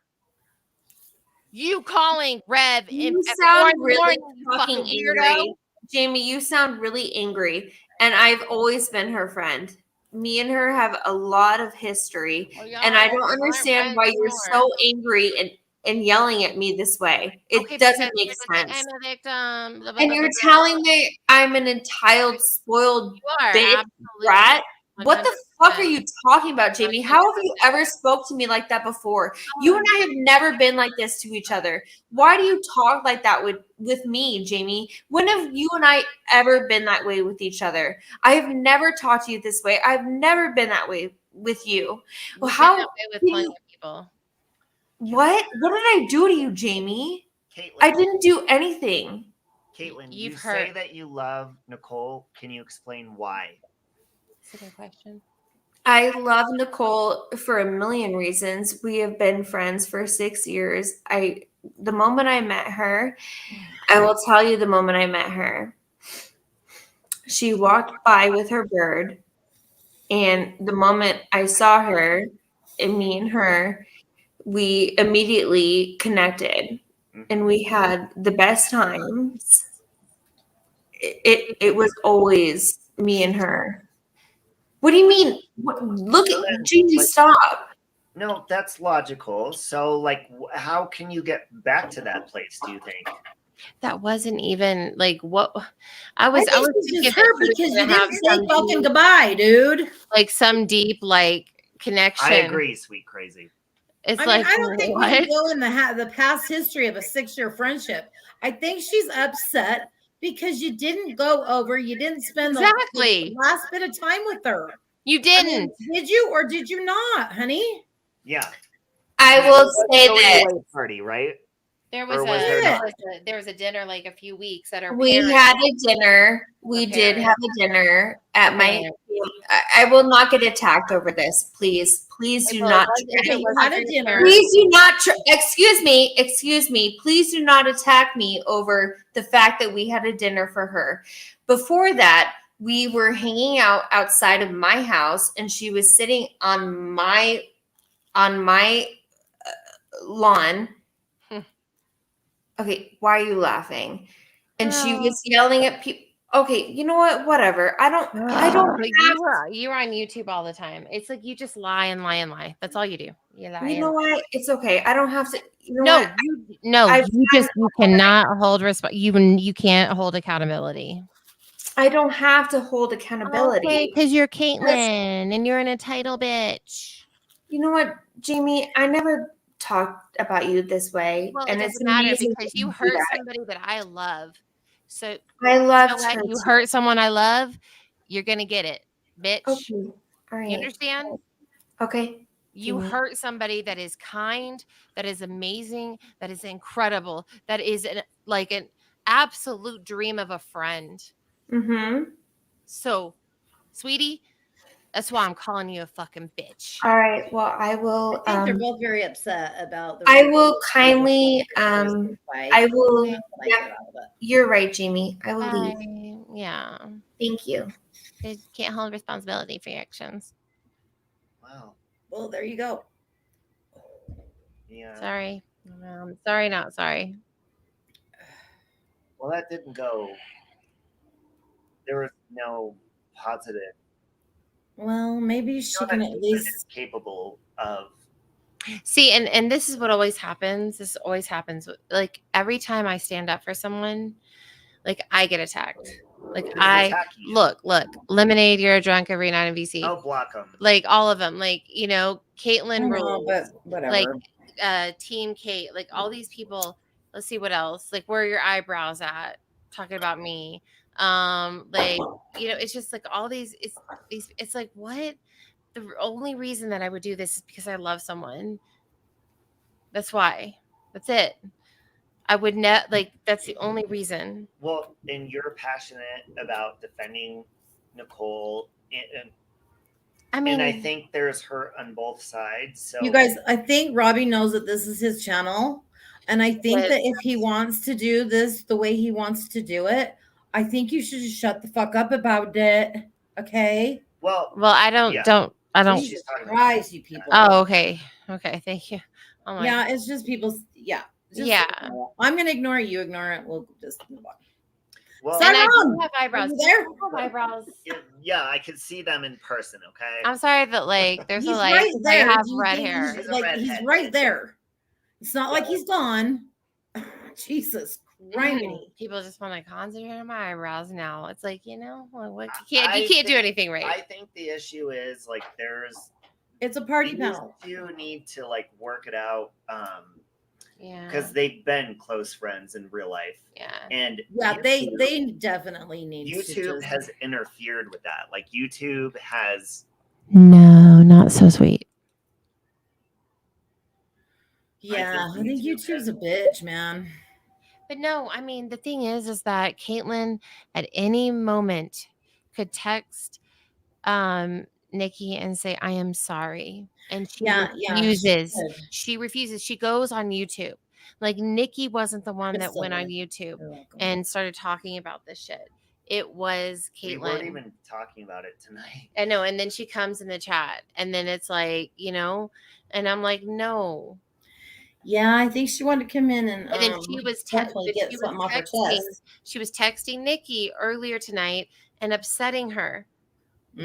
Speaker 8: You calling Rev
Speaker 13: You
Speaker 8: at
Speaker 13: sound
Speaker 8: 4 in the
Speaker 13: really
Speaker 8: morning, you
Speaker 13: fucking
Speaker 8: fucking
Speaker 13: angry.
Speaker 8: weirdo.
Speaker 13: Jamie, you sound really angry. And I've always been her friend. Me and her have a lot of history.
Speaker 8: Well, y'all
Speaker 13: And I don't
Speaker 8: aren't
Speaker 13: understand
Speaker 8: friends
Speaker 13: why you're
Speaker 8: anymore.
Speaker 13: so angry and yelling at me this way. It
Speaker 8: Okay,
Speaker 13: doesn't
Speaker 8: because
Speaker 13: make
Speaker 8: I'm
Speaker 13: sense.
Speaker 8: a victim. Blah, blah,
Speaker 13: And
Speaker 8: blah,
Speaker 13: you're
Speaker 8: blah, blah.
Speaker 13: telling me I'm an entitled, spoiled
Speaker 8: You are
Speaker 13: bitch
Speaker 8: absolutely
Speaker 13: brat? What the fuck are
Speaker 8: 100%.
Speaker 13: you talking about, Jamie? How have you ever spoke to me like that before? You and I have never been like this to each other. Why do you talk like that with me, Jamie? When have you and I ever been that way with each other? I have never talked to you this way. I've never been that way with you. Well,
Speaker 8: You've been
Speaker 13: how?
Speaker 8: that way with
Speaker 13: can
Speaker 8: plenty
Speaker 13: you-
Speaker 8: of people.
Speaker 13: What? What did I do to you, Jamie?
Speaker 3: Caitlin,
Speaker 13: I didn't do anything.
Speaker 3: Caitlin,
Speaker 8: You've
Speaker 3: you say
Speaker 8: hurt.
Speaker 3: that you love Nicole. Can you explain why?
Speaker 8: That's a good question.
Speaker 13: I love Nicole for a million reasons. We have been friends for 6 years. The moment I met her, I will tell you the moment I met her. She walked by with her bird, and the moment I saw her, and me and her, we immediately connected, and we had the best times. It was always me and her. What do you mean? Look at Gigi, stop.
Speaker 3: No, that's logical. So, like, how can you get back to that place? Do you think?
Speaker 8: That wasn't even like what I was.
Speaker 11: I
Speaker 8: I was
Speaker 11: think it's
Speaker 8: thinking
Speaker 11: just
Speaker 8: that
Speaker 11: her
Speaker 8: she was
Speaker 11: because you
Speaker 8: gonna have
Speaker 11: didn't say
Speaker 8: some
Speaker 11: fucking
Speaker 8: deep-
Speaker 11: goodbye, dude.
Speaker 8: like some deep like connection.
Speaker 3: I agree, sweet crazy.
Speaker 8: It's
Speaker 11: I
Speaker 8: like
Speaker 11: mean, I don't think we
Speaker 8: what?
Speaker 11: can go in the past history of a 6-year friendship. I think she's upset because you didn't go over, you didn't spend
Speaker 8: Exactly.
Speaker 11: the last bit of time with her.
Speaker 8: You
Speaker 11: I mean,
Speaker 8: didn't.
Speaker 11: did you or did you not, honey?
Speaker 3: Yeah.
Speaker 13: I will say
Speaker 3: Going
Speaker 13: this.
Speaker 3: away party, right?
Speaker 8: There was,
Speaker 3: Or was there not?
Speaker 8: there was a dinner like a few weeks at her.
Speaker 13: We
Speaker 8: parents'
Speaker 13: had a dinner. We
Speaker 8: Her
Speaker 13: did
Speaker 8: parents.
Speaker 13: have a dinner at my.
Speaker 8: parents.
Speaker 13: I will not get attacked over this. Please, please do
Speaker 8: Well,
Speaker 13: not.
Speaker 8: if it
Speaker 11: You
Speaker 8: wasn't
Speaker 11: had
Speaker 8: for
Speaker 11: a
Speaker 8: your
Speaker 11: dinner.
Speaker 8: parents-
Speaker 13: Please do not. Excuse me. Please do not attack me over the fact that we had a dinner for her. Before that, we were hanging out outside of my house, and she was sitting on my lawn. Okay, why are you laughing? And she was yelling at people. Okay, you know what? Whatever. I don't
Speaker 2: You're on YouTube all the time. It's like you just lie and lie and lie. That's all you do. You lie.
Speaker 13: You know what? It's okay. I don't have to. You know
Speaker 2: No,
Speaker 13: what?
Speaker 2: you cannot hold you can't hold accountability.
Speaker 13: I don't have to hold accountability.
Speaker 2: Okay, because you're Caitlyn and you're an entitled bitch.
Speaker 13: You know what, Jamie? I never talked about you this way,
Speaker 2: Well,
Speaker 13: and
Speaker 2: it
Speaker 13: it's
Speaker 2: doesn't matter
Speaker 13: amazing
Speaker 2: because
Speaker 13: that
Speaker 2: you
Speaker 13: do
Speaker 2: hurt
Speaker 13: that.
Speaker 2: somebody that I love. So
Speaker 13: I loved
Speaker 2: you know
Speaker 13: her
Speaker 2: what? You
Speaker 13: too.
Speaker 2: hurt someone I love, you're gonna get it, bitch.
Speaker 13: Okay, all right.
Speaker 2: You understand?
Speaker 13: Okay.
Speaker 2: You
Speaker 13: Jamie.
Speaker 2: hurt somebody that is kind, that is amazing, that is incredible, that is an absolute dream of a friend.
Speaker 13: Mm-hmm.
Speaker 2: So, sweetie, that's why I'm calling you a fucking bitch.
Speaker 13: All right. Well, I will.
Speaker 11: I think they're both very upset about the.
Speaker 13: I will kindly. I will.
Speaker 11: Like
Speaker 13: Yeah, you're right, Jamie. I will leave.
Speaker 2: Yeah.
Speaker 13: Thank you.
Speaker 2: You can't hold responsibility for your actions.
Speaker 3: Wow.
Speaker 11: Well, there you go.
Speaker 3: Yeah.
Speaker 2: Sorry. Sorry, not sorry.
Speaker 3: Well, that didn't go. There was no positive.
Speaker 11: Well, maybe she can at least
Speaker 3: capable of.
Speaker 2: See, and this is what always happens. This always happens. Like every time I stand up for someone, like I get attacked. Like look, Lemonade, you're a drunk every night in VC.
Speaker 3: I'll block them.
Speaker 2: Like all of them. Like, you know, Caitlyn rules.
Speaker 11: but whatever.
Speaker 2: Like Team Kate, like all these people. Let's see what else. Like where are your eyebrows at? Talking about me. Like, you know, it's just like all these it's like what? The only reason that I would do this is because I love someone. That's why. That's it. I would not that's the only reason.
Speaker 3: Well, and you're passionate about defending Nicole, and
Speaker 2: I mean,
Speaker 3: and I think there's hurt on both sides. So
Speaker 11: you guys, I think Robbie knows that this is his channel, and I think that if he wants to do this the way he wants to do it, I think you should just shut the fuck up about it. Okay.
Speaker 3: Well,
Speaker 2: I don't.
Speaker 11: Jesus Christ, you people.
Speaker 2: Oh, okay. Okay, thank you. Oh my.
Speaker 11: Yeah, it's just people's. Yeah.
Speaker 2: Yeah.
Speaker 11: I'm gonna ignore it. You ignore it. We'll just move on.
Speaker 3: Well,
Speaker 2: And I do have eyebrows.
Speaker 11: Are you there?
Speaker 2: I have eyebrows.
Speaker 3: Yeah, I could see them in person. Okay.
Speaker 2: I'm sorry that there's
Speaker 11: He's
Speaker 2: a
Speaker 11: right there.
Speaker 2: I have
Speaker 11: Do you
Speaker 2: red
Speaker 11: think
Speaker 2: hair.
Speaker 11: He's right there. It's not like he's gone. Jesus Christ.
Speaker 2: People just want to concentrate on my eyebrows now. It's like, you know, what you can't do anything right.
Speaker 3: I think the issue is like
Speaker 11: it's a party panel.
Speaker 3: You need to like work it out.
Speaker 2: Yeah.
Speaker 3: Because they've been close friends in real life.
Speaker 2: Yeah.
Speaker 3: And
Speaker 11: yeah, they definitely need
Speaker 3: YouTube has interfered with that. Like YouTube has.
Speaker 2: No, not so sweet.
Speaker 11: Yeah, I think YouTube's a bitch, man.
Speaker 2: But no, I mean, the thing is that Caitlyn at any moment could text Nikki and say, I am sorry. And she refuses. She refuses. She goes on YouTube. Like Nikki wasn't the one that went on YouTube and started talking about this shit. It was Caitlyn.
Speaker 3: We weren't even talking about it tonight.
Speaker 2: I know. And then she comes in the chat and then it's like, you know, and I'm like, no.
Speaker 11: Yeah, I think she wanted to come in and
Speaker 2: then she was
Speaker 11: get something off her chest.
Speaker 2: She was texting Nikki earlier tonight and upsetting her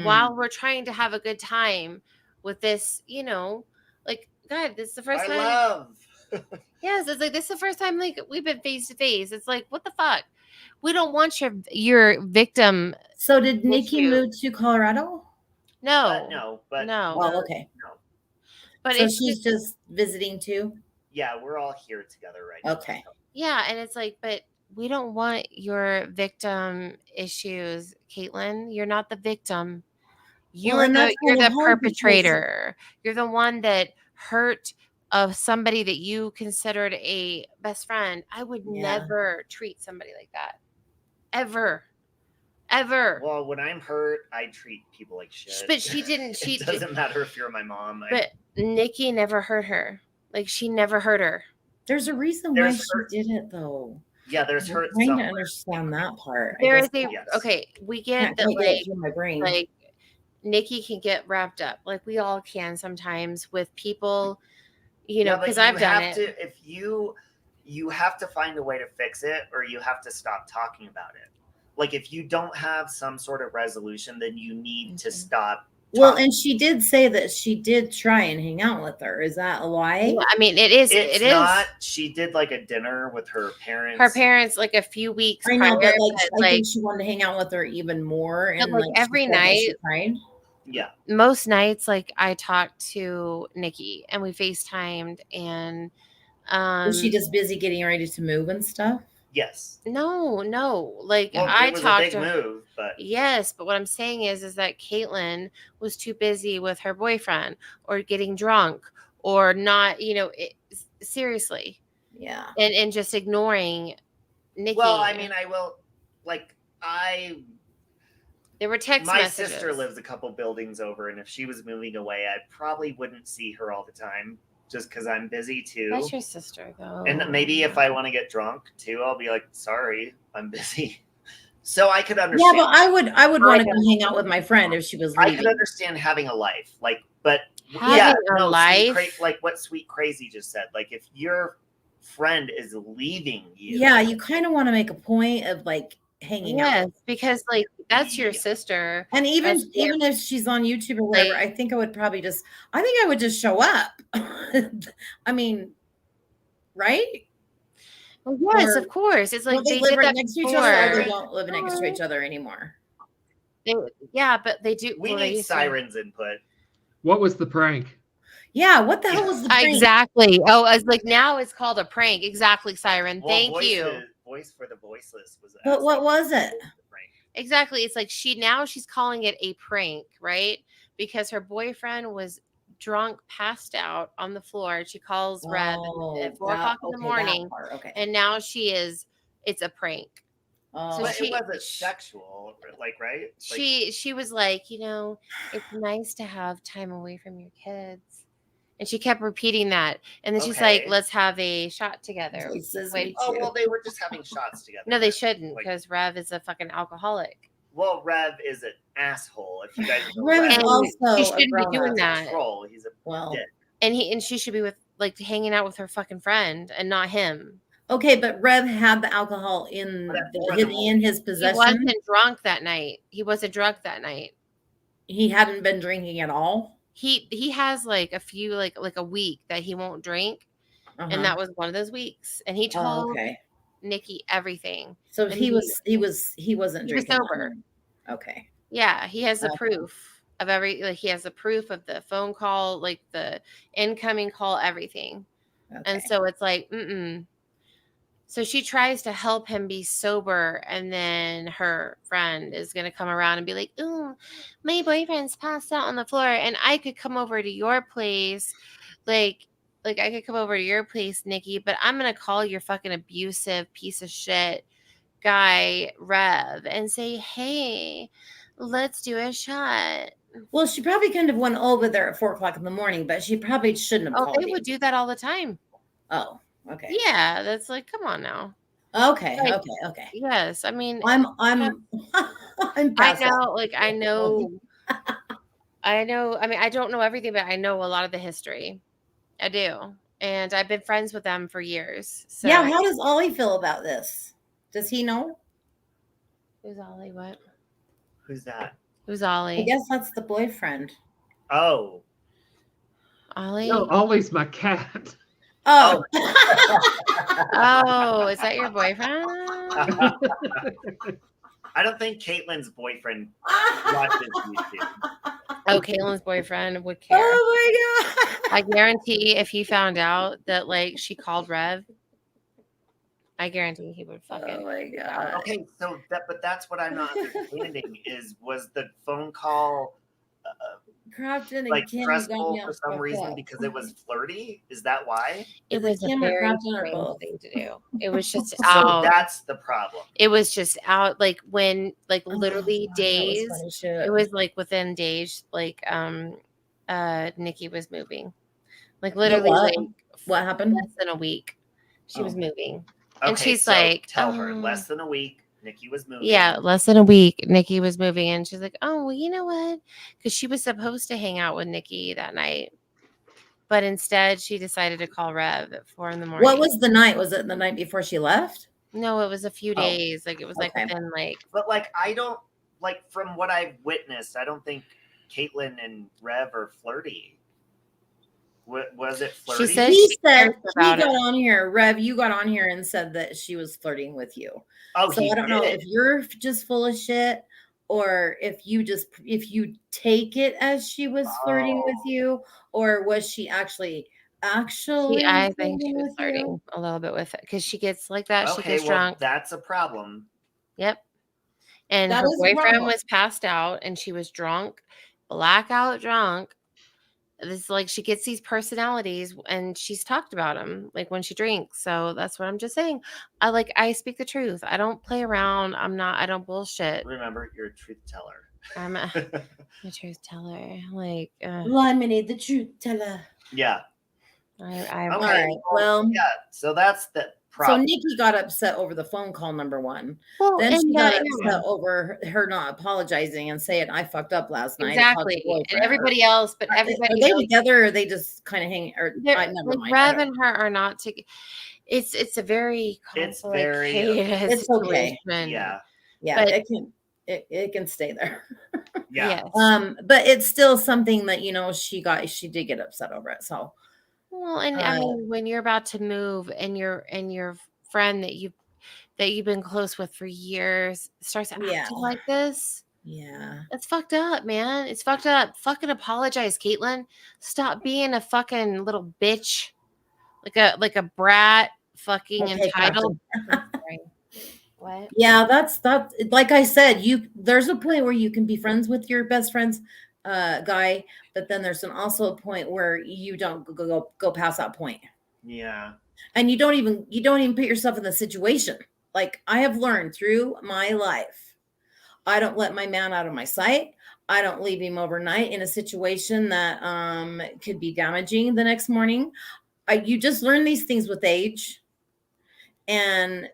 Speaker 2: while we're trying to have a good time with this, you know, like, God, this is the first time. Yes, it's like this is the first time like we've been face to face. It's like, what the fuck? We don't want your victim.
Speaker 11: So did Nikki move to Colorado?
Speaker 2: No.
Speaker 3: But
Speaker 2: no.
Speaker 11: Well, okay.
Speaker 3: No.
Speaker 11: But so she's just visiting too?
Speaker 3: Yeah, we're all here together right now.
Speaker 11: Okay.
Speaker 2: Yeah, and it's like, but we don't want your victim issues, Caitlyn. You're not the victim. You're the perpetrator. You're the one that hurt of somebody that you considered a best friend. I would never treat somebody like that. Ever.
Speaker 3: Well, when I'm hurt, I treat people like shit.
Speaker 2: But she didn't.
Speaker 3: It doesn't matter if you're my mom.
Speaker 2: But Nikki never hurt her. Like she never hurt her.
Speaker 11: There's a reason why she did it though.
Speaker 3: Yeah, there's hurt.
Speaker 11: I'm trying to understand that part.
Speaker 2: There is okay. We get that
Speaker 11: my brain.
Speaker 2: Like Nikki can get wrapped up, like we all can sometimes, with people, You know,
Speaker 3: but
Speaker 2: because
Speaker 3: you
Speaker 2: I've done
Speaker 3: have
Speaker 2: it.
Speaker 3: to, if you have to find a way to fix it, or you have to stop talking about it. Like if you don't have some sort of resolution, then you need to stop.
Speaker 11: Well, and she did say that she did try and hang out with her. Is that a lie?
Speaker 2: Yeah, I mean, it is.
Speaker 3: It's
Speaker 2: It is.
Speaker 3: not. She did like a dinner with her parents.
Speaker 2: Her parents, like a few weeks
Speaker 11: I know,
Speaker 2: prior,
Speaker 11: but I think she wanted to hang out with her even more.
Speaker 2: but,
Speaker 11: And
Speaker 2: like,
Speaker 11: she
Speaker 2: every
Speaker 11: said that
Speaker 2: night,
Speaker 11: she tried.
Speaker 3: Yeah.
Speaker 2: most nights, like I talked to Nikki and we FaceTimed, and
Speaker 11: Was she just busy getting ready to move and stuff?
Speaker 3: Yes.
Speaker 2: No, like
Speaker 3: Well,
Speaker 2: I
Speaker 3: it was
Speaker 2: talked
Speaker 3: a big
Speaker 2: to
Speaker 3: move, but
Speaker 2: yes, but what I'm saying is that Caitlin was too busy with her boyfriend or getting drunk or not, you know, seriously.
Speaker 11: Yeah.
Speaker 2: And just ignoring Nikki.
Speaker 3: well, I mean,
Speaker 2: there were text
Speaker 3: my
Speaker 2: messages.
Speaker 3: sister lives a couple buildings over, and if she was moving away, I probably wouldn't see her all the time just because I'm busy too.
Speaker 2: That's your sister, though.
Speaker 3: And maybe if I want to get drunk too, I'll be like, sorry, I'm busy. So I could understand.
Speaker 11: Yeah, but I would want to go hang out with my friend if she was
Speaker 3: I
Speaker 11: leaving.
Speaker 3: could understand having a life, but
Speaker 2: Having a life?
Speaker 3: like what Sweet Crazy just said. Like if your friend is leaving you,
Speaker 11: Yeah, you kind of want to make a point of like hanging out.
Speaker 2: Yes, because like that's your sister.
Speaker 11: And even
Speaker 2: That's your-
Speaker 11: even if she's on YouTube or whatever, I think I would probably just I would just show up. I mean, right?
Speaker 2: Well, yes,
Speaker 11: Or
Speaker 2: of course. It's like
Speaker 11: don't they
Speaker 2: they
Speaker 11: live
Speaker 2: did
Speaker 11: right
Speaker 2: that
Speaker 11: next to each other, or they
Speaker 2: before.
Speaker 11: don't live next to each other anymore.
Speaker 2: Yeah, but they do.
Speaker 3: we
Speaker 2: well, they
Speaker 3: need
Speaker 2: used to-
Speaker 3: Siren's input.
Speaker 6: What was the prank?
Speaker 11: Yeah, what the hell was the prank?
Speaker 2: Exactly. Oh, it's like now it's called a prank. Exactly, Siren.
Speaker 3: Well,
Speaker 2: Thank you.
Speaker 3: Voice for the voiceless was.
Speaker 11: But what was it?
Speaker 2: Exactly. It's like she's calling it a prank, right? Because her boyfriend was drunk, passed out on the floor. She calls Rev at 4:00 in the morning.
Speaker 11: Okay.
Speaker 2: And now it's a prank.
Speaker 11: Oh.
Speaker 3: But it wasn't sexual, like, right? Like,
Speaker 2: She was like, you know, it's nice to have time away from your kids. And she kept repeating that. And then she's like,
Speaker 3: Okay.
Speaker 2: let's have a shot together. Wait,
Speaker 3: oh well, they were just having shots together.
Speaker 2: no, they shouldn't,
Speaker 3: Like-
Speaker 2: because Rev is a fucking alcoholic.
Speaker 3: Well, Rev is an asshole. If you guys know
Speaker 11: Rev is
Speaker 2: And
Speaker 11: also
Speaker 2: she
Speaker 11: a
Speaker 2: shouldn't be
Speaker 11: grown-up.
Speaker 2: doing that.
Speaker 3: troll, he's a
Speaker 11: Well,
Speaker 3: dick.
Speaker 2: And she should be with like hanging out with her fucking friend and not him.
Speaker 11: okay, but Rev had the alcohol in his
Speaker 2: He
Speaker 11: possession.
Speaker 2: wasn't drunk that night. He wasn't drunk that night.
Speaker 11: He hadn't been drinking at all.
Speaker 2: He has like a few like a week that he won't drink,
Speaker 11: Uh-huh.
Speaker 2: and that was one of those weeks. And he told
Speaker 11: Oh, okay.
Speaker 2: Nikki everything.
Speaker 11: So
Speaker 2: And
Speaker 11: he wasn't
Speaker 2: he was
Speaker 11: drinking. that
Speaker 2: sober.
Speaker 11: night. Okay.
Speaker 2: Yeah, he has the
Speaker 11: Okay.
Speaker 2: proof of he has the proof of the phone call, like the incoming call, everything. And
Speaker 11: Okay.
Speaker 2: so it's like, So she tries to help him be sober, and then her friend is gonna come around and be like, "Ooh, my boyfriend's passed out on the floor, and I could come over to your place, like I could come over to your place, Nikki, but I'm gonna call your fucking abusive piece of shit guy, Rev, and say, hey, let's do a shot."
Speaker 11: Well, she probably couldn't have went over there at 4:00 in the morning, but she probably shouldn't have
Speaker 2: Oh,
Speaker 11: called
Speaker 2: they
Speaker 11: you.
Speaker 2: would do that all the time.
Speaker 11: Oh, okay.
Speaker 2: Yeah, that's like, come on now.
Speaker 11: Okay.
Speaker 2: Like,
Speaker 11: Okay.
Speaker 2: Yes, I mean,
Speaker 11: I'm
Speaker 2: I
Speaker 11: past that.
Speaker 2: know, like I know. I mean, I don't know everything, but I know a lot of the history. I do, and I've been friends with them for years. So
Speaker 11: Yeah, how does Ollie feel about this? Does he know?
Speaker 2: Who's Ollie? What?
Speaker 3: Who's that?
Speaker 2: Who's
Speaker 11: I
Speaker 2: Ollie?
Speaker 11: guess that's the boyfriend.
Speaker 3: Oh,
Speaker 2: Ollie?
Speaker 6: No, Ollie's my cat.
Speaker 11: Oh.
Speaker 2: Oh, is that your boyfriend?
Speaker 3: I don't think Caitlin's boyfriend watches YouTube.
Speaker 2: Oh, Caitlin's boyfriend would care.
Speaker 11: Oh my god.
Speaker 2: I guarantee if he found out that like she called Rev, I guarantee he would fucking.
Speaker 11: Oh my god.
Speaker 3: Okay, so that's what I'm not understanding was the phone call
Speaker 11: Crafton and
Speaker 3: like
Speaker 11: Kim
Speaker 3: stressful
Speaker 11: got
Speaker 3: for some
Speaker 11: fucked
Speaker 3: reason
Speaker 11: up.
Speaker 3: because it was flirty? Is that why?
Speaker 2: It was a
Speaker 11: Kim or
Speaker 2: very
Speaker 11: Crafton or
Speaker 2: strange
Speaker 11: both?
Speaker 2: thing to do. It was just
Speaker 3: So
Speaker 2: out.
Speaker 3: that's the problem.
Speaker 2: It was just out like when like
Speaker 11: Oh,
Speaker 2: literally
Speaker 11: God, that was
Speaker 2: days.
Speaker 11: funny shit.
Speaker 2: It was like within days, like Nikki was moving. Like literally
Speaker 11: what?
Speaker 2: like
Speaker 11: What happened?
Speaker 2: less than a week. She was
Speaker 11: Oh.
Speaker 2: moving.
Speaker 3: Okay,
Speaker 2: And she's
Speaker 3: so
Speaker 2: like,
Speaker 3: tell her
Speaker 2: "Oh."
Speaker 3: less than a week. Nikki was moving.
Speaker 2: Yeah, less than a week, Nikki was moving, and she's like, "Oh, well, you know what?" Because she was supposed to hang out with Nikki that night. But instead, she decided to call Rev at 4 in the morning.
Speaker 11: What was the night? Was it the night before she left?
Speaker 2: No, it was a few
Speaker 3: Oh,
Speaker 2: days. Like it was like
Speaker 11: okay.
Speaker 2: within like.
Speaker 3: But like, I don't like from what I've witnessed. I don't think Caitlyn and Rev are flirty. Was it flirty?
Speaker 2: She said
Speaker 11: He
Speaker 2: she
Speaker 11: said
Speaker 2: cares
Speaker 11: he
Speaker 2: about
Speaker 11: got
Speaker 2: it.
Speaker 11: on here. Rev, you got on here and said that she was flirting with you.
Speaker 3: Oh,
Speaker 11: So
Speaker 3: he
Speaker 11: I don't know
Speaker 3: did.
Speaker 11: if you're just full of shit or if you take it as she was flirting with you, or was she actually
Speaker 2: I think she
Speaker 11: flirting
Speaker 2: was
Speaker 11: with
Speaker 2: flirting
Speaker 11: you?
Speaker 2: a little bit with it because she gets like that. She
Speaker 3: Okay,
Speaker 2: gets
Speaker 3: well,
Speaker 2: drunk.
Speaker 3: that's a problem.
Speaker 2: Yep. And
Speaker 11: That
Speaker 2: her
Speaker 11: is a
Speaker 2: boyfriend
Speaker 11: problem.
Speaker 2: was passed out and she was drunk, blackout drunk. This is like she gets these personalities and she's talked about them like when she drinks. So that's what I'm just saying. I speak the truth. I don't play around. I don't bullshit.
Speaker 3: Remember, you're a truth teller.
Speaker 2: I'm a truth teller. Like,
Speaker 11: Lemonade, the truth teller.
Speaker 3: Yeah.
Speaker 2: I
Speaker 11: All right. Well,
Speaker 3: yeah. So that's the
Speaker 11: so
Speaker 3: problem.
Speaker 11: Nikki got upset over the phone call, number one.
Speaker 2: Well,
Speaker 11: Then
Speaker 2: and
Speaker 11: she got
Speaker 2: that-
Speaker 11: upset over her not apologizing and saying, I fucked up last night.
Speaker 2: exactly. And everybody else, but everybody
Speaker 11: Are they
Speaker 2: else,
Speaker 11: together or are they just kind of hanging? Or
Speaker 2: they're-
Speaker 11: never
Speaker 2: like
Speaker 11: mind.
Speaker 2: Rev and her are not together. It's a very
Speaker 3: It's very,
Speaker 2: complicated
Speaker 11: it's okay.
Speaker 2: situation.
Speaker 3: Yeah.
Speaker 11: Yeah,
Speaker 2: But-
Speaker 11: it can stay there.
Speaker 3: Yeah.
Speaker 2: Yes.
Speaker 11: But it's still something that she did get upset over it. So
Speaker 2: Well, and I mean, when you're about to move and your friend that you've been close with for years starts acting
Speaker 11: Yeah.
Speaker 2: like this,
Speaker 11: yeah.
Speaker 2: it's fucked up, man. It's fucked up. Fucking apologize, Caitlyn. Stop being a fucking little bitch, like a brat, fucking
Speaker 11: Okay,
Speaker 2: entitled. Sorry. What?
Speaker 11: Yeah, that's like I said, there's a point where you can be friends with your best friend's guy, but then there's also a point where you don't go past that point.
Speaker 3: Yeah.
Speaker 11: And you don't even put yourself in the situation. Like I have learned through my life, I don't let my man out of my sight. I don't leave him overnight in a situation that could be damaging the next morning. You just learn these things with age. And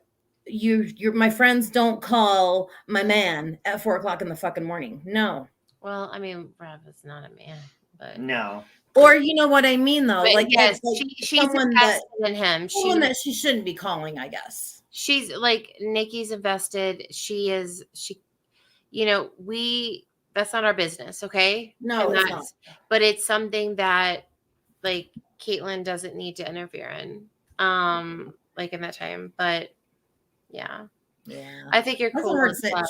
Speaker 11: my friends don't call my man at 4:00 in the fucking morning. No.
Speaker 2: Well, I mean, Rev is not a man, but
Speaker 3: No.
Speaker 11: Or you know what I mean though?
Speaker 2: But
Speaker 11: Like
Speaker 2: yes,
Speaker 11: it's like
Speaker 2: she's
Speaker 11: someone
Speaker 2: invested in him.
Speaker 11: someone that she shouldn't be calling, I guess.
Speaker 2: She's like Nikki's invested. She that's not our business, okay?
Speaker 11: No,
Speaker 2: And
Speaker 11: it's not.
Speaker 2: But it's something that like Caitlyn doesn't need to interfere in. Like in that time. But yeah.
Speaker 11: Yeah.
Speaker 2: I think you're
Speaker 11: That's a
Speaker 2: cool.
Speaker 11: hard
Speaker 2: as
Speaker 11: sitch.
Speaker 2: fuck.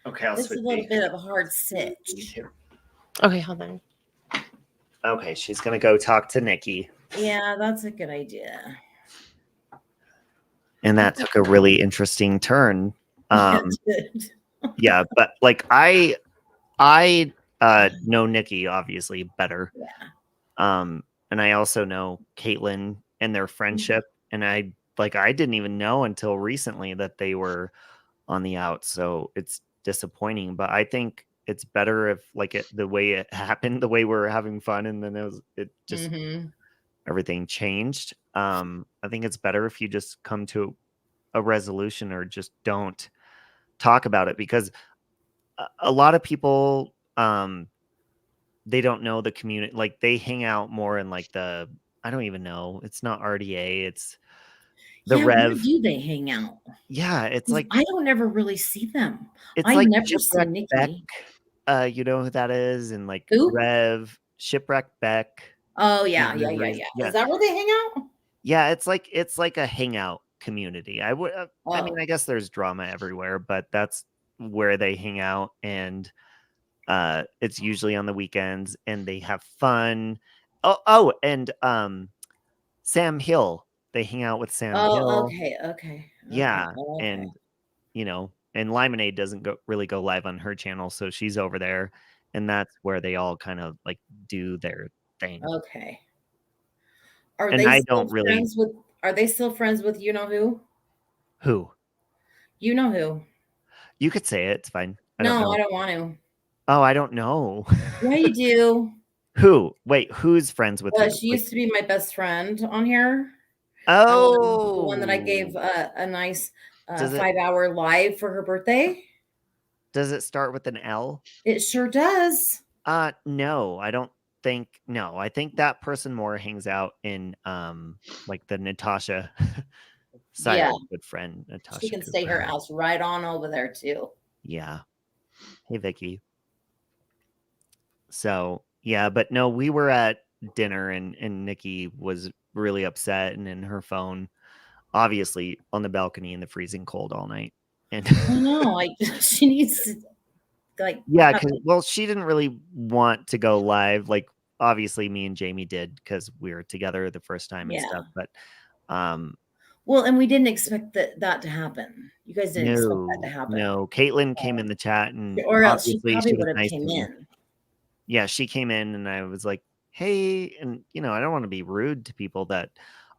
Speaker 3: Okay, I'll
Speaker 11: It's a
Speaker 3: switch
Speaker 11: little
Speaker 3: me.
Speaker 11: bit of a hard sitch.
Speaker 2: Okay, hold on.
Speaker 3: Okay, she's gonna go talk to Nikki.
Speaker 11: Yeah, that's a good idea.
Speaker 3: And that took a really interesting turn. Yeah, but like I know Nikki obviously better.
Speaker 11: Yeah.
Speaker 3: And I also know Caitlyn and their friendship. And I didn't even know until recently that they were on the out. So it's disappointing. But I think it's better if the way it happened, the way we're having fun, and then everything changed. I think it's better if you just come to a resolution or just don't talk about it, because a lot of people they don't know the community. Like they hang out more in like I don't even know. It's not RDA. It's the
Speaker 11: Where
Speaker 3: Rev.
Speaker 11: do they hang out?
Speaker 3: Yeah, it's like
Speaker 11: I don't ever really see them.
Speaker 3: it's
Speaker 11: I
Speaker 3: like
Speaker 11: never see
Speaker 3: Shipwreck
Speaker 11: Nikki.
Speaker 3: Beck. You know who that is? And like
Speaker 11: Who?
Speaker 3: Rev, Shipwreck Beck.
Speaker 11: Oh yeah.
Speaker 3: Yeah.
Speaker 11: Is that where they hang out?
Speaker 3: Yeah, it's like a hangout community. I would. I mean,
Speaker 11: Oh.
Speaker 3: I guess there's drama everywhere, but that's where they hang out, and it's usually on the weekends, and they have fun. And Sam Hill. They hang out with Sam Hill.
Speaker 11: Oh, okay.
Speaker 3: Yeah,
Speaker 11: Okay.
Speaker 3: and and Lemonade doesn't really go live on her channel, so she's over there, and that's where they all kind of like do their thing.
Speaker 11: Okay. Are
Speaker 3: And
Speaker 11: they
Speaker 3: I
Speaker 11: still
Speaker 3: don't really-
Speaker 11: friends with? Are they still friends with you know who?
Speaker 3: Who?
Speaker 11: You know who?
Speaker 3: You could say it. It's fine. I
Speaker 11: No,
Speaker 3: don't know.
Speaker 11: I don't want to.
Speaker 3: Oh, I don't know.
Speaker 11: Yeah, you do.
Speaker 3: Who? Wait, who's friends with who?
Speaker 11: She used to be my best friend on here.
Speaker 3: Oh,
Speaker 11: the one that I gave a nice
Speaker 3: Does it-
Speaker 11: 5-hour live for her birthday.
Speaker 3: Does it start with an L?
Speaker 11: It sure does.
Speaker 3: No, I don't think I think that person more hangs out in like the Natasha
Speaker 11: Yeah.
Speaker 3: Siren's good friend Natasha.
Speaker 11: She can
Speaker 3: Cooper.
Speaker 11: stay her ass right on over there too.
Speaker 3: Yeah. Hey Vicky. So yeah, but no, we were at dinner and Nikki was really upset and in her phone, obviously on the balcony in the freezing cold all night. And
Speaker 11: I know, like she needs to, like,
Speaker 3: yeah,
Speaker 11: have-
Speaker 3: well, she didn't really want to go live. Like obviously me and Jamie did because we were together the first time and
Speaker 11: Yeah.
Speaker 3: stuff. But
Speaker 11: well, and we didn't expect that to happen. You guys didn't expect that to happen.
Speaker 3: no, Caitlin came in the chat and
Speaker 11: Or else she
Speaker 3: obviously
Speaker 11: probably
Speaker 3: was
Speaker 11: would have
Speaker 3: nice
Speaker 11: came
Speaker 3: to me.
Speaker 11: in.
Speaker 3: Yeah, she came in and I was like, hey, and I don't want to be rude to people that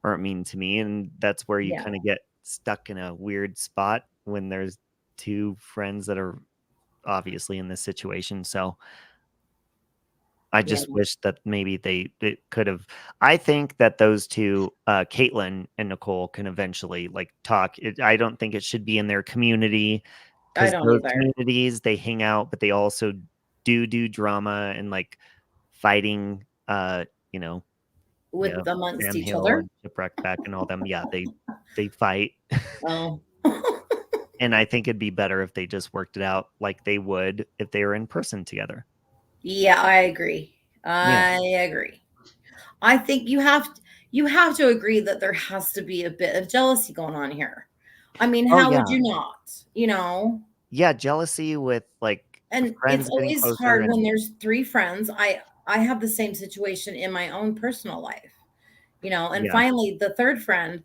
Speaker 3: aren't mean to me. And that's where you
Speaker 11: Yeah.
Speaker 3: kind of get stuck in a weird spot when there's two friends that are obviously in this situation. So I just wish that maybe they could have. I think that those two, Caitlin and Nicole, can eventually like talk. I don't think it should be in their community
Speaker 11: I
Speaker 3: because
Speaker 11: don't
Speaker 3: those
Speaker 11: either.
Speaker 3: communities, they hang out, but they also do drama and like fighting,
Speaker 11: With
Speaker 3: yeah,
Speaker 11: amongst
Speaker 3: Sam
Speaker 11: each
Speaker 3: Hill
Speaker 11: other.
Speaker 3: and Shipwreckback and all them. Yeah, they fight.
Speaker 11: Oh.
Speaker 3: And I think it'd be better if they just worked it out like they would if they were in person together.
Speaker 11: Yeah, I agree. I agree. I think you have to agree that there has to be a bit of jealousy going on here. I mean,
Speaker 3: Oh,
Speaker 11: how would
Speaker 3: yeah.
Speaker 11: you not? You know?
Speaker 3: Yeah, jealousy with like
Speaker 11: And
Speaker 3: friends
Speaker 11: it's
Speaker 3: getting
Speaker 11: always
Speaker 3: closer
Speaker 11: hard
Speaker 3: and-
Speaker 11: when there's three friends. I have the same situation in my own personal life. You know, and
Speaker 3: Yeah.
Speaker 11: finally the third friend,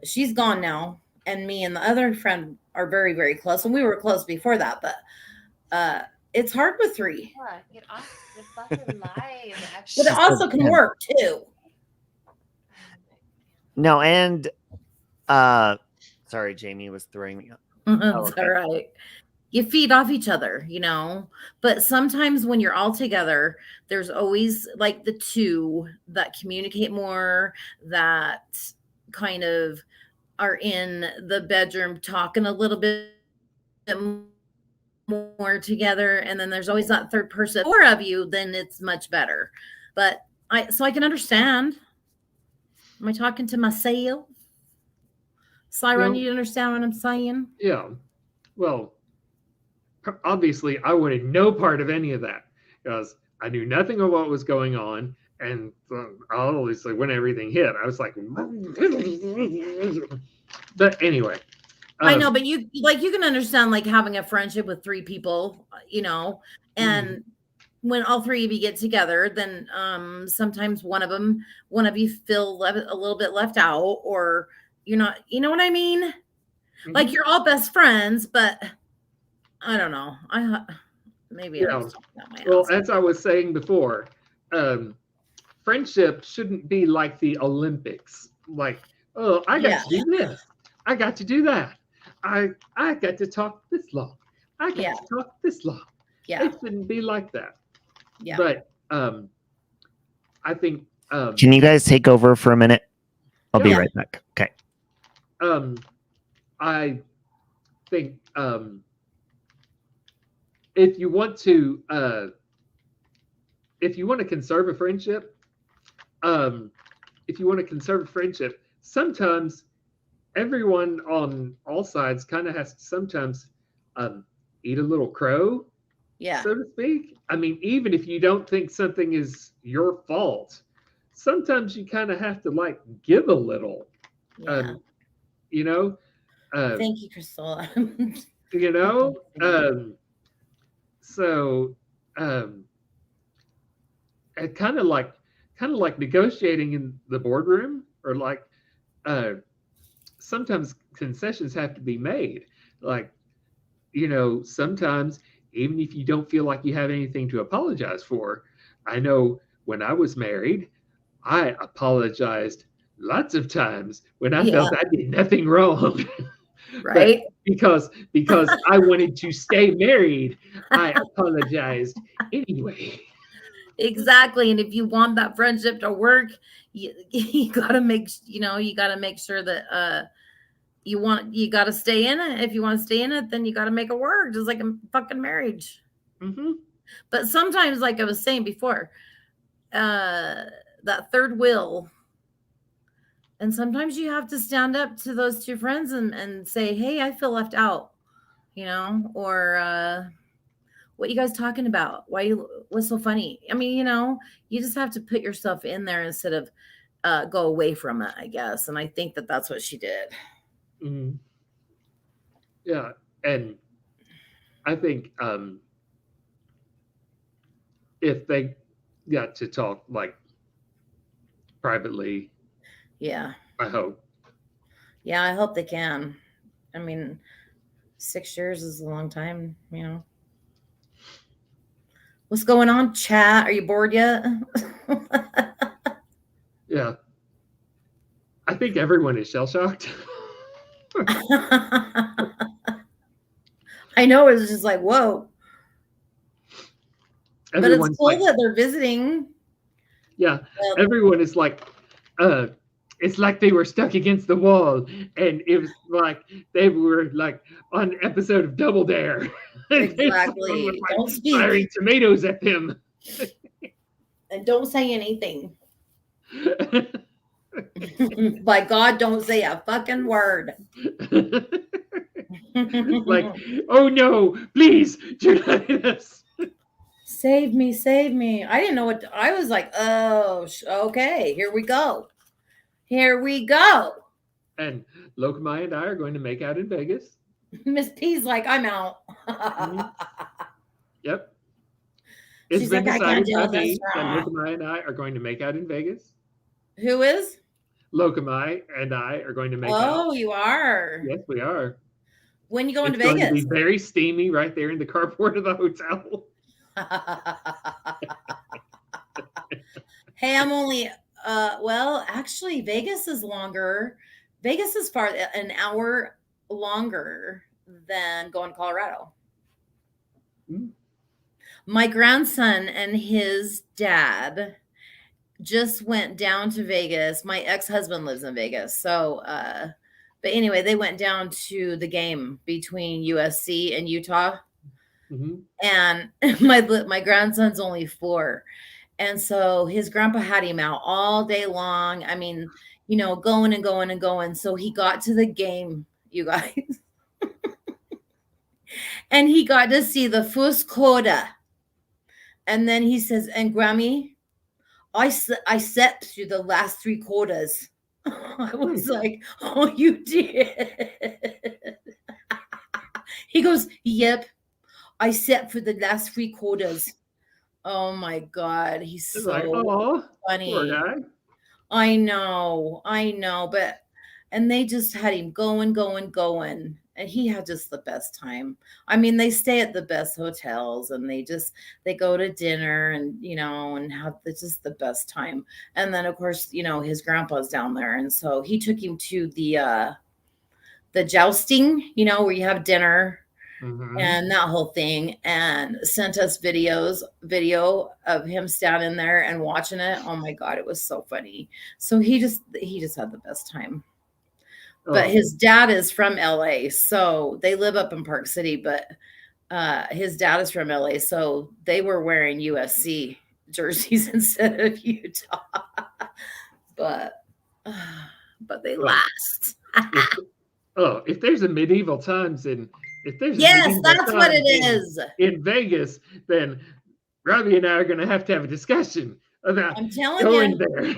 Speaker 11: she's gone now, and me and the other friend are very, very close. And we were close before that, but it's hard with three.
Speaker 2: Get off the fucking live.
Speaker 11: But it also can work too.
Speaker 3: No, and sorry, Jamie was throwing me up.
Speaker 11: It's all right. You feed off each other, you know. But sometimes when you're all together, there's always like the two that communicate more, that kind of are in the bedroom talking a little bit more together. And then there's always that third person. Four of you, then it's much better. But I can understand. Am I talking to myself? Siren,
Speaker 6: Well-
Speaker 11: you understand what I'm saying?
Speaker 6: Yeah. Well, obviously, I wanted no part of any of that because I knew nothing of what was going on. And obviously, when everything hit, I was like, but anyway.
Speaker 11: I know, but you can understand like having a friendship with three people, you know, and when all three of you get together, then sometimes one of you feel a little bit left out, or you're not, you know what I mean? Like you're all best friends, but I don't know. Maybe
Speaker 6: Yeah.
Speaker 11: I'm just talking about my
Speaker 6: Well,
Speaker 11: ass.
Speaker 6: as I was saying before, friendship shouldn't be like the Olympics. Like, oh, I got to do this. I got to do that. I got to talk this long. I got to talk this long.
Speaker 11: Yeah.
Speaker 6: It shouldn't be like that.
Speaker 11: Yeah.
Speaker 6: But I think
Speaker 3: Can you guys take over for a minute? I'll be
Speaker 6: Yeah.
Speaker 3: right back. Okay.
Speaker 6: I think if you want to conserve a friendship, sometimes everyone on all sides kind of has to sometimes eat a little crow,
Speaker 11: Yeah.
Speaker 6: so to speak. I mean, even if you don't think something is your fault, sometimes you kind of have to like give a little.
Speaker 11: Yeah.
Speaker 6: You know.
Speaker 11: Thank you, Crystal.
Speaker 6: You know. So, kind of like negotiating in the boardroom, or like sometimes concessions have to be made. Like, you know, sometimes even if you don't feel like you have anything to apologize for, I know when I was married, I apologized lots of times when I felt I did nothing wrong.
Speaker 11: Right.
Speaker 6: Because I wanted to stay married, I apologized anyway.
Speaker 11: Exactly. And if you want that friendship to work, you gotta make sure that you gotta stay in it. If you want to stay in it, then you gotta make it work, just like a fucking marriage.
Speaker 6: Mm-hmm.
Speaker 11: But sometimes, like I was saying before, that third wheel. And sometimes you have to stand up to those two friends and say, hey, I feel left out, or what you guys talking about? What's so funny? I mean, you just have to put yourself in there instead of go away from it, I guess. And I think that that's what she did.
Speaker 6: Mm-hmm. Yeah. And I think if they got to talk like privately,
Speaker 11: yeah,
Speaker 6: I hope.
Speaker 11: Yeah, I hope they can. I mean, 6 years is a long time, What's going on, chat? Are you bored yet?
Speaker 6: Yeah. I think everyone is shell-shocked.
Speaker 11: I know, it's just like, whoa. But it's cool that they're visiting.
Speaker 6: Yeah, everyone is like, it's like they were stuck against the wall, and it was like they were like on an episode of Double Dare.
Speaker 11: Exactly. Don't speak.
Speaker 6: Firing tomatoes at them.
Speaker 11: And don't say anything. By God, don't say a fucking word.
Speaker 6: Like, oh no, please, Julius.
Speaker 11: Save me, save me. I didn't know what I was like. Oh, okay. Here we go. Here we go.
Speaker 6: And Lokamai and I are going to make out in Vegas.
Speaker 11: Miss P's like, I'm out.
Speaker 6: Yep. It's
Speaker 11: She's
Speaker 6: been
Speaker 11: like, I can't
Speaker 6: decided
Speaker 11: do
Speaker 6: by me
Speaker 11: this.
Speaker 6: that Lokamai and I are going to make out in Vegas.
Speaker 11: Who is?
Speaker 6: Lokamai and I are going to make out.
Speaker 11: Oh, you are?
Speaker 6: Yes, we are.
Speaker 11: When you going to
Speaker 6: It's
Speaker 11: Vegas?
Speaker 6: going to be very steamy right there in the carport of the hotel.
Speaker 11: Hey, I'm only well, actually Vegas is longer. Vegas is an hour longer than going to Colorado.
Speaker 6: Mm.
Speaker 11: My grandson and his dad just went down to Vegas. My ex-husband lives in Vegas. So but anyway, they went down to the game between USC and Utah.
Speaker 6: Mm-hmm.
Speaker 11: And my grandson's only 4. And so his grandpa had him out all day long. I mean, going and going and going. So he got to the game, you guys. And he got to see the first quarter. And then he says, and Grammy, I sat through the last 3 quarters. I was like, oh, you did. He goes, yep. I sat for the last 3 quarters. Oh my God, he's so funny.
Speaker 6: Poor guy.
Speaker 11: I know, but and they just had him going, and he had just the best time. I mean, they stay at the best hotels, and they go to dinner, and and have just the best time. And then of course, his grandpa's down there, and so he took him to the jousting, where you have dinner.
Speaker 6: Mm-hmm.
Speaker 11: And that whole thing, and sent us video of him standing there and watching it. Oh my God, it was so funny. So he just had the best time. Oh. But his dad is from LA, so they live up in Park City, but his dad is from LA, so they were wearing USC jerseys instead of Utah. But they last.
Speaker 6: If there's a medieval times if there's
Speaker 11: that's what it is
Speaker 6: in Vegas, then Robbie and I are going to have a discussion about going there.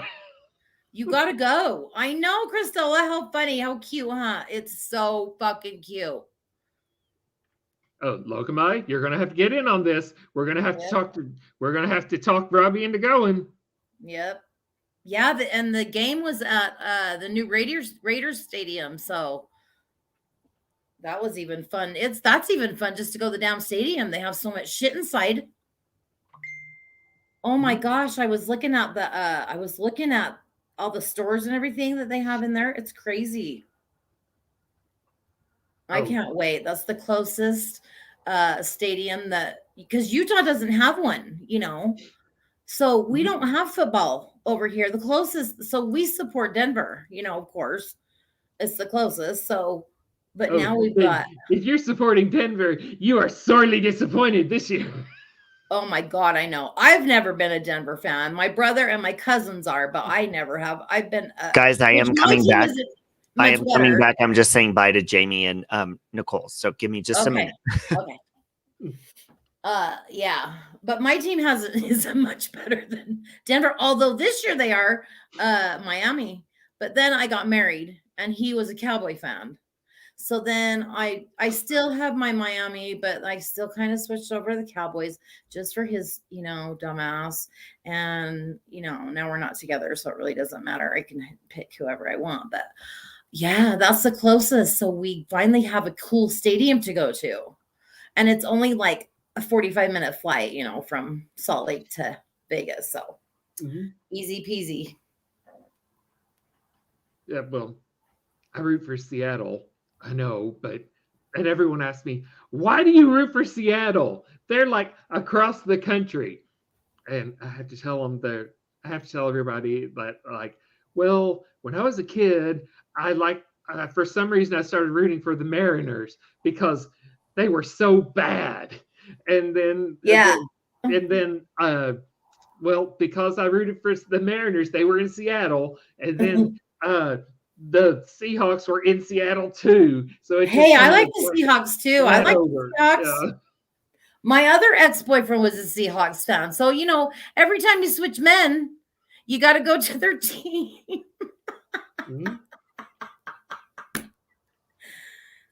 Speaker 11: You got to go. I know, Cristela. How funny, how cute, huh? It's so fucking cute.
Speaker 6: Oh, Lokamai, you're going to have to get in on this. We're going to have to talk. We're going to have to talk Robbie into going.
Speaker 11: Yep. Yeah, and the game was at the new Raiders Stadium, so. That was even fun. That's even fun just to go to the damn stadium. They have so much shit inside. Oh my gosh. I was looking at all the stores and everything that they have in there. It's crazy. I can't wait. That's the closest stadium because Utah doesn't have one, So we don't have football over here. The closest, so we support Denver, of course. It's the closest. So but now we've got.
Speaker 6: If you're supporting Denver, you are sorely disappointed this year.
Speaker 11: Oh my God, I know. I've never been a Denver fan. My brother and my cousins are, but I never have. I've been.
Speaker 3: Guys, I am
Speaker 11: my
Speaker 3: coming
Speaker 11: team
Speaker 3: back.
Speaker 11: isn't
Speaker 3: I
Speaker 11: much
Speaker 3: am coming
Speaker 11: better.
Speaker 3: back. I'm just saying bye to Jamie and Nicole. So give me just a minute.
Speaker 11: Okay. Yeah, but my team isn't much better than Denver. Although this year they are Miami. But then I got married, and he was a Cowboy fan. So then I still have my Miami, but I still kind of switched over to the Cowboys just for his, dumbass. And, now we're not together, so it really doesn't matter. I can pick whoever I want. But yeah, that's the closest. So we finally have a cool stadium to go to. And it's only like a 45-minute flight, from Salt Lake to Vegas. So easy peasy.
Speaker 6: Yeah, well, I root for Seattle. I know, and everyone asks me, why do you root for Seattle? They're like across the country. And I have to tell everybody that, like, well, when I was a kid, for some reason, I started rooting for the Mariners because they were so bad. And then, because I rooted for the Mariners, they were in Seattle. And then, the Seahawks were in Seattle too. So
Speaker 11: I like the Seahawks too. I like the Seahawks.
Speaker 6: Yeah.
Speaker 11: My other ex-boyfriend was a Seahawks fan. So, every time you switch men, you got to go to their team.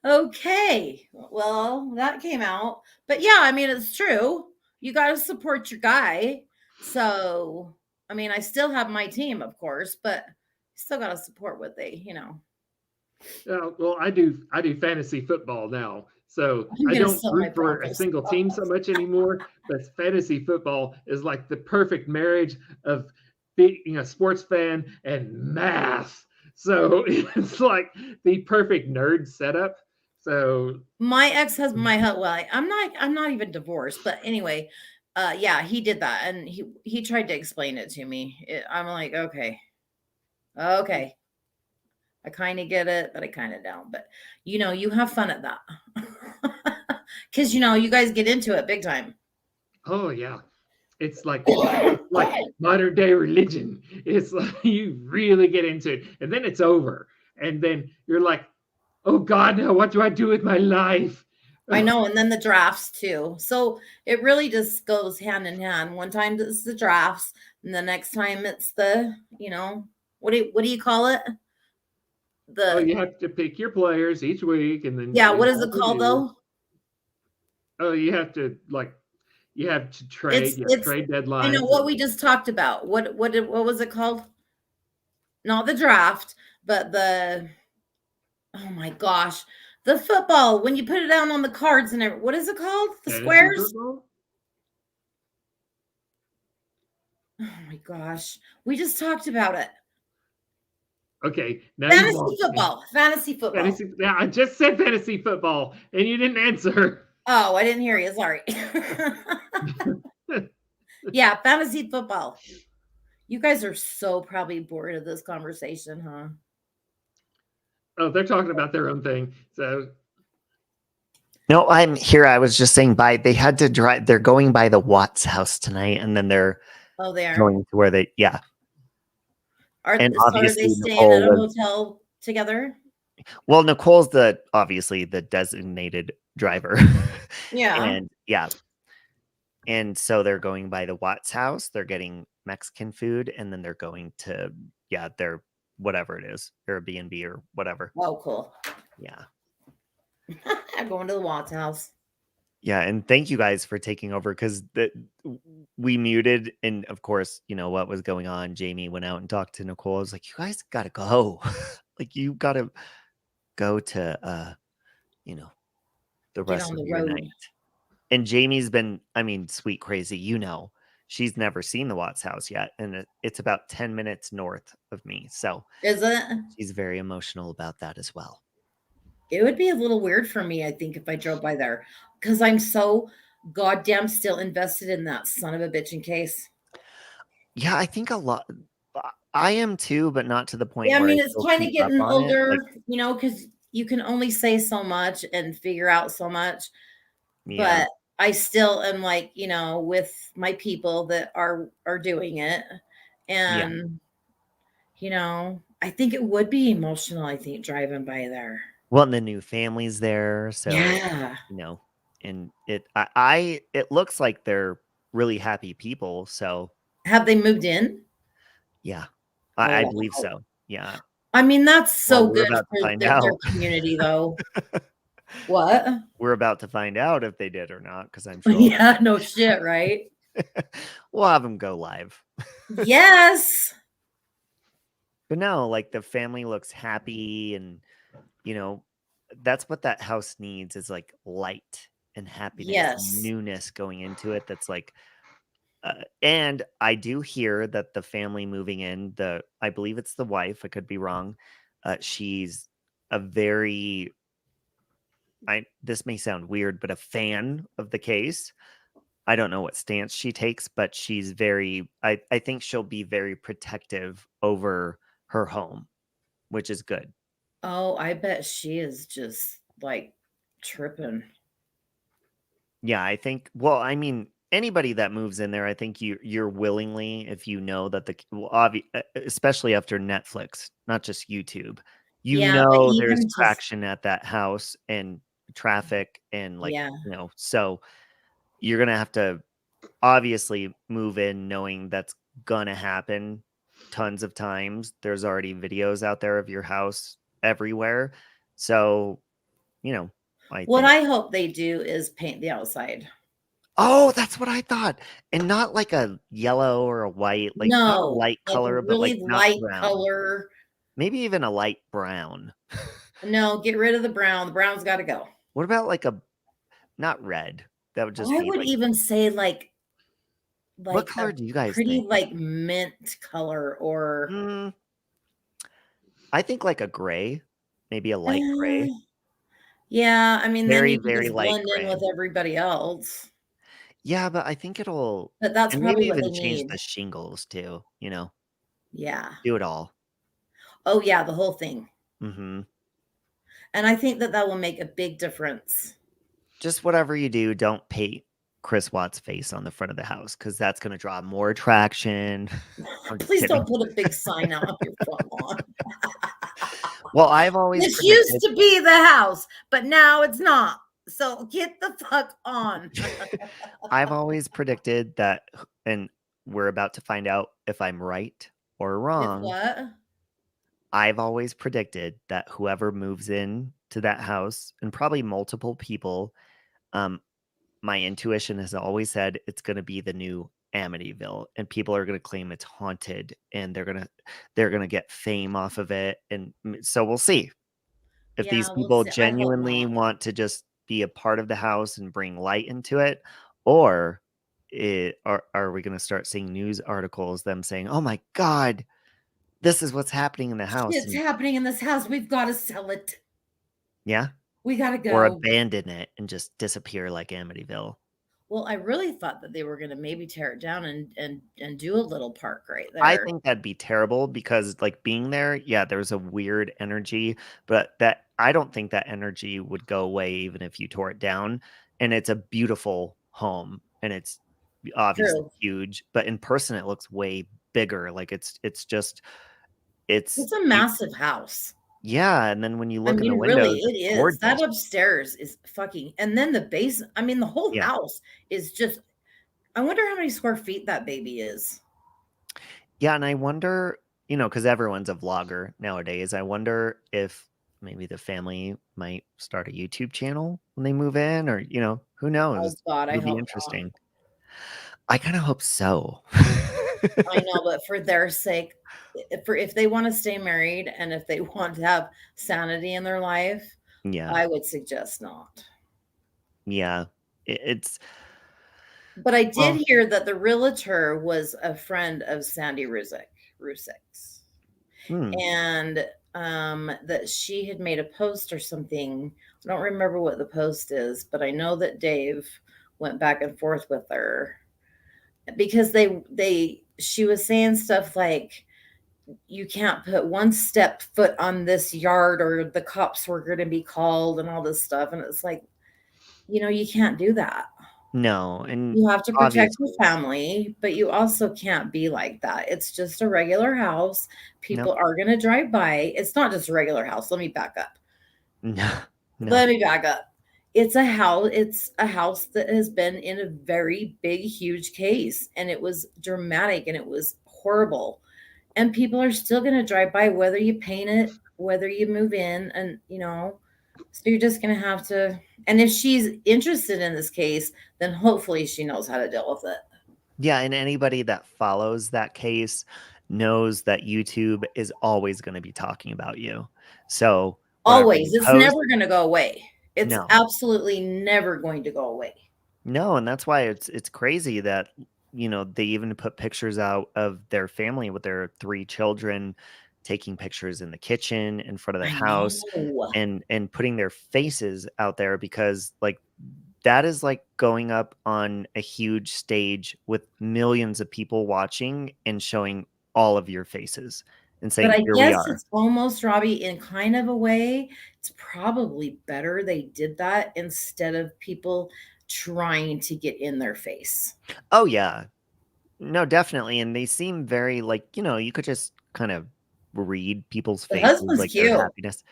Speaker 11: Okay. Well, that came out. But yeah, I mean, it's true. You got to support your guy. So, I mean, I still have my team, of course, but still got to support what they,
Speaker 6: Well, I do fantasy football now. So I don't root for a single team so much anymore. But fantasy football is like the perfect marriage of being a sports fan and math. So it's like the perfect nerd setup. So
Speaker 11: my ex-husband, I'm not even divorced, but anyway, yeah, he did that, and he tried to explain it to me. I'm like, okay. I kind of get it, but I kind of don't. But you have fun at that because you guys get into it big time.
Speaker 6: Oh yeah, it's like modern day religion. It's like you really get into it, and then it's over, and then you're like, oh God, now what do I do with my life?
Speaker 11: I know, and then the drafts too. So it really just goes hand in hand. One time it's the drafts, and the next time it's the what do you call it?
Speaker 6: You have to pick your players each week, and then
Speaker 11: what is it called though?
Speaker 6: Oh, you have to trade. Trade deadline.
Speaker 11: I know what we just talked about. What was it called? Not the draft, but oh my gosh, the football when you put it down on the cards and what is it called? The squares.
Speaker 6: Football?
Speaker 11: Oh my gosh, we just talked about it.
Speaker 6: Okay, now
Speaker 11: Fantasy football.
Speaker 6: Yeah, I just said fantasy football, and you didn't answer.
Speaker 11: Oh, I didn't hear you. Sorry. Yeah, fantasy football. You guys are so probably bored of this conversation, huh?
Speaker 6: Oh, they're talking about their own thing. So.
Speaker 3: No, I'm here. I was just saying bye. They had to drive. They're going by the Watts house tonight, and then they're going to where they
Speaker 11: Are they staying at a hotel together?
Speaker 3: Well, Nicole's obviously the designated driver.
Speaker 11: Yeah.
Speaker 3: And so they're going by the Watts house. They're getting Mexican food, and then they're going to their whatever it is, Airbnb or whatever.
Speaker 11: Oh, cool.
Speaker 3: Yeah.
Speaker 11: I'm going to the Watts house.
Speaker 3: Yeah, and thank you guys for taking over because we muted, and of course, what was going on. Jamie went out and talked to Nicole. I was like, you guys gotta go. Like, you gotta go to the rest of your night. And Jamie's been, sweet crazy, she's never seen the Watts house yet, and it's about 10 minutes north of me. So
Speaker 11: is it?
Speaker 3: She's very emotional about that as well.
Speaker 11: It would be a little weird for me, I think, if I drove by there, because I'm so goddamn still invested in that son of a bitch in case.
Speaker 3: Yeah, I think a lot. I am too, but not to the point.
Speaker 11: Yeah,
Speaker 3: where
Speaker 11: it's kind of getting older, because you can only say so much and figure out so much. Yeah. But I still am like, with my people that are doing it. And I think it would be emotional, I think, driving by there.
Speaker 3: Well, and the new family's there, so
Speaker 11: Yeah.
Speaker 3: and it it looks like they're really happy people. So
Speaker 11: Have they moved in?
Speaker 3: yeah,
Speaker 11: Oh,
Speaker 3: I
Speaker 11: wow.
Speaker 3: believe so. Yeah.
Speaker 11: I mean, that's so
Speaker 3: Well, we're
Speaker 11: good
Speaker 3: about to
Speaker 11: for
Speaker 3: find
Speaker 11: their
Speaker 3: out.
Speaker 11: community, though. What?
Speaker 3: We're about to find out if they did or not, because I'm sure
Speaker 11: Yeah, no shit, right?
Speaker 3: we'll have them go live.
Speaker 11: Yes.
Speaker 3: But no, like the family looks happy, and that's what that house needs is like light and happiness,
Speaker 11: Yes.
Speaker 3: newness going into it. That's like, and I do hear that the family moving in, I believe it's the wife. I could be wrong. She's a very, this may sound weird, but a fan of the case. I don't know what stance she takes, but she's I think she'll be very protective over her home, which is good.
Speaker 11: Oh, I bet she is just like tripping.
Speaker 3: Yeah, I think, well, I mean, anybody that moves in there, I think you're willingly, if you know that especially after Netflix, not just YouTube,
Speaker 11: Yeah, but
Speaker 3: there's
Speaker 11: even just
Speaker 3: traction at that house and traffic and like,
Speaker 11: yeah.
Speaker 3: So you're going to have to obviously move in knowing that's going to happen tons of times. There's already videos out there of your house everywhere. So,
Speaker 11: What I hope they do is paint the outside.
Speaker 3: Oh, that's what I thought. And not like a yellow or a white, like not a
Speaker 11: No,
Speaker 3: light
Speaker 11: like a
Speaker 3: color, but like
Speaker 11: really
Speaker 3: not
Speaker 11: light
Speaker 3: brown.
Speaker 11: color.
Speaker 3: Maybe even a light brown.
Speaker 11: No, get rid of the brown. The brown's got to go.
Speaker 3: What about like not red? That would just
Speaker 11: I
Speaker 3: be
Speaker 11: would
Speaker 3: like,
Speaker 11: even say like
Speaker 3: what color do you guys
Speaker 11: pretty
Speaker 3: think?
Speaker 11: like mint color or
Speaker 3: I think like a gray, maybe a light gray.
Speaker 11: Yeah, I mean, then
Speaker 3: Very,
Speaker 11: you can
Speaker 3: very
Speaker 11: just
Speaker 3: light
Speaker 11: blend in
Speaker 3: gray.
Speaker 11: with everybody else.
Speaker 3: Yeah, but I think it'll,
Speaker 11: But that's
Speaker 3: and
Speaker 11: probably
Speaker 3: maybe
Speaker 11: what
Speaker 3: even
Speaker 11: they
Speaker 3: change
Speaker 11: need.
Speaker 3: the shingles too,
Speaker 11: Yeah.
Speaker 3: do it all.
Speaker 11: Oh yeah, the whole thing.
Speaker 3: Mm-hmm.
Speaker 11: And I think that will make a big difference.
Speaker 3: Just whatever you do, don't paint Chris Watts' face on the front of the house, because that's going to draw more attraction.
Speaker 11: Please don't put a big sign out on your front lawn.
Speaker 3: Well, I've always
Speaker 11: This used to be the house, but now it's not. So get the fuck on.
Speaker 3: I've always predicted that, and we're about to find out if I'm right or wrong.
Speaker 11: What?
Speaker 3: I've always predicted that whoever moves in to that house, and probably multiple people, my intuition has always said it's going to be the new Amityville, and people are going to claim it's haunted, and they're going to get fame off of it, and so we'll see if these people genuinely want to just be a part of the house and bring light into it, or are we going to start seeing news articles them saying, "Oh my God, this is what's happening in the house.
Speaker 11: It's happening in this house. We've got to sell it.
Speaker 3: Yeah,
Speaker 11: we got to go,
Speaker 3: or abandon it and just disappear like Amityville."
Speaker 11: Well, I really thought that they were going to maybe tear it down and do a little park right there.
Speaker 3: I think that'd be terrible, because like being there, yeah, there's a weird energy, but that I don't think that energy would go away even if you tore it down. And it's a beautiful home, and it's obviously huge, but in person it looks way bigger. Like it's
Speaker 11: a massive house.
Speaker 3: Yeah, and then when you look in the
Speaker 11: really,
Speaker 3: windows,
Speaker 11: it is.
Speaker 3: gorgeous.
Speaker 11: That upstairs is fucking, and then the base. I mean, the whole house is just. I wonder how many square feet that baby is.
Speaker 3: Yeah, and I wonder, because everyone's a vlogger nowadays. I wonder if maybe the family might start a YouTube channel when they move in, or who knows?
Speaker 11: Oh God,
Speaker 3: It'll be interesting. I kind of hope so.
Speaker 11: I know, but for their sake, if they want to stay married and if they want to have sanity in their life, I would suggest not.
Speaker 3: Yeah, it's.
Speaker 11: But I did hear that the realtor was a friend of Sandy Rusek's, and that she had made a post or something. I don't remember what the post is, but I know that Dave went back and forth with her because she was saying stuff like, you can't put one step foot on this yard or the cops were going to be called and all this stuff. And it's like, you can't do that.
Speaker 3: No, and
Speaker 11: You have to protect your
Speaker 3: obviously,
Speaker 11: family, but you also can't be like that. It's just a regular house. People
Speaker 3: no,
Speaker 11: are going to drive by. It's not just a regular house. Let me back up.
Speaker 3: no, no.
Speaker 11: Let me back up. It's a house. It's a house that has been in a very big, huge case, and it was dramatic and it was horrible. And people are still going to drive by, whether you paint it, whether you move in, and so you're just going to have to. And if she's interested in this case, then hopefully she knows how to deal with it.
Speaker 3: Yeah, and anybody that follows that case knows that YouTube is always going to be talking about you. So whatever
Speaker 11: Always.
Speaker 3: you
Speaker 11: It's
Speaker 3: post,
Speaker 11: never going to go away. It's
Speaker 3: no,
Speaker 11: absolutely never going to go away.
Speaker 3: no, and that's why it's crazy that they even put pictures out of their family with their 3 children taking pictures in the kitchen in front of the
Speaker 11: I
Speaker 3: house
Speaker 11: know.
Speaker 3: and putting their faces out there because like that is like going up on a huge stage with millions of people watching and showing all of your faces and
Speaker 11: But
Speaker 3: saying,
Speaker 11: I
Speaker 3: here we
Speaker 11: guess
Speaker 3: are.
Speaker 11: it's almost, Robbie, in kind of a way, it's probably better they did that instead of people trying to get in their face.
Speaker 3: Oh, yeah. No, definitely. And they seem very like, you could just kind of read people's
Speaker 11: The
Speaker 3: faces,
Speaker 11: husband's
Speaker 3: like their
Speaker 11: cute.
Speaker 3: happiness.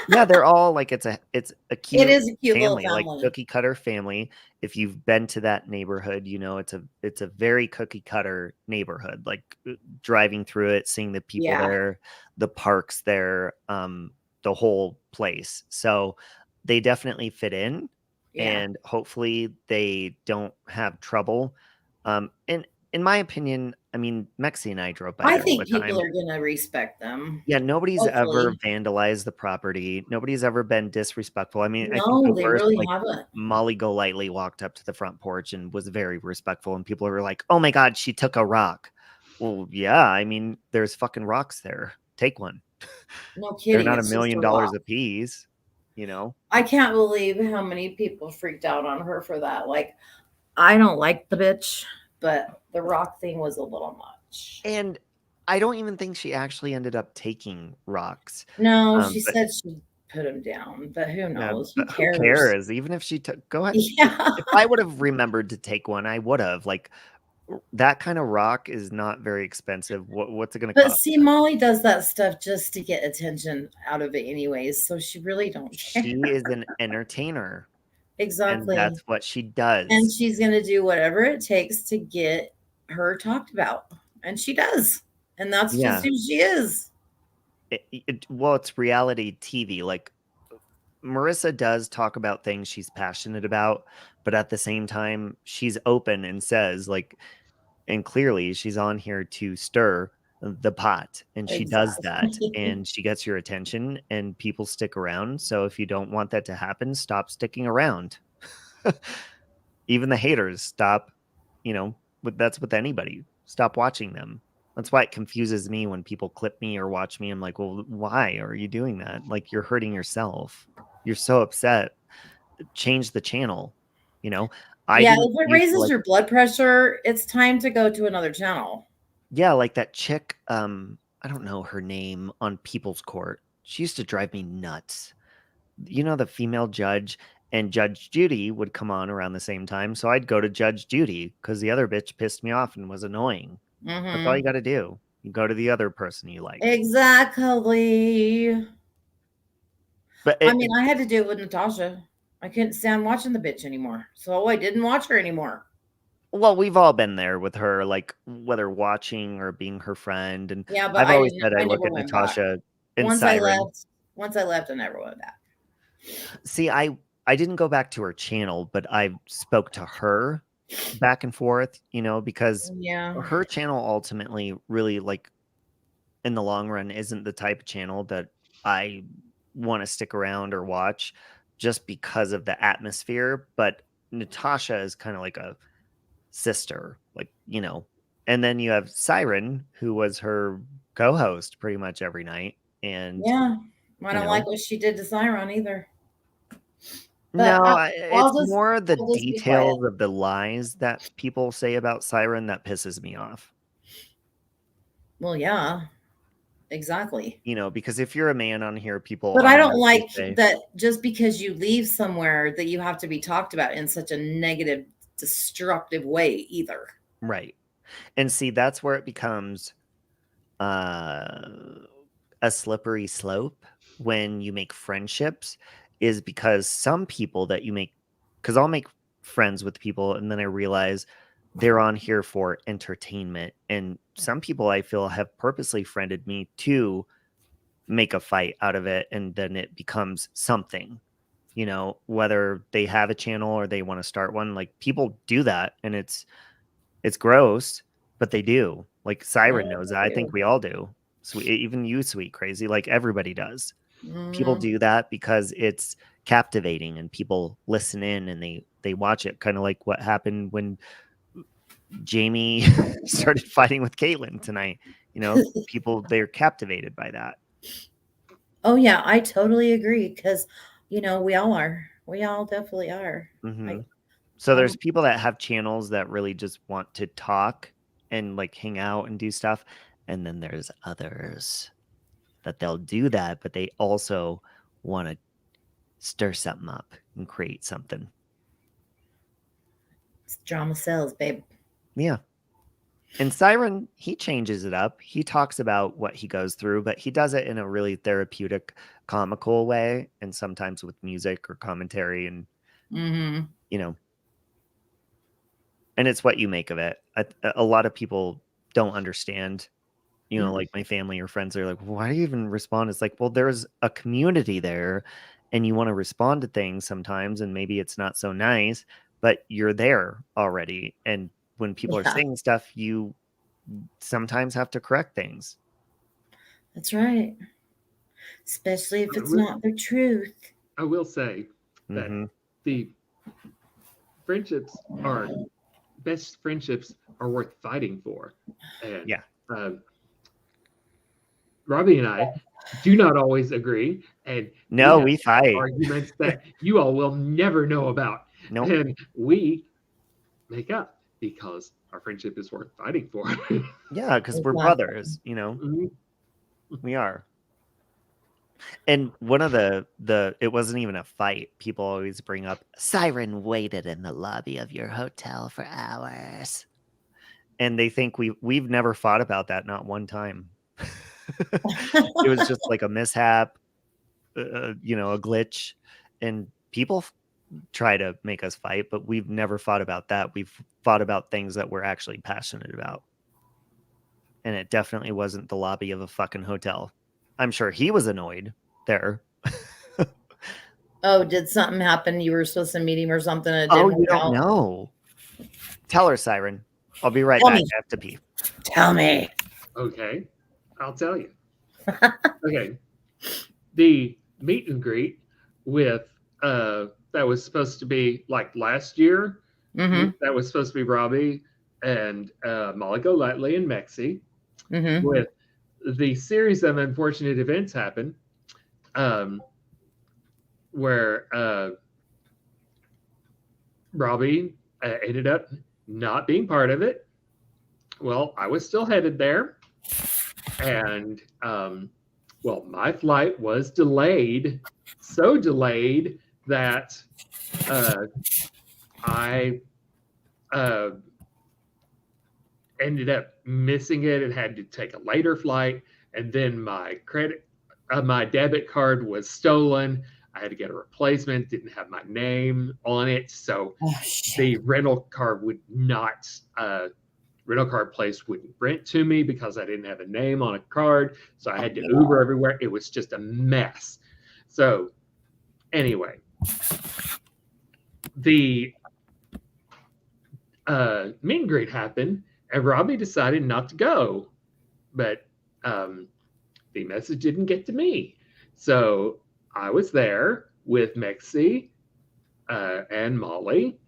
Speaker 3: Yeah, they're all like it's a
Speaker 11: It
Speaker 3: cute
Speaker 11: is a cute little
Speaker 3: family, like
Speaker 11: family.
Speaker 3: cookie cutter family. If you've been to that neighborhood, it's a very cookie cutter neighborhood. Like driving through it, seeing the people
Speaker 11: Yeah.
Speaker 3: there, the parks there, the whole place. So they definitely fit in,
Speaker 11: Yeah.
Speaker 3: and hopefully they don't have trouble. And in my opinion, I mean, Mexi and I drove by
Speaker 11: I
Speaker 3: there all
Speaker 11: think
Speaker 3: the
Speaker 11: people
Speaker 3: time.
Speaker 11: are going to respect them.
Speaker 3: Yeah, nobody's ever
Speaker 11: Hopefully.
Speaker 3: vandalized the property. Nobody's ever been disrespectful. I mean, I think
Speaker 11: No,
Speaker 3: the
Speaker 11: they
Speaker 3: worst,
Speaker 11: really
Speaker 3: like
Speaker 11: haven't.
Speaker 3: Molly Golightly walked up to the front porch and was very respectful, and people were like, "Oh my God, she took a rock." Well, yeah, I mean, there's fucking rocks there. Take one.
Speaker 11: No
Speaker 3: They're
Speaker 11: kidding.
Speaker 3: not
Speaker 11: It's just a
Speaker 3: $1 million
Speaker 11: rock.
Speaker 3: a piece, you know?
Speaker 11: I can't believe how many people freaked out on her for that. Like, I don't like the bitch, but the rock thing was a little much.
Speaker 3: And I don't even think she actually ended up taking rocks.
Speaker 11: No, she
Speaker 3: But
Speaker 11: said she put him down, but who
Speaker 3: yeah,
Speaker 11: knows? Who
Speaker 3: but who
Speaker 11: cares?
Speaker 3: cares? Even if she took, go ahead.
Speaker 11: Yeah.
Speaker 3: If I would have remembered to take one, I would have. Like, that kind of rock is not very expensive. What's it going to
Speaker 11: But
Speaker 3: cost?
Speaker 11: see, Molly does that stuff just to get attention out of it anyways, so she really don't care.
Speaker 3: She is an entertainer.
Speaker 11: Exactly.
Speaker 3: And that's what she does.
Speaker 11: And she's going to do whatever it takes to get her talked about. And she does. And that's just who she is.
Speaker 3: Well, it's reality TV. Like, Marissa does talk about things she's passionate about, but at the same time, she's open and says, like, and clearly she's on here to stir the pot, and she does that, and she gets your attention, and people stick around. So if you don't want that to happen, stop sticking around. Even the haters stop, that's with anybody. Stop watching them. That's why it confuses me when people clip me or watch me. I'm like, well, why are you doing that? Like, you're hurting yourself. You're so upset. Change the channel.
Speaker 11: Yeah, if it raises your blood pressure, it's time to go to another channel.
Speaker 3: Yeah, like that chick, I don't know her name, on People's Court. She used to drive me nuts. The female judge, and Judge Judy would come on around the same time. So I'd go to Judge Judy because the other bitch pissed me off and was annoying. That's all you got to do. You go to the other person you like.
Speaker 11: Exactly.
Speaker 3: But
Speaker 11: I mean, I had to do it with Natasha. I couldn't stand watching the bitch anymore. So I didn't watch her anymore.
Speaker 3: Well, we've all been there with her, like whether watching or being her friend. And
Speaker 11: yeah, but
Speaker 3: I've always said I
Speaker 11: never
Speaker 3: look at
Speaker 11: went
Speaker 3: Natasha
Speaker 11: back.
Speaker 3: and
Speaker 11: Once
Speaker 3: Siren.
Speaker 11: I left, I never went back.
Speaker 3: See, I didn't go back to her channel, but I spoke to her back and forth, because her channel ultimately really, like, in the long run, isn't the type of channel that I want to stick around or watch just because of the atmosphere. But Natasha is kind of like a sister, like, and then you have Siren, who was her co-host pretty much every night. And
Speaker 11: yeah, I don't like what she did to Siren either.
Speaker 3: But no, it's more the details of the lies that people say about Siren that pisses me off.
Speaker 11: Well, yeah, exactly.
Speaker 3: Because if you're a man on here, people.
Speaker 11: But I don't like that just because you leave somewhere that you have to be talked about in such a negative destructive way either.
Speaker 3: Right. And see, that's where it becomes a slippery slope when you make friendships, is because some people that you make, because I'll make friends with people and then I realize they're on here for entertainment. And some people I feel have purposely friended me to make a fight out of it. And then it becomes something, you know, whether they have a channel or they want to start one. Like, people do that, and it's gross, but they do. Like, Siren knows that. I think we all do. Sweet, even you, Sweet Crazy, like everybody does. People do that because it's captivating and people listen in and they watch it, kind of like what happened when Jamie started fighting with Caitlin tonight. You know, people, they're captivated by that.
Speaker 11: Oh yeah, I totally agree, because you know, we all are. We all definitely are.
Speaker 3: So there's people that have channels that really just want to talk and like hang out and do stuff. And then there's others that they'll do that, but they also want to stir something up and create something.
Speaker 11: Drama sells, babe.
Speaker 3: Yeah. And Siren, he changes it up. He talks about what he goes through, but he does it in a really therapeutic, comical way, and sometimes with music or commentary, and you know, and it's what you make of it. A lot of people don't understand, you know, like my family or friends are like, why do you even respond? It's like, well, there's a community there and you want to respond to things sometimes, and maybe it's not so nice, but you're there already. And when people are saying stuff, you sometimes have to correct things.
Speaker 11: That's right. Especially if it's not the truth.
Speaker 6: I will say that the friendships are best friendships are worth fighting for. And Robbie and I do not always agree. And
Speaker 3: we fight
Speaker 6: arguments that you all will never know about.
Speaker 3: Nope.
Speaker 6: And we make up because our friendship is worth fighting for.
Speaker 3: Yeah, because we're brothers, you know. We are. And one of the it wasn't even a fight. People always bring up, Siren waited in the lobby of your hotel for hours. And they think we've never fought about that, not one time. It was just like a mishap, you know, a glitch. And people try to make us fight, but we've never fought about that. We've fought about things that we're actually passionate about. And it definitely wasn't the lobby of a fucking hotel. I'm sure he was annoyed there.
Speaker 11: Oh, did something happen? You were supposed to meet him or something? And it
Speaker 3: Oh,
Speaker 11: didn't
Speaker 3: you
Speaker 11: work
Speaker 3: don't
Speaker 11: out?
Speaker 3: know. Tell her, Siren. I'll be right
Speaker 11: Tell
Speaker 3: back.
Speaker 11: me.
Speaker 3: I have to pee.
Speaker 11: Tell me.
Speaker 6: Okay, I'll tell you. Okay, the meet and greet with that was supposed to be like last year. That was supposed to be Robbie and Molly Golightly and Mexi. With the series of unfortunate events happen, where Robbie ended up not being part of it. Well, I was still headed there, and well, my flight was delayed, so delayed that I ended up missing it and had to take a later flight. And then my my debit card was stolen. I had to get a replacement, didn't have my name on it. So the rental car would not, rental car place wouldn't rent to me because I didn't have a name on a card. So I had to Uber everywhere. It was just a mess. So anyway, the meet and greet happened, and Robbie decided not to go, but the message didn't get to me. So I was there with Mexi and Molly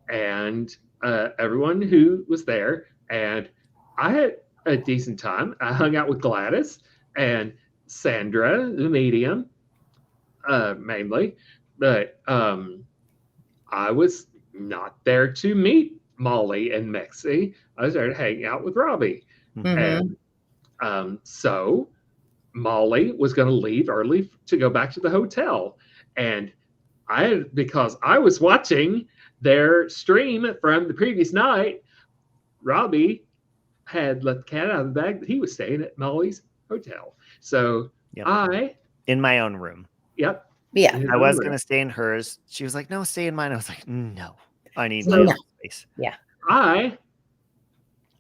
Speaker 6: and everyone who was there, and I had a decent time. I hung out with Gladys and Sandra, the medium, mainly, but I was not there to meet Molly and Mexi. I was there to hang out with Robbie. And so Molly was going to leave early to go back to the hotel. And because I was watching their stream from the previous night, Robbie had let the cat out of the bag that he was staying at Molly's hotel. So
Speaker 3: Yep.
Speaker 6: I,
Speaker 3: in my own room.
Speaker 6: yep.
Speaker 11: Yeah.
Speaker 6: in his
Speaker 3: I
Speaker 6: own
Speaker 3: was
Speaker 6: room.
Speaker 3: going to stay in hers. She was like, no, stay in mine. I was like, no, I need
Speaker 6: So-
Speaker 3: my own space.
Speaker 11: Yeah.
Speaker 6: I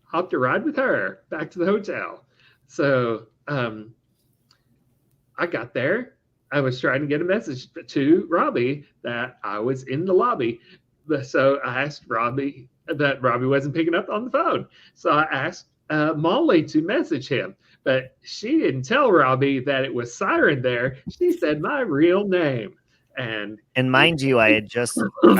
Speaker 6: hopped a ride with her back to the hotel. So I got there. I was trying to get a message to Robbie that I was in the lobby. So I asked Robbie that Robbie wasn't picking up on the phone. So I asked Molly to message him, but she didn't tell Robbie that it was Siren there. She said my real name. And
Speaker 3: mind you, I had just we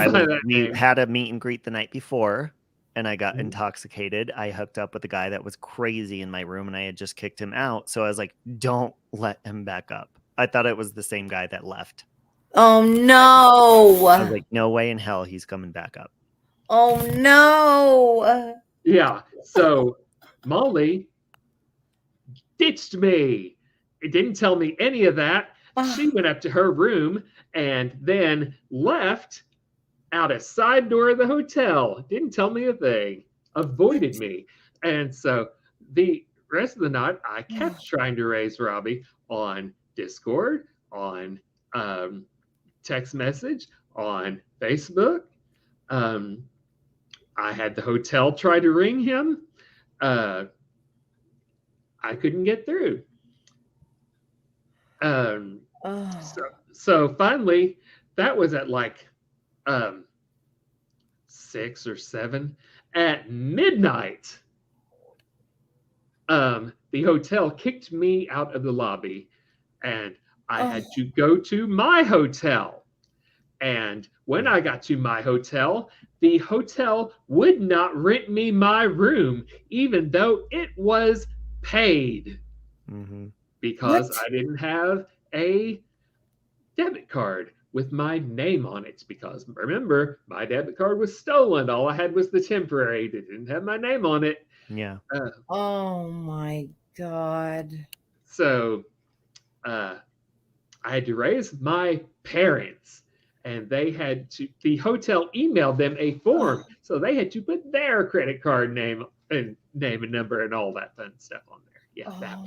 Speaker 3: had a meet and greet the night before, and I got intoxicated. I hooked up with a guy that was crazy in my room, and I had just kicked him out. So I was like, don't let him back up. I thought it was the same guy that left.
Speaker 11: Oh no.
Speaker 3: I was like, no way in hell he's coming back up.
Speaker 11: Oh no.
Speaker 6: Yeah. So Molly ditched me. It didn't tell me any of that. She went up to her room and then left out a side door of the hotel. Didn't tell me a thing. Avoided me. And so the rest of the night, I kept trying to raise Robbie on Discord, on text message, on Facebook. I had the hotel try to ring him. I couldn't get through. So finally, that was at like 6 or 7 at midnight. The hotel kicked me out of the lobby, and I had to go to my hotel. And when I got to my hotel, the hotel would not rent me my room, even though it was paid, because I didn't have a debit card with my name on it. Because remember, my debit card was stolen. All I had was the temporary. It didn't have my name on it.
Speaker 3: Yeah.
Speaker 11: Oh my God.
Speaker 6: So I had to raise my parents, and they had to, the hotel emailed them a form. So they had to put their credit card name and number and all that fun stuff on there. Yeah.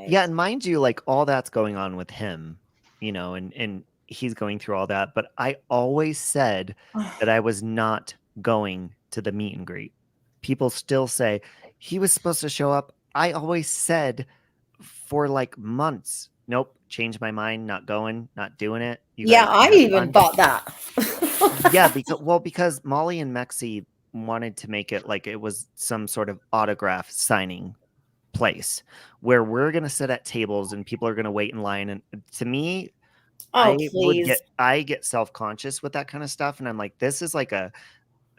Speaker 3: Yeah. And mind you, like all that's going on with him, you know, and he's going through all that. But I always said that I was not going to the meet and greet. People still say he was supposed to show up. I always said for like months, nope, changed my mind, not going, not doing it.
Speaker 11: Yeah, I even thought that.
Speaker 3: Yeah, because Molly and Mexi wanted to make it like it was some sort of autograph signing place where we're gonna sit at tables and people are gonna wait in line. And to me, I get self-conscious with that kind of stuff, and I'm like, this is like a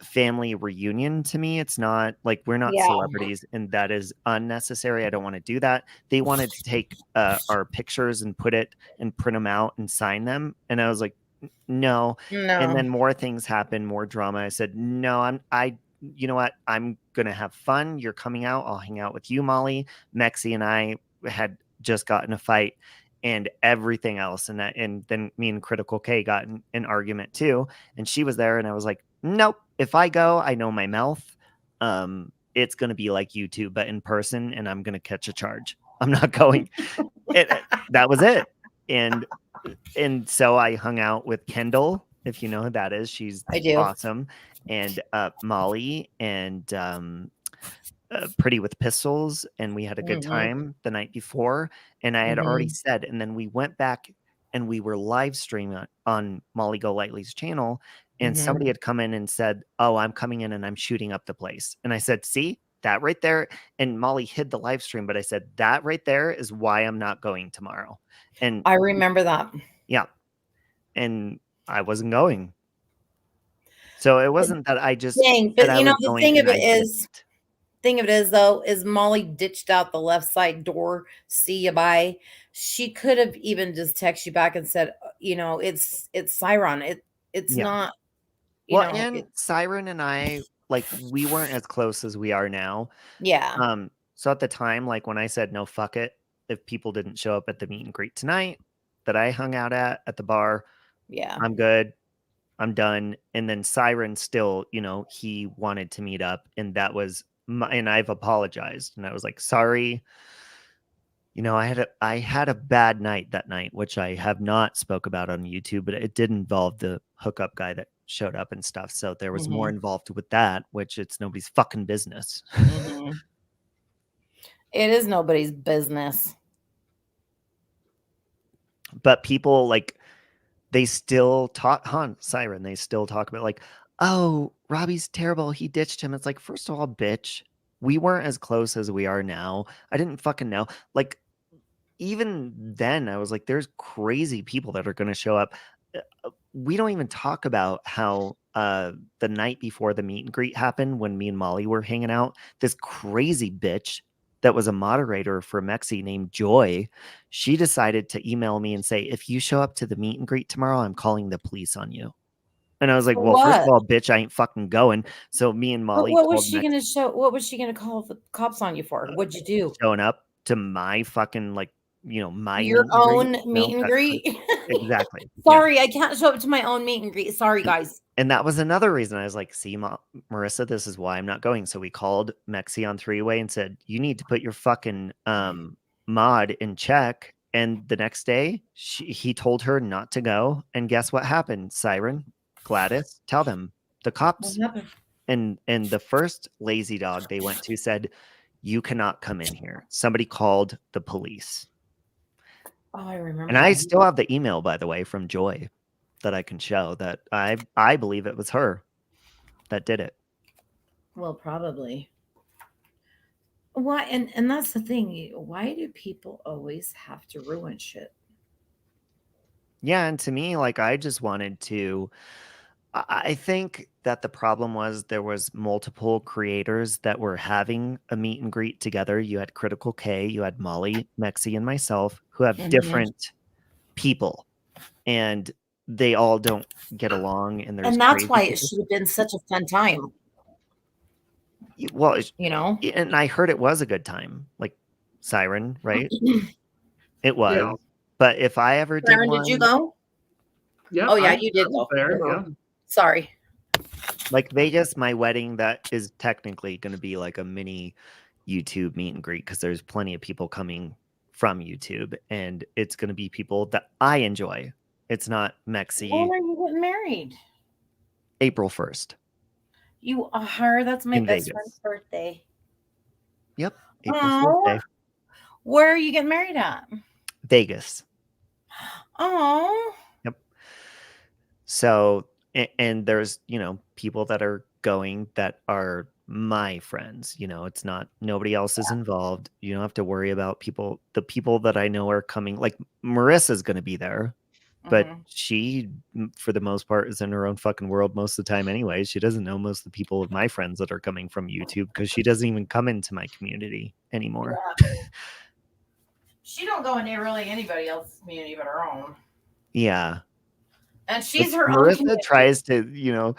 Speaker 3: family reunion to me. It's not like we're not celebrities, and that is unnecessary. I don't want to do that. They wanted to take our pictures and put it and print them out and sign them, and I was like, no. And then more things happened, more drama. I said, no, you know what? I'm gonna have fun. You're coming out. I'll hang out with you, Molly. Mexi and I had just gotten a fight and everything else, and then me and Critical K got in an argument too, and she was there, and I was like, nope. If I go, I know my mouth. It's going to be like YouTube, but in person, and I'm going to catch a charge. I'm not going. That was it. And so I hung out with Kendall, if you know who that is. She's awesome. And Molly and Pretty with Pistols. And we had a good time the night before. And I had already said, and then we went back and we were live streaming on Molly Go Lightly's channel. And somebody had come in and said, oh, I'm coming in and I'm shooting up the place. And I said, see that right there. And Molly hid the live stream, but I said, that right there is why I'm not going tomorrow. And
Speaker 11: I remember that.
Speaker 3: Yeah. And I wasn't going. So it wasn't that I just,
Speaker 11: but you know, the thing of it is though, is Molly ditched out the left side door. See you bye. She could have even just texted you back and said, you know, it's Siren. It's not.
Speaker 3: And Siren and I, like, we weren't as close as we are now.
Speaker 11: Yeah.
Speaker 3: So at the time, like when I said, no, fuck it. If people didn't show up at the meet and greet tonight that I hung out at the bar,
Speaker 11: yeah,
Speaker 3: I'm good. I'm done. And then Siren still, he wanted to meet up, and that was and I've apologized, and I was like, sorry. I had a bad night that night, which I have not spoke about on YouTube, but it did involve the hookup guy that showed up and stuff. So there was more involved with that, which it's nobody's fucking business.
Speaker 11: It is nobody's business.
Speaker 3: But people like, they still talk, Siren, they still talk about like, oh, Robbie's terrible. He ditched him. It's like, first of all, bitch, we weren't as close as we are now. I didn't fucking know. Like, even then, I was like, there's crazy people that are going to show up. We don't even talk about how the night before the meet and greet happened, when me and Molly were hanging out, this crazy bitch that was a moderator for Mexi named Joy, she decided to email me and say, if you show up to the meet and greet tomorrow, I'm calling the police on you. And I was like, well, first of all, bitch, I ain't fucking going. So me and Molly,
Speaker 11: what was she going to show? What was she going to call the cops on you for? What'd you do?
Speaker 3: Showing up to my fucking, like, my
Speaker 11: your own meet and greet.
Speaker 3: Exactly.
Speaker 11: Sorry, I can't show up to my own meet and greet. Sorry, guys.
Speaker 3: And that was another reason I was like, see, Marissa, this is why I'm not going. So we called Mexi on three-way and said, you need to put your fucking mod in check. And the next day, he told her not to go. And guess what happened? Siren, Gladys, tell them, the cops. And the first lazy dog they went to said, you cannot come in here. Somebody called the police.
Speaker 11: Oh, I remember.
Speaker 3: And I still have the email, by the way, from Joy that I can show that I believe it was her that did it.
Speaker 11: Well, probably. Why? And that's the thing. Why do people always have to ruin shit?
Speaker 3: Yeah, and to me, like, I just wanted to. I think that the problem was there was multiple creators that were having a meet and greet together. You had Critical K, you had Molly, Mexi, and myself, who have different people, and they all don't get along. And
Speaker 11: that's why it should have been such a fun time.
Speaker 3: Well, and I heard it was a good time, like Siren, right? It was. Yeah. But if I ever did
Speaker 11: Siren,
Speaker 3: one,
Speaker 11: did you go?
Speaker 6: Yeah.
Speaker 11: Oh yeah, you did go.
Speaker 6: There, yeah.
Speaker 11: Sorry.
Speaker 3: Like Vegas, my wedding, that is technically going to be like a mini YouTube meet and greet, because there's plenty of people coming from YouTube, and it's going to be people that I enjoy. It's not Mexi.
Speaker 11: When are you getting married?
Speaker 3: April 1st.
Speaker 11: You are? That's my best friend's birthday.
Speaker 3: Yep. April 1st day.
Speaker 11: Where are you getting married at?
Speaker 3: Vegas.
Speaker 11: Oh.
Speaker 3: Yep. So, and there's, people that are going that are my friends. It's not, nobody else is involved. You don't have to worry about people. The people that I know are coming, like Marissa's going to be there, but she, for the most part, is in her own fucking world most of the time anyway. She doesn't know most of the people of my friends that are coming from YouTube, because she doesn't even come into my community anymore.
Speaker 11: Yeah. She don't go into really anybody else's community but her own.
Speaker 3: Yeah.
Speaker 11: And she's her
Speaker 3: Marissa
Speaker 11: own. Marissa
Speaker 3: tries to,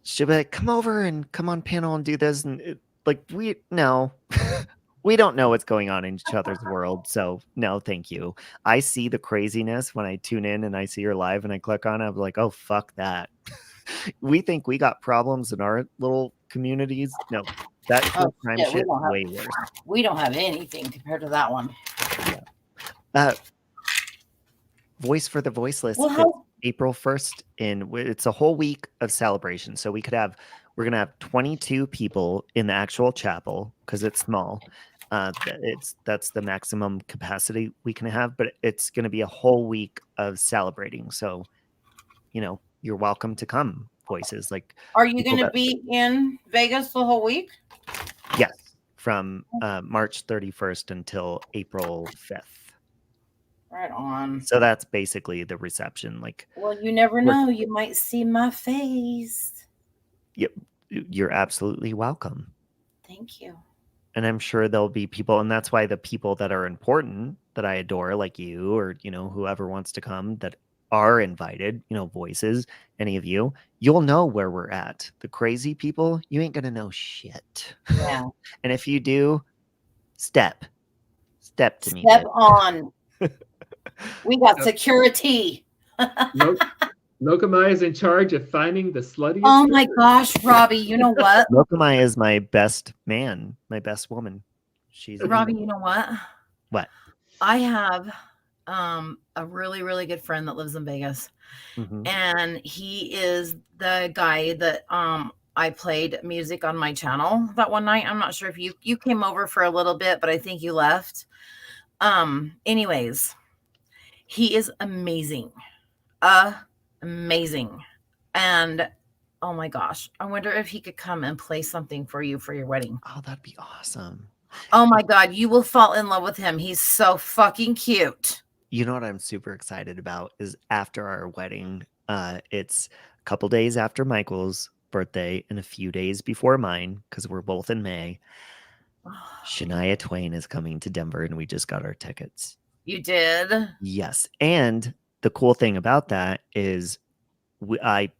Speaker 3: she'll be like, come over and come on panel and do this. And we don't know what's going on in each other's world. So no, thank you. I see the craziness when I tune in and I see her live and I click on it. I'm like, oh, fuck that. We think we got problems in our little communities. No, that crime shit way worse.
Speaker 11: We don't have anything compared to that one.
Speaker 3: Yeah. Voice for the Voiceless.
Speaker 11: Well,
Speaker 3: April 1st, and it's a whole week of celebration. So we're going to have 22 people in the actual chapel, because it's small. That's the maximum capacity we can have, but it's going to be a whole week of celebrating. So, you're welcome to come, Voices. Like,
Speaker 11: are you going to be in Vegas the whole week?
Speaker 3: Yes, from March 31st until April 5th.
Speaker 11: Right on.
Speaker 3: So that's basically the reception. Like,
Speaker 11: well, you never know. You might see my face.
Speaker 3: Yep, you're absolutely welcome.
Speaker 11: Thank you.
Speaker 3: And I'm sure there'll be people, and that's why the people that are important, that I adore, like you, or whoever wants to come, that are invited, Voices, any of you, you'll know where we're at. The crazy people, you ain't gonna know shit.
Speaker 11: Yeah.
Speaker 3: And if you do, step to me.
Speaker 11: Step on. We got security.
Speaker 6: Nope. Lokamai is in charge of finding the sluttiest.
Speaker 11: Oh my
Speaker 6: strippers.
Speaker 11: gosh, Robbie, you know what?
Speaker 3: Lokamai is my best man, my best woman. She's
Speaker 11: Robbie, you know what?
Speaker 3: What?
Speaker 11: I have a really, really good friend that lives in Vegas.
Speaker 3: Mhm.
Speaker 11: And he is the guy that I played music on my channel that one night. I'm not sure if you came over for a little bit, but I think you left. Anyways, he is amazing. Amazing. And oh my gosh, I wonder if he could come and play something for you for your wedding.
Speaker 3: Oh, that'd be awesome.
Speaker 11: Oh my God, you will fall in love with him. He's so fucking cute.
Speaker 3: You know what I'm super excited about is after our wedding, it's a couple days after Michael's birthday and a few days before mine, because we're both in May. Shania Twain is coming to Denver, and we just got our tickets.
Speaker 11: You did?
Speaker 3: Yes. And the cool thing about that is I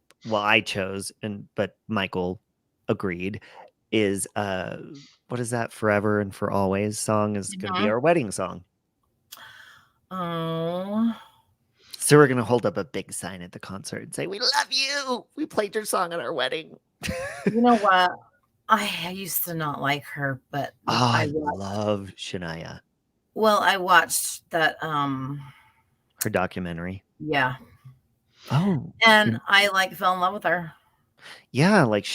Speaker 3: chose, but Michael agreed, is what is that Forever and For Always song is going to be our wedding song.
Speaker 11: Oh.
Speaker 3: So we're going to hold up a big sign at the concert and say, "We love you. We played your song at our wedding."
Speaker 11: You know what? I used to not like her, but
Speaker 3: I love Shania.
Speaker 11: Well, I watched that
Speaker 3: Her documentary.
Speaker 11: yeah.
Speaker 3: Oh.
Speaker 11: And I fell in love with her.
Speaker 3: Yeah, like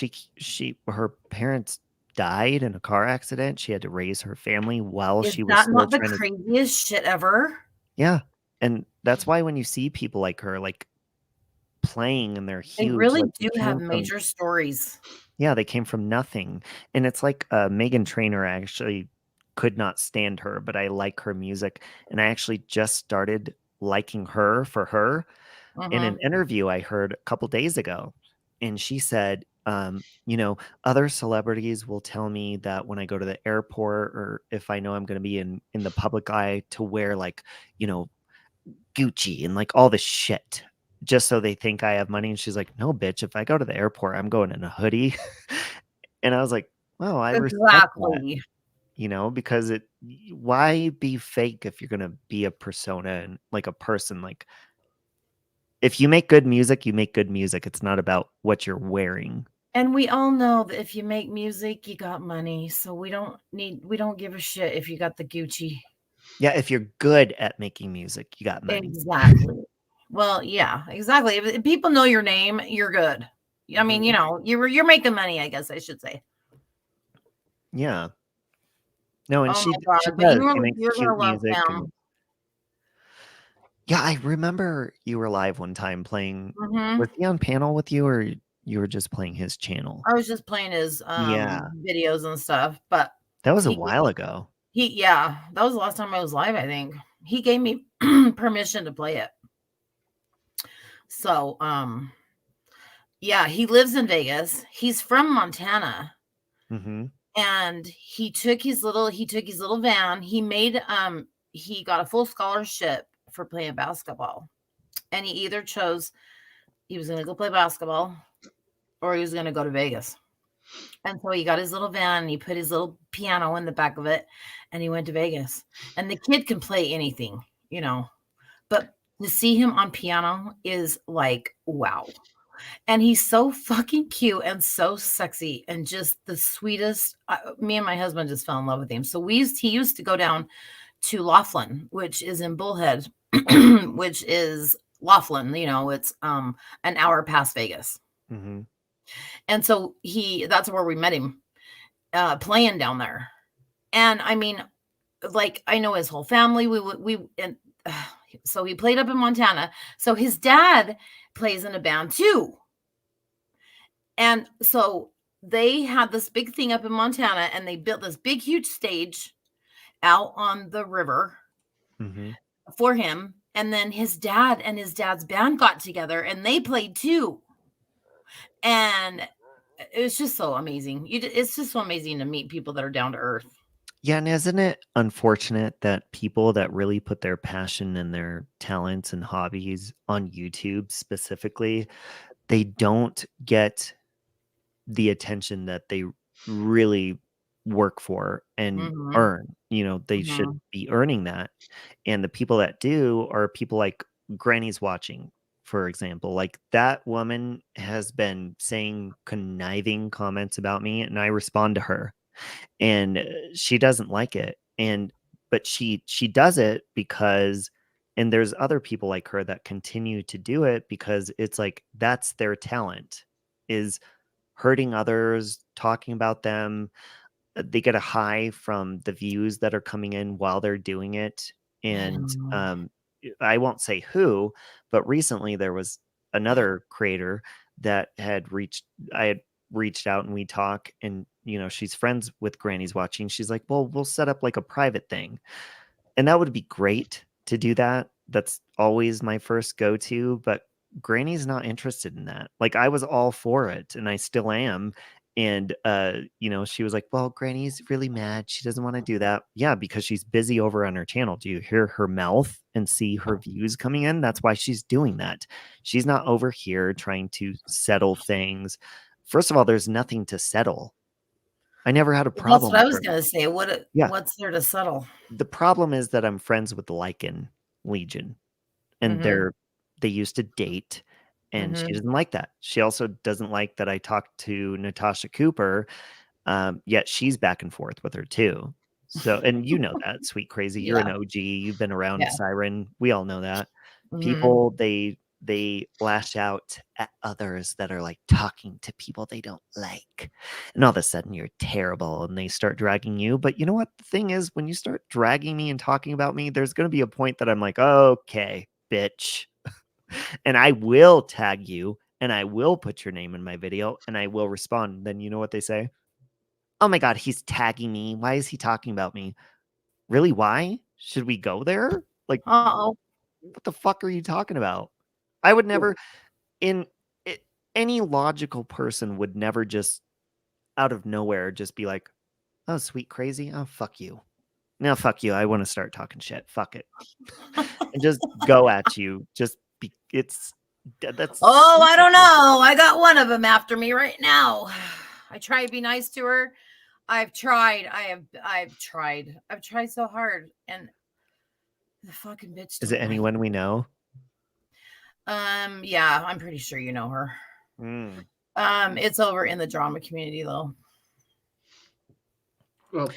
Speaker 3: her parents died in a car accident. She had to raise her family while
Speaker 11: Is
Speaker 3: she was
Speaker 11: that
Speaker 3: still
Speaker 11: not the
Speaker 3: trying to.
Speaker 11: craziest shit ever?
Speaker 3: Yeah. And that's why when you see people like her, like playing and they're
Speaker 11: They
Speaker 3: huge.
Speaker 11: really
Speaker 3: like,
Speaker 11: do
Speaker 3: came
Speaker 11: have
Speaker 3: from-
Speaker 11: major stories.
Speaker 3: Yeah, they came from nothing. And it's like Megan Trainor actually could not stand her, but I like her music. And I actually just started liking her for her in an interview I heard a couple days ago. And she said, other celebrities will tell me that when I go to the airport or if I know I'm going to be in the public eye to wear Gucci and like all this shit just so they think I have money. And she's like, "No, bitch, if I go to the airport, I'm going in a hoodie." And I was like, "Well, I respect that, because why be fake if you're going to be a persona and like a person? Like, if you make good music, you make good music. It's not about what you're wearing."
Speaker 11: And we all know that if you make music, you got money. So we don't give a shit if you got the Gucci.
Speaker 3: Yeah, if you're good at making music, you got money.
Speaker 11: Exactly. Well, yeah, exactly. If people know your name, you're good. I mean, you're making money, I guess I should say.
Speaker 3: Yeah. No, and
Speaker 11: Oh
Speaker 3: she
Speaker 11: my God,
Speaker 3: she
Speaker 11: but
Speaker 3: does.
Speaker 11: you're
Speaker 3: She makes
Speaker 11: gonna
Speaker 3: cute
Speaker 11: love
Speaker 3: music.
Speaker 11: them.
Speaker 3: Yeah, I remember you were live one time playing.
Speaker 11: Mhm.
Speaker 3: Was he on panel with you, or you were just playing his channel?
Speaker 11: I was just playing his
Speaker 3: Yeah.
Speaker 11: videos and stuff, but
Speaker 3: That was a while ago.
Speaker 11: that was the last time I was live, I think. He gave me permission to play it. So, yeah, he lives in Vegas. He's from Montana.
Speaker 3: Mm-hmm.
Speaker 11: And he took his little van. He got a full scholarship for playing basketball. And he either chose he was going to go play basketball or he was going to go to Vegas. And so he got his little van and he put his little piano in the back of it and he went to Vegas. And the kid can play anything, but to see him on piano is like, wow. And he's so fucking cute and so sexy and just the sweetest. Me and my husband just fell in love with him. So he used to go down to Laughlin, which is in Bullhead, which is Laughlin. It's an hour past Vegas.
Speaker 3: Mm-hmm.
Speaker 11: And so that's where we met him, playing down there. And I mean, I know his whole family. So he played up in Montana. So his dad plays in a band too. And so they had this big thing up in Montana and they built this big, huge stage out on the river for him. And then his dad and his dad's band got together and they played too. And it was just so amazing. It's just so amazing to meet people that are down to earth.
Speaker 3: Yeah, and isn't it unfortunate that people that really put their passion and their talents and hobbies on YouTube specifically, they don't get the attention that they really work for and earn? They should be earning that. And the people that do are people like Granny's Watching, for example. Like that woman has been saying conniving comments about me, and I respond to her, and she doesn't like it. But she does it because, and there's other people like her that continue to do it because it's like that's their talent, is hurting others, talking about them. They get a high from the views that are coming in while they're doing it. And I won't say who, but recently there was another creator that I had reached out and we talk, and she's friends with Granny's Watching. She's like, well, we'll set up like a private thing. And that would be great to do that. That's always my first go-to, but Granny's not interested in that. Like I was all for it and I still am. And she was like, well, Granny's really mad. She doesn't want to do that. Yeah, because she's busy over on her channel. Do you hear her mouth and see her views coming in? That's why she's doing that. She's not over here trying to settle things. First of all, there's nothing to settle. I never had a problem.
Speaker 11: That's what I was going to say. What's there to settle?
Speaker 3: The problem is that I'm friends with the Lycan Legion, and they used to date, and she doesn't like that. She also doesn't like that I talked to Natasha Cooper, yet she's back and forth with her too. So, and you know that, Sweet Crazy, you're an OG, you've been around Siren. We all know that. People, they lash out at others that are like talking to people they don't like, and all of a sudden you're terrible and they start dragging you. But you know what the thing is, when you start dragging me and talking about me, there's going to be a point that I'm like, okay, bitch. And I will tag you and I will put your name in my video and I will respond. Then you know what they say? Oh my God, he's tagging me. Why is he talking about me? Really? Why? Should we go there? Like, what the fuck are you talking about? I would never, any logical person would never just out of nowhere just be like, oh, Sweet Crazy. Oh, fuck you. No, fuck you. I want to start talking shit. Fuck it. And just go at you. Just be, that's.
Speaker 11: Oh, I don't know. I got one of them after me right now. I try to be nice to her. I've tried. I've tried so hard. And the fucking bitch.
Speaker 3: Is it anyone we know?
Speaker 11: Yeah, I'm pretty sure you know her. It's over in the drama community though.
Speaker 6: Well,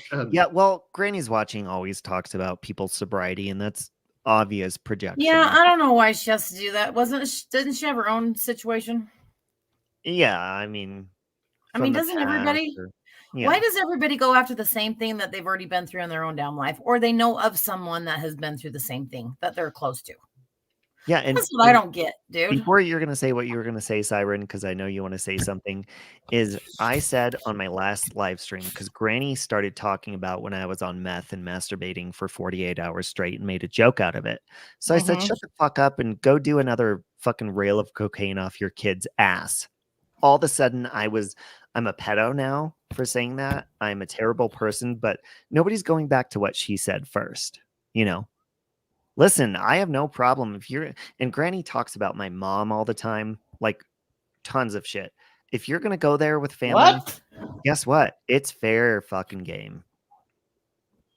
Speaker 3: well, Granny's Watching always talks about people's sobriety, and that's obvious projection.
Speaker 11: Yeah, I don't know why she has to do that. Didn't she have her own situation?
Speaker 3: Yeah, I mean,
Speaker 11: doesn't everybody? Why does everybody go after the same thing that they've already been through in their own damn life, or they know of someone that has been through the same thing that they're close to?
Speaker 3: Yeah, and
Speaker 11: that's what I don't get, dude.
Speaker 3: Before you're gonna say what you were gonna say, Siren, because I know you want to say something, is I said on my last live stream, because Granny started talking about when I was on meth and masturbating for 48 hours straight and made a joke out of it. So I said, shut the fuck up and go do another fucking rail of cocaine off your kid's ass. All of a sudden, I'm a pedo now for saying that. I'm a terrible person, but nobody's going back to what she said first, Listen, I have no problem and Granny talks about my mom all the time, like tons of shit. If you're going to go there with family, guess what? It's fair fucking game.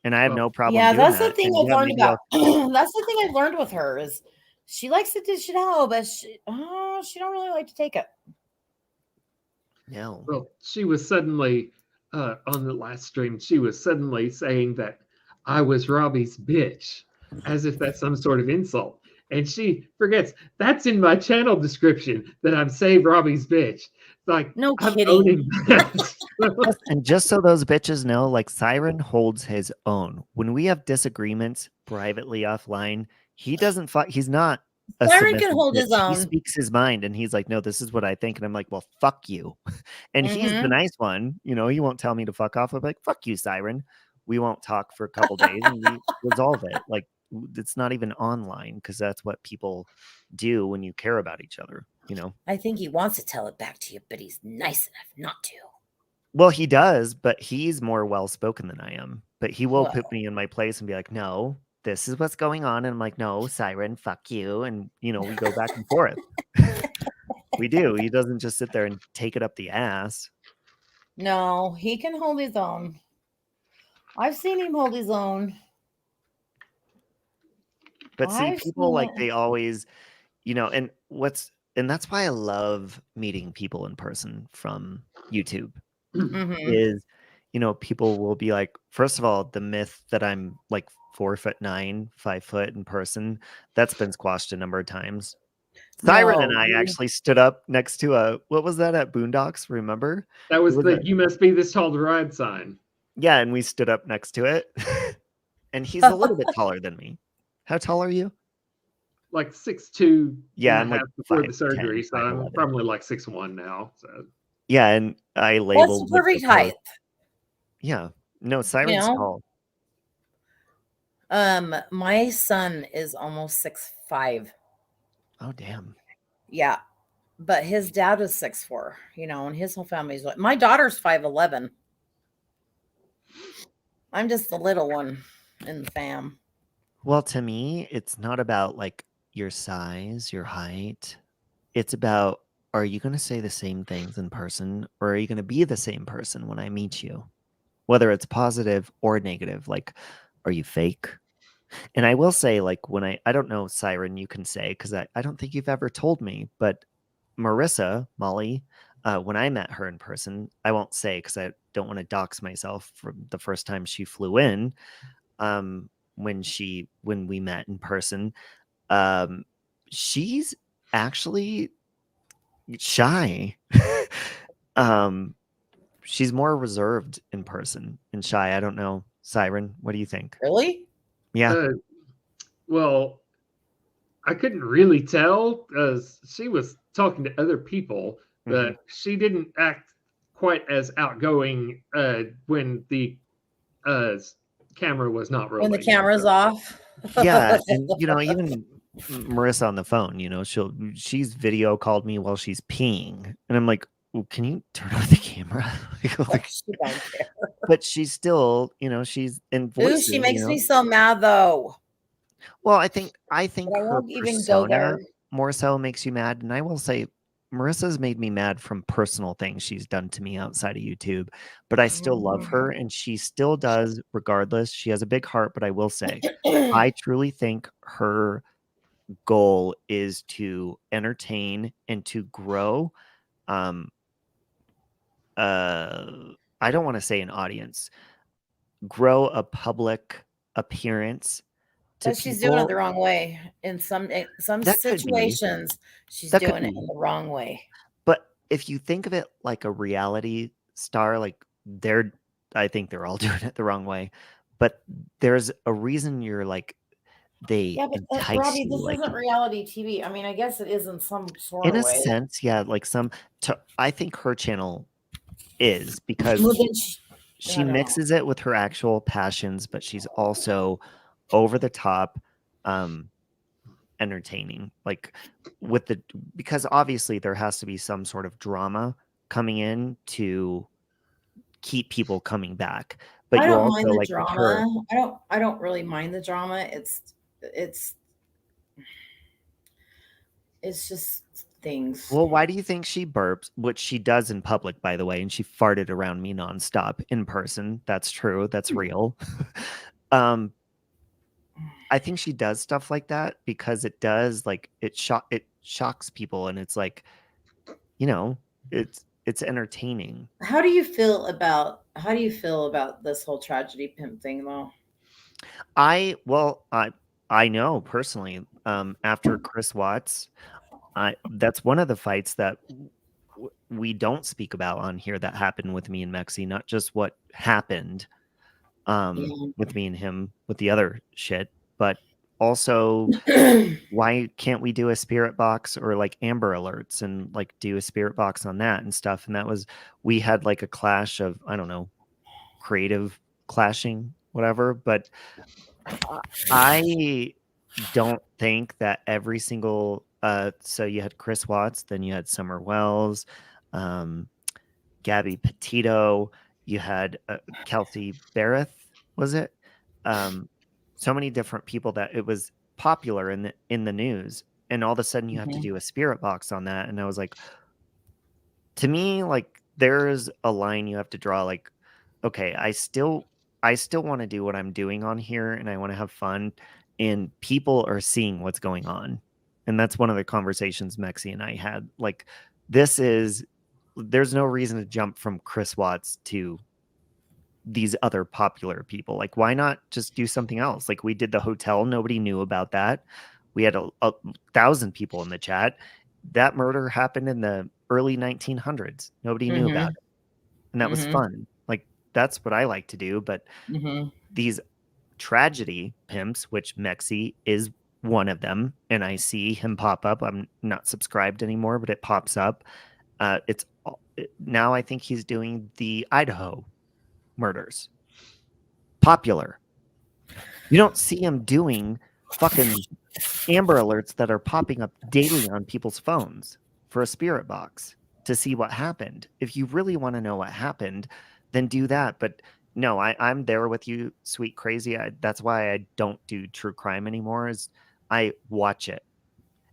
Speaker 3: And I have no problem.
Speaker 11: Yeah,
Speaker 3: doing
Speaker 11: that's the thing I've learned about. That's the thing I've learned with her is she likes to dish it out, but she don't really like to take it.
Speaker 3: No.
Speaker 6: Well, she was suddenly on the last stream. She was suddenly saying that I was Robbie's bitch, as if that's some sort of insult. And she forgets that's in my channel description that I'm Save Robbie's bitch. Like,
Speaker 11: no
Speaker 6: I'm
Speaker 11: kidding.
Speaker 6: owning that.
Speaker 3: And just so those bitches know, like Siren holds his own. When we have disagreements privately offline, he doesn't fight. He's not.
Speaker 11: Siren can hold his own.
Speaker 3: He speaks his mind, and he's like, "No, this is what I think," and I'm like, "Well, fuck you." And he's the nice one, he won't tell me to fuck off. I'm like, "Fuck you, Siren." We won't talk for a couple days, and we resolve it. Like, it's not even online because that's what people do when you care about each other.
Speaker 11: I think he wants to tell it back to you, but he's nice enough not to.
Speaker 3: Well, he does, but he's more well-spoken than I am. But he will put me in my place and be like, "No, this is what's going on." And I'm like, "No, Siren, fuck you." And, we go back and forth. We do. He doesn't just sit there and take it up the ass.
Speaker 11: No, he can hold his own. I've seen him hold his own.
Speaker 3: But see, people like they always, and that's why I love meeting people in person from YouTube
Speaker 11: Mhm.
Speaker 3: is, people will be like, first of all, the myth that I'm like 4'9", 5 foot in person, that's been squashed a number of times. Siren and
Speaker 11: No,
Speaker 3: I
Speaker 11: you-
Speaker 3: actually stood up next to what was that at Boondocks? Remember?
Speaker 6: That was
Speaker 3: It was
Speaker 6: the
Speaker 3: a-
Speaker 6: "You must be this tall to ride" sign.
Speaker 3: yeah, and we stood up next to it. And he's a little bit taller than me. How tall are you?
Speaker 6: Like 6'2"
Speaker 3: Yeah,
Speaker 6: and
Speaker 3: I'm
Speaker 6: a
Speaker 3: like
Speaker 6: half before the
Speaker 3: 5'10",
Speaker 6: surgery, so I'm
Speaker 3: 5'11".
Speaker 6: probably like 6'1" now. So
Speaker 3: Yeah, and I
Speaker 11: What's
Speaker 3: labeled
Speaker 11: the
Speaker 3: with the
Speaker 11: perfect height?
Speaker 3: post. Yeah, no,
Speaker 11: You
Speaker 3: Siren's
Speaker 11: know,
Speaker 3: tall.
Speaker 11: my son is almost 6'5".
Speaker 3: Oh, damn.
Speaker 11: Yeah, but his dad is 6'4", and his whole family's like, my daughter's 5'11". I'm just the little one in the fam.
Speaker 3: Well, to me, it's not about like your size, your height. It's about, are you going to say the same things in person, or are you going to be the same person when I meet you? Whether it's positive or negative, like, are you fake? And I will say, like, when I don't know, Siren, you can say, because I don't think you've ever told me, but Molly, when I met her in person, I won't say because I don't want to dox myself from the first time she flew in. When we met in person, she's actually shy. She's more reserved in person and shy. I don't know. Siren, what do you think?
Speaker 11: Really?
Speaker 3: Yeah.
Speaker 6: Well, I couldn't really tell because she was talking to other people, but she didn't act quite as outgoing when the camera was not rolling.
Speaker 11: When the camera's off.
Speaker 3: Yeah, and even Marissa on the phone, she's video called me while she's peeing, and I'm like, well, can you turn off the camera? Like,
Speaker 11: She don't care.
Speaker 3: but she's still, she's in
Speaker 11: Ooh,
Speaker 3: voices.
Speaker 11: she makes me so mad though.
Speaker 3: Well, I think
Speaker 11: But I
Speaker 3: her
Speaker 11: won't even go
Speaker 3: persona
Speaker 11: there.
Speaker 3: more so makes you mad, and I will say, Marissa's made me mad from personal things she's done to me outside of YouTube, but I still love her, and she still does regardless. She has a big heart, but I will say, I truly think her goal is to entertain and to grow. I don't want to say an audience, grow a public appearance to
Speaker 11: But she's doing it
Speaker 3: people.
Speaker 11: the wrong way. In some
Speaker 3: That could be.
Speaker 11: situations, she's
Speaker 3: That could
Speaker 11: doing it
Speaker 3: be.
Speaker 11: in the wrong way.
Speaker 3: But if you think of it like a reality star, like I think they're all doing it the wrong way. But there's a reason you're like, they
Speaker 11: Yeah, but
Speaker 3: entice
Speaker 11: Robbie,
Speaker 3: you.
Speaker 11: this
Speaker 3: Like,
Speaker 11: isn't reality TV. I mean, I guess it is in some sort
Speaker 3: in
Speaker 11: of
Speaker 3: a
Speaker 11: way.
Speaker 3: sense, yeah, like I think her channel is because
Speaker 11: Well, then
Speaker 3: she
Speaker 11: I don't know.
Speaker 3: mixes it with her actual passions, but she's also over the top entertaining, like because obviously there has to be some sort of drama coming in to keep people coming back, but
Speaker 11: I
Speaker 3: you
Speaker 11: don't
Speaker 3: also
Speaker 11: mind the
Speaker 3: like with her,
Speaker 11: drama. I don't really mind the drama. It's just things.
Speaker 3: well, why do you think she burps, which she does in public, by the way, and she farted around me nonstop in person? That's true, that's real. I think she does stuff like that because it does, like, it shocks people, and it's like, it's entertaining.
Speaker 11: How do you feel about this whole tragedy pimp thing though?
Speaker 3: I know personally, after Chris Watts, that's one of the fights that we don't speak about on here that happened with me and Mexi, not just what happened with me and him with the other shit, but also why can't we do a spirit box or like Amber Alerts and like do a spirit box on that and stuff? And we had like a clash of, I don't know, creative clashing, whatever. But I don't think that every single, so you had Chris Watts, then you had Summer Wells, Gabby Petito, you had Kelsey Barrett, was it? So many different people that it was popular in the news, and all of a sudden you have to do a spirit box on that. And I was like, to me, like, there's a line you have to draw. Like, okay, I still want to do what I'm doing on here, and I want to have fun, and people are seeing what's going on. And that's one of the conversations Mexi and I had. Like, there's no reason to jump from Chris Watts to these other popular people. Like, why not just do something else? Like, we did the hotel. Nobody knew about that. We had a 1,000 people in the chat. That murder happened in the early 1900s. Nobody knew about it. And that was fun. Like, that's what I like to do. But these tragedy pimps, which Mexi is one of them, and I see him pop up. I'm not subscribed anymore, but it pops up. Now I think he's doing the Idaho murders. Popular. You don't see him doing fucking Amber Alerts that are popping up daily on people's phones for a spirit box to see what happened. If you really want to know what happened, then do that. But no, I'm there with you, sweet crazy. That's why I don't do true crime anymore. Is I watch it,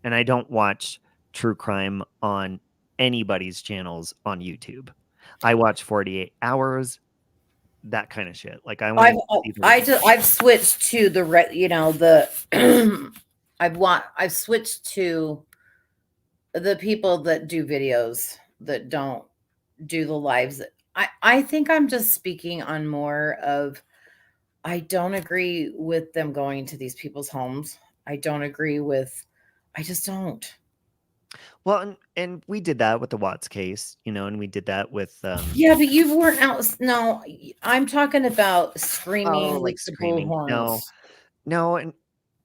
Speaker 3: and I don't watch true crime on anybody's channels on YouTube. I watch 48 Hours, that kind of shit. Like,
Speaker 11: I've switched to I've switched to the people that do videos that don't do the lives. I think I'm just speaking on more of, I don't agree with them going to these people's homes. I just don't.
Speaker 3: Well, and we did that with the Watts case, and we did that with
Speaker 11: yeah, but you weren't out. No, I'm talking about screaming
Speaker 3: like
Speaker 11: the
Speaker 3: screaming.
Speaker 11: bullhorns.
Speaker 3: No, and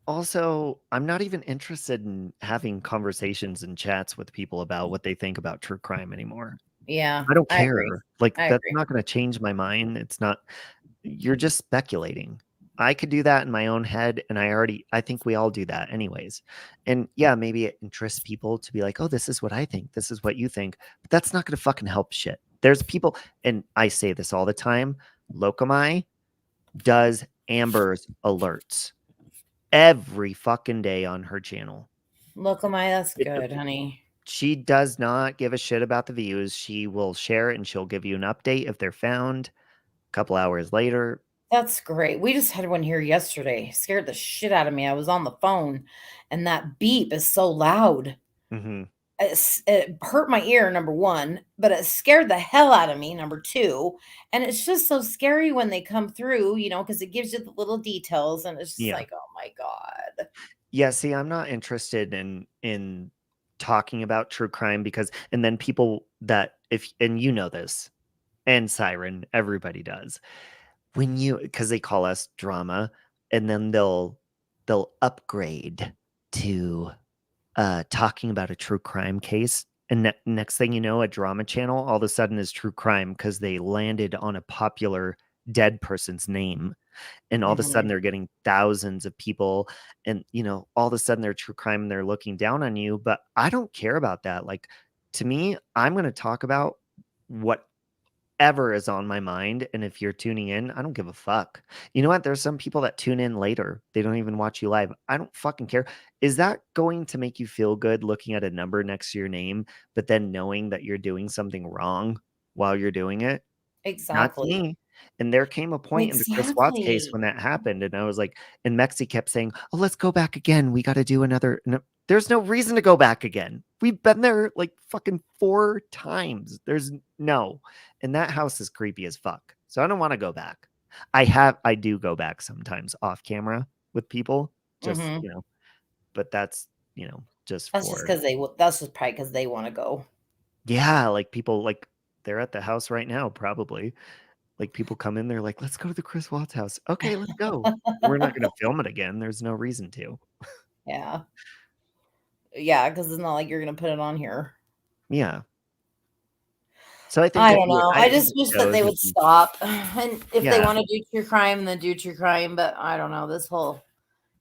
Speaker 3: also I'm not even interested in having conversations and chats with people about what they think about true crime anymore.
Speaker 11: Yeah,
Speaker 3: I don't
Speaker 11: I
Speaker 3: care.
Speaker 11: agree.
Speaker 3: Like,
Speaker 11: I
Speaker 3: that's
Speaker 11: agree.
Speaker 3: not going to change my mind. It's not. You're just speculating. I could do that in my own head, and I think we all do that anyways. And yeah, maybe it interests people to be like, oh, this is what I think. This is what you think. But that's not going to fucking help shit. There's people, and I say this all the time, Locomai does Amber's alerts every fucking day on her channel.
Speaker 11: Locomai, that's good, honey.
Speaker 3: She does not give a shit about the views. She will share it, and she'll give you an update if they're found. A couple hours later.
Speaker 11: That's great. We just had one here yesterday. Scared the shit out of me. I was on the phone, and that beep is so loud. It hurt my ear, number one, but it scared the hell out of me, number two. And it's just so scary when they come through, because it gives you the little details, and it's just like, oh my God.
Speaker 3: Yeah, see, I'm not interested in talking about true crime because, and then people that, and you know this, and Siren, everybody does, because they call us drama, and then they'll upgrade to talking about a true crime case, and next thing you know, a drama channel all of a sudden is true crime because they landed on a popular dead person's name, and all of a sudden they're getting thousands of people, and all of a sudden they're true crime and they're looking down on you. But I don't care about that. Like, to me, I'm going to talk about whatever is on my mind, and if you're tuning in, I don't give a fuck. You know what? There's some people that tune in later. They don't even watch you live. I don't fucking care. Is that going to make you feel good looking at a number next to your name, but then knowing that you're doing something wrong while you're doing it?
Speaker 11: Exactly.
Speaker 3: Not me. And there came a point in the Chris Watts case when that happened, and I was like, and Mexi kept saying, oh, let's go back again. We got to do another. No, there's no reason to go back again. We've been there like fucking 4 times. There's no. And that house is creepy as fuck. So I don't want to go back. I do go back sometimes off camera with people, just, but that's, just
Speaker 11: that's just because that's just probably because they want to go.
Speaker 3: Yeah. Like, people, like, they're at the house right now, probably. Like, people come in, they're like, let's go to the Chris Watts house. Okay, let's go. We're not going to film it again. There's no reason to.
Speaker 11: Yeah. Yeah, because it's not like you're going to put it on here.
Speaker 3: Yeah. So I think
Speaker 11: I don't know. I just wish that they would stop. And if they want to do true crime, then do true crime. But I don't know.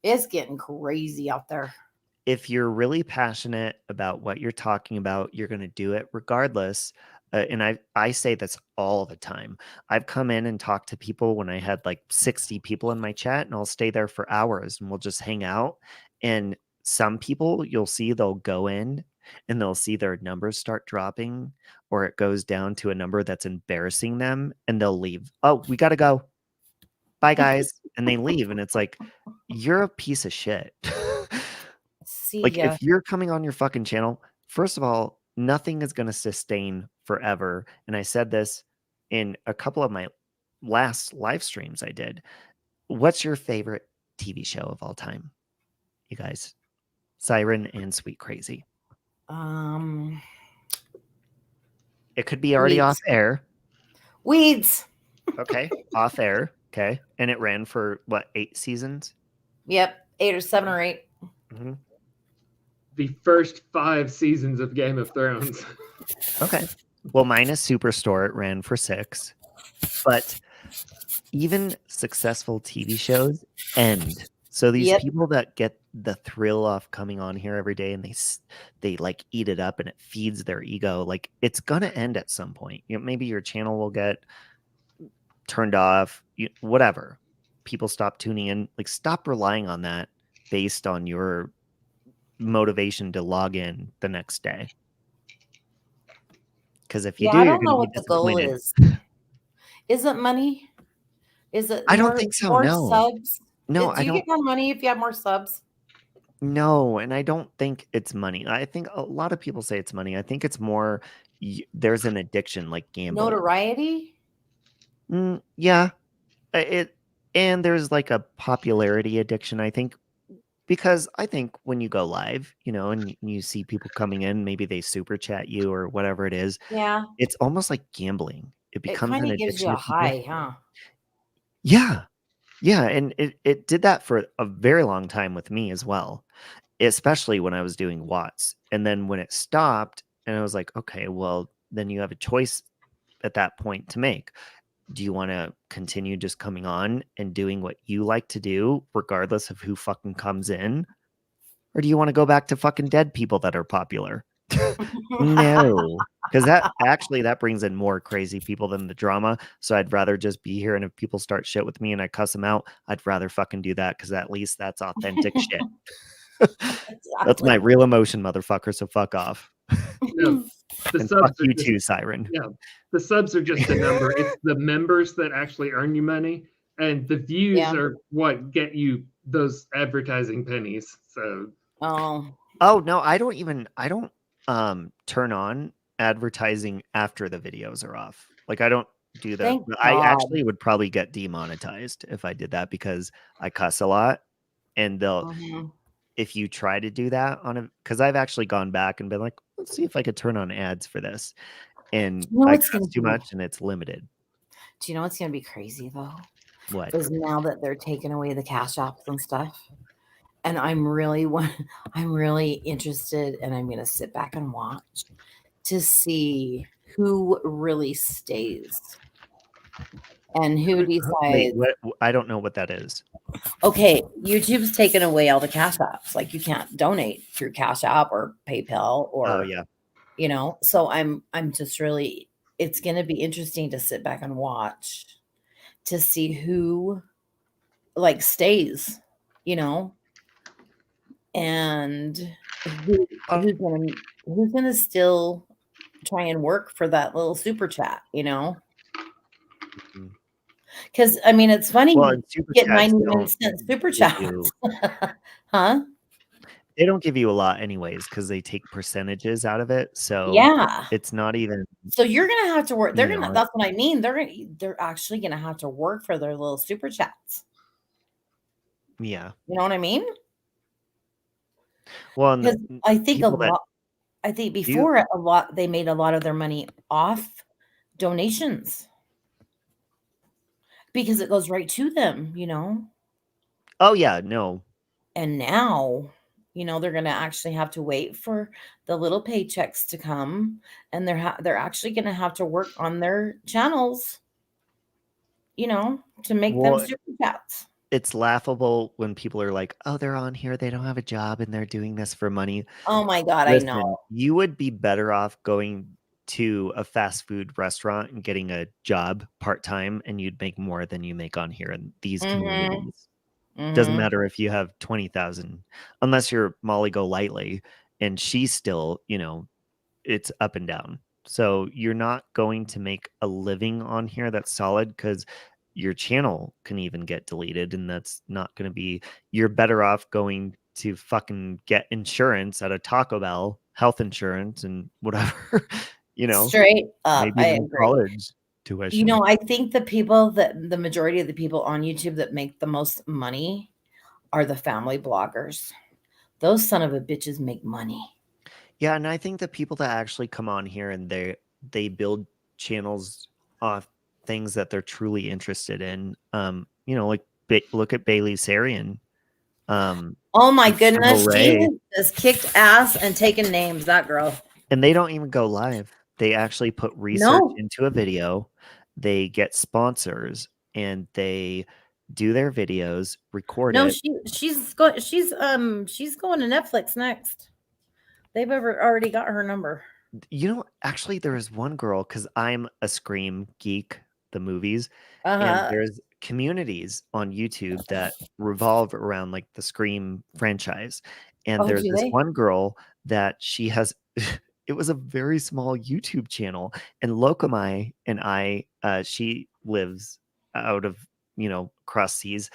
Speaker 11: It's getting crazy out there.
Speaker 3: If you're really passionate about what you're talking about, you're going to do it regardless. And I say this all the time. I've come in and talked to people when I had like 60 people in my chat, and I'll stay there for hours and we'll just hang out. And some people, you'll see, they'll go in and they'll see their numbers start dropping, or it goes down to a number that's embarrassing them, and they'll leave. Oh, we got to go. Bye, guys. And they leave. And it's like, you're a piece of shit.
Speaker 11: See
Speaker 3: Like,
Speaker 11: ya.
Speaker 3: if you're coming on your fucking channel, first of all, nothing is going to sustain forever. And I said this in a couple of my last live streams I did. What's your favorite TV show of all time, you guys? Siren and Sweet Crazy. It could be already off
Speaker 11: Weeds.
Speaker 3: air.
Speaker 11: Weeds.
Speaker 3: Okay, off air. Okay, and it ran for what, 8 seasons?
Speaker 11: Yep, 8 or 7 or 8.
Speaker 3: Mm-hmm.
Speaker 6: The first 5 seasons of Game of Thrones.
Speaker 3: Okay. Well, mine is Superstore. It ran for 6. But even successful TV shows end. So these
Speaker 11: Yep.
Speaker 3: people that get the thrill off coming on here every day and they like eat it up and it feeds their ego, like it's gonna end at some point. You know, maybe your channel will get turned off, whatever. People stop tuning in. Like, stop relying on that based on your motivation to log in the next day. Because if you do,
Speaker 11: I
Speaker 3: you're
Speaker 11: don't know
Speaker 3: gonna
Speaker 11: what
Speaker 3: be
Speaker 11: the goal
Speaker 3: disappointed.
Speaker 11: is. Is it money? Is it
Speaker 3: I don't
Speaker 11: more,
Speaker 3: think so,
Speaker 11: more
Speaker 3: no.
Speaker 11: subs?
Speaker 3: No,
Speaker 11: Do
Speaker 3: I
Speaker 11: you
Speaker 3: don't.
Speaker 11: get more money if you have more subs?
Speaker 3: No, and I don't think it's money. I think a lot of people say it's money. I think it's more there's an addiction like gambling.
Speaker 11: Notoriety?
Speaker 3: Yeah. And there's like a popularity addiction, I think, because I think when you go live, you know, and you see people coming in, maybe they super chat you or whatever it is.
Speaker 11: Yeah.
Speaker 3: It's almost like gambling. It
Speaker 11: It
Speaker 3: becomes
Speaker 11: kind
Speaker 3: an
Speaker 11: of gives you
Speaker 3: addiction
Speaker 11: a
Speaker 3: to people.
Speaker 11: high, huh?
Speaker 3: Yeah. Yeah, and it did that for a very long time with me as well, especially when I was doing Watts. And then when it stopped, and I was like, okay, well, then you have a choice at that point to make. Do you want to continue just coming on and doing what you like to do, regardless of who fucking comes in? Or do you want to go back to fucking dead people that are popular? No, because that brings in more crazy people than the drama. So I'd rather just be here, and if people start shit with me and I cuss them out, I'd rather fucking do that, because at least that's authentic shit. That's my real emotion, motherfucker. So fuck off.
Speaker 6: No, the
Speaker 3: And
Speaker 6: subs
Speaker 3: fuck
Speaker 6: are
Speaker 3: you
Speaker 6: just,
Speaker 3: too, Siren.
Speaker 6: yeah, the subs are just a number. It's the members that actually earn you money, and the views
Speaker 11: Yeah.
Speaker 6: are what get you those advertising pennies. So
Speaker 11: Oh,
Speaker 3: no, I don't turn on advertising after the videos are off. Like, I don't do that.
Speaker 11: Thank
Speaker 3: I
Speaker 11: God.
Speaker 3: actually would probably get demonetized if I did that, because I cuss a lot, and
Speaker 11: Mhm.
Speaker 3: if you try to do that because I've actually gone back and been like, let's see if I could turn on ads for this, and
Speaker 11: You know
Speaker 3: I
Speaker 11: what's
Speaker 3: cuss
Speaker 11: gonna
Speaker 3: too
Speaker 11: be?
Speaker 3: much and it's limited.
Speaker 11: Do you know what's gonna be crazy though?
Speaker 3: What?
Speaker 11: Is now that they're taking away the cash apps and stuff, and I'm really interested, and I'm gonna sit back and watch to see who really stays and who
Speaker 3: Wait,
Speaker 11: decides.
Speaker 3: what? I don't know what that is.
Speaker 11: Okay, YouTube's taken away all the cash apps. Like, you can't donate through Cash App or PayPal or,
Speaker 3: Oh yeah.
Speaker 11: you know. So I'm just really, it's going to be interesting to sit back and watch to see who like stays, you know, and who's gonna still try and work for that little super chat, you know. Because I mean, it's funny,
Speaker 3: Well,
Speaker 11: you
Speaker 3: and super
Speaker 11: get
Speaker 3: chats
Speaker 11: 99-cent super
Speaker 3: give
Speaker 11: chats.
Speaker 3: you-
Speaker 11: Huh?
Speaker 3: They don't give you a lot anyways, because they take percentages out of it. So
Speaker 11: Yeah.
Speaker 3: it's not even.
Speaker 11: So you're gonna have to work. They're
Speaker 3: You
Speaker 11: gonna.
Speaker 3: know,
Speaker 11: That's what I mean. They're actually gonna have to work for their little super chats.
Speaker 3: Yeah.
Speaker 11: You know what I mean?
Speaker 3: Well, and
Speaker 11: Because
Speaker 3: the
Speaker 11: I think a
Speaker 3: people that
Speaker 11: lot. I think
Speaker 3: do-
Speaker 11: before a lot, they made a lot of their money off donations because it goes right to them, you know.
Speaker 3: Oh yeah, no.
Speaker 11: And now, you know, they're gonna actually have to wait for the little paychecks to come, and they're actually gonna have to work on their channels, you know, to make
Speaker 3: Well,
Speaker 11: them super chats.
Speaker 3: it's laughable when people are like, "Oh, they're on here. They don't have a job, and they're doing this for money."
Speaker 11: Oh my God,
Speaker 3: Listen,
Speaker 11: I know.
Speaker 3: you would be better off going to a fast food restaurant and getting a job part-time, and you'd make more than you make on here in these communities. Doesn't
Speaker 11: Mhm.
Speaker 3: matter if you have 20,000, unless you're Molly Golightly, and she's still, you know, it's up and down. So you're not going to make a living on here that's solid, because your channel can even get deleted, and that's not going to be. You're better off going to fucking get insurance at a Taco Bell, health insurance and whatever,
Speaker 11: Straight up,
Speaker 3: maybe
Speaker 11: I
Speaker 3: even
Speaker 11: agree.
Speaker 3: college tuition.
Speaker 11: You know, I think the majority of the people on YouTube that make the most money are the family bloggers. Those son of a bitches make money.
Speaker 3: Yeah, and I think the people that actually come on here and they build channels off things that they're truly interested in. Like look at Bailey Sarian.
Speaker 11: Oh my
Speaker 3: and
Speaker 11: goodness,
Speaker 3: Sybil
Speaker 11: she
Speaker 3: Ray,
Speaker 11: has kicked ass and taken names. That girl.
Speaker 3: and they don't even go live. They actually put research
Speaker 11: No.
Speaker 3: into a video. They get sponsors and they do their videos, record
Speaker 11: No,
Speaker 3: it.
Speaker 11: she's going to Netflix next. They've already got her number.
Speaker 3: Actually, there is one girl, because I'm a Scream geek, the movies,
Speaker 11: Uh-huh.
Speaker 3: and there's communities on YouTube that revolve around like the Scream franchise. And
Speaker 11: Oh,
Speaker 3: there's
Speaker 11: do
Speaker 3: this
Speaker 11: they?
Speaker 3: one girl that she has, it was a very small YouTube channel. And Lokamai and she lives out of, across seas.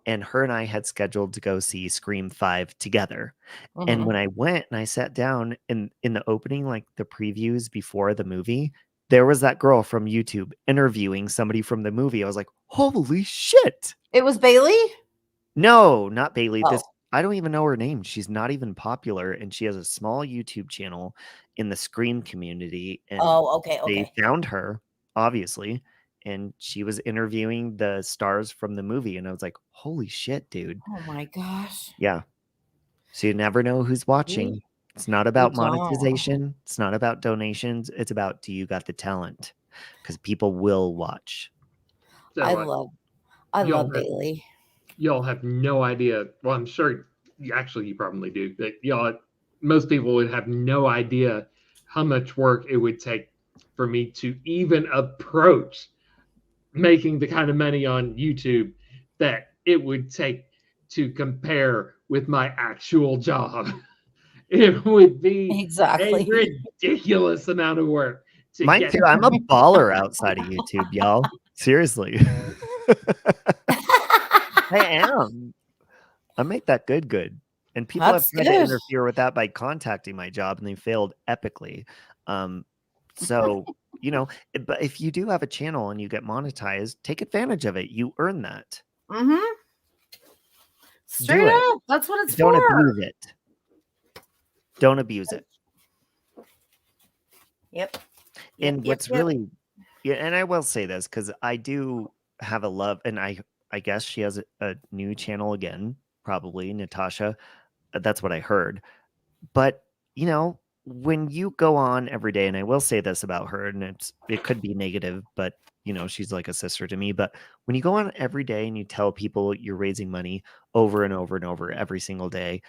Speaker 3: And her and I had scheduled to go see Scream 5 together. And
Speaker 11: Mhm.
Speaker 3: when I went and I sat down in the opening, like the previews before the movie, there was that girl from YouTube interviewing somebody from the movie. I was like, holy shit.
Speaker 11: It was Bailey?
Speaker 3: No, not Bailey.
Speaker 11: Oh.
Speaker 3: I don't even know her name. She's not even popular. And she has a small YouTube channel in the Scream community. And
Speaker 11: Oh, okay.
Speaker 3: they found her, obviously. And she was interviewing the stars from the movie. And I was like, holy shit, dude.
Speaker 11: Oh my gosh.
Speaker 3: Yeah. So you never know who's watching. It's not about monetization. It's not about donations. It's about, do you got the talent? Because people will watch.
Speaker 11: I love Bailey.
Speaker 6: Y'all have no idea. Well, I'm sure actually you probably do, but most people would have no idea how much work it would take for me to even approach making the kind of money on YouTube that it would take to compare with my actual job. It would be a ridiculous amount of work.
Speaker 3: Mine too. I'm a baller outside of YouTube, y'all. Seriously. I am. I make that good. And people have tried to interfere with that by contacting my job, and they failed epically. So, but if you do have a channel and you get monetized, take advantage of it. You earn that.
Speaker 11: Mm-hmm. Straight up. That's what it's
Speaker 3: Don't
Speaker 11: for.
Speaker 3: abuse it. Don't abuse it.
Speaker 11: Yep.
Speaker 3: And what's really, and I will say this because I do have a love, and I guess she has a new channel again, probably Natasha. That's what I heard. But when you go on every day, and I will say this about her, and it could be negative, but she's like a sister to me. But when you go on every day and you tell people you're raising money over and over and over every single day,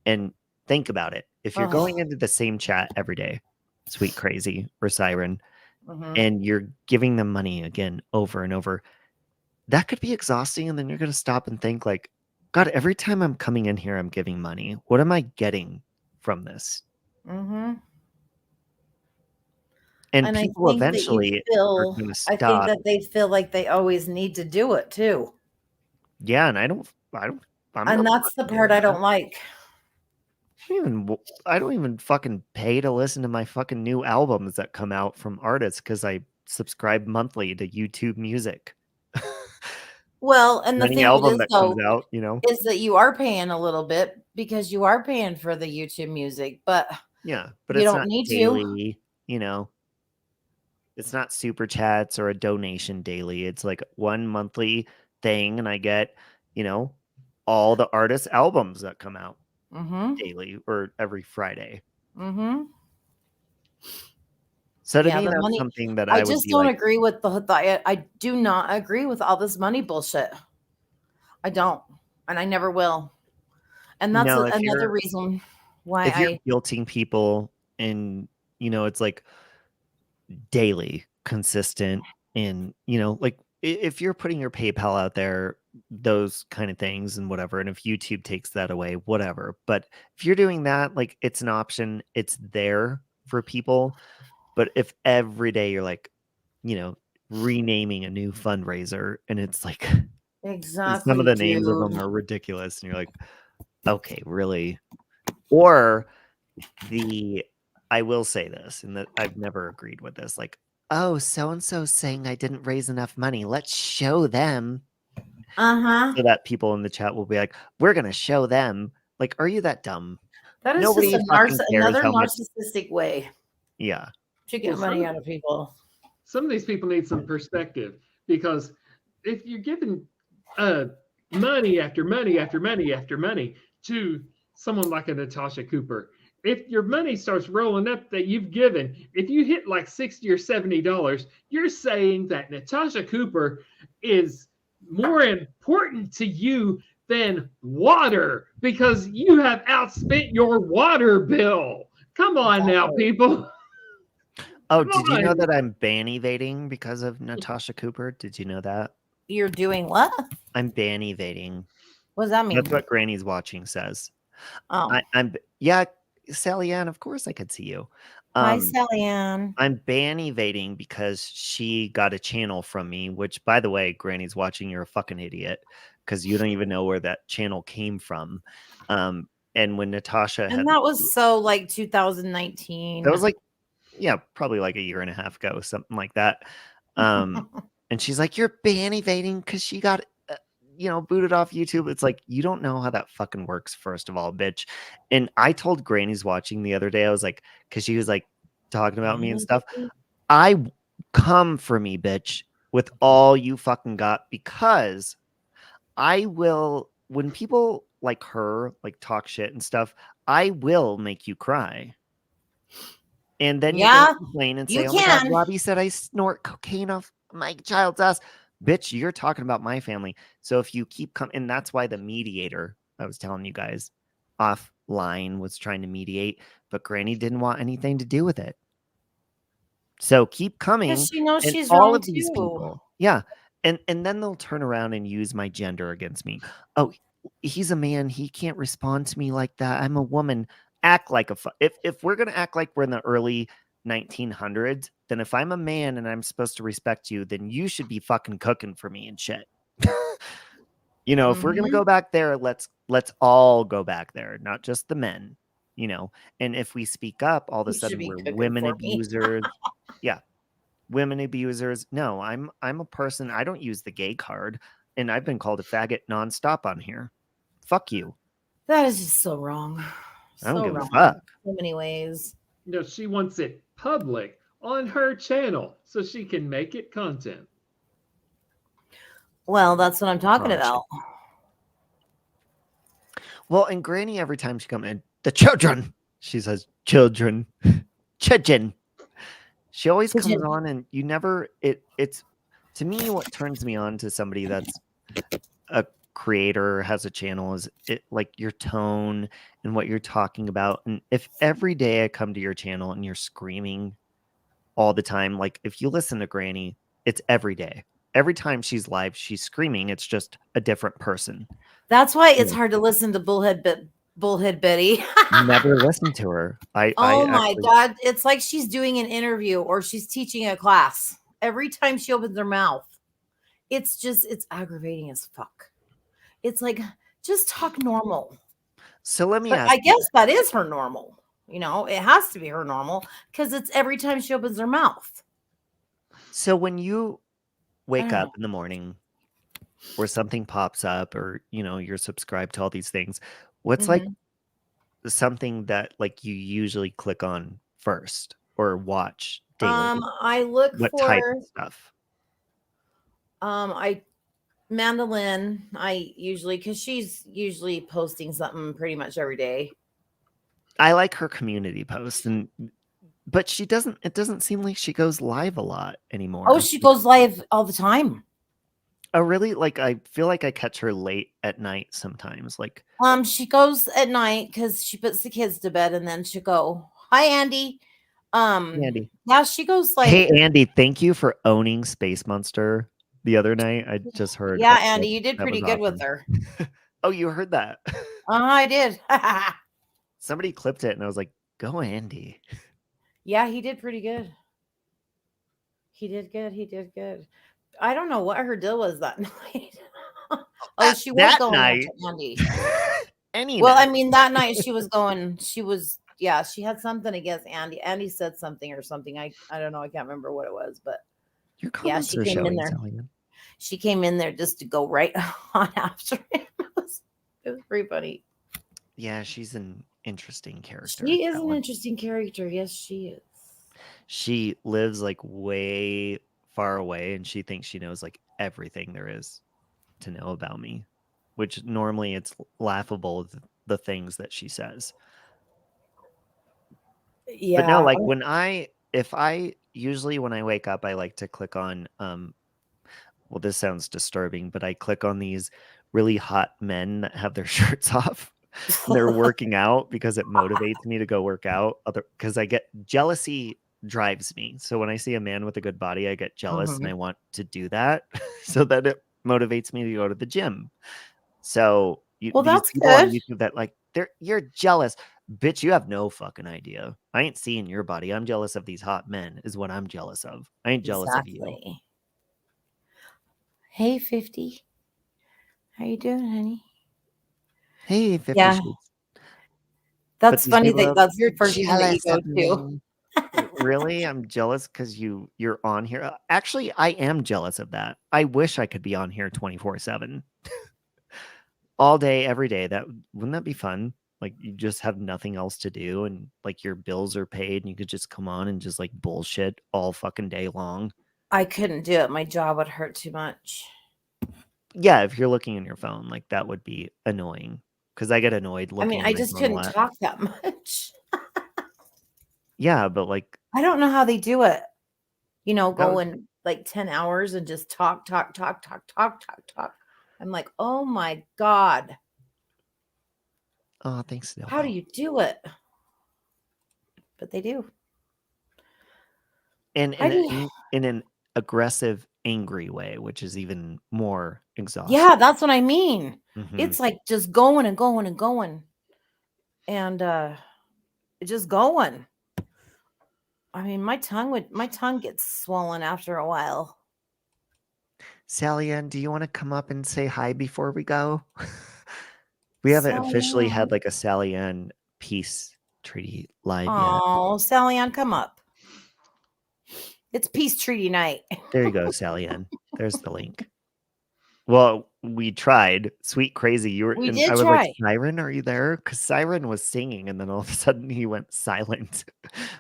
Speaker 3: and think about it, if you're going into the same chat every day, Sweet Crazy or Siren, and you're giving them money again over and over, that could be exhausting. And then you're going to stop and think like, God, every time I'm coming in here, I'm giving money. What am I getting from this?
Speaker 11: Mm-hmm.
Speaker 3: And people eventually are going to stop.
Speaker 11: I think that they feel like they always need to do it too.
Speaker 3: Yeah, and and
Speaker 11: that's the part I don't like.
Speaker 3: I don't even fucking pay to listen to my fucking new albums that come out from artists because I subscribe monthly to YouTube Music.
Speaker 11: Well, and the
Speaker 3: Any
Speaker 11: thing
Speaker 3: album
Speaker 11: is,
Speaker 3: that
Speaker 11: though,
Speaker 3: comes out,
Speaker 11: is that you are paying a little bit because you are paying for the YouTube Music, but
Speaker 3: yeah, but
Speaker 11: you
Speaker 3: it's
Speaker 11: don't
Speaker 3: not
Speaker 11: need
Speaker 3: daily, It's not super chats or a donation daily. It's like one monthly thing, and I get, all the artists' albums that come out daily or every Friday.
Speaker 11: Mm-hmm.
Speaker 3: So to me, that's something that I would
Speaker 11: just
Speaker 3: be
Speaker 11: don't
Speaker 3: like,
Speaker 11: agree with I do not agree with all this money bullshit. I don't, and I never will. And that's another reason why
Speaker 3: if you're guilting people and it's like daily consistent, and like if you're putting your PayPal out there, those kind of things and whatever, and if YouTube takes that away, whatever, but if you're doing that, like, it's an option, it's there for people. But if every day you're like renaming a new fundraiser, and it's like
Speaker 11: exactly
Speaker 3: some of the names of them are ridiculous, and you're like, okay, really? Or I will say this, and that I've never agreed with this. Like, oh, so and so saying I didn't raise enough money. Let's show them. So that people in the chat will be like, we're gonna show them. Like, are you that dumb?
Speaker 11: That is
Speaker 3: Nobody
Speaker 11: just
Speaker 3: fucking cares
Speaker 11: another
Speaker 3: how much.
Speaker 11: narcissistic way
Speaker 3: Yeah.
Speaker 11: to get money out of people.
Speaker 6: Some of these people need some perspective, because if you're giving money after money after money after money to someone like a Natasha Cooper, if your money starts rolling up that you've given, if you hit like $60 or $70, you're saying that Natasha Cooper is more important to you than water because you have outspent your water bill. Come on now, people.
Speaker 3: Oh, did you know that I'm ban evading because of Natasha Cooper? Did you know that?
Speaker 11: You're doing what?
Speaker 3: I'm ban evading.
Speaker 11: What does that mean?
Speaker 3: That's what Granny's watching says.
Speaker 11: Oh.
Speaker 3: Yeah, Sally Ann, of course I could see you.
Speaker 11: Hi, Sally Ann.
Speaker 3: I'm ban evading because she got a channel from me, which, by the way, Granny's watching, you're a fucking idiot because you don't even know where that channel came from. And when Natasha
Speaker 11: And that was so like 2019.
Speaker 3: That was like, yeah, probably like a year and a half ago, something like that. And she's like, you're ban evading because she got, booted off YouTube. It's like, you don't know how that fucking works, first of all, bitch. And I told Granny's watching the other day, I was like, because she was like talking about me and stuff. I come for me, bitch, with all you fucking got, because I will, when people like her, like talk shit and stuff, I will make you cry. And then you complain and say, oh my God, Robbie said I snort cocaine off my child's ass. Bitch, you're talking about my family. So if you keep coming, and that's why the mediator, I was telling you guys, offline was trying to mediate, but Granny didn't want anything to do with it. So keep coming.
Speaker 11: Because she knows she's
Speaker 3: all
Speaker 11: wrong
Speaker 3: of these
Speaker 11: too.
Speaker 3: people. Yeah. And then they'll turn around and use my gender against me. Oh, he's a man. He can't respond to me like that. I'm a woman. Act like a if we're gonna act like we're in the early 1900s, then if I'm a man and I'm supposed to respect you, then you should be fucking cooking for me and shit. If we're gonna go back there, let's all go back there, not just the men. And if we speak up, all of a sudden we're women abusers. Yeah, women abusers. No, I'm a person. I don't use the gay card, and I've been called a faggot nonstop on here. Fuck you.
Speaker 11: That is just so wrong.
Speaker 3: I don't give
Speaker 11: wrong.
Speaker 3: a fuck.
Speaker 11: So many ways.
Speaker 6: She wants it public on her channel so she can make it content.
Speaker 11: Well, that's what I'm talking about.
Speaker 3: Well, and Granny, every time she comes in, the children, she says, children. She always comes on, and you never, it's, to me, what turns me on to somebody that's a creator, has a channel, is it like your tone and what you're talking about. And if every day I come to your channel and you're screaming all the time, like if you listen to Granny, it's every day. Every time she's live, she's screaming. It's just a different person.
Speaker 11: That's why it's hard to listen to Bullhead Betty.
Speaker 3: Never listen to her.
Speaker 11: My God. It's like she's doing an interview or she's teaching a class. Every time she opens her mouth, it's aggravating as fuck. It's like, just talk normal.
Speaker 3: So let me
Speaker 11: but
Speaker 3: ask
Speaker 11: I guess that is her normal. It has to be her normal because it's every time she opens her mouth.
Speaker 3: So when you wake up in the morning or something pops up or, you're subscribed to all these things, what's like something that like you usually click on first or watch daily?
Speaker 11: I look
Speaker 3: what
Speaker 11: for
Speaker 3: type of stuff?
Speaker 11: Mandolin, I usually, because she's usually posting something pretty much every day.
Speaker 3: I like her community posts, but it doesn't seem like she goes live a lot anymore.
Speaker 11: Oh, she goes live all the time.
Speaker 3: Oh, really? Like, I feel like I catch her late at night sometimes. Like,
Speaker 11: she goes at night because she puts the kids to bed and then she'll go, hi, Andy.
Speaker 3: Andy.
Speaker 11: Yeah, she goes like,
Speaker 3: hey, Andy, thank you for owning Space Monster the other night. I just heard.
Speaker 11: Yeah, Andy, you did pretty good with her.
Speaker 3: Oh, you heard that?
Speaker 11: I did.
Speaker 3: Somebody clipped it and I was like, go, Andy.
Speaker 11: Yeah, he did pretty good. He did good. I don't know what her deal was that night. She was going after Andy.
Speaker 3: any
Speaker 11: Well, I
Speaker 3: night.
Speaker 11: mean, that night she was, yeah, she had something against Andy. Andy said something or something. I don't know. I can't remember what it was, but
Speaker 3: Your
Speaker 11: yeah,
Speaker 3: comments
Speaker 11: she
Speaker 3: are
Speaker 11: came in
Speaker 3: showing,
Speaker 11: there.
Speaker 3: Sally Ann.
Speaker 11: She came in there just to go right on after him. It was pretty funny.
Speaker 3: Yeah, she's an interesting character.
Speaker 11: She is
Speaker 3: that
Speaker 11: an
Speaker 3: one.
Speaker 11: interesting character. Yes, she is.
Speaker 3: She lives like way far away, and she thinks she knows like everything there is to know about me, which normally it's laughable, the things that she says.
Speaker 11: Yeah.
Speaker 3: But no, like when usually when I wake up, I like to click on, well, this sounds disturbing, but I click on these really hot men that have their shirts off. And they're working out because it motivates me to go work out. Because I get jealousy drives me. So when I see a man with a good body, I get jealous and I want to do that. So that it motivates me to go to the gym. So
Speaker 11: Well,
Speaker 3: these
Speaker 11: that's
Speaker 3: people on
Speaker 11: good.
Speaker 3: YouTube that like you're jealous. Bitch, you have no fucking idea. I ain't seeing your body. I'm jealous of these hot men, is what I'm jealous of. I ain't jealous of you.
Speaker 11: Exactly. Hey, 50. How you doing, honey?
Speaker 3: Hey, 50
Speaker 11: Yeah.
Speaker 3: Shades.
Speaker 11: That's
Speaker 3: these
Speaker 11: funny
Speaker 3: people
Speaker 11: that
Speaker 3: are
Speaker 11: that's your first thing that you
Speaker 3: jealous
Speaker 11: go
Speaker 3: of
Speaker 11: to.
Speaker 3: me. Really? I'm jealous because you're on here. Actually, I am jealous of that. I wish I could be on here 24/7. All day, every day. Wouldn't that be fun? Like you just have nothing else to do and like your bills are paid and you could just come on and just like bullshit all fucking day long.
Speaker 11: I couldn't do it. My jaw would hurt too much.
Speaker 3: Yeah, if you're looking in your phone, like that would be annoying. Because I get annoyed
Speaker 11: I
Speaker 3: looking
Speaker 11: mean,
Speaker 3: at
Speaker 11: I
Speaker 3: my
Speaker 11: just
Speaker 3: phone a
Speaker 11: couldn't
Speaker 3: lot.
Speaker 11: talk that much.
Speaker 3: Yeah, but like
Speaker 11: I don't know how they do it. You know,
Speaker 3: That was-
Speaker 11: going like 10 hours and just talk. I'm like, oh my God.
Speaker 3: oh, thanks, Snell.
Speaker 11: How do you do it? But they do.
Speaker 3: in
Speaker 11: I do.
Speaker 3: an aggressive, angry way, which is even more exhausting.
Speaker 11: Yeah, that's what I mean.
Speaker 3: Mhm.
Speaker 11: It's like just going and going and going. And just going. I mean, my tongue gets swollen after a while.
Speaker 3: Sally Ann, do you want to come up and say hi before we go? We haven't
Speaker 11: Sally
Speaker 3: officially
Speaker 11: Ann.
Speaker 3: had like a Sally Ann peace treaty live yet.
Speaker 11: Oh, Sally Ann, come up. It's peace treaty night.
Speaker 3: There you go, Sally Ann. There's the link. Well, we tried. Sweet crazy.
Speaker 11: We
Speaker 3: and
Speaker 11: did
Speaker 3: I was
Speaker 11: try.
Speaker 3: like, Siren, are you there? Because Siren was singing, and then all of a sudden he went silent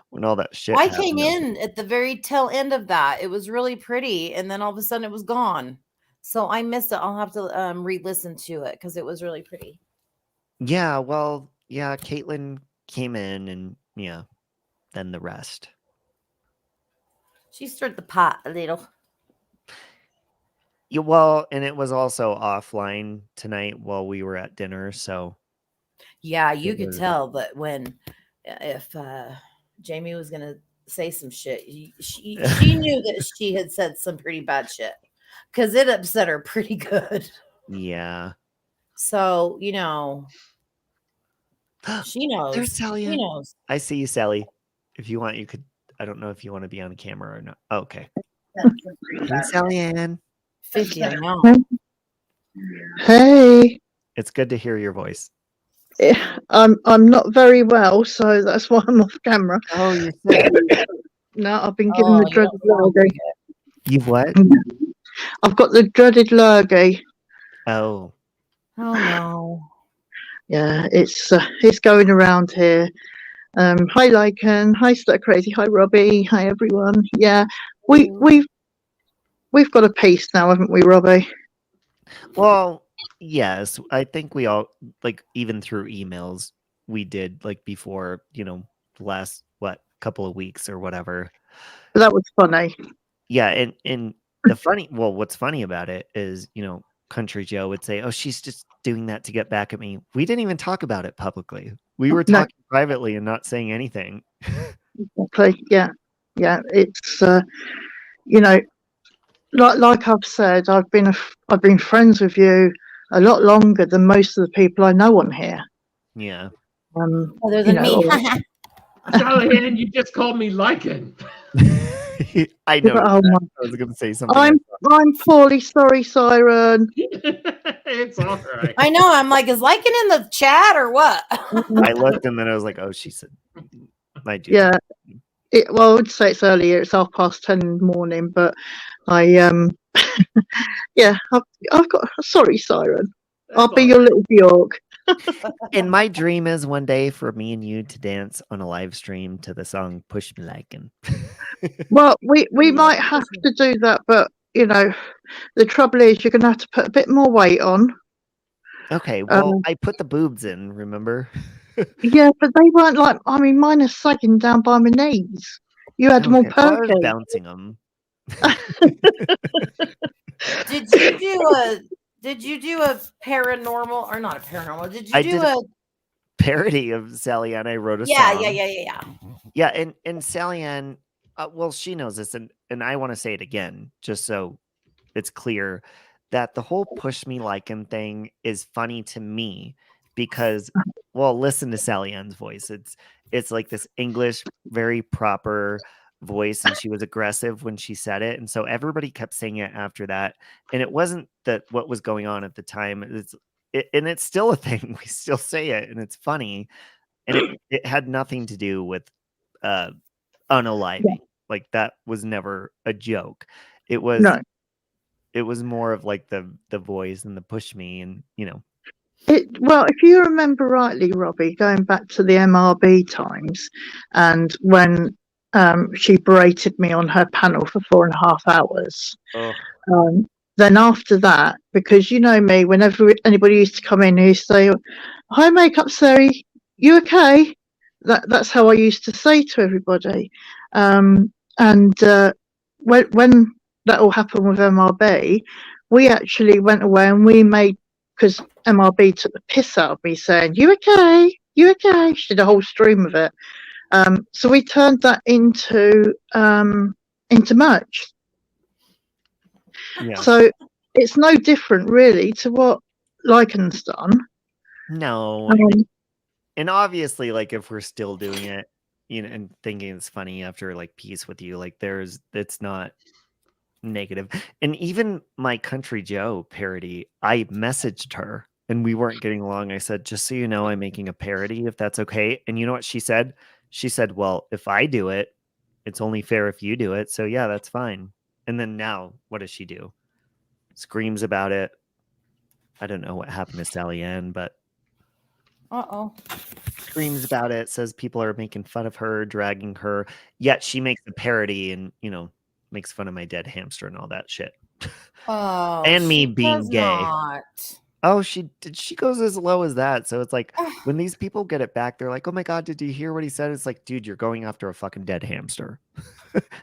Speaker 3: when all that shit
Speaker 11: I
Speaker 3: happened.
Speaker 11: came in at the very tail end of that. It was really pretty, and then all of a sudden it was gone. So I missed it. I'll have to re-listen to it because it was really pretty.
Speaker 3: Yeah, well, yeah, Caitlin came in and yeah, then the rest.
Speaker 11: She stirred the pot a little.
Speaker 3: Yeah, well, and it was also offline tonight while we were at dinner, so
Speaker 11: Yeah, you
Speaker 3: it
Speaker 11: could
Speaker 3: was-
Speaker 11: tell that if Jamie was gonna say some shit, she knew that she had said some pretty bad shit because it upset her pretty good.
Speaker 3: Yeah.
Speaker 11: So you know, she knows.
Speaker 3: There's Sally
Speaker 11: She
Speaker 3: Ann.
Speaker 11: knows.
Speaker 3: I see you, Sally. If you want, you could. I don't know if you want to be on camera or not. Oh, okay. Hey, Sally Ann.
Speaker 11: 50, I know.
Speaker 14: Hey,
Speaker 3: It's good to hear your voice.
Speaker 14: I'm not very well, so that's why I'm off camera.
Speaker 3: Oh, you're sick.
Speaker 14: No, I've been given the
Speaker 11: you
Speaker 14: dreaded
Speaker 11: don't sound
Speaker 14: lurgy.
Speaker 3: You've what?
Speaker 14: I've got the dreaded lurgy.
Speaker 3: Oh.
Speaker 11: Oh no.
Speaker 14: Yeah, it's going around here. Hi Lycan, hi Slut Crazy, hi Robbie, hi everyone. Yeah, we've got a peace now, haven't we, Robbie?
Speaker 3: Well, yes. I think we all like even through emails we did like before, the last couple of weeks or whatever.
Speaker 14: That was funny.
Speaker 3: Yeah, and what's funny about it is, Country Joe would say, "Oh, she's just doing that to get back at me." We didn't even talk about it publicly. We were
Speaker 14: No.
Speaker 3: talking privately and not saying anything.
Speaker 14: Exactly. Yeah. It's like I've said, I've been friends with you a lot longer than most of the people I know on here.
Speaker 3: Yeah.
Speaker 11: Other than me.
Speaker 6: Sally Ann, you just called me Lycan.
Speaker 3: I know.
Speaker 14: Oh my!
Speaker 3: I was going to say something.
Speaker 14: I'm poorly sorry, Siren.
Speaker 6: It's all right.
Speaker 15: I know. I'm like, is Lycan in the chat or what?
Speaker 3: I looked and then I was like, oh, she said, my dude.
Speaker 14: Yeah. Well, I would say it's earlier. It's 10:30 in the morning, but I yeah, I've got. Sorry, Siren. I'll be your little Bjork.
Speaker 3: And my dream is one day for me and you to dance on a live stream to the song "Push Me Like."
Speaker 14: Well, we might have to do that, but you know, the trouble is you're going to have to put a bit more weight on.
Speaker 3: Okay, well, I put the boobs in. Remember?
Speaker 14: Yeah, but they weren't like. I mean, mine are sagging down by my knees. You had them all
Speaker 3: Okay, well, I was
Speaker 14: perky.
Speaker 3: bouncing them.
Speaker 15: Did you do a paranormal or not a paranormal? Did you
Speaker 3: I
Speaker 15: do
Speaker 3: did
Speaker 15: a
Speaker 3: parody of Sally Ann. I wrote a
Speaker 15: yeah,
Speaker 3: song.
Speaker 15: yeah.
Speaker 3: Yeah, and Sally Ann, well, she knows this, and I want to say it again, just so it's clear that the whole "push me like" him thing is funny to me because, well, listen to Sally Ann's voice. It's like this English, very proper voice, and she was aggressive when she said it, and so everybody kept saying it after that, and it wasn't that what was going on at the time. And it's still a thing. We still say it, and it's funny, and it had nothing to do with unaliving. Like that was never a joke. It was
Speaker 14: No.
Speaker 3: It was more of like the voice and the push me, and you know.
Speaker 14: Well, if you remember rightly, Robbie, going back to the MRB times, and when she berated me on her panel for 4.5 hours. Then after that, because you know me, whenever anybody used to come in, he used to say, "Hi, Makeup Sari, you okay?" That's how I used to say to everybody. And when that all happened with MRB, we actually went away and we made, because MRB took the piss out of me saying, "You okay? You okay?" She did a whole stream of it. So we turned that into merch.
Speaker 3: Yeah.
Speaker 14: So it's no different really to what Lycan's done.
Speaker 3: No. And obviously, like, if we're still doing it, you know, and thinking it's funny after like Peace with You, like it's not negative. And even my Country Joe parody, I messaged her and we weren't getting along. I said, just so you know, I'm making a parody, if that's okay. And you know what she said? She said, well, if I do it, it's only fair if you do it. So yeah, that's fine. And then now, what does she do? Screams about it. I don't know what happened to Sally Ann, but screams about it, says people are making fun of her, dragging her. Yet she makes a parody and, you know, makes fun of my dead hamster and all that shit.
Speaker 15: Oh,
Speaker 3: and me
Speaker 15: she
Speaker 3: being
Speaker 15: does
Speaker 3: gay.
Speaker 15: not.
Speaker 3: Oh, she goes as low as that. So it's like when these people get it back, they're like, "Oh my god, did you hear what he said?" It's like, dude, you're going after a fucking dead hamster.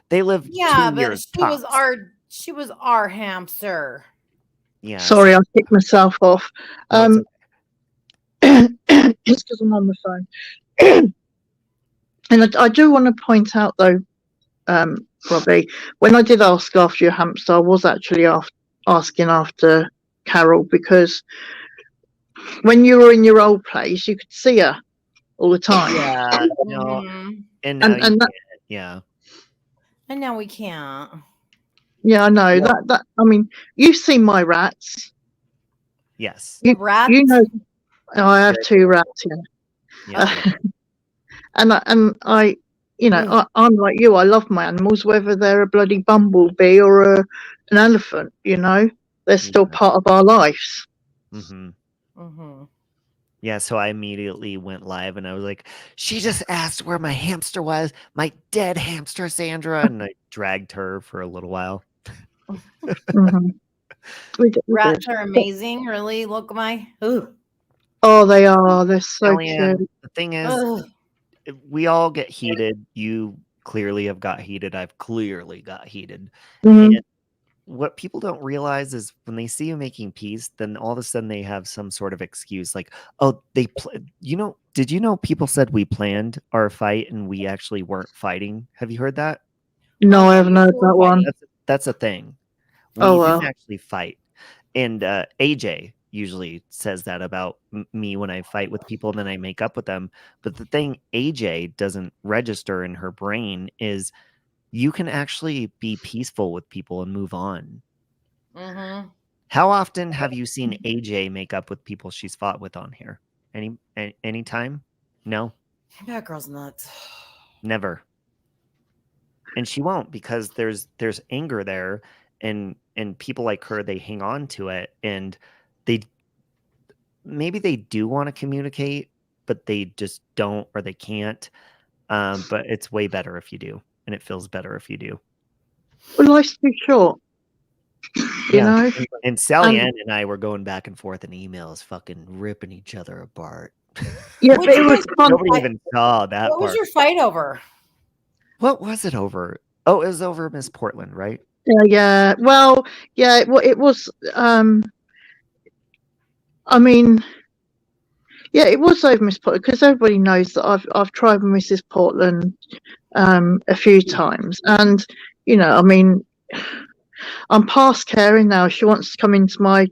Speaker 3: They live 2
Speaker 15: Yeah, but
Speaker 3: years
Speaker 15: she
Speaker 3: tops.
Speaker 15: was our hamster.
Speaker 3: Yeah.
Speaker 14: Sorry, I kicked myself off.
Speaker 3: No,
Speaker 14: It's because I'm on the phone. And I do want to point out though, Robbie, when I did ask after your hamster, I was actually asking after Carol, because when you were in your old place, you could see her all the time.
Speaker 3: Yeah, no. And now you
Speaker 14: and that,
Speaker 3: can't. Yeah.
Speaker 15: And now we can't.
Speaker 14: yeah, I know that. I mean, you've seen my rats.
Speaker 3: Yes.
Speaker 14: You know, I have 2 rats.
Speaker 3: Yeah.
Speaker 14: And I, you know, I'm like you. I love my animals, whether they're a bloody bumblebee or an elephant. You know, they're still part of our lives.
Speaker 3: Yeah, so I immediately went live and I was like, she just asked where my hamster was, my dead hamster, Sandra. And I dragged her for a little while.
Speaker 15: Rats are amazing. Really, look, ooh.
Speaker 14: Oh, they are. They're so
Speaker 3: Kellyanne,
Speaker 14: cute.
Speaker 3: the thing is, we all get heated. You clearly have got heated. I've clearly got heated. And what people don't realize is when they see you making peace, then all of a sudden they have some sort of excuse like, oh, you know, did you know people said we planned our fight and we actually weren't fighting? Have you heard that?
Speaker 14: No, I haven't heard that one.
Speaker 3: That's a thing. We didn't actually fight. And AJ usually says that about me when I fight with people and then I make up with them. But the thing AJ doesn't register in her brain is you can actually be peaceful with people and move on.
Speaker 15: Mm-hmm.
Speaker 3: How often have you seen AJ make up with people she's fought with on here? Any time? No,
Speaker 15: That girl's nuts.
Speaker 3: never. And she won't, because there's anger there, and people like her, they hang on to it, and maybe they do want to communicate, but they just don't, or they can't. But it's way better if you do, and it feels better if you do.
Speaker 14: Well, life's too short. You know?
Speaker 3: And Sally Ann and I were going back and forth in emails, fucking ripping each other apart.
Speaker 14: Yeah, but it was fun.
Speaker 3: Nobody even saw that
Speaker 15: What was
Speaker 3: part.
Speaker 15: your fight over?
Speaker 3: What was it over? Oh, it was over Miss Portland, right?
Speaker 14: Yeah. Well, yeah. It was. I mean, yeah, it was over Miss Portland, because everybody knows that I've tried with Mrs. Portland a few times, and you know, I mean, I'm past caring now. She wants to come into my,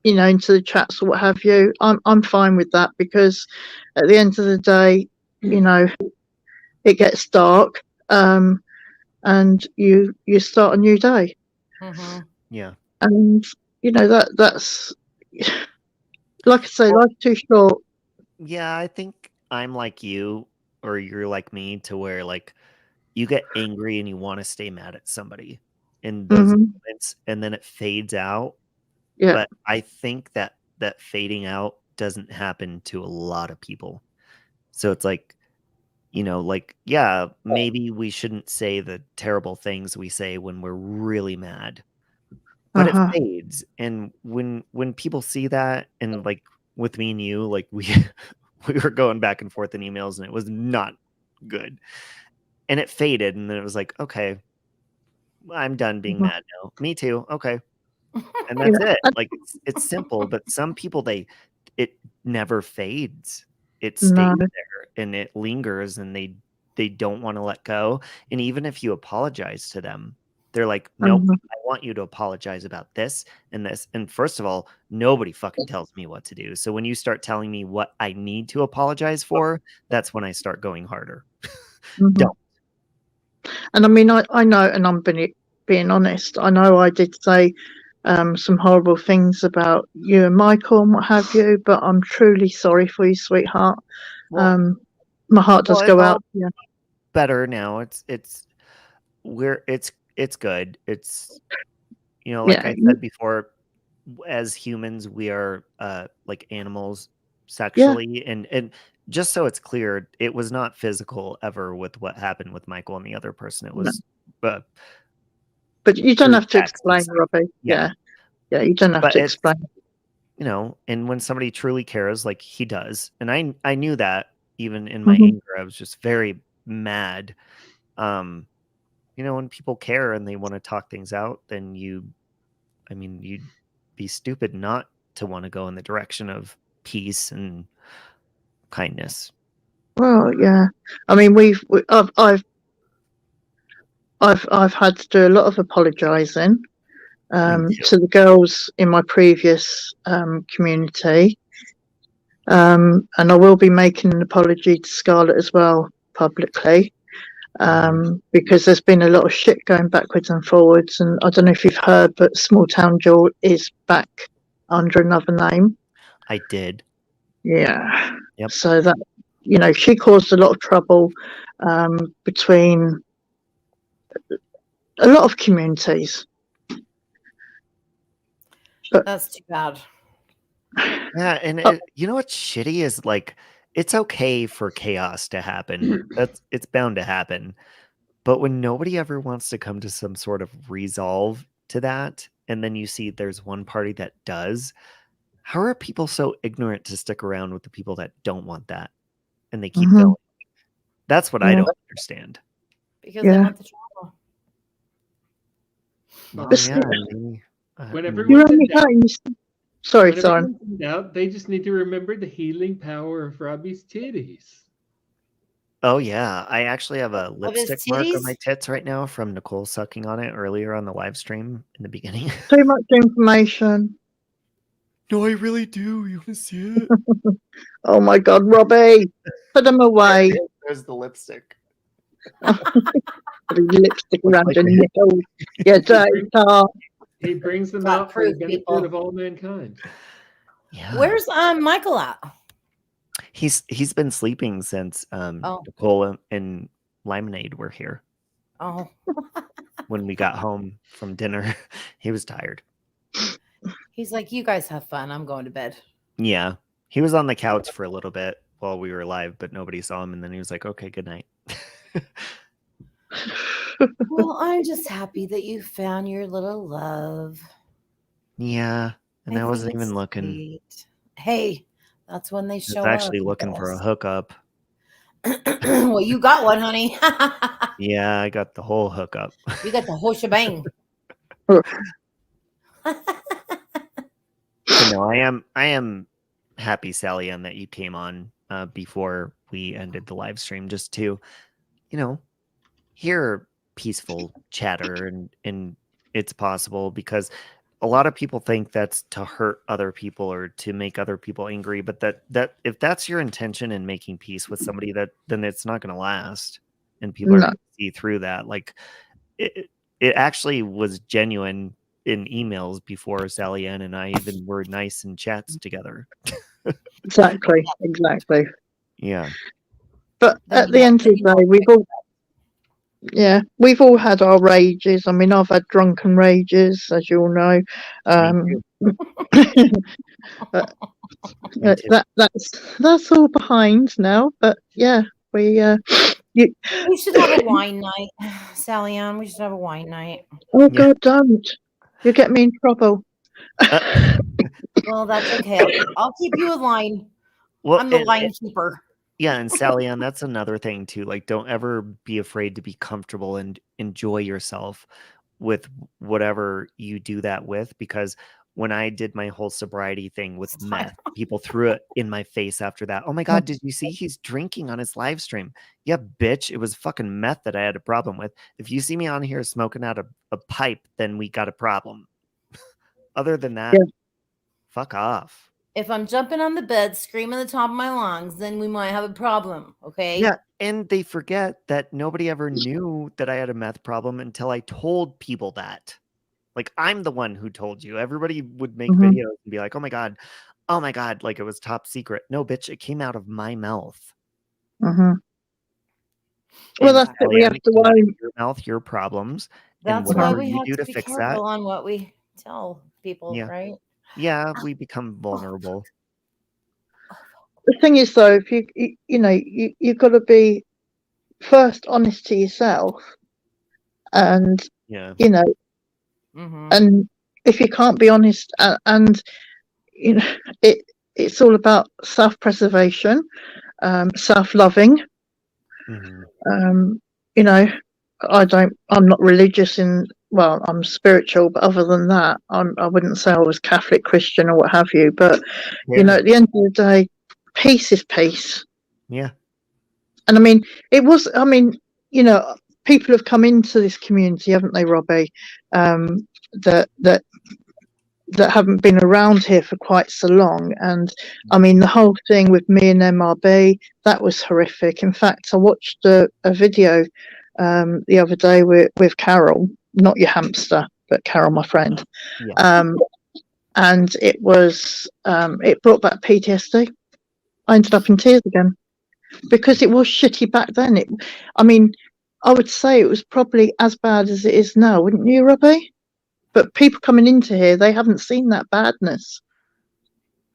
Speaker 14: into the chats or what have you. I'm fine with that, because at the end of the day, it gets dark, and you start a new day.
Speaker 15: Mm-hmm.
Speaker 3: Yeah.
Speaker 14: And that's like I say, life's too short.
Speaker 3: Yeah, I think I'm like you, or you're like me, to where like you get angry and you want to stay mad at somebody in those moments, and then it fades out.
Speaker 14: Yeah.
Speaker 3: But I think that fading out doesn't happen to a lot of people. So it's like, like, yeah, maybe we shouldn't say the terrible things we say when we're really mad, but it fades. And when people see that, and like with me and you, like we were going back and forth in emails, and it was not good, and it faded, and then it was like, okay, I'm done being mad now. Me too. Okay. And that's it. Like it's simple, but some people, it never fades. It stays there, and it lingers, and they don't want to let go. And even if you apologize to them, they're like, nope, I want you to apologize about this and this. And first of all, nobody fucking tells me what to do. So when you start telling me what I need to apologize for, that's when I start going harder. Don't.
Speaker 14: And I mean, I know, and I'm being honest, I know I did say some horrible things about you and Michael and what have you, but I'm truly sorry for you, sweetheart. My heart does go out. Yeah.
Speaker 3: Better now. It's good. It's, like I said before, as humans, we are like animals sexually, and just so it's clear, it was not physical ever with what happened with Michael and the other person. It was
Speaker 14: but you don't have to explain, Robbie. Yeah, you don't have to explain.
Speaker 3: And when somebody truly cares, like he does, and I knew that even in my anger, I was just very mad. When people care and they want to talk things out, then you'd be stupid not to want to go in the direction of peace and kindness.
Speaker 14: Well, yeah. I mean, I've had to do a lot of apologising to the girls in my previous community, and I will be making an apology to Scarlett as well publicly, because there's been a lot of shit going backwards and forwards, and I don't know if you've heard, but Small Town Jewel is back under another name.
Speaker 3: I did.
Speaker 14: Yeah.
Speaker 3: Yep.
Speaker 14: So that, she caused a lot of trouble between a lot of communities. But
Speaker 15: that's too bad.
Speaker 3: Yeah, and you know what's shitty is, like, it's okay for chaos to happen. It's bound to happen. But when nobody ever wants to come to some sort of resolve to that, and then you see there's one party that does, how are people so ignorant to stick around with the people that don't want that? And they keep going. That's what I don't understand.
Speaker 15: Because they want the trouble.
Speaker 6: When everyone's in doubt,
Speaker 14: sorry.
Speaker 6: They just need to remember the healing power of Robbie's titties.
Speaker 3: Oh yeah, I actually have a lipstick mark on my tits right now from Nicole sucking on it earlier on the live stream in the beginning.
Speaker 14: Too much information.
Speaker 3: No, I really do. You want to see it?
Speaker 14: Oh my God, Robbie, put them away.
Speaker 3: There's the lipstick.
Speaker 14: lipstick around your nipples. Yeah, dirty tart.
Speaker 6: He brings them
Speaker 15: Got
Speaker 6: out for the
Speaker 15: proof,
Speaker 6: benefit
Speaker 15: people.
Speaker 6: of all mankind.
Speaker 3: Yeah.
Speaker 15: Where's Michael at?
Speaker 3: He's been sleeping since
Speaker 15: Oh.
Speaker 3: Nicole and Lemonade were here.
Speaker 15: Oh.
Speaker 3: When we got home from dinner, he was tired.
Speaker 15: He's like, you guys have fun. I'm going to bed.
Speaker 3: Yeah. He was on the couch for a little bit while we were live, but nobody saw him. And then he was like, okay, good night.
Speaker 15: Well, I'm just happy that you found your little love.
Speaker 3: Yeah. And I
Speaker 15: think
Speaker 3: wasn't
Speaker 15: it's
Speaker 3: even looking.
Speaker 15: sweet. Hey, that's when they
Speaker 3: I
Speaker 15: show
Speaker 3: was actually
Speaker 15: up.
Speaker 3: looking for a hookup.
Speaker 15: Well, you got one, honey.
Speaker 3: Yeah, I got the whole hookup.
Speaker 15: You got the whole shebang.
Speaker 3: But no, I am happy, Sally Ann, that you came on before we ended the live stream, just to, hear peaceful chatter and it's possible, because a lot of people think that's to hurt other people or to make other people angry, but that if that's your intention in making peace with somebody, then it's not going to last, and people are going to see through that. Like it actually was genuine in emails before Sally Ann and I even were nice in chats together.
Speaker 14: Exactly.
Speaker 3: Yeah.
Speaker 14: But at the end of the day, we've all had our rages. I mean, I've had drunken rages, as you all know. But that's all behind now. But yeah,
Speaker 15: We should have a wine night, Sally Ann. We should have a wine night.
Speaker 14: Oh God, don't! You get me in trouble.
Speaker 15: Well, that's okay. I'll keep you in line.
Speaker 3: Well,
Speaker 15: I'm the line keeper.
Speaker 3: Yeah, and Sally Ann, that's another thing too. Like, don't ever be afraid to be comfortable and enjoy yourself with whatever you do that with. Because when I did my whole sobriety thing with meth, people threw it in my face after that. Oh my God, did you see he's drinking on his live stream? Yeah, bitch, it was fucking meth that I had a problem with. If you see me on here smoking out a pipe, then we got a problem. Other than that, fuck off.
Speaker 15: If I'm jumping on the bed, screaming at the top of my lungs, then we might have a problem. Okay.
Speaker 3: Yeah. And they forget that nobody ever knew that I had a meth problem until I told people that. Like, I'm the one who told you. Everybody would make videos and be like, oh my God, like it was top secret. No, bitch, it came out of my mouth.
Speaker 14: Well, that's it. We have to worry.
Speaker 3: Your mouth, your problems.
Speaker 15: That's
Speaker 3: and
Speaker 15: why
Speaker 3: whatever
Speaker 15: we
Speaker 3: you
Speaker 15: have
Speaker 3: do
Speaker 15: to
Speaker 3: to
Speaker 15: be
Speaker 3: fix
Speaker 15: careful
Speaker 3: that.
Speaker 15: on what we tell people, right?
Speaker 3: Yeah, we become vulnerable.
Speaker 14: The thing is, though, if you've got to be first honest to yourself, and and if you can't be honest, and it's all about self-preservation, self-loving. I'm not religious well, I'm spiritual, but other than that, I wouldn't say I was Catholic, Christian, or what have you. But at the end of the day, peace is peace.
Speaker 3: Yeah.
Speaker 14: And I mean, people have come into this community, haven't they, Robbie? That haven't been around here for quite so long. And I mean, the whole thing with me and MRB, that was horrific. In fact, I watched a video the other day with Carol, not your hamster, but Carol, my friend. And it was it brought back PTSD. I ended up in tears again because it was shitty back then. I would say it was probably as bad as it is now, wouldn't you, Robbie? But people coming into here, they haven't seen that badness.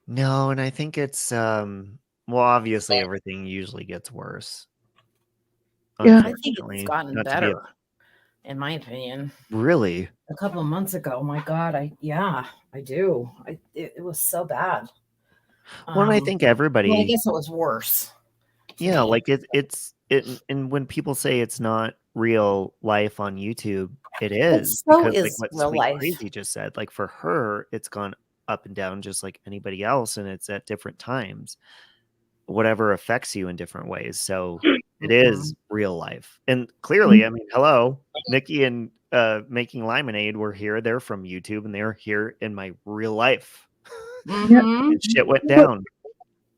Speaker 3: No, and I think it's obviously everything usually gets worse.
Speaker 15: Yeah, I think it's gotten better, in my opinion.
Speaker 3: Really?
Speaker 15: A couple of months ago, my God, I do. It was so bad.
Speaker 3: Well, I think everybody.
Speaker 15: Well, I guess it was worse.
Speaker 3: Yeah, like it's and when people say it's not real life on YouTube, it is.
Speaker 15: So
Speaker 3: because,
Speaker 15: is
Speaker 3: like what
Speaker 15: real
Speaker 3: Sweet
Speaker 15: life.
Speaker 3: Crazy just said, like for her, it's gone up and down just like anybody else, and it's at different times. Whatever affects you in different ways. So it is real life. And clearly, I mean, hello, Nikki and Making Lemonade were here. They're from YouTube, and they're here in my real life. And shit went down.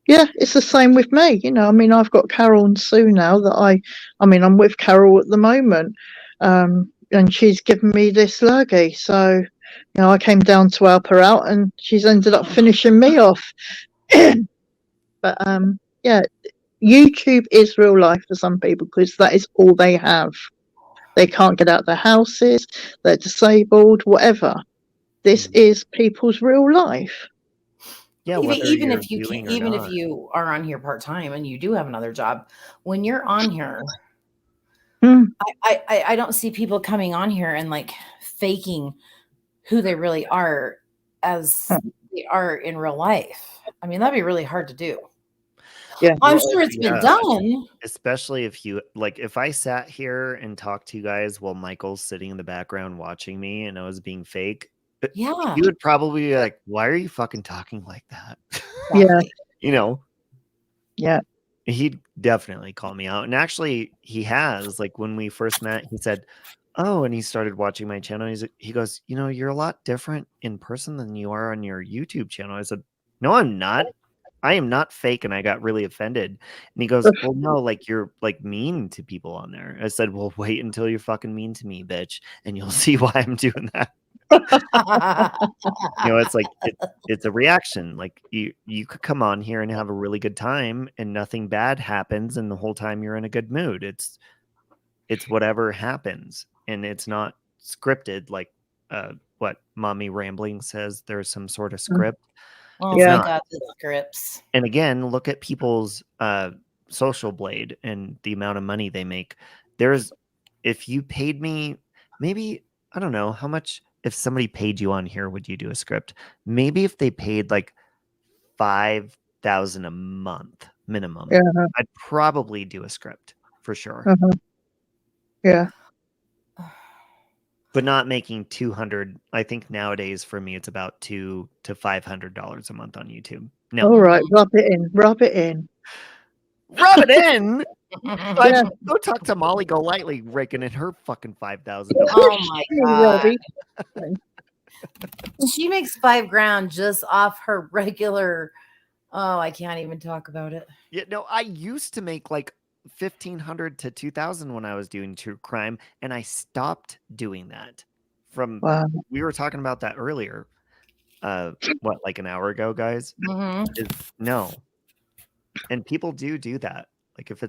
Speaker 14: Yeah, it's the same with me. I've got Carol and Sue now that I'm with Carol at the moment. And she's given me this lurgy. So, I came down to help her out, and she's ended up finishing me off. But yeah, YouTube is real life for some people because that is all they have. They can't get out of their houses, they're disabled, whatever. This is people's real life.
Speaker 3: Yeah,
Speaker 15: even if you are on here part time and you do have another job, when you're on here, I don't see people coming on here and like faking who they really are as they are in real life. I mean, that'd be really hard to do.
Speaker 14: Yeah,
Speaker 15: I'm sure it's been done.
Speaker 3: Especially if I sat here and talked to you guys while Michael's sitting in the background watching me and I was being fake.
Speaker 15: Yeah.
Speaker 3: You would probably be like, why are you fucking talking like that?
Speaker 14: Yeah. Yeah.
Speaker 3: He'd definitely call me out. And actually, he has. Like, when we first met, he said, oh, and he started watching my channel. He goes, you're a lot different in person than you are on your YouTube channel. I said, no, I'm not. I am not fake. And I got really offended. And he goes, well, no, like, you're like mean to people on there. I said, well, wait until you're fucking mean to me, bitch. And you'll see why I'm doing that. It's like it's a reaction. Like you could come on here and have a really good time and nothing bad happens, and the whole time you're in a good mood. It's whatever happens, and it's not scripted like what Mommy Rambling says there's some sort of script.
Speaker 15: Oh my God, the scripts.
Speaker 3: And again, look at people's Social Blade and the amount of money they make. If you paid me, maybe, I don't know how much. If somebody paid you on here, would you do a script? Maybe if they paid like $5,000 a month minimum, I'd probably do a script for sure.
Speaker 14: Yeah.
Speaker 3: But not making $200. I think nowadays for me, it's about $200 to $500 a month on YouTube. No.
Speaker 14: All right. Rub it in. Rub it in.
Speaker 3: Rub it in. Go talk to Molly Golightly, raking in her fucking $5,000.
Speaker 15: Oh my God. She makes $5,000 just off her regular. Oh, I can't even talk about it.
Speaker 3: Yeah, no, I used to make like $1,500 to $2,000 when I was doing true crime, and I stopped doing that. We were talking about that earlier. Like an hour ago, guys? No. And people do that. Like if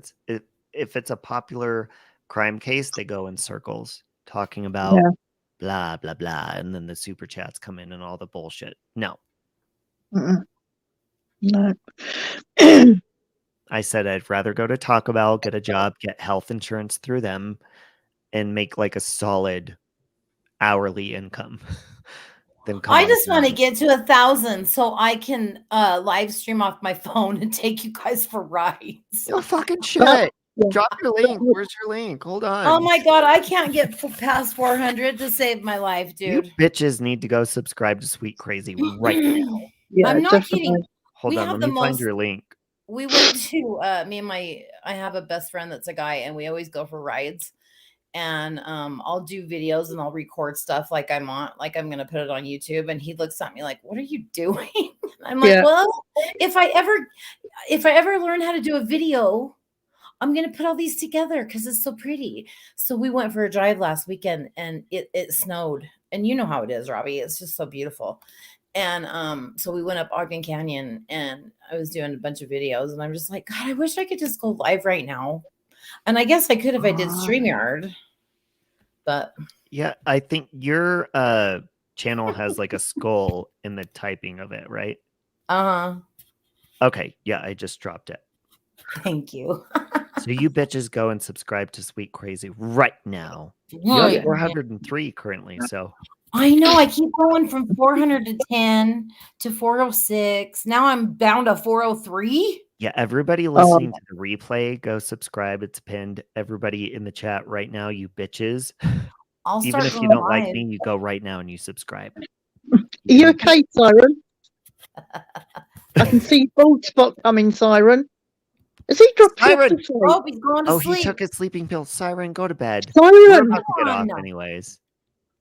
Speaker 3: it's a popular crime case, they go in circles talking about blah blah blah, and then the super chats come in and all the bullshit. No.
Speaker 14: No.
Speaker 3: I said I'd rather go to Taco Bell, get a job, get health insurance through them, and make like a solid hourly income.
Speaker 15: I just want to get to 1,000 so I can live stream off my phone and take you guys for rides.
Speaker 3: Oh, fucking shit. Drop your link. Where's your link? Hold on.
Speaker 15: Oh my God, I can't get past 400 to save my life, dude.
Speaker 3: You bitches need to go subscribe to Sweet Crazy right now.
Speaker 14: Yeah,
Speaker 15: I'm not kidding.
Speaker 3: Hold on, let me find your link.
Speaker 15: We went to I have a best friend that's a guy, and we always go for rides. And I'll do videos and I'll record stuff like I'm gonna put it on YouTube. And he looks at me like, "What are you doing?" I'm like, "Well, if I ever learn how to do a video, I'm gonna put all these together because it's so pretty." So we went for a drive last weekend, and it snowed, and you know how it is, Robbie. It's just so beautiful. And so we went up Ogden Canyon, and I was doing a bunch of videos, and I'm just like, God, I wish I could just go live right now. And I guess I could if I did StreamYard. But
Speaker 3: yeah, I think your channel has like a skull in the typing of it, right? Okay, yeah, I just dropped it.
Speaker 15: Thank you.
Speaker 3: So you bitches go and subscribe to Sweet Crazy right now.
Speaker 15: Yeah.
Speaker 3: You're 403 currently, so
Speaker 15: I know. I keep going from 400 to 10 to 406. Now I'm bound to 403.
Speaker 3: yeah, everybody listening to the replay, go subscribe. It's pinned. Everybody in the chat right now, you bitches.
Speaker 15: I'll
Speaker 3: Even
Speaker 15: start
Speaker 3: if you
Speaker 15: going
Speaker 3: don't like
Speaker 15: live.
Speaker 3: me, you go right now and you subscribe.
Speaker 14: Are you okay, Siren? I can see bald spot coming, Siren. Has he dropped you off
Speaker 3: Siren!
Speaker 14: to sleep?
Speaker 15: Oh, he's going to
Speaker 3: Oh,
Speaker 15: sleep.
Speaker 3: he took his sleeping pill. Siren, go to bed.
Speaker 14: Siren!
Speaker 3: We're about to get off
Speaker 15: No.
Speaker 3: anyways.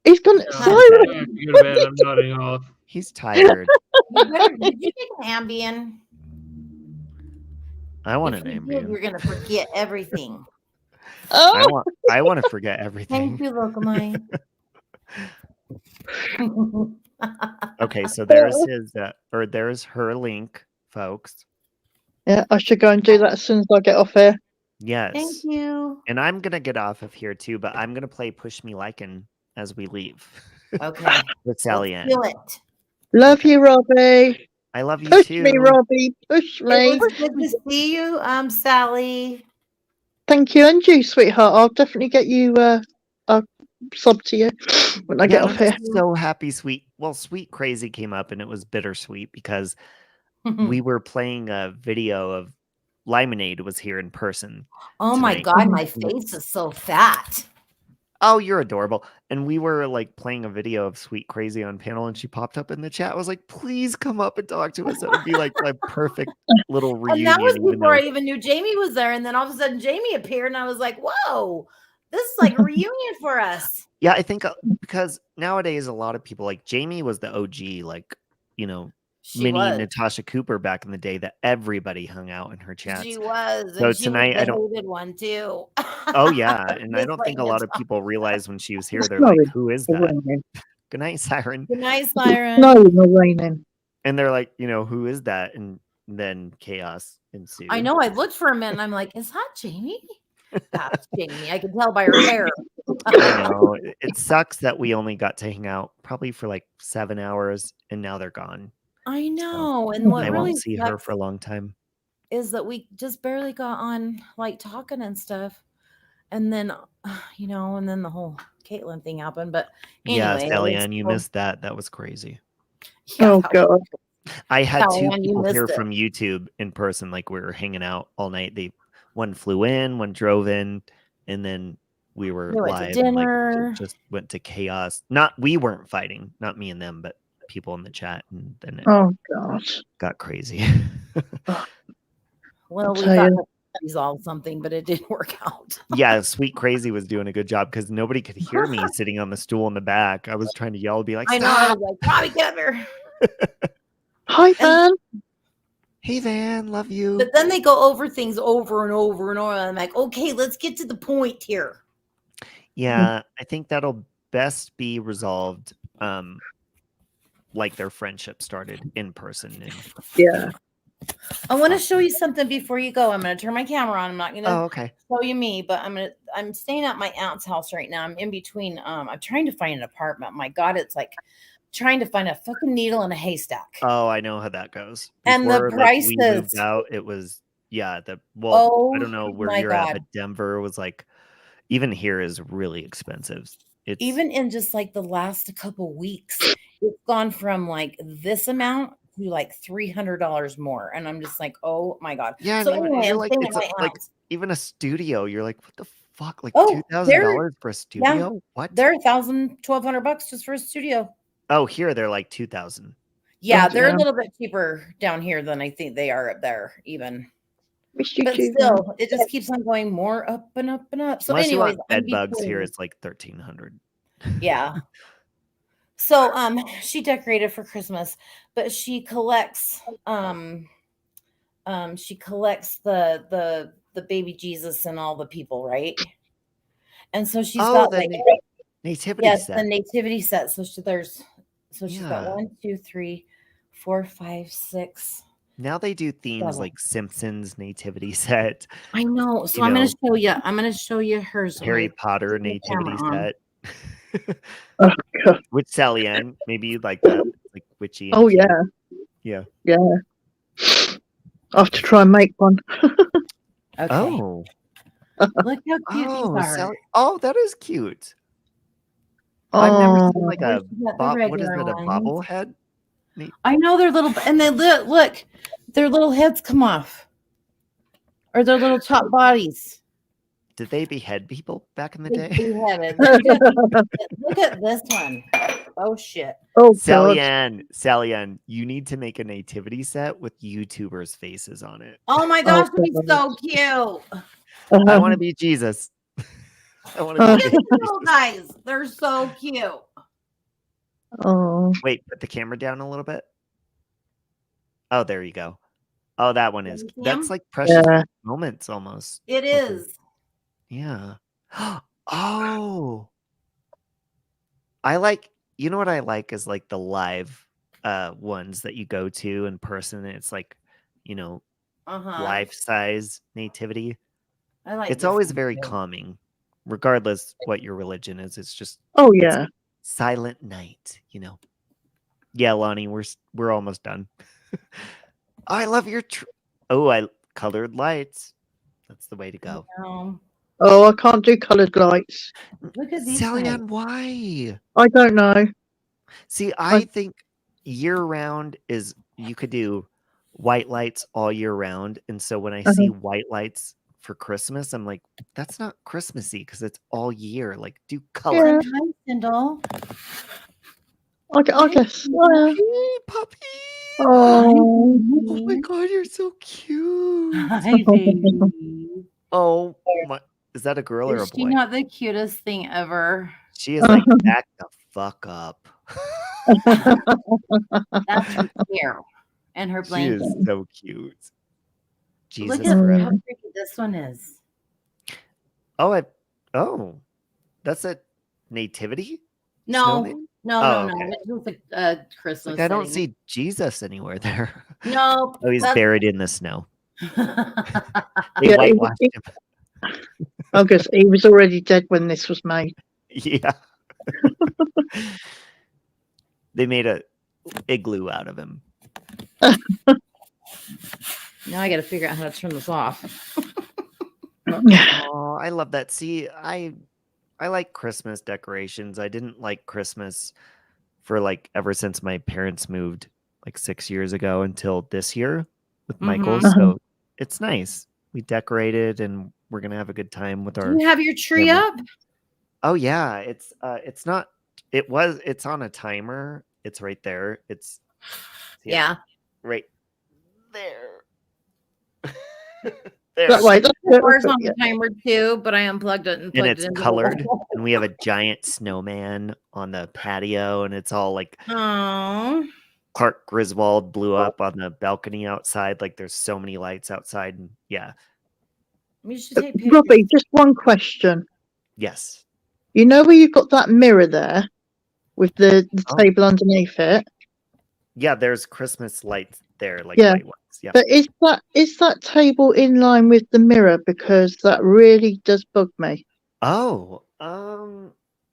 Speaker 14: He's gonna Siren.
Speaker 6: You go to bed, I'm nodding off.
Speaker 3: He's tired.
Speaker 15: Did you take an Ambien?
Speaker 3: I want
Speaker 15: If
Speaker 3: an
Speaker 15: you did,
Speaker 3: Ambien.
Speaker 15: we're gonna forget everything.
Speaker 3: I want to forget everything.
Speaker 15: Thank you, Locomai.
Speaker 3: Okay, so there's his or there's her link, folks.
Speaker 14: Yeah, I should go and do that as soon as I get off here.
Speaker 3: Yes.
Speaker 15: Thank you.
Speaker 3: And I'm gonna get off of here too, but I'm gonna play Push Me Lycan as we leave.
Speaker 15: Okay.
Speaker 3: With Sally Ann.
Speaker 15: Feel it.
Speaker 14: Love you, Robbie.
Speaker 3: I love you
Speaker 14: Push
Speaker 3: too.
Speaker 14: me, Robbie. Push
Speaker 15: It
Speaker 14: me.
Speaker 15: was good to see you, Sally.
Speaker 14: Thank you, and you, sweetheart. I'll definitely get you a sub to you when I get off here.
Speaker 3: I'm so happy Sweet Crazy came up and it was bittersweet because we were playing a video of Limonade was here in person.
Speaker 15: Oh my
Speaker 3: tonight.
Speaker 15: God, my face is so fat.
Speaker 3: Oh, you're adorable. And we were like playing a video of Sweet Crazy on panel and she popped up in the chat. I was like, please come up and talk to us. That would be like my perfect little reunion.
Speaker 15: And that was
Speaker 3: even
Speaker 15: before
Speaker 3: though-
Speaker 15: I even knew Jamie was there. And then all of a sudden Jamie appeared and I was like, whoa, this is like a reunion for us.
Speaker 3: Yeah, I think because nowadays a lot of people like Jamie was the OG, like, you know,
Speaker 15: She
Speaker 3: mini
Speaker 15: was.
Speaker 3: Natasha Cooper back in the day that everybody hung out in her chats.
Speaker 15: She was.
Speaker 3: So
Speaker 15: And she
Speaker 3: tonight,
Speaker 15: was
Speaker 3: I
Speaker 15: the
Speaker 3: don't.
Speaker 15: hated one too.
Speaker 3: Oh yeah, and I
Speaker 15: Just
Speaker 3: don't
Speaker 15: like
Speaker 3: think a lot of
Speaker 15: Natasha.
Speaker 3: people realize when she was here. They're
Speaker 14: Sorry,
Speaker 3: like, "Who is that?"
Speaker 14: Raining.
Speaker 3: Good night, Siren.
Speaker 15: Good night, Siren.
Speaker 14: No, no raining.
Speaker 3: And they're like, you know, who is that? And then chaos ensued.
Speaker 15: I know. I looked for a minute and I'm like, is that Jamie? That's Jamie. I can tell by her hair.
Speaker 3: I know. It sucks that we only got to hang out probably for like 7 hours, and now they're gone.
Speaker 15: I know. And what
Speaker 3: I
Speaker 15: really
Speaker 3: won't see her
Speaker 15: sucks
Speaker 3: for a long time.
Speaker 15: is that we just barely got on like talking and stuff. And then, you know, and then the whole Caitlin thing happened. But
Speaker 3: Yeah,
Speaker 15: anyway,
Speaker 3: Sally
Speaker 15: it was
Speaker 3: Ann, you
Speaker 15: cool.
Speaker 3: missed that. That was crazy.
Speaker 15: Yeah,
Speaker 14: Oh
Speaker 15: that
Speaker 14: God.
Speaker 15: was-
Speaker 3: I had
Speaker 15: Sally
Speaker 3: two
Speaker 15: Ann, you
Speaker 3: people here
Speaker 15: missed it.
Speaker 3: from YouTube in person. Like we were hanging out all night. One flew in, one drove in, and then we were
Speaker 15: We went to
Speaker 3: live and like
Speaker 15: dinner.
Speaker 3: just went to chaos. We weren't fighting, not me and them, but people in the chat, and then it
Speaker 14: Oh gosh.
Speaker 3: got crazy.
Speaker 15: Well, we
Speaker 14: tell
Speaker 15: thought
Speaker 14: you.
Speaker 15: that resolved something, but it didn't work out.
Speaker 3: Yeah, Sweet Crazy was doing a good job because nobody could hear me sitting on the stool in the back. I was trying to yell, be like,
Speaker 15: I know. I
Speaker 3: "Stop!"
Speaker 15: was like, Robbie, get up here.
Speaker 14: Hi, Van.
Speaker 3: Hey, Van, love you.
Speaker 15: But then they go over things over and over and over. And I'm like, okay, let's get to the point here.
Speaker 3: Yeah, I think that'll best be resolved like their friendship started in person. And
Speaker 14: Yeah.
Speaker 15: I want to show you something before you go. I'm going to turn my camera on. I'm not going to
Speaker 3: Oh, okay.
Speaker 15: show you me, but I'm staying at my aunt's house right now. I'm in between. I'm trying to find an apartment. My God, it's like trying to find a fucking needle in a haystack.
Speaker 3: Oh, I know how that goes.
Speaker 15: And the
Speaker 3: Before, we
Speaker 15: prices.
Speaker 3: moved out, it was I don't know where
Speaker 15: my
Speaker 3: you're at,
Speaker 15: God.
Speaker 3: but Denver was like, even here is really expensive. It's
Speaker 15: Even in just like the last couple weeks, it's gone from like this amount to like $300 more. And I'm just like, oh my God.
Speaker 3: yeah,
Speaker 15: So
Speaker 3: and even,
Speaker 15: anyway,
Speaker 3: you're
Speaker 15: I'm
Speaker 3: like
Speaker 15: staying at
Speaker 3: it's
Speaker 15: my
Speaker 3: like
Speaker 15: aunt's.
Speaker 3: even a studio. You're like, what the fuck? Like
Speaker 15: Oh,
Speaker 3: $2,000 for a studio? What?
Speaker 15: They're $1,200 just for a studio.
Speaker 3: Oh, here they're like 2,000.
Speaker 15: Yeah,
Speaker 14: Oh,
Speaker 15: they're a
Speaker 14: damn.
Speaker 15: little bit cheaper down here than I think they are up there, even.
Speaker 14: Miss you
Speaker 15: But
Speaker 14: too, Van.
Speaker 15: still, it just keeps on going more up and up and up. So,
Speaker 3: Unless you
Speaker 15: anyways,
Speaker 3: want
Speaker 15: I'm
Speaker 3: bed bugs here,
Speaker 15: between.
Speaker 3: it's like 1,300.
Speaker 15: Yeah. So, she decorated for Christmas, but she collects, the baby Jesus and all the people, right? And so she's
Speaker 3: Oh,
Speaker 15: got
Speaker 3: the
Speaker 15: like
Speaker 3: nativity
Speaker 15: yes,
Speaker 3: set.
Speaker 15: the nativity set. So she's got
Speaker 3: Yeah.
Speaker 15: 1, 2, 3, 4, 5, 6.
Speaker 3: Now they do themes
Speaker 15: 7.
Speaker 3: like Simpsons nativity set,
Speaker 15: I know. So
Speaker 3: you
Speaker 15: I'm
Speaker 3: know,
Speaker 15: gonna show you. I'm gonna show you hers. I'm
Speaker 3: Harry
Speaker 15: gonna
Speaker 3: Potter
Speaker 15: turn the
Speaker 3: nativity
Speaker 15: camera on.
Speaker 3: set.
Speaker 14: Oh God.
Speaker 3: With Sally Ann, maybe you'd like that, like witchy. And
Speaker 14: Oh
Speaker 3: cute.
Speaker 14: yeah.
Speaker 3: Yeah.
Speaker 14: Yeah. I have to try and make one.
Speaker 15: Okay.
Speaker 3: Oh.
Speaker 15: Look how cute these
Speaker 3: Oh,
Speaker 15: are.
Speaker 3: Sally. Oh, that is cute. I've never
Speaker 14: Oh.
Speaker 3: seen like a
Speaker 15: She's got the
Speaker 3: what is
Speaker 15: regular
Speaker 3: it? A
Speaker 15: ones.
Speaker 3: bobblehead?
Speaker 15: I know they're little, and they look, their little heads come off, or their little top bodies.
Speaker 3: Did they behead people back in the
Speaker 15: They
Speaker 3: day?
Speaker 15: beheaded. Look at this one. Oh shit.
Speaker 14: Oh
Speaker 3: Sally
Speaker 14: God.
Speaker 3: Ann, you need to make a nativity set with YouTubers' faces on it.
Speaker 15: Oh my
Speaker 14: Oh
Speaker 15: gosh, it'd be
Speaker 14: God.
Speaker 15: so cute.
Speaker 3: I want to be Jesus. I want to
Speaker 15: Look
Speaker 3: be
Speaker 15: at
Speaker 3: Jesus.
Speaker 15: these little guys. They're so cute.
Speaker 14: Oh.
Speaker 3: Wait, put the camera down a little bit. Oh, there you go. Oh, that one is.
Speaker 15: You see
Speaker 3: That's
Speaker 15: 'em?
Speaker 3: like precious
Speaker 14: Yeah.
Speaker 3: moments almost.
Speaker 15: It is.
Speaker 3: Yeah. Oh, I like, you know what I like is like the live ones that you go to in person. And it's like, you know, life size nativity.
Speaker 15: I like
Speaker 3: It's
Speaker 15: this
Speaker 3: always
Speaker 15: one
Speaker 3: very
Speaker 15: too.
Speaker 3: calming, regardless what your religion is. It's just
Speaker 14: Oh
Speaker 3: it's
Speaker 14: yeah.
Speaker 3: silent night, you know. Yeah, Lonnie, we're almost done. I love your I colored lights. That's the way to go.
Speaker 14: Oh, I can't do coloured lights.
Speaker 15: Look at these
Speaker 3: Sally
Speaker 15: guys.
Speaker 3: Ann, why?
Speaker 14: I don't know.
Speaker 3: See, I think year round is you could do white lights all year round. And so when I see white lights for Christmas, I'm like, that's not Christmassy because it's all year. Like, do color.
Speaker 15: Hi, Sindel.
Speaker 14: I guess.
Speaker 3: Hey, puppy.
Speaker 14: Oh.
Speaker 3: Oh my God, you're so cute.
Speaker 15: Hi, baby.
Speaker 3: Oh my, is that a girl or a
Speaker 15: Is she
Speaker 3: boy?
Speaker 15: not the cutest thing ever?
Speaker 3: She is like, back the fuck up.
Speaker 15: That's her hair and her
Speaker 3: She
Speaker 15: blanket.
Speaker 3: is so cute. Jesus
Speaker 15: Look at
Speaker 3: forever.
Speaker 15: how pretty this one is.
Speaker 3: Oh, that's a nativity?
Speaker 15: No,
Speaker 3: Snowman?
Speaker 15: no,
Speaker 3: Oh,
Speaker 15: no,
Speaker 3: okay.
Speaker 15: no. It's just a Christmas.
Speaker 3: Like I don't
Speaker 15: setting.
Speaker 3: see Jesus anywhere there.
Speaker 15: No,
Speaker 3: Oh, he's
Speaker 15: that's-
Speaker 3: buried in the snow. They
Speaker 14: Yeah,
Speaker 3: whitewashed him.
Speaker 14: I guess he was already dead when this was made.
Speaker 3: Yeah. They made a igloo out of him.
Speaker 15: Now I got to figure out how to turn this off.
Speaker 3: Oh, I love that. See, I like Christmas decorations. I didn't like Christmas for like ever since my parents moved like 6 years ago until this year with Michael. So it's nice. We decorated and we're gonna have a good time with our.
Speaker 15: Do you have your tree
Speaker 3: family.
Speaker 15: up?
Speaker 3: Oh yeah, it's not. It's on a timer. It's right there. It's
Speaker 15: Yeah.
Speaker 3: right there.
Speaker 14: That way.
Speaker 15: Ours on the timer too, but I unplugged it and plugged
Speaker 3: And
Speaker 15: it
Speaker 3: it's
Speaker 15: into the
Speaker 3: colored,
Speaker 15: wall.
Speaker 3: and we have a giant snowman on the patio, and it's all like
Speaker 15: Oh.
Speaker 3: Clark Griswold blew up on the balcony outside. Like there's so many lights outside, and yeah.
Speaker 15: You should take pictures.
Speaker 14: Robbie, just one question.
Speaker 3: Yes.
Speaker 14: You know where you've got that mirror there with the table underneath it?
Speaker 3: Yeah, there's Christmas lights there, like
Speaker 14: Yeah.
Speaker 3: white ones. Yeah.
Speaker 14: But is that table in line with the mirror? Because that really does bug me.
Speaker 3: Oh,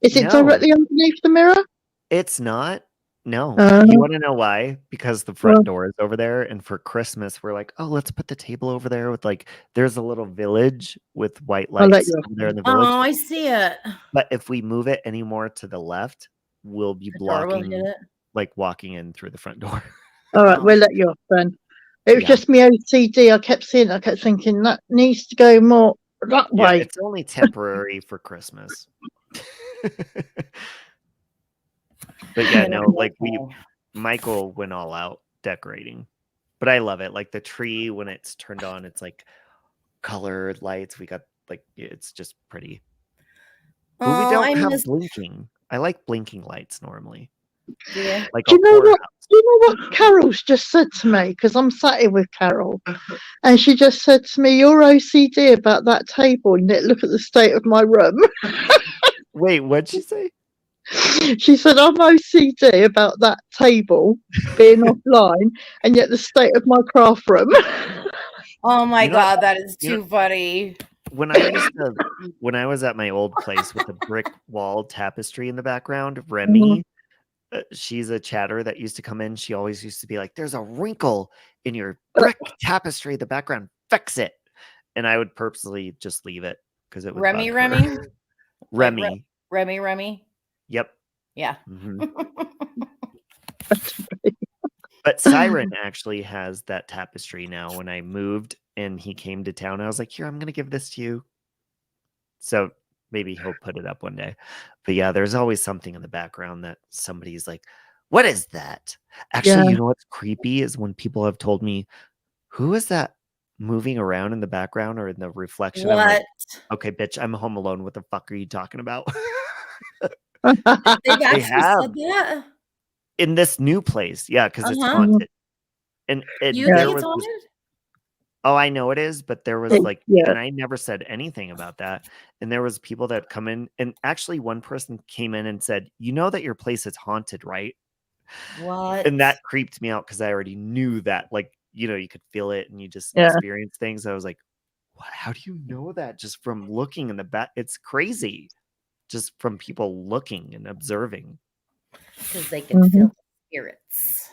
Speaker 14: Is it
Speaker 3: no.
Speaker 14: directly underneath the mirror?
Speaker 3: It's not. No.
Speaker 14: Oh.
Speaker 3: You want to know why? Because the front door is over there, and for Christmas, we're like, oh, let's put the table over there with like, there's a little village with white
Speaker 14: I'll let
Speaker 3: lights
Speaker 14: you
Speaker 3: over there in the village.
Speaker 15: Oh, I see it.
Speaker 3: But if we move it any more to the left, we'll be
Speaker 15: The door will
Speaker 3: blocking,
Speaker 15: hit it.
Speaker 3: like walking in through the front door.
Speaker 14: All right, we'll let you off then. It was
Speaker 3: Yeah.
Speaker 14: just me OCD. I kept seeing it. I kept thinking that needs to go more that
Speaker 3: Yeah,
Speaker 14: way.
Speaker 3: it's only temporary for Christmas. But yeah, no, like Michael went all out decorating. But I love it. Like the tree, when it's turned on, it's like colored lights. We got like, it's just pretty. But we
Speaker 15: Oh,
Speaker 3: don't
Speaker 15: I
Speaker 3: have
Speaker 15: miss.
Speaker 3: blinking. I like blinking lights normally.
Speaker 15: Yeah.
Speaker 3: Like
Speaker 14: Do
Speaker 3: a
Speaker 14: you know
Speaker 3: whorehouse.
Speaker 14: what Carol's just said to me? Because I'm sat here with Carol, and she just said to me, "You're OCD about that table, and look at the state of my room."
Speaker 3: Wait, what'd she say?
Speaker 14: She said, "I'm OCD about that table being offline, and yet the state of my craft room."
Speaker 15: Oh my
Speaker 3: You know what?
Speaker 15: God, that is
Speaker 3: You know-
Speaker 15: too funny.
Speaker 3: When I was at my old place with the brick wall tapestry in the background, Remy, she's a chatter that used to come in. She always used to be like, "There's a wrinkle in your brick tapestry in the background. Fix it." And I would purposely just leave it because it would
Speaker 15: Remy,
Speaker 3: bug
Speaker 15: Remy?
Speaker 3: her. Remy.
Speaker 15: Remy.
Speaker 3: Yep.
Speaker 15: Yeah.
Speaker 3: But Siren actually has that tapestry now. When I moved and he came to town, I was like, "Here, I'm gonna give this to you." So maybe he'll put it up one day. But yeah, there's always something in the background that somebody's like, "What is that?" Actually,
Speaker 14: Yeah.
Speaker 3: you know what's creepy is when people have told me, "Who is that moving around in the background or in the reflection?" I'm like, okay, bitch, I'm home alone. What the fuck are you talking about?
Speaker 15: They've
Speaker 3: They
Speaker 15: actually
Speaker 3: have
Speaker 15: said that.
Speaker 3: in this new place, yeah, because it's
Speaker 15: Uh-huh.
Speaker 3: haunted. And
Speaker 15: You
Speaker 3: there
Speaker 15: think it's
Speaker 3: was this-
Speaker 15: haunted?
Speaker 3: Oh, I know it is, but there was like,
Speaker 14: Yeah.
Speaker 3: and I never said anything about that. And there was people that come in, and actually one person came in and said, "You know that your place is haunted, right?"
Speaker 15: What?
Speaker 3: And that creeped me out because I already knew that, like, you could feel it and you just
Speaker 14: Yeah.
Speaker 3: experience things. I was like, "What? How do you know that just from looking in the back?" It's crazy, just from people looking and observing.
Speaker 15: Because they can feel the spirits.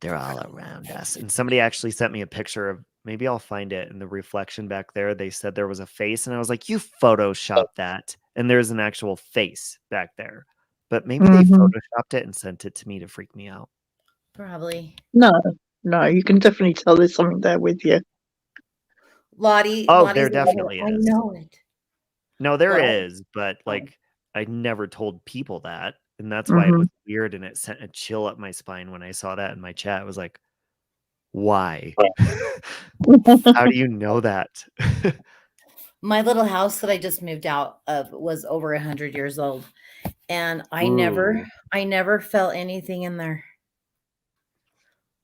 Speaker 3: They're all around us. And somebody actually sent me a picture of, maybe I'll find it in the reflection back there. They said there was a face, and I was like, "You photoshopped that." And there's an actual face back there. But maybe they photoshopped it and sent it to me to freak me out.
Speaker 15: Probably.
Speaker 14: No, you can definitely tell there's something there with you.
Speaker 15: Lottie.
Speaker 3: Oh,
Speaker 15: Lottie's
Speaker 3: there
Speaker 15: like,
Speaker 3: definitely
Speaker 15: I
Speaker 3: is.
Speaker 15: know it.
Speaker 3: No, there
Speaker 15: What?
Speaker 3: is, but like I never told people that. And that's why it was weird, and it sent a chill up my spine when I saw that in my chat. I was like, why? How do you know that?
Speaker 15: My little house that I just moved out of was over 100 years old, and I
Speaker 3: Ooh.
Speaker 15: never felt anything in there.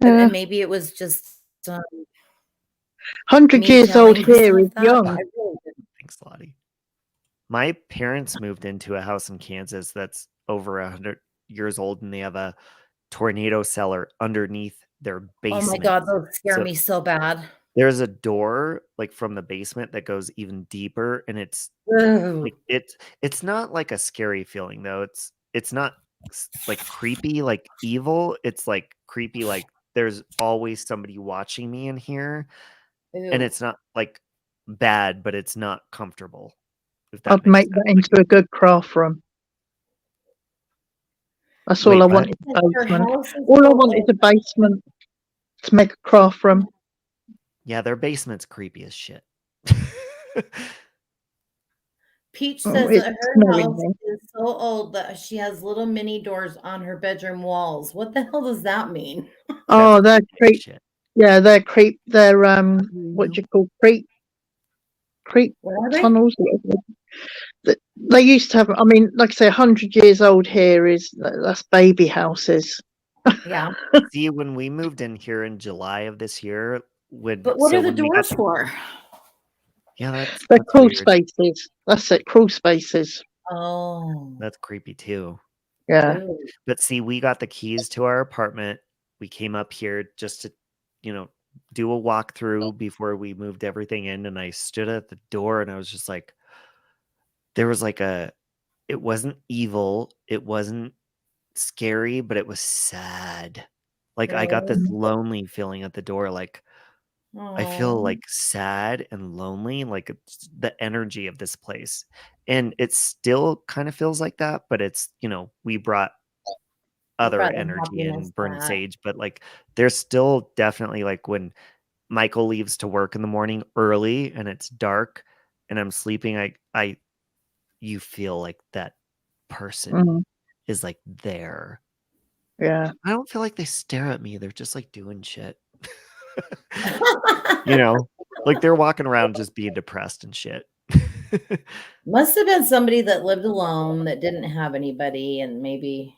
Speaker 14: Yeah.
Speaker 15: And maybe it was just
Speaker 14: 100
Speaker 15: me
Speaker 14: years old
Speaker 15: telling
Speaker 14: here
Speaker 15: myself
Speaker 14: is
Speaker 15: that,
Speaker 14: young.
Speaker 15: but I really didn't.
Speaker 3: Thanks, Lottie. My parents moved into a house in Kansas that's over 100 years old, and they have a tornado cellar underneath their
Speaker 15: Oh
Speaker 3: basement.
Speaker 15: my God, those scare
Speaker 3: So
Speaker 15: me so bad.
Speaker 3: there's a door like from the basement that goes even deeper, and it's
Speaker 15: Ugh.
Speaker 3: like it's not like a scary feeling though. It's not like creepy, like evil. It's like creepy, like there's always somebody watching me in here, and
Speaker 15: Ew.
Speaker 3: it's not like bad, but it's not comfortable. If that
Speaker 14: I'd
Speaker 3: makes
Speaker 14: make
Speaker 3: sense.
Speaker 14: that into a good craft room. That's all
Speaker 3: Wait,
Speaker 14: I
Speaker 3: what?
Speaker 14: want is a
Speaker 15: Your
Speaker 14: basement.
Speaker 15: house is
Speaker 14: All I
Speaker 15: so
Speaker 14: want is
Speaker 15: old.
Speaker 14: a basement to make a craft room.
Speaker 3: Yeah, their basement's creepy as shit.
Speaker 15: Peach
Speaker 14: Oh,
Speaker 15: says
Speaker 14: it's
Speaker 15: that her
Speaker 14: snowing
Speaker 15: house
Speaker 14: here.
Speaker 15: is so old that she has little mini doors on her bedroom walls. What the hell does that mean?
Speaker 14: Oh, they're
Speaker 3: That's creepy as
Speaker 14: creep.
Speaker 3: shit.
Speaker 14: Yeah, they're creep. They're what do you call creep
Speaker 15: What are they?
Speaker 14: tunnels? They used to have. I mean, like I say, 100 years old here is that's baby houses.
Speaker 15: Yeah.
Speaker 3: See, when we moved in here in July of this year,
Speaker 15: But what are the doors for?
Speaker 3: Yeah,
Speaker 14: They're
Speaker 3: that's
Speaker 14: crawl
Speaker 3: weird.
Speaker 14: spaces. That's it, crawl spaces.
Speaker 15: Oh.
Speaker 3: That's creepy too.
Speaker 14: Yeah.
Speaker 15: Ew.
Speaker 3: But see, we got the keys to our apartment. We came up here just to, do a walkthrough before we moved everything in. And I stood at the door and I was just like, there was like it wasn't evil. It wasn't scary, but it was sad. Like I got this lonely feeling at the door. Like I feel
Speaker 15: Aw.
Speaker 3: like sad and lonely, like it's the energy of this place. And it still kind of feels like that, but it's, we brought other
Speaker 15: brought the
Speaker 3: energy
Speaker 15: happiness
Speaker 3: and burn
Speaker 15: back.
Speaker 3: sage, but like there's still definitely like when Michael leaves to work in the morning early and it's dark and I'm sleeping, you feel like that person is like there.
Speaker 14: Yeah.
Speaker 3: I don't feel like they stare at me. They're just like doing shit. Like they're walking around just being depressed and shit.
Speaker 15: Must have been somebody that lived alone that didn't have anybody, and maybe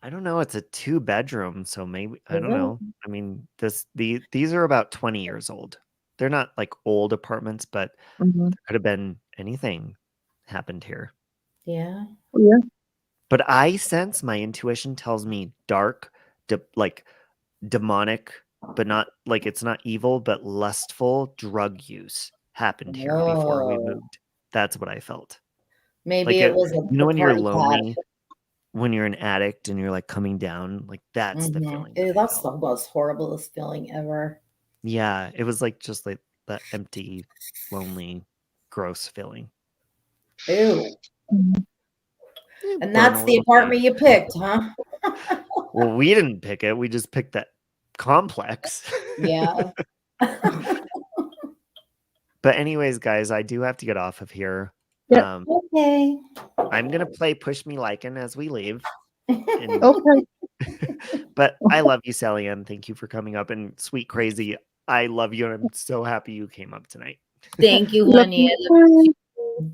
Speaker 3: I don't know. It's a 2-bedroom, so maybe I
Speaker 15: Is
Speaker 3: don't
Speaker 15: it?
Speaker 3: know. I mean, these are about 20 years old. They're not like old apartments, but there could have been anything happened here.
Speaker 15: Yeah.
Speaker 14: Yeah.
Speaker 3: But I sense my intuition tells me dark, like demonic, but not like it's not evil, but lustful drug use happened here before we
Speaker 15: Oh.
Speaker 3: moved. That's what I felt.
Speaker 15: Maybe
Speaker 3: Like
Speaker 15: it was the
Speaker 3: when you're
Speaker 15: party
Speaker 3: lonely,
Speaker 15: pad.
Speaker 3: when you're an addict and you're like coming down, like that's the feeling.
Speaker 15: Ew, that's the most horriblest feeling ever.
Speaker 3: Yeah, it was like just like that empty, lonely, gross feeling.
Speaker 15: Ew.
Speaker 14: Mm.
Speaker 15: And
Speaker 3: Burn
Speaker 15: that's
Speaker 3: a
Speaker 15: the
Speaker 3: little
Speaker 15: apartment
Speaker 3: sage.
Speaker 15: you picked, huh?
Speaker 3: Well, we didn't pick it. We just picked that complex.
Speaker 15: Yeah.
Speaker 3: But anyways, guys, I do have to get off of here.
Speaker 14: Yeah.
Speaker 15: Okay.
Speaker 3: I'm gonna play Push Me Lycan as we leave. And,
Speaker 14: Okay.
Speaker 3: but I love you, Sally Ann. Thank you for coming up. And Sweet Crazy, I love you, and I'm so happy you came up tonight.
Speaker 15: Thank you,
Speaker 14: Love
Speaker 15: honey. I
Speaker 14: you
Speaker 15: love
Speaker 14: too.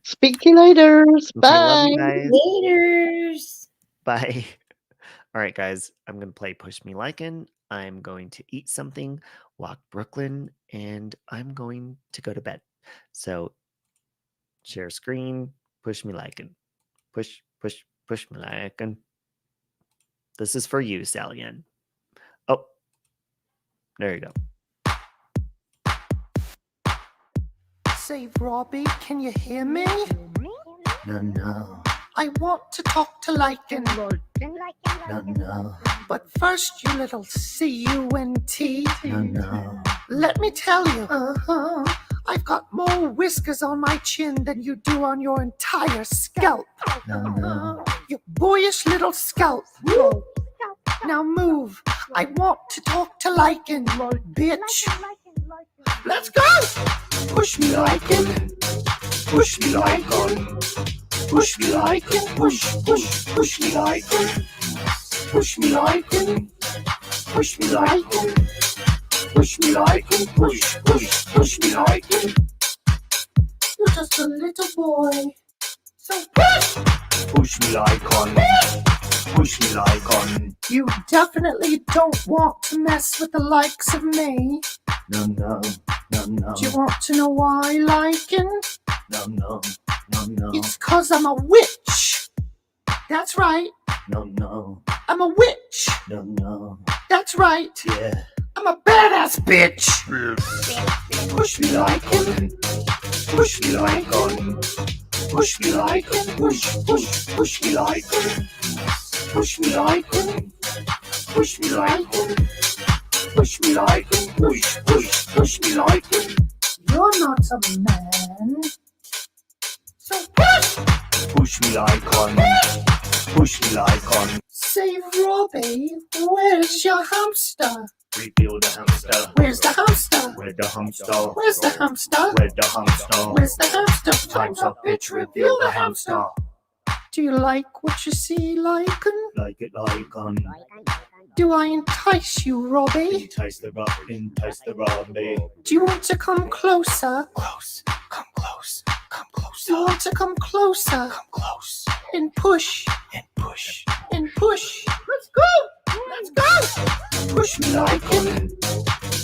Speaker 14: Speak to you later.
Speaker 3: Okay, love you
Speaker 14: Bye.
Speaker 3: guys.
Speaker 15: you. Laters.
Speaker 3: Bye. All right, guys, I'm gonna play Push Me Lycan. I'm going to eat something, walk Brooklyn, and I'm going to go to bed. So share screen, push me like and push me like and this is for you, Sally Ann. Oh, there you go.
Speaker 16: Say, Robbie, can you hear me?
Speaker 4: No.
Speaker 16: I want to talk to Lycan.
Speaker 4: No.
Speaker 16: But first, you little C-U-N-T.
Speaker 4: No.
Speaker 16: Let me tell you, I've got more whiskers on my chin than you do on your entire scalp.
Speaker 4: No.
Speaker 16: You boyish little scalp. Now move. I want to talk to Lycan, bitch. Let's go! Push me Lycan. Push me Lycan. Push me Lycan. Push me Lycan. Push me Lycan. Push me Lycan. Push me Lycan. Push me Lycan. You're just a little boy. So push!
Speaker 4: Push me Lycan. Push me Lycan.
Speaker 16: You definitely don't want to mess with the likes of me.
Speaker 4: No.
Speaker 16: Do you want to know why, Lycan?
Speaker 4: No.
Speaker 16: It's 'cause I'm a witch. That's right.
Speaker 4: No.
Speaker 16: I'm a witch.
Speaker 4: No.
Speaker 16: That's right.
Speaker 4: Yeah.
Speaker 16: I'm a badass bitch. Push me Lycan. Push me Lycan. Push me Lycan. Push me Lycan. Push me Lycan. Push me Lycan. Push me Lycan. Push me Lycan. You're not a man. So push!
Speaker 4: Push me Lycan. Push me Lycan.
Speaker 16: Say, Robbie, where's your hamster?
Speaker 4: Reveal the hamster.
Speaker 16: Where's the hamster?
Speaker 4: Where's the hamster?
Speaker 16: Where's the hamster?
Speaker 4: Where's the hamster?
Speaker 16: Where's the hamster?
Speaker 4: Time's up, bitch. Reveal the hamster.
Speaker 16: Do you like what you see, Lycan?
Speaker 4: Like it Lycan.
Speaker 16: Do I entice you, Robbie?
Speaker 4: Entice the Robbie.
Speaker 16: Do you want to come closer?
Speaker 4: Close. Come close. Come close.
Speaker 16: Do you want to come closer?
Speaker 4: Come close.
Speaker 16: And push.
Speaker 4: And push.
Speaker 16: And push. Let's go! Let's go!
Speaker 4: Push me Lycan.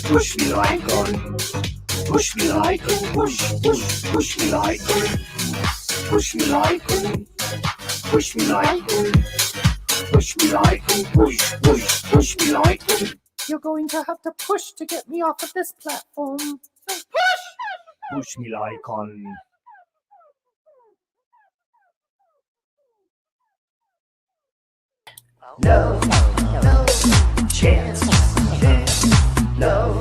Speaker 4: Push me Lycan. Push me Lycan. Push me Lycan. Push me Lycan. Push me Lycan. Push me Lycan. Push me Lycan.
Speaker 16: You're going to have to push to get me off of this platform. So push!
Speaker 4: Push me Lycan. No chance. No